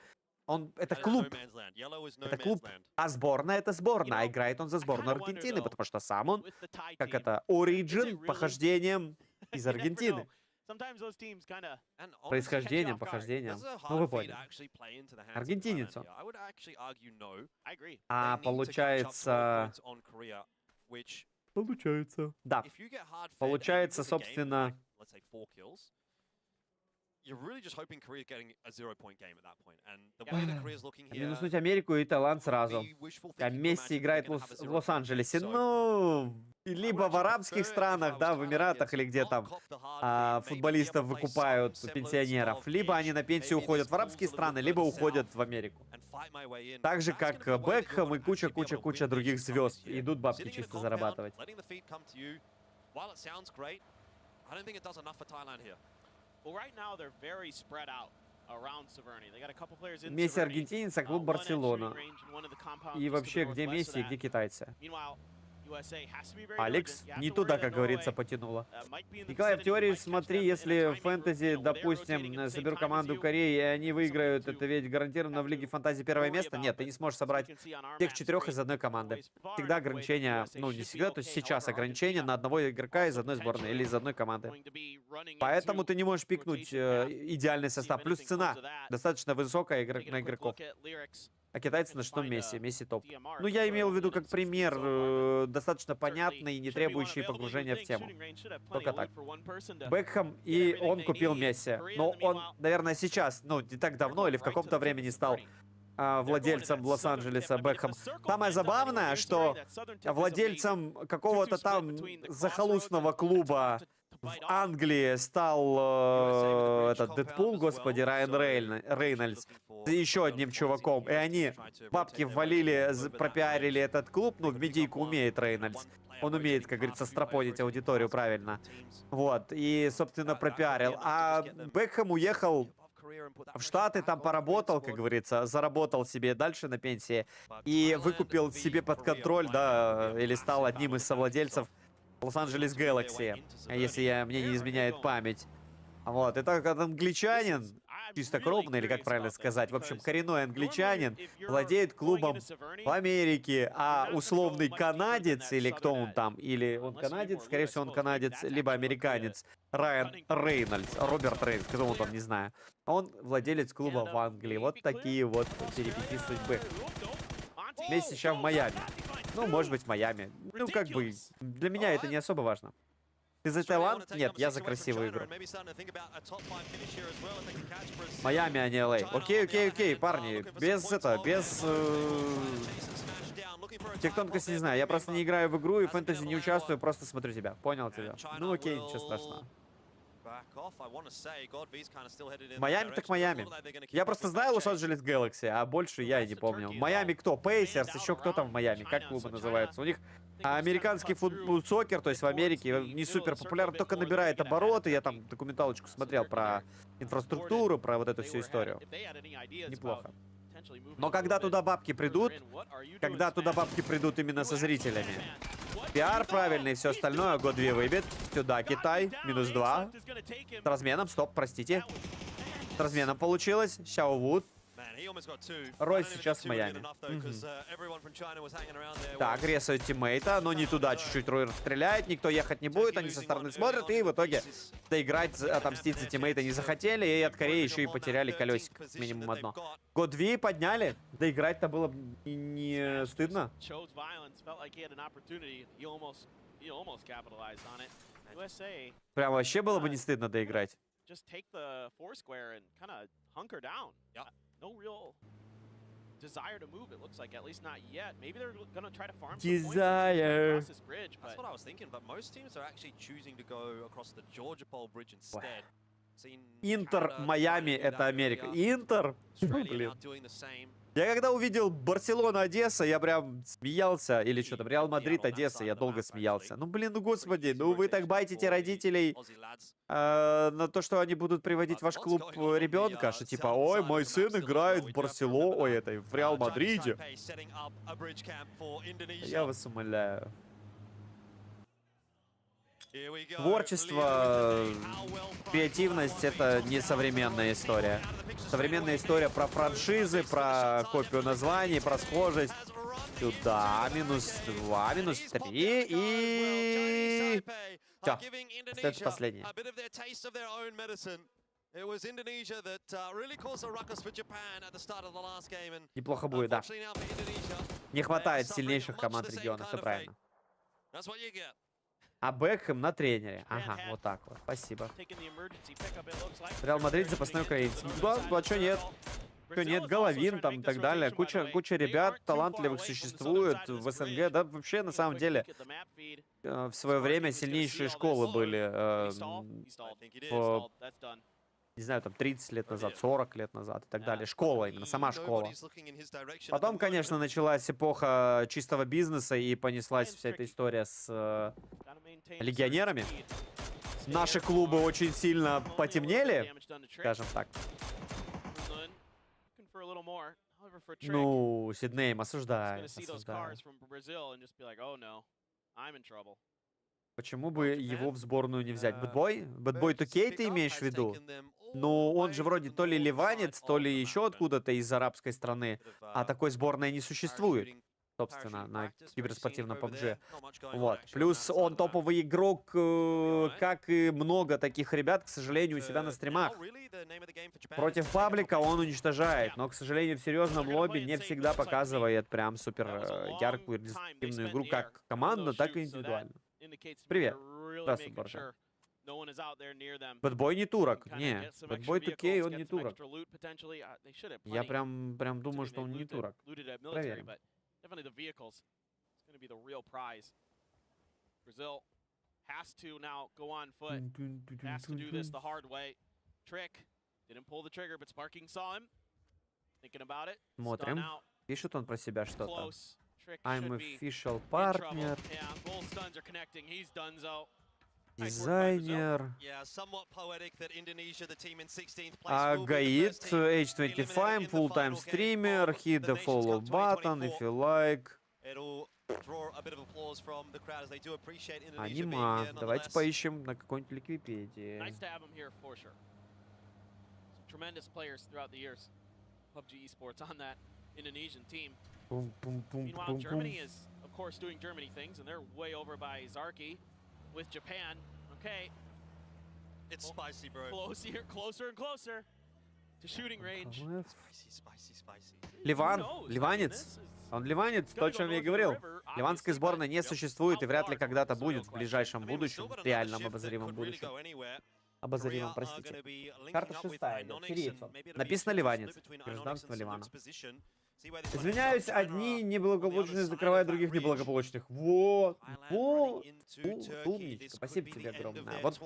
Это клуб. Это клуб. А сборная — это сборная. А играет он за сборную Аргентины, потому что сам он, как это, origin, похождением из Аргентины. Происхождением, похождением. Ну, вы поняли. Аргентинец он. А получается... Да. Получается, собственно... Минуснуть Америку и Таиланд сразу. А Месси играет в Лос-Анджелесе. Ну, либо в арабских странах, да, в Эмиратах или где там футболистов выкупают, пенсионеров. Либо они на пенсию уходят в арабские страны, либо уходят в Америку. Так же, как Бекхэм и куча-куча других звезд. Идут бабки чисто зарабатывать. Месси аргентинец, а клуб Барселона. И вообще, где Месси и где китайцы? Алекс не туда, как говорится, потянуло. Николай, в теории смотри, если в фэнтези, допустим, соберу команду Кореи, и они выиграют, это ведь гарантированно в Лиге Фантазии первое место? Нет, ты не сможешь собрать всех 4 из одной команды. Всегда ограничения, ну не всегда, то есть сейчас ограничения на одного игрока из одной сборной или из одной команды. Поэтому ты не можешь пикнуть идеальный состав. Плюс цена достаточно высокая на игроков. А китайцы на 6-м месте, Месси топ. Ну, я имел в виду как пример, достаточно понятный и не требующий погружения в тему. Только так. Бекхэм, и он купил Месси. Но он, наверное, сейчас, ну, не так давно или в каком-то времени стал владельцем Лос-Анджелеса Бекхэм. Самое забавное, что владельцем какого-то там захолустного клуба в Англии стал этот Дэдпул, господи, Райан Рейнольдс, с еще одним чуваком. И они бабки ввалили, пропиарили этот клуб. Ну, в медийку умеет Рейнольдс. Он умеет, как говорится, стропонить аудиторию правильно. Вот. И, собственно, пропиарил. А Бекхэм уехал в Штаты, там поработал, как говорится, заработал себе дальше на пенсии. И выкупил себе под контроль, да, или стал одним из совладельцев Лос-Анджелес Galaxy, если мне не изменяет память. Вот, это англичанин, чистокровный, или как правильно сказать, в общем, коренной англичанин, владеет клубом в Америке, а условный канадец, или кто он там, или он канадец, скорее всего, он канадец, либо американец, Райан Рейнольдс, Роберт Рейнольдс, кто он там, не знаю. Он владелец клуба в Англии. Вот такие вот перипетии судьбы. Месси сейчас в Майами. Ну, может быть, в Майами. Ну, как бы, для меня это не особо важно. Ты за Таиланд? Нет, я за красивую игру. Майами, а не LA. Окей, парни. Без тех тонкостей не знаю. Я просто не играю в игру и в фэнтези не участвую, просто смотрю тебя. Понял тебя. Ну окей, ничего страшного. Майами так Майами. Я просто знаю Лос-Анджелес Galaxy, а больше я и не помню. Майами кто? Пейсерс, еще кто там в Майами? Как клубы называются? У них американский футбол, сокер, то есть в Америке, не супер популярен, только набирает обороты. Я там документалочку смотрел про инфраструктуру, про вот эту всю историю. Неплохо. Но когда туда бабки придут, именно со зрителями, пиар правильный и все остальное, God2 выбит. Сюда Китай, -2. С разменом, стоп, простите. С разменом получилось. Сяо Вуд. Рой сейчас в Майами. Так, ресают тиммейта, но не туда чуть-чуть Рой стреляет. Никто ехать не будет, они со стороны смотрят. И в итоге доиграть, отомстить за тиммейта не захотели. И от Кореи еще и потеряли колесик. Минимум одно. God2 подняли. Доиграть-то было не стыдно. Прям вообще было бы не стыдно доиграть. No real desire to move, it looks like, at least not yet. Maybe they're gonna try to farm some points across this bridge, but... That's what I was thinking, but most teams are actually choosing to go across the Georgia Pole bridge instead. Интер, Майами, это Америка. Интер? Блин. Я когда увидел Барселона, Одесса, я прям смеялся. Или что там, Реал Мадрид, Одесса, я долго смеялся. Ну, блин, ну, господи, ну вы так байтите родителей на то, что они будут приводить в ваш клуб ребенка, что типа, ой, мой сын играет в Барселоне, ой, это в Реал Мадриде. Я вас умоляю. Творчество, креативность — это не современная история. Современная история про франшизы, про копию названий, про схожесть. Сюда, -2, -3 и... Все, остается последнее. Неплохо будет, да. Не хватает сильнейших команд региона, все правильно. А Бекхэм на тренере. Ага, вот так вот. Спасибо. Реал Мадрид, запасной украинец. Да, а что нет? Что нет? Головин там и так далее. Куча ребят талантливых существует в СНГ. Да, вообще, на самом деле, в свое время сильнейшие школы были. Не знаю, там 30 лет назад, 40 лет назад и так далее. Школа именно, сама школа. Потом, конечно, началась эпоха чистого бизнеса и понеслась вся эта история с легионерами. Наши клубы очень сильно потемнели, скажем так. Ну, Сиднейм, осуждаю. Почему бы его в сборную не взять? Бэтбой? Бэтбой 2K ты имеешь в виду? Ну, он же вроде то ли ливанец, то ли еще откуда-то из арабской страны. А такой сборной не существует, собственно, на киберспортивном PUBG. Вот. Плюс он топовый игрок, как и много таких ребят, к сожалению, у себя на стримах. Против паблика он уничтожает, но, к сожалению, в серьезном лобби не всегда показывает прям супер яркую результативную игру, как командно, так и индивидуально. Привет. Здравствуй, Боржа. Бэтбой не турок. Не, Бэтбой 2K, он не турок. Я прям думаю, что он не турок. Проверим. has to now go on foot. Has to do this the hard way. Trick didn't pull the trigger, but Sparking saw him. Thinking about it. Смотрим. Пишет он про себя что-то. I'm official partner. Дизайнер. Гаид, H25, full-time streamer, hit the follow button if you like. Анима. Давайте поищем на какой-нибудь Википедии. Tremendous players throughout the years. PUBG esports on that Indonesian team. Meanwhile, Germany is, of course, doing Germany things, and they're way over by Zarki with Japan. Okay. It's spicy, bro. Closer and closer to shooting range. Spicy. Ливанец. Он ливанец, то, о чем я и говорил. Ливанской сборной не существует и вряд ли когда-то будет в ближайшем будущем, в реальном обозримом будущем. Обозримом, простите. Карта 6 идет, сириец он. Написано ливанец. Гражданство Ливана. Извиняюсь, одни неблагополучные закрывают других неблагополучных. Вот. Умничка. Спасибо тебе огромное. Вот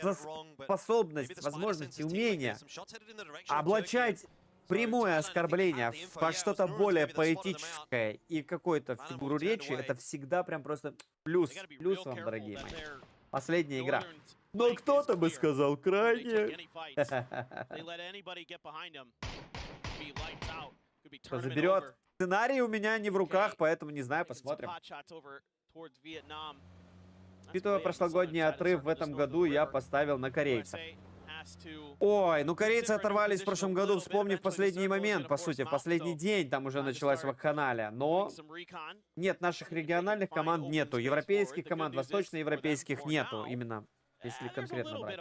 за способность, возможность и умение облачать прямое оскорбление во что-то более поэтическое и какую-то фигуру речи, это всегда прям просто плюс. Плюс вам, дорогие мои. Последняя игра. Но кто-то бы сказал крайне. Кто заберет? Сценарий у меня не в руках, поэтому не знаю, посмотрим. Учитывая прошлогодний отрыв в этом году, я поставил на корейцев. Ой, ну корейцы оторвались в прошлом году, вспомнив последний момент, по сути, в последний день там уже началась вакханалия. Но нет, наших региональных команд нету, европейских команд, восточноевропейских нету, именно, если конкретно брать.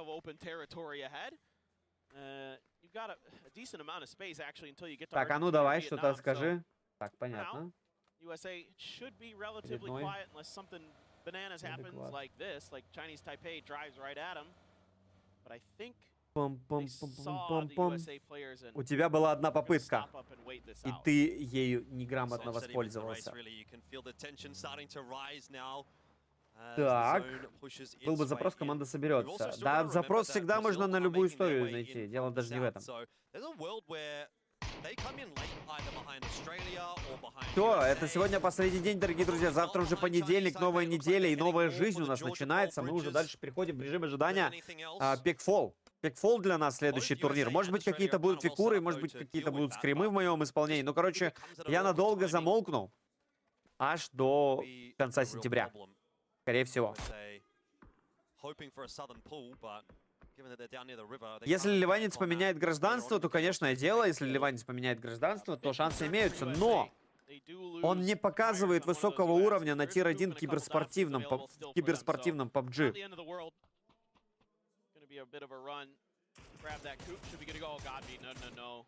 Так, а ну давай, что-то скажи. Так, понятно. У тебя была одна попытка, и ты ею неграмотно воспользовался. Так, был бы запрос, команда соберется. Да, запрос всегда можно на любую историю найти. Дело даже не в этом. Все, это сегодня последний день, дорогие друзья. Завтра уже понедельник, новая неделя и новая жизнь у нас начинается. Мы уже дальше переходим в режим ожидания пикфол. Пикфол для нас следующий турнир. Может быть, какие-то будут фикуры, может быть, какие-то будут скримы в моем исполнении. Ну, короче, я надолго замолкну. Аж до конца сентября. Скорее всего. Если ливанец поменяет гражданство, то, конечно, дело. Если ливанец поменяет гражданство, то шансы имеются. Но он не показывает высокого уровня на тир-1 киберспортивном PUBG.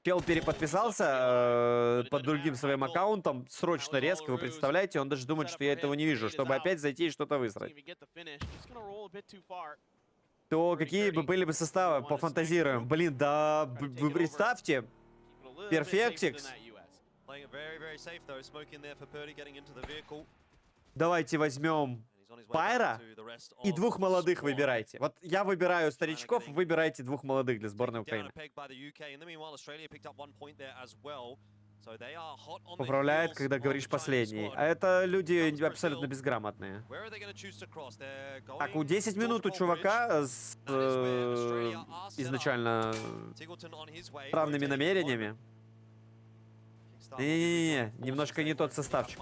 Чел переподписался под другим своим аккаунтом, срочно, резко, вы представляете? Он даже думает, что я этого не вижу, чтобы опять зайти и что-то высрать. То какие бы были бы составы, пофантазируем. Блин, да, вы представьте, Перфектикс. Давайте возьмем Пайра и двух молодых выбирайте. Вот я выбираю старичков, выбирайте двух молодых для сборной Украины. Поправляет, когда говоришь последний. А это люди абсолютно безграмотные. Так, у 10 минут у чувака с изначально правными намерениями. Не-не-не, немножко не тот составчик.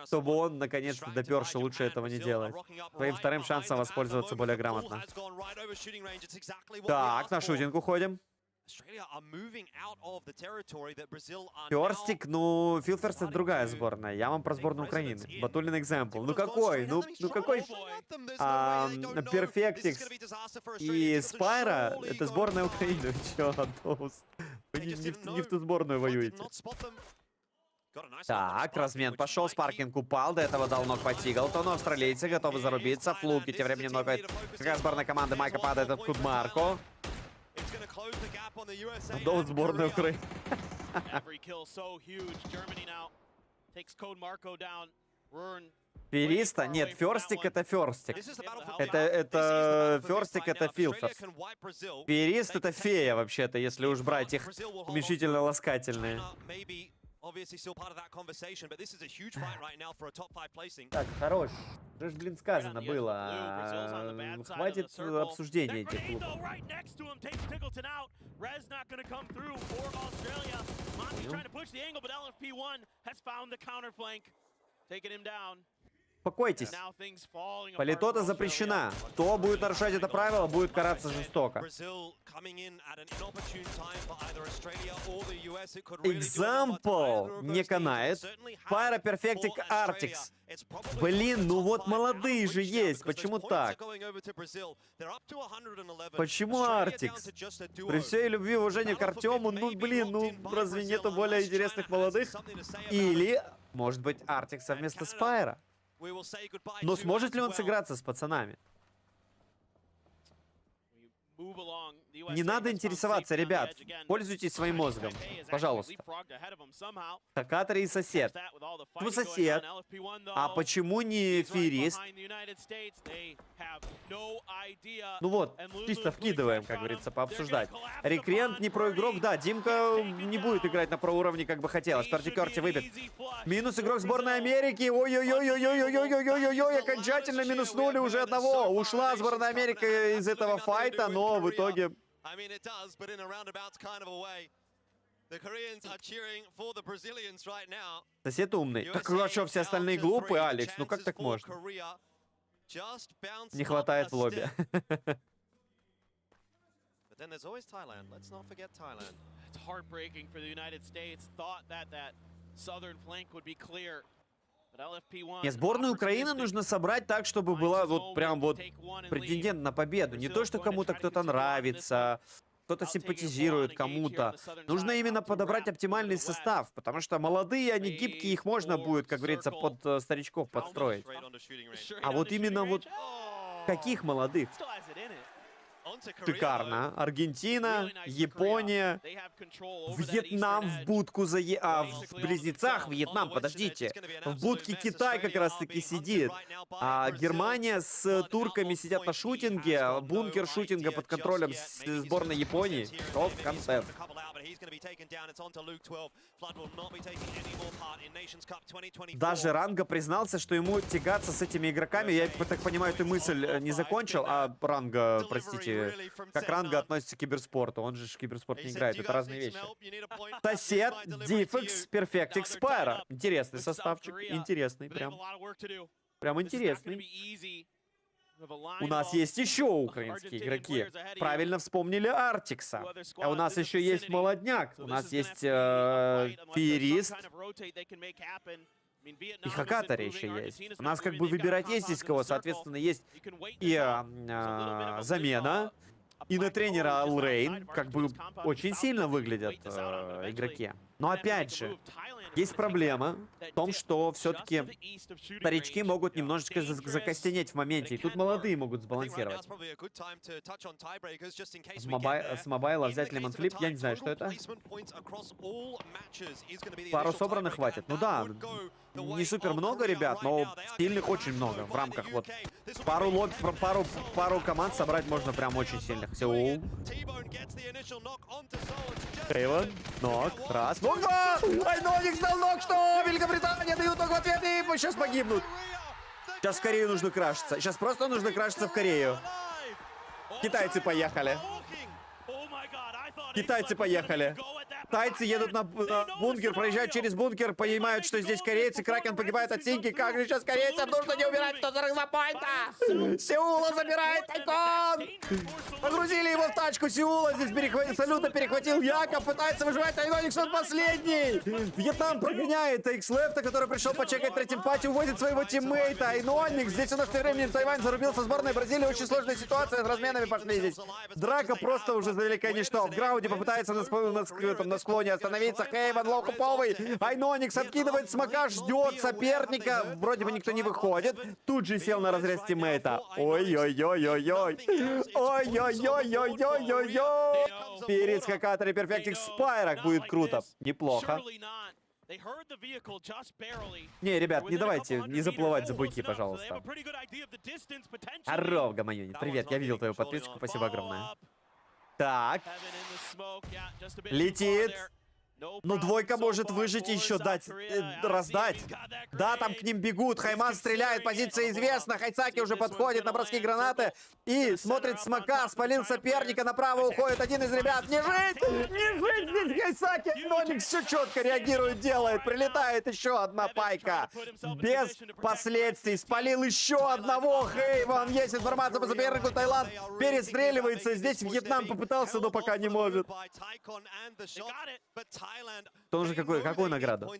Чтобы он наконец-то допер, что лучше этого не делать. Твоим вторым шансом воспользоваться более грамотно. Так, на шутинг уходим. Перстик, ну, Филферс это другая сборная. Я вам про сборную Украины. Батулин экземпл. Ну какой? Ну какой? Перфектикс и Спайра это сборная Украины. Чё, Атоус? Вы не в ту сборную воюете. Так, размен пошел, Спаркинг упал, до этого дал ног по Тиглтону, австралийцы готовы зарубиться, Флуки тем временем нокает. Какая сборная команды, Майка падает от Кудмарко. До сборной Украины. Фериста? Нет, ферстик это ферстик. Это ферстик это филферс. Ферист это фея вообще-то, если уж брать их уменьшительно ласкательные. Так, хорош. Уже ж, блин, сказано было. Хватит обсуждения этих клубов. Успокойтесь. Политота запрещена. Кто будет нарушать это правило, будет караться жестоко. Example не канает. Pyro Perfectic Arctics. Блин, ну вот молодые же есть. Почему так? Почему Arctics? При всей любви и уважении к Артему, ну блин, ну разве нету более интересных молодых? Или, может быть, Arctics вместо Spyro? Но сможет ли он сыграться с пацанами? Не надо интересоваться, ребят. Пользуйтесь своим мозгом. Пожалуйста. Хакатори и сосед. Почему сосед? А почему не ферист? Ну вот, чисто вкидываем, как говорится, пообсуждать. Рекрент не проигрок, да, Димка не будет играть на проуровне, как бы хотелось. Пердикерти выбит. Минус игрок сборной Америки. Ой-ой-ой-ой-ой-ой-ой-ой-ой-ой-ой, окончательно минуснули уже одного. Ушла сборная Америки из этого файта, но в итоге... Сосед умный. Так а что, все остальные глупые, Алекс? Ну как так можно? Не хватает в лобби. Нет, сборную Украины нужно собрать так, чтобы была вот прям вот претендент на победу. Не то, что кому-то кто-то нравится, кто-то симпатизирует кому-то. Нужно именно подобрать оптимальный состав, потому что молодые, они гибкие, их можно будет, как говорится, под старичков подстроить. А вот именно вот каких молодых? Шикарно. Аргентина, Япония, Вьетнам в будку в близнецах Вьетнам, подождите. В будке Китай как раз-таки сидит. А Германия с турками сидят на шутинге. Бункер шутинга под контролем сборной Японии. Топ-контент. Даже Ранга признался, что ему тягаться с этими игроками. Я так понимаю, эту мысль не закончил, а Ранга, простите, как Ранга относится к киберспорту. Он же в киберспорт не играет. Это разные вещи. Сосед, Дифекс, Перфектик, Спайра. Интересный составчик. Интересный прям. Прям интересный. У нас есть еще украинские игроки. Правильно вспомнили Артикса. А у нас еще есть молодняк. У нас есть феерист. И Хакатори еще есть. У нас как бы выбирать есть из кого. Соответственно, есть и замена. И на тренера Алрейн как бы очень сильно выглядят игроки. Но опять же, есть проблема в том, что все-таки старички могут немножечко закостенеть в моменте. И тут молодые могут сбалансировать. С мобайла взять лемон флип, я не знаю, что это. Пару собранных хватит. Ну да, не супер много, ребят, но сильных очень много. В рамках вот пару команд собрать можно прям очень сильных. Сеул. Хейвен. Нок. Раз. Нога! Айноникс дал ног, что? Великобритания дают ногу ответ и сейчас погибнут. Сейчас в Корею нужно крашиться. Сейчас просто нужно крашиться в Корею. Китайцы поехали. Китайцы поехали. Тайцы едут на бункер, проезжают через бункер, понимают, что здесь корейцы. Кракен погибает от синьки. Как же сейчас корейцам нужно не убирать 142 поинта? Сеула забирает Тайкон. Погрузили его в тачку. Сеула здесь абсолютно перехватил Яков. Пытается выживать. Айноникс, он последний. Вьетнам прогоняет X-Left, который пришел почекать третьим пати, уводит своего тиммейта. Айноникс. Здесь у нас тем временем Тайвань зарубился сборной Бразилии. Очень сложная ситуация. С разменами пошли здесь. Драка просто уже за великое ничто. В граунде попытается на склоне остановиться. Хейвен лоу-хуповый. Айноникс откидывает смока, ждет соперника. Вроде бы никто не выходит. Тут же сел на разрез тиммейта. Ой-ой-ой-ой-ой. Ой-ой-ой-ой-ой-ой-ой. Перед Хакатори Перфектик Спайрак будет круто. Неплохо. Не, ребят, не давайте, не заплывать за буйки, пожалуйста. Здорово, Гамаюнит. Привет, я видел твою подписку, спасибо огромное. Так. Летит. Ну, двойка может выжить и еще дать, раздать. Да, там к ним бегут. Хайман стреляет, позиция известна. Хайсаки уже подходит на броски гранаты. И смотрит смока, спалил соперника. Направо уходит один из ребят. Не жить! Не жить здесь Хайсаки! Ноник все четко реагирует, делает. Прилетает еще одна пайка. Без последствий. Спалил еще одного. Хейван. Есть информация по сопернику. Таиланд перестреливается. Здесь Вьетнам попытался, но пока не может. Тоже какую награду?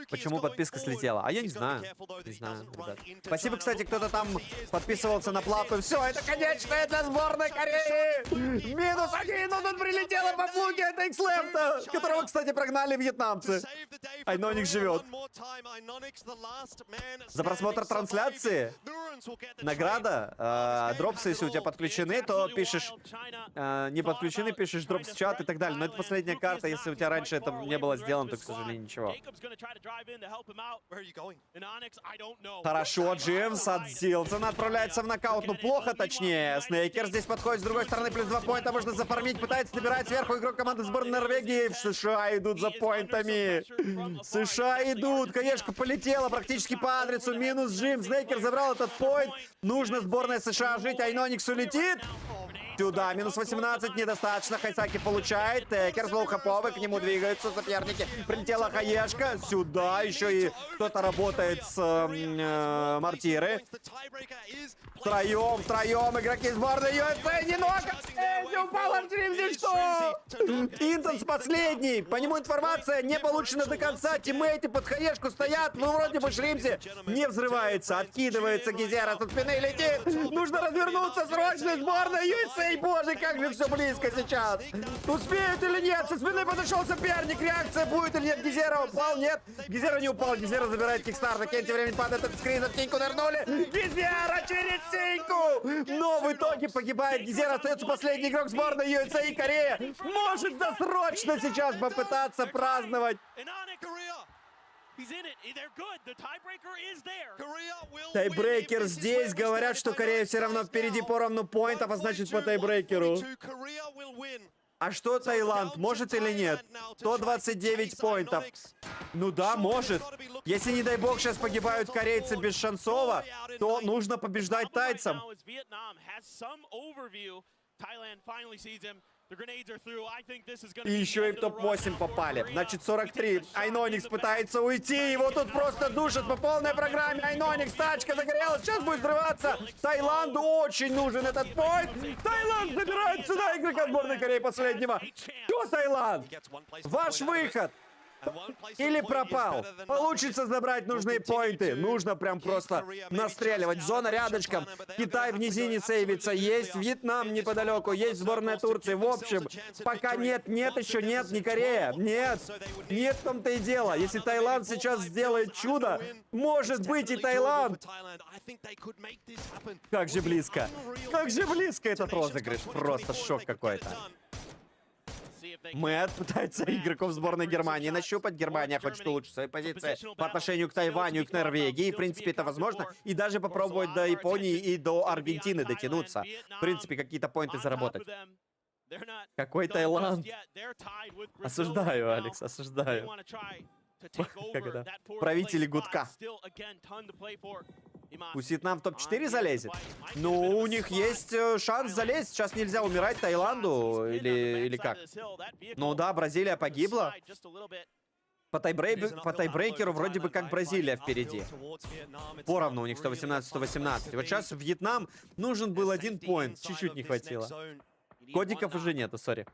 Почему подписка слетела? А я не знаю. Не знаю, ребят. Спасибо, кстати, кто-то там подписывался на плату. Все, это конечное для сборной Кореи. -1. Но тут прилетела по флуге. Это X-Left, которого, кстати, прогнали вьетнамцы. Айноник живет. За просмотр трансляции награда. Дропсы, если у тебя подключены, то пишешь не подключены, пишешь дропс в чат и так далее. Но это последняя карта. Если у тебя раньше это не было сделано, то, к сожалению, ничего. Хорошо, Джимс от Зилсона отправляется в нокаут. Ну, плохо, точнее. Снейкер здесь подходит с другой стороны. Плюс 2 поинта можно зафармить. Пытается набирать сверху игрок команды сборной Норвегии. В США идут за поинтами. США идут. Конечно, полетела практически по адресу. Минус Джим. Снейкер забрал этот поинт. Нужно сборная США жить. Айноникс улетит. Сюда, минус 18, недостаточно. Хайсаки получает. Текер, злоухоповый, к нему двигаются соперники. Прилетела хаешка. Сюда еще и кто-то работает с мортиры. Втроем игроки сборной USA. Не нога! Не упала в Джимзи, что? Интенс последний. По нему информация не получена до конца. Тиммейты под хаешку стоят. Ну, вроде бы Шримзи не взрывается. Откидывается Гизера со спины, летит. Нужно развернуться срочно. Сборная USA. Боже, как же все близко сейчас. Успеют или нет? Со спины подошел соперник. Реакция будет или нет? Гизера упал? Нет. Гизера не упал. Гизера забирает кикстарт. На Кенте времени падает этот скрин. В теньку нырнули. Гизера через синьку. Но в итоге погибает Гизера. Остается последний игрок сборной USA и Корея. Может досрочно сейчас попытаться праздновать. Тайбрейкер здесь. Говорят, что Корея все равно впереди по равну поинтов, а значит по тайбрейкеру. А что Таиланд? Может или нет? 129 поинтов. Ну да, может. Если, не дай бог, сейчас погибают корейцы бесшансово, то нужно побеждать тайцам. И еще и в топ-8 попали. Значит, 43. Айноникс пытается уйти. Его тут просто душат по полной программе. Айноникс, тачка загорелась. Сейчас будет взрываться. Таиланду очень нужен этот поинт. Таиланд забирает сюда игрока сборной Кореи последнего. Что, Таиланд? Ваш выход. Или пропал. Получится забрать нужные поинты. Нужно прям просто настреливать. Зона рядышком. Китай в низине сейвится. Есть Вьетнам неподалеку. Есть сборная Турции. В общем, пока нет, еще нет, не Корея. Нет. Нет в том-то и дело. Если Таиланд сейчас сделает чудо, может быть и Таиланд. Как же близко. Как же близко этот розыгрыш. Просто шок какой-то. Мэтт пытается игроков сборной Германии нащупать. Германия хочет улучшить свои позиции по отношению к Тайваню и к Норвегии. В принципе, это возможно. И даже попробовать до Японии и до Аргентины дотянуться. В принципе, какие-то поинты заработать. Какой Таиланд? Осуждаю, Алекс, осуждаю. Как это? Правители гудка. Пусть Вьетнам в топ-4 залезет. Ну, у них есть шанс залезть. Сейчас нельзя умирать Таиланду. Или как? Ну да, Бразилия погибла. По тайбрейкеру вроде бы как Бразилия впереди. Поровну у них 118-118. Вот сейчас Вьетнам нужен был 1 поинт. Чуть-чуть не хватило. Кодиков уже нету, сори.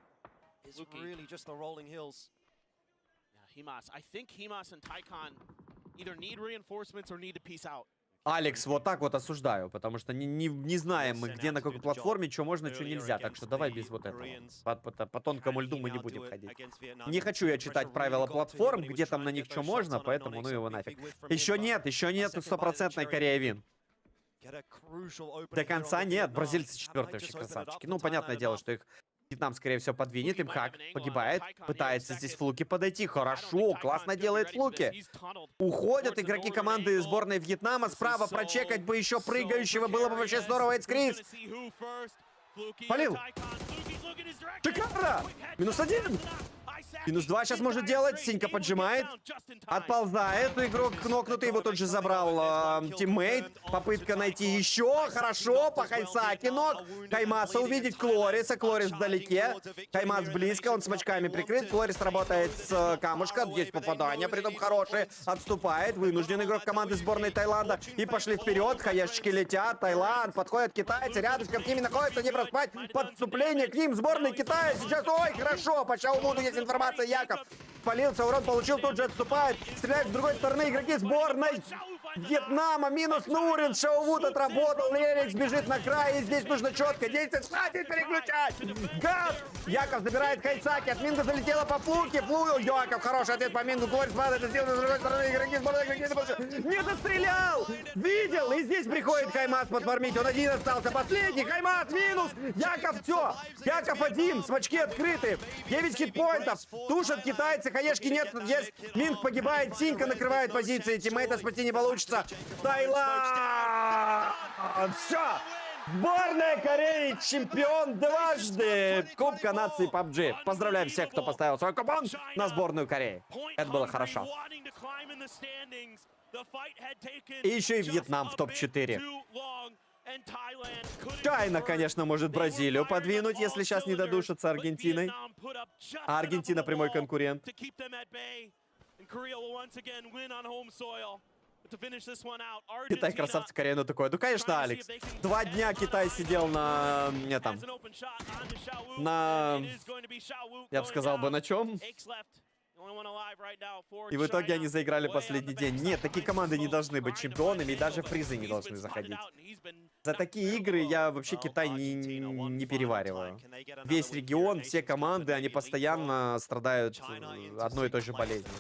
Алекс, вот так вот осуждаю, потому что не знаем мы, где, на какой платформе, что можно, что нельзя. Так что давай без вот этого. По тонкому льду мы не будем ходить. Не хочу я читать правила платформ, где там на них что можно, поэтому ну его нафиг. Еще нет стопроцентной Корея вин. До конца нет, бразильцы 4-е вообще красавчики. Ну, понятное дело, что их Вьетнам, скорее всего, подвинет. Имхак погибает. Пытается здесь Флуки подойти. Хорошо, классно делает Флуки. Уходят игроки команды сборной Вьетнама. Справа прочекать бы еще прыгающего. Было бы вообще здорово. Эдскрис. Полил. Шикарно. -1. -2 сейчас может делать. Синька поджимает. Отползает. Игрок кнокнутый. Его тут же забрал тиммейт. Попытка найти еще. Хорошо. По Хайсаки ног. Каймаса увидеть. Клориса. Клорис вдалеке. Каймас близко. Он с мачками прикрыт. Клорис работает с камушка. Есть попадание. Притом хорошие. Отступает. Вынужден игрок команды сборной Таиланда. И пошли вперед. Хаяшечки летят. Таиланд. Подходят китайцы. Рядышком с ними находятся. Не проспать. Подступление к ним. Сборной Китая. Сейчас. Ой, хорошо. По Шаумуду есть информация. Яков полился, урон получил, тут же отступает. Стреляют с другой стороны игроки сборной Вьетнама. Минус Нурин. Шаувуд отработал. Лерикс бежит на край. И здесь нужно четко действовать. Хватит переключать. Газ. Яков забирает Хайсаки. От Минга залетела по Флуке. Яков. Хороший ответ по Мингу. Глорис падает. Это сделано с другой стороны. Игроки сборной не дострелял. Видел. И здесь приходит Каймас подформить. Он один остался. Последний. Каймас. Минус. Яков. Все. Яков один. Смачки открыты. 9 хитпоинтов. Тушат китайцы. Хаешки нет. Есть. Минг погибает. Синька накрывает позиции. Тиммейта спасти не получится. Таиланд! Все! Сборная Кореи чемпион дважды Кубка наций PUBG. Поздравляем всех, кто поставил свой купон на сборную Кореи. Это было хорошо. И еще и Вьетнам в топ-4. Чайна, конечно, может Бразилию подвинуть, если сейчас не додушатся Аргентиной. А Аргентина прямой конкурент. Китай красавцы, Корея, ну такое. Ну, конечно, Алекс. 2 дня Китай сидел на... Не там. На... Я бы сказал бы, на чем? И в итоге они заиграли последний день. Нет, такие команды не должны быть чемпионами и даже в призы не должны заходить. За такие игры я вообще Китай не перевариваю. Весь регион, все команды, они постоянно страдают одной и той же болезнью.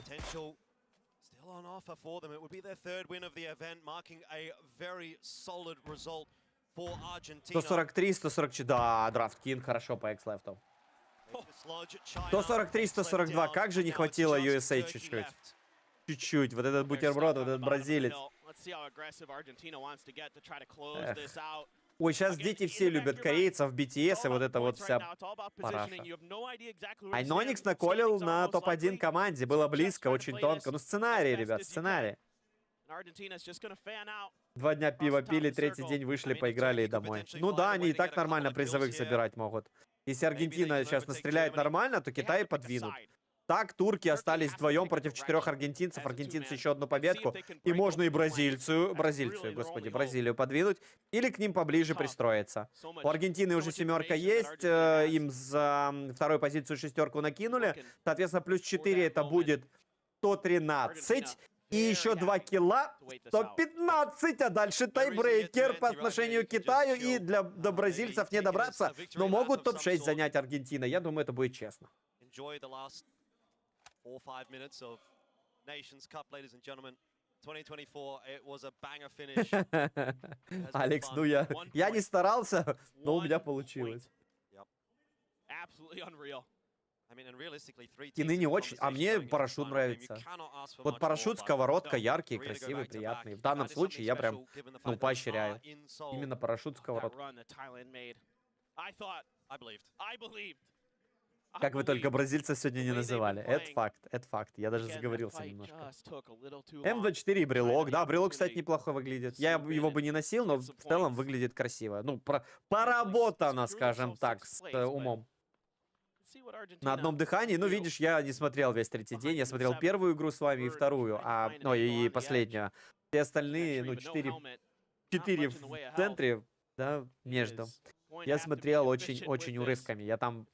143, 144. Да, драфт Кин хорошо по экслефту. 143, 142. Как же не хватило USA чуть-чуть. Чуть-чуть. Вот этот бутерброд, вот этот бразилец. Ой, сейчас дети все любят корейцев, BTS и вот это вот вся параша. Айноникс наколил на топ-1 команде. Было близко, очень тонко. Ну, сценарий, ребят, сценарий. 2 дня пива пили, 3-й день вышли, поиграли и домой. Ну да, они и так нормально призовых забирать могут. Если Аргентина сейчас настреляет нормально, то Китай подвинут. Так, турки остались вдвоем против 4 аргентинцев. Аргентинцы еще одну победку. И можно и Бразилию подвинуть. Или к ним поближе пристроиться. У Аргентины уже 7 есть. Им за 2-ю позицию 6 накинули. Соответственно, плюс 4 это будет 113. И еще 2 килла, 115, а дальше тайбрейкер по отношению к Китаю. И до бразильцев не добраться, но могут топ-6 занять Аргентина. Я думаю, это будет честно. Алекс, ну я не старался, но у меня получилось. Кины не очень, а мне парашют нравится. Вот парашют, сковородка, яркий, красивый, приятный. В данном случае я прям, ну, поощряю. Именно парашют, сковородка. Как вы только бразильцев сегодня не называли. Это факт, это факт. Я даже заговорился немножко. М24 и брелок. Да, брелок, кстати, неплохо выглядит. Я его бы не носил, но в целом выглядит красиво. Ну, поработано, скажем так, с умом. На одном дыхании. Ну, видишь, я не смотрел весь 3-й день. Я смотрел первую игру с вами и вторую, ну, и последнюю. Все остальные, ну, 4 в центре, да, между. Я смотрел очень урывками. Я там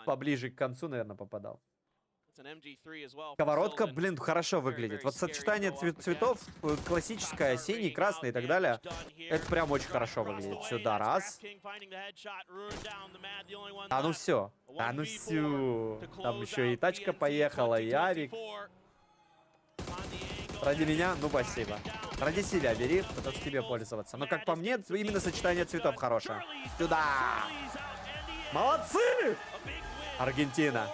поближе к концу, наверное, попадал. Сковородка, блин, хорошо выглядит. Вот сочетание цветов, классическое, синий, красный и так далее, это прям очень хорошо выглядит. Сюда, раз. А ну все. А ну все. Там еще и тачка поехала, и авик. Ради меня, ну спасибо. Ради себя бери, потому что тебе пользоваться. Но как по мне, именно сочетание цветов хорошее. Сюда! Молодцы! Аргентина.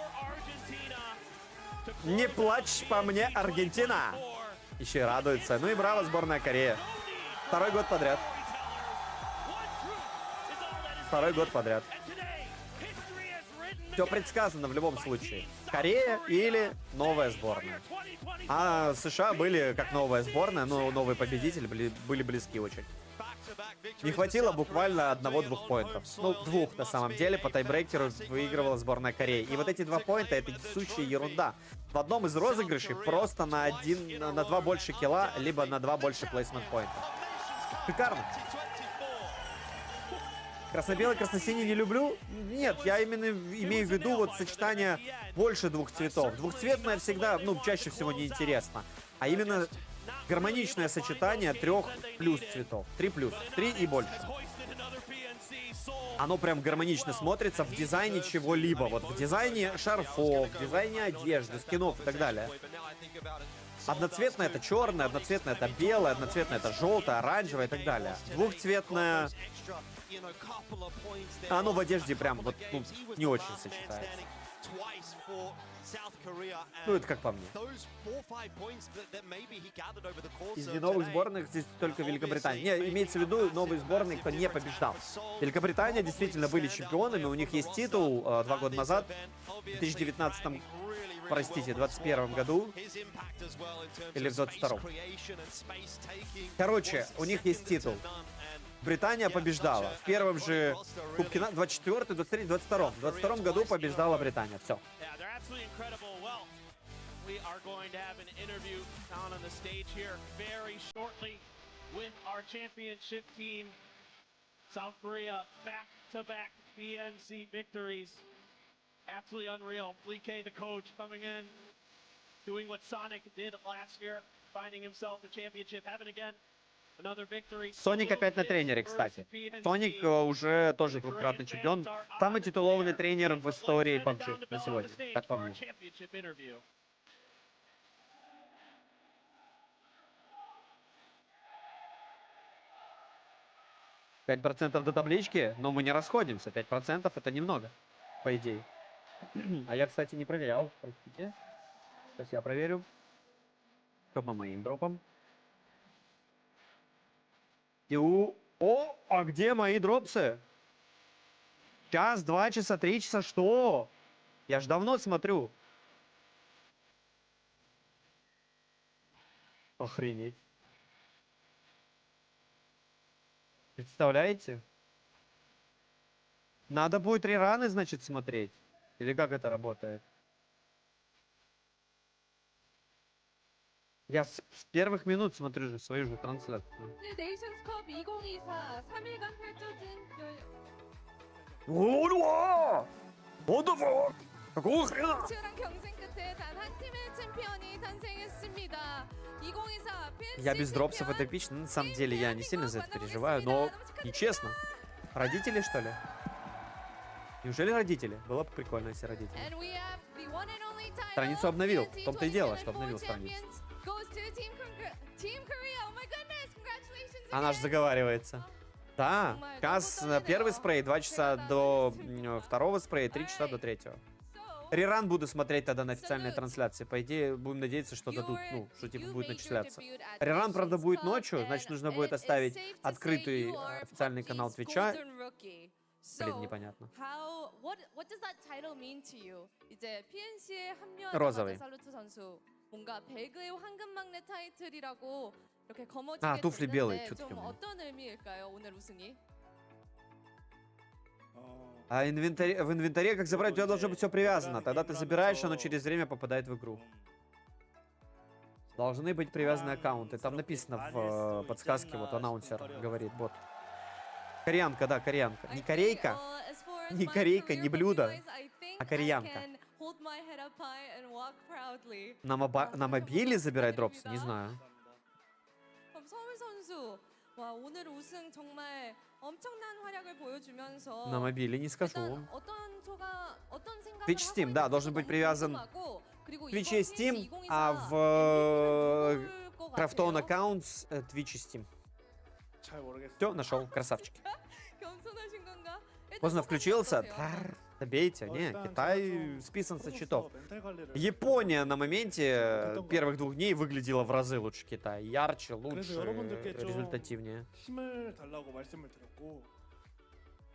Не плачь по мне, Аргентина. Еще и радуется. Ну и браво, сборная Кореи. Второй год подряд. Второй год подряд. Все предсказано в любом случае. Корея или новая сборная. А США были как новая сборная, но новый победитель были близки очень. Не хватило буквально 1-2 поинтов. Ну, 2 на самом деле. По тайбрейкеру выигрывала сборная Кореи. И вот эти 2 поинта — это сущая ерунда. В одном из розыгрышей просто на 2 больше килла, либо на 2 больше плейсмент поинта. Шикарно. Красно-белый, красно-синий не люблю? Нет, я именно имею в виду вот сочетание больше 2 цветов. Двухцветное всегда, ну, чаще всего неинтересно. А именно гармоничное сочетание 3 плюс цветов. 3 плюс. 3 и больше. Оно прям гармонично смотрится в дизайне чего-либо. Вот в дизайне шарфов, в дизайне одежды, скинов и так далее. Одноцветное — это черное, одноцветное — это белое, одноцветное — это желтое, оранжевое и так далее. Двухцветное... Оно в одежде прям вот, ну, не очень сочетается. Ну, это как по мне. Из новых сборных здесь только Великобритания. Не, имеется в виду новые сборные, кто не побеждал. Великобритания действительно были чемпионами, у них есть титул 2 года назад, в 2019, простите, 21 году. Или в 22-м. Короче, у них есть титул. Британия побеждала. В первом же Кубке 24, 23, 22. В 22 году побеждала Британия. Все. South Korea back-to-back PNC victories. Absolutely unreal. Fleek, the coach, coming in, doing what Sonic did last year, finding himself the championship, having again another victory. Соник опять на тренере, кстати. Соник уже тоже двукратный чемпион. Самый титулованный тренер в истории PUBG на сегодня, как по мне. 5% до таблички, но мы не расходимся. 5% это немного, по идее. А я, кстати, не проверял. Простите. Сейчас я проверю. Что по моим дропам? О, а где мои дропсы? Час, 2 часа, 3 часа, что? Я ж давно смотрю. Охренеть. Представляете? Надо будет рераны, значит, смотреть. Или как это работает? Я с первых минут смотрю же свою же трансляцию. 네이션스컵 2024 3일간 펼쳐진 Ого! What the fuck? Какого хрена? 치열한 경쟁 끝에 단 한 팀의 챔피언이 탄생했습니다. 2024 PNC Я без дропсов это эпично. На самом деле я не сильно за это переживаю, но нечестно. Родители, что ли? Неужели родители? Было бы прикольно, если родители. Страницу обновил. В том-то и дело, что обновил страницу. Она ж заговаривается. Да, Каз первый спрей 2 часа до второго спрея, 3 часа до третьего. Реран буду смотреть тогда на официальной трансляции. По идее, будем надеяться, что дадут, ну, что типа будет начисляться. Реран, правда, будет ночью, значит, нужно будет оставить открытый официальный канал Твича. Блин, непонятно. Розовый. А, туфли белые. А в инвентаре, как забрать, у тебя должно быть все привязано. Тогда ты забираешь, оно через время попадает в игру. Должны быть привязаны аккаунты. Там написано в подсказке, вот анаунсер говорит, вот. Кореянка, да, кореянка. Не корейка, не корейка, не блюдо, а кореянка. На мобиле забирать дропсы? Не знаю. На мобиле не скажу. Twitch Steam, да, должен быть привязан. Twitch и Steam, а в Craftone Accounts Twitch и Steam. Все, нашел, красавчик. Поздно включился. Добейте. Не, Китай списан со счетов. Япония на моменте первых 2 дней выглядела в разы лучше Китая. Ярче, лучше, результативнее. 힘을 달라고 말씀을 드렸고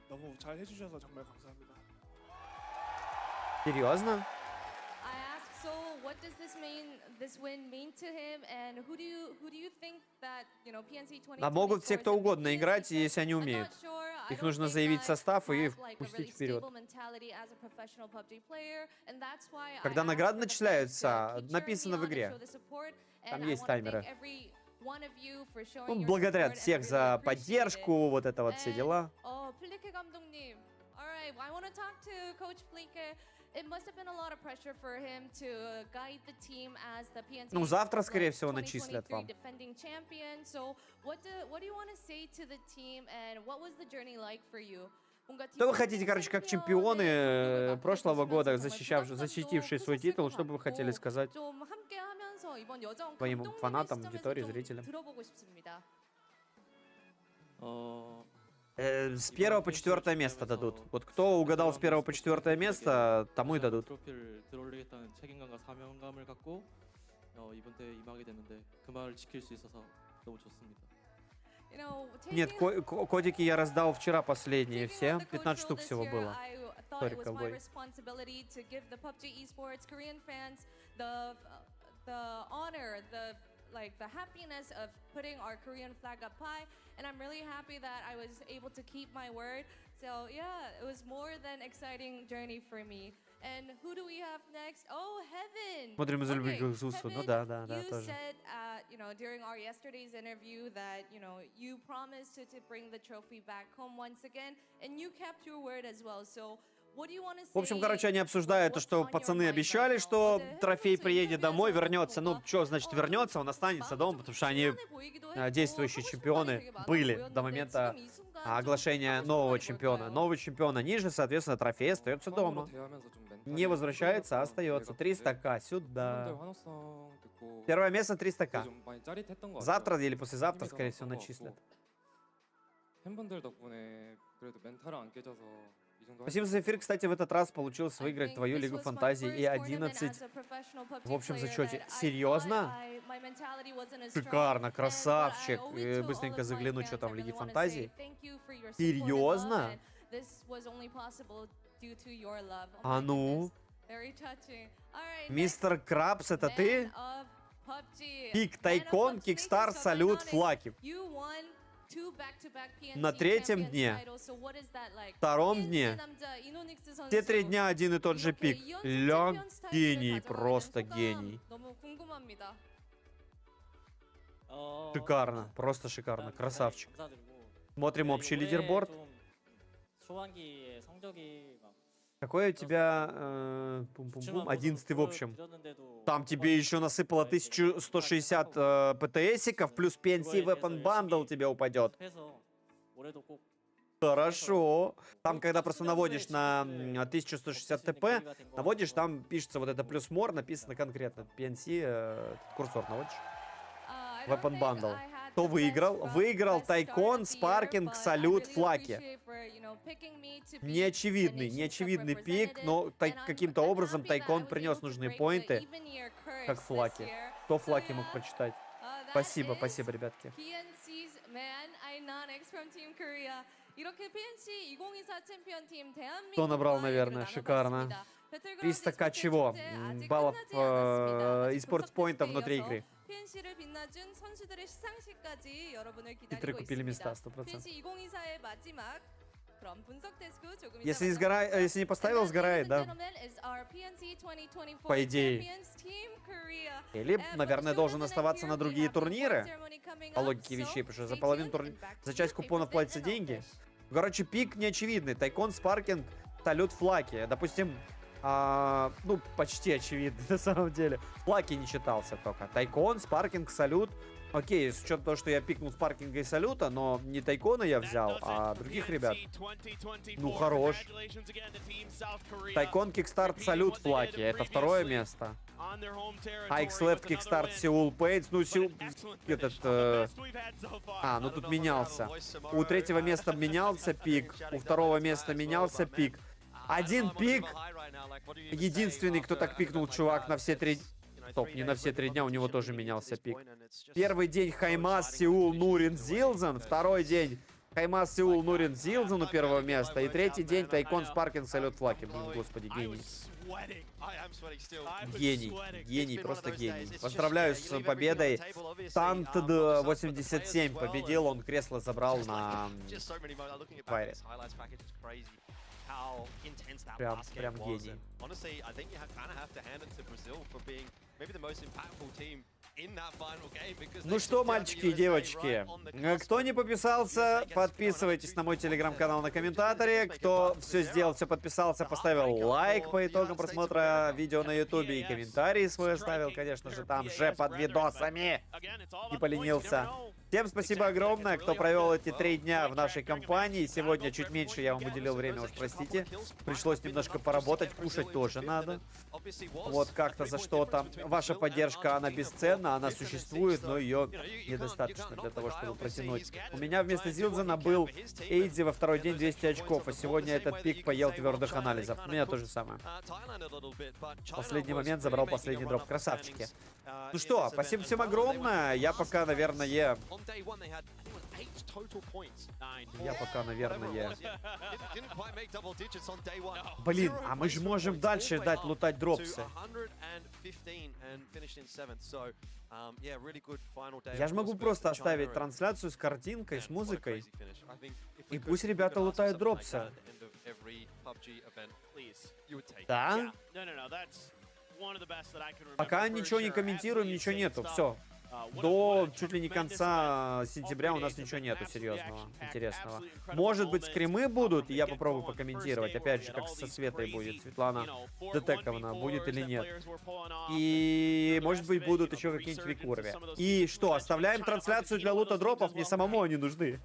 너무 잘 해주셔서 정말 감사합니다. Серьезно? I asked, so what does this win mean to him, and who do you think that, you know, PNC2024 Да могут все кто угодно играть, если они умеют. Их нужно заявить в состав и пустить вперед. Когда награды начисляются, написано в игре. Там есть таймеры. Ну, благодарят всех за поддержку, вот это вот все дела. Ну, завтра, скорее всего, начислят вам. Что вы хотите, короче, как чемпионы прошлого года, защитившие свой титул, что бы вы хотели сказать своим фанатам, аудитории, зрителям? С 1 по 4 место дадут. Вот кто угадал с 1 по 4 место, тому и дадут. Нет, кодики я раздал вчера последние все. 15 штук всего было. Сори, ковбой. Like the happiness of putting our Korean flag up high, and I'm really happy that I was able to keep my word. So yeah, it was more than exciting journey for me. And who do we have next? Oh, Heaven. Смотрим из любви к Иисусу. Ну да, you тоже. said, you know, during our yesterday's interview that, you know, you promised to bring the trophy back home once again, and you kept your word as well. So в общем, короче, они обсуждают то, что пацаны обещали, что трофей приедет домой, вернется. Ну, что значит вернется? Он останется дома, потому что они действующие чемпионы были до момента оглашения нового чемпиона. Новый чемпион ниже, соответственно, трофей остается дома. Не возвращается, а остается. 300к сюда. Первое место 300к. Завтра или послезавтра, скорее всего, начислят. Спасибо за эфир. Кстати, в этот раз получилось выиграть твою Лигу Фантазий и 11 в общем зачете. Серьезно? Шикарно, красавчик. Быстренько загляну, что там в Лиге Фантазий. Серьезно? А ну? Мистер Крабс, это ты? Пик, Тайкон, Кикстар, Салют, Флаки. На 3-м дне, 2-м дне, все 3 дня один и тот же пик. Ля, гений, просто гений. Шикарно, просто шикарно, красавчик. Смотрим общий лидерборд. Какой у тебя 11-й в общем? Там тебе еще насыпало 1160 ПТСиков, плюс PNC Weapon Bundle тебе упадет. Хорошо. Там, когда просто наводишь на 1160 ТП, наводишь, там пишется вот это плюс мор, написано конкретно. PNC, курсор наводишь. Weapon Bundle. Кто выиграл? Выиграл Тайкон, Спаркинг, Салют, Флаки. Неочевидный пик, но каким-то образом Тайкон принес нужные поинты, как Флаки. Кто Флаки мог прочитать? Спасибо, ребятки. Кто набрал, наверное, шикарно. 300к чего? Баллов и спортспоинтов внутри игры. Хитрые купили места, 100%. Если не поставил, сгорает, да? По идее. Или, наверное, должен оставаться на другие турниры. По логике вещей, потому что за половину турнира, за часть купонов платятся деньги. Короче, пик неочевидный. Тайкон, Спаркинг, Салют, Флаки. Допустим, ну, почти очевидно, на самом деле. Флаки не читался только. Тайкон, Спаркинг, Салют. Окей, с учетом того, что я пикнул Спаркинга и Салюта, но не Тайкона я взял, а других ребят. Ну, хорош. Тайкон, Кикстарт, Салют, Флаки. Это 2-е место. Айкс Лефт, Кикстарт, Сеул Пейтс. Ну, Сеул... Этот... ну тут менялся. У третьего места менялся пик. У второго места менялся пик. Один пик. Единственный, кто так пикнул, чувак, на все 3... Стоп, не на все 3 дня, у него тоже менялся пик. Первый день Хаймас, Сеул, Нурин, Зилзен. Второй день Хаймас, Сеул, Нурин, Зилзен у первого места. И третий день Тайкон, Спаркинг, Салют, Флаки. Блин, господи, гений. Гений, просто гений. Поздравляю с победой. Тант 87 победил, он кресло забрал на Файре. Прям гений. Ну что, мальчики и девочки, кто не подписался, подписывайтесь на мой телеграм-канал на комментаторе. Кто все сделал, все подписался, поставил лайк по итогам просмотра видео на ютубе и комментарий свой оставил, конечно же, там же под видосами. Не поленился. Всем спасибо огромное, кто провел эти 3 дня в нашей компании. Сегодня чуть меньше я вам уделил время, уж простите. Пришлось немножко поработать, кушать тоже надо. Вот как-то за что-то. Ваша поддержка, она бесценна, она существует, но ее недостаточно для того, чтобы протянуть. У меня вместо Зилзена был Эйдзи во второй день 200 очков, а сегодня этот пик поел твердых анализов. У меня то же самое. Последний момент забрал последний дроп. Красавчики. Ну что, спасибо всем огромное. Я пока, наверное... Блин, а мы же можем дальше дать лутать дропсы. Я же могу просто оставить трансляцию с картинкой, с музыкой. И пусть ребята лутают дропсы. Да? Пока ничего не комментируем, ничего нету, все. До чуть ли не конца сентября у нас ничего нету серьезного, интересного. Может быть, скримы будут, и я попробую покомментировать. Опять же, как со Светой будет, Светлана Детековна, будет или нет. И, может быть, будут еще какие-нибудь викурви. И что, оставляем трансляцию для лута дропов? Мне самому они нужны.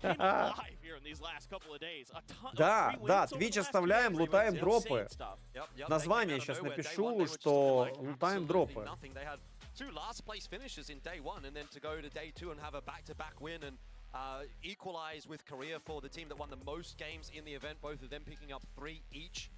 Да, Twitch оставляем, лутаем дропы. Название сейчас напишу, что лутаем дропы. 2 last place finishes in day 1 and then to go to day 2 and have a back-to-back win and equalize with Korea for the team that won the most games in the event, both of them picking up 3 each.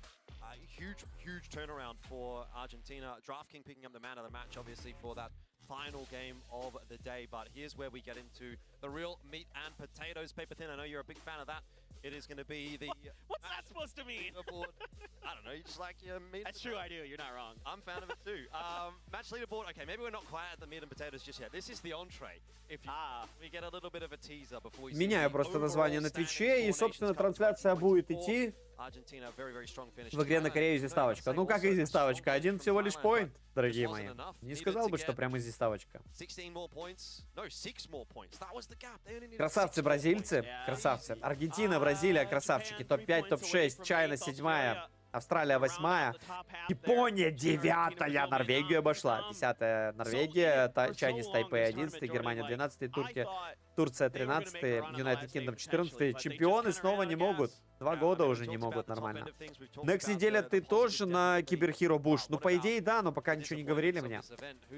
Huge turnaround for Argentina. DraftKings picking up the man of the match, obviously, for that final game of the day. But here's where we get into the real meat and potatoes. Paper Thin, I know you're a big fan of that. It is going to be the... What's that supposed to mean? I don't know, you just like your meat. That's true, I do. You're not wrong. I'm a fan of it too. Match leaderboard. Okay, maybe we're not quite at the meat and potatoes just yet. This is the entree. If you, we get a little bit of a teaser before we see. Меняю просто название на Твиче, и, собственно, трансляция будет идти в игре на Корею изи-ставочка. Ну, как изи-ставочка? Один всего лишь поинт, дорогие мои. Не сказал бы, что прям изи-ставочка. Красавцы бразильцы, красавцы. Аргентина, Бразилия, красавчики. Топ-5, топ-6, Чайна 7-я, Австралия 8-я, Япония 9-я, Норвегию обошла, 10-я Норвегия, Чайнис Тайпэй 11-й, Германия 12-й, Турция 13-й, Юнайтед Кингдом 14-й. Чемпионы снова не могут. 2 года уже не могут нормально. Next неделя ты тоже на Киберхиро Буш? Ну, по идее, да, но пока ничего не говорили мне.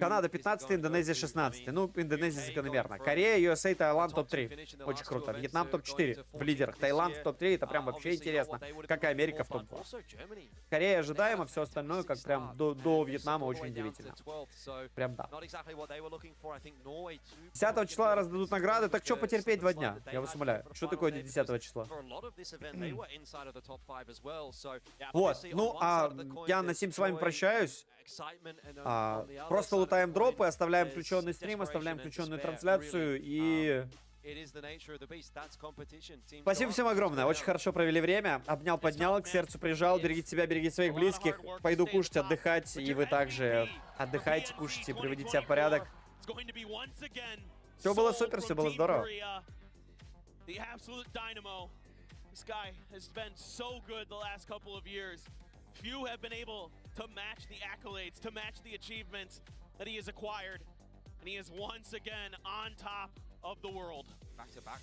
Канада 15-й, Индонезия 16-й. Ну, Индонезия закономерно. Корея, USA, Таиланд топ-3. Очень круто. Вьетнам топ-4 в лидерах. Таиланд в топ-3. Это прям вообще интересно. Как и Америка в топ-2. Корея ожидаемо, все остальное как прям до Вьетнама очень удивительно. Прям да. 10 числа раздадут награды. Так что потерпеть 2 дня? Я вас умоляю. Что такое 10 числа? Вот, ну, я на сим с вами прощаюсь. Просто лутаем дропы, оставляем включенный стрим, оставляем включенную трансляцию и... Спасибо всем огромное, очень хорошо провели время. Обнял, поднял, к сердцу прижал. Берегите себя, берегите своих близких. Пойду кушать, отдыхать, и вы также отдыхайте, кушайте, приводите себя в порядок. Все было супер, все было здорово. This guy has been so good the last couple of years. Few have been able to match the accolades, to match the achievements that he has acquired. And he is once again on top of the world. Back to back.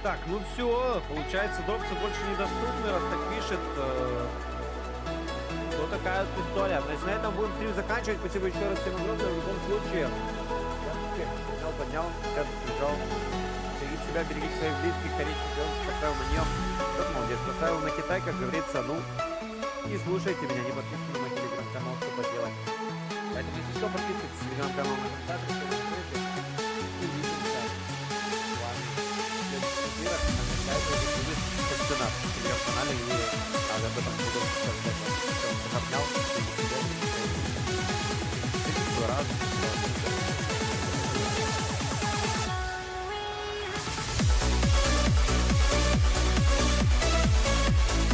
Так, ну все, получается, дропсы больше недоступны, раз так пишет. Вот такая вот история. Значит, на этом будем стрим заканчивать. Спасибо еще раз всем огромное. В любом случае, поднял, сейчас прижал. Берегите себя, берегите своих близких, корейский делать, поставил на нее. Вот молодец, поставил на Китай, как говорится, ну, не слушайте меня, не подписывайтесь на мой телеграм-канал, что поделать. Поэтому, если что, подписывайтесь на телеграм-канал на комментаторы, что вы слышите. Увидимся с вами в следующих эфирах. А на сайте будет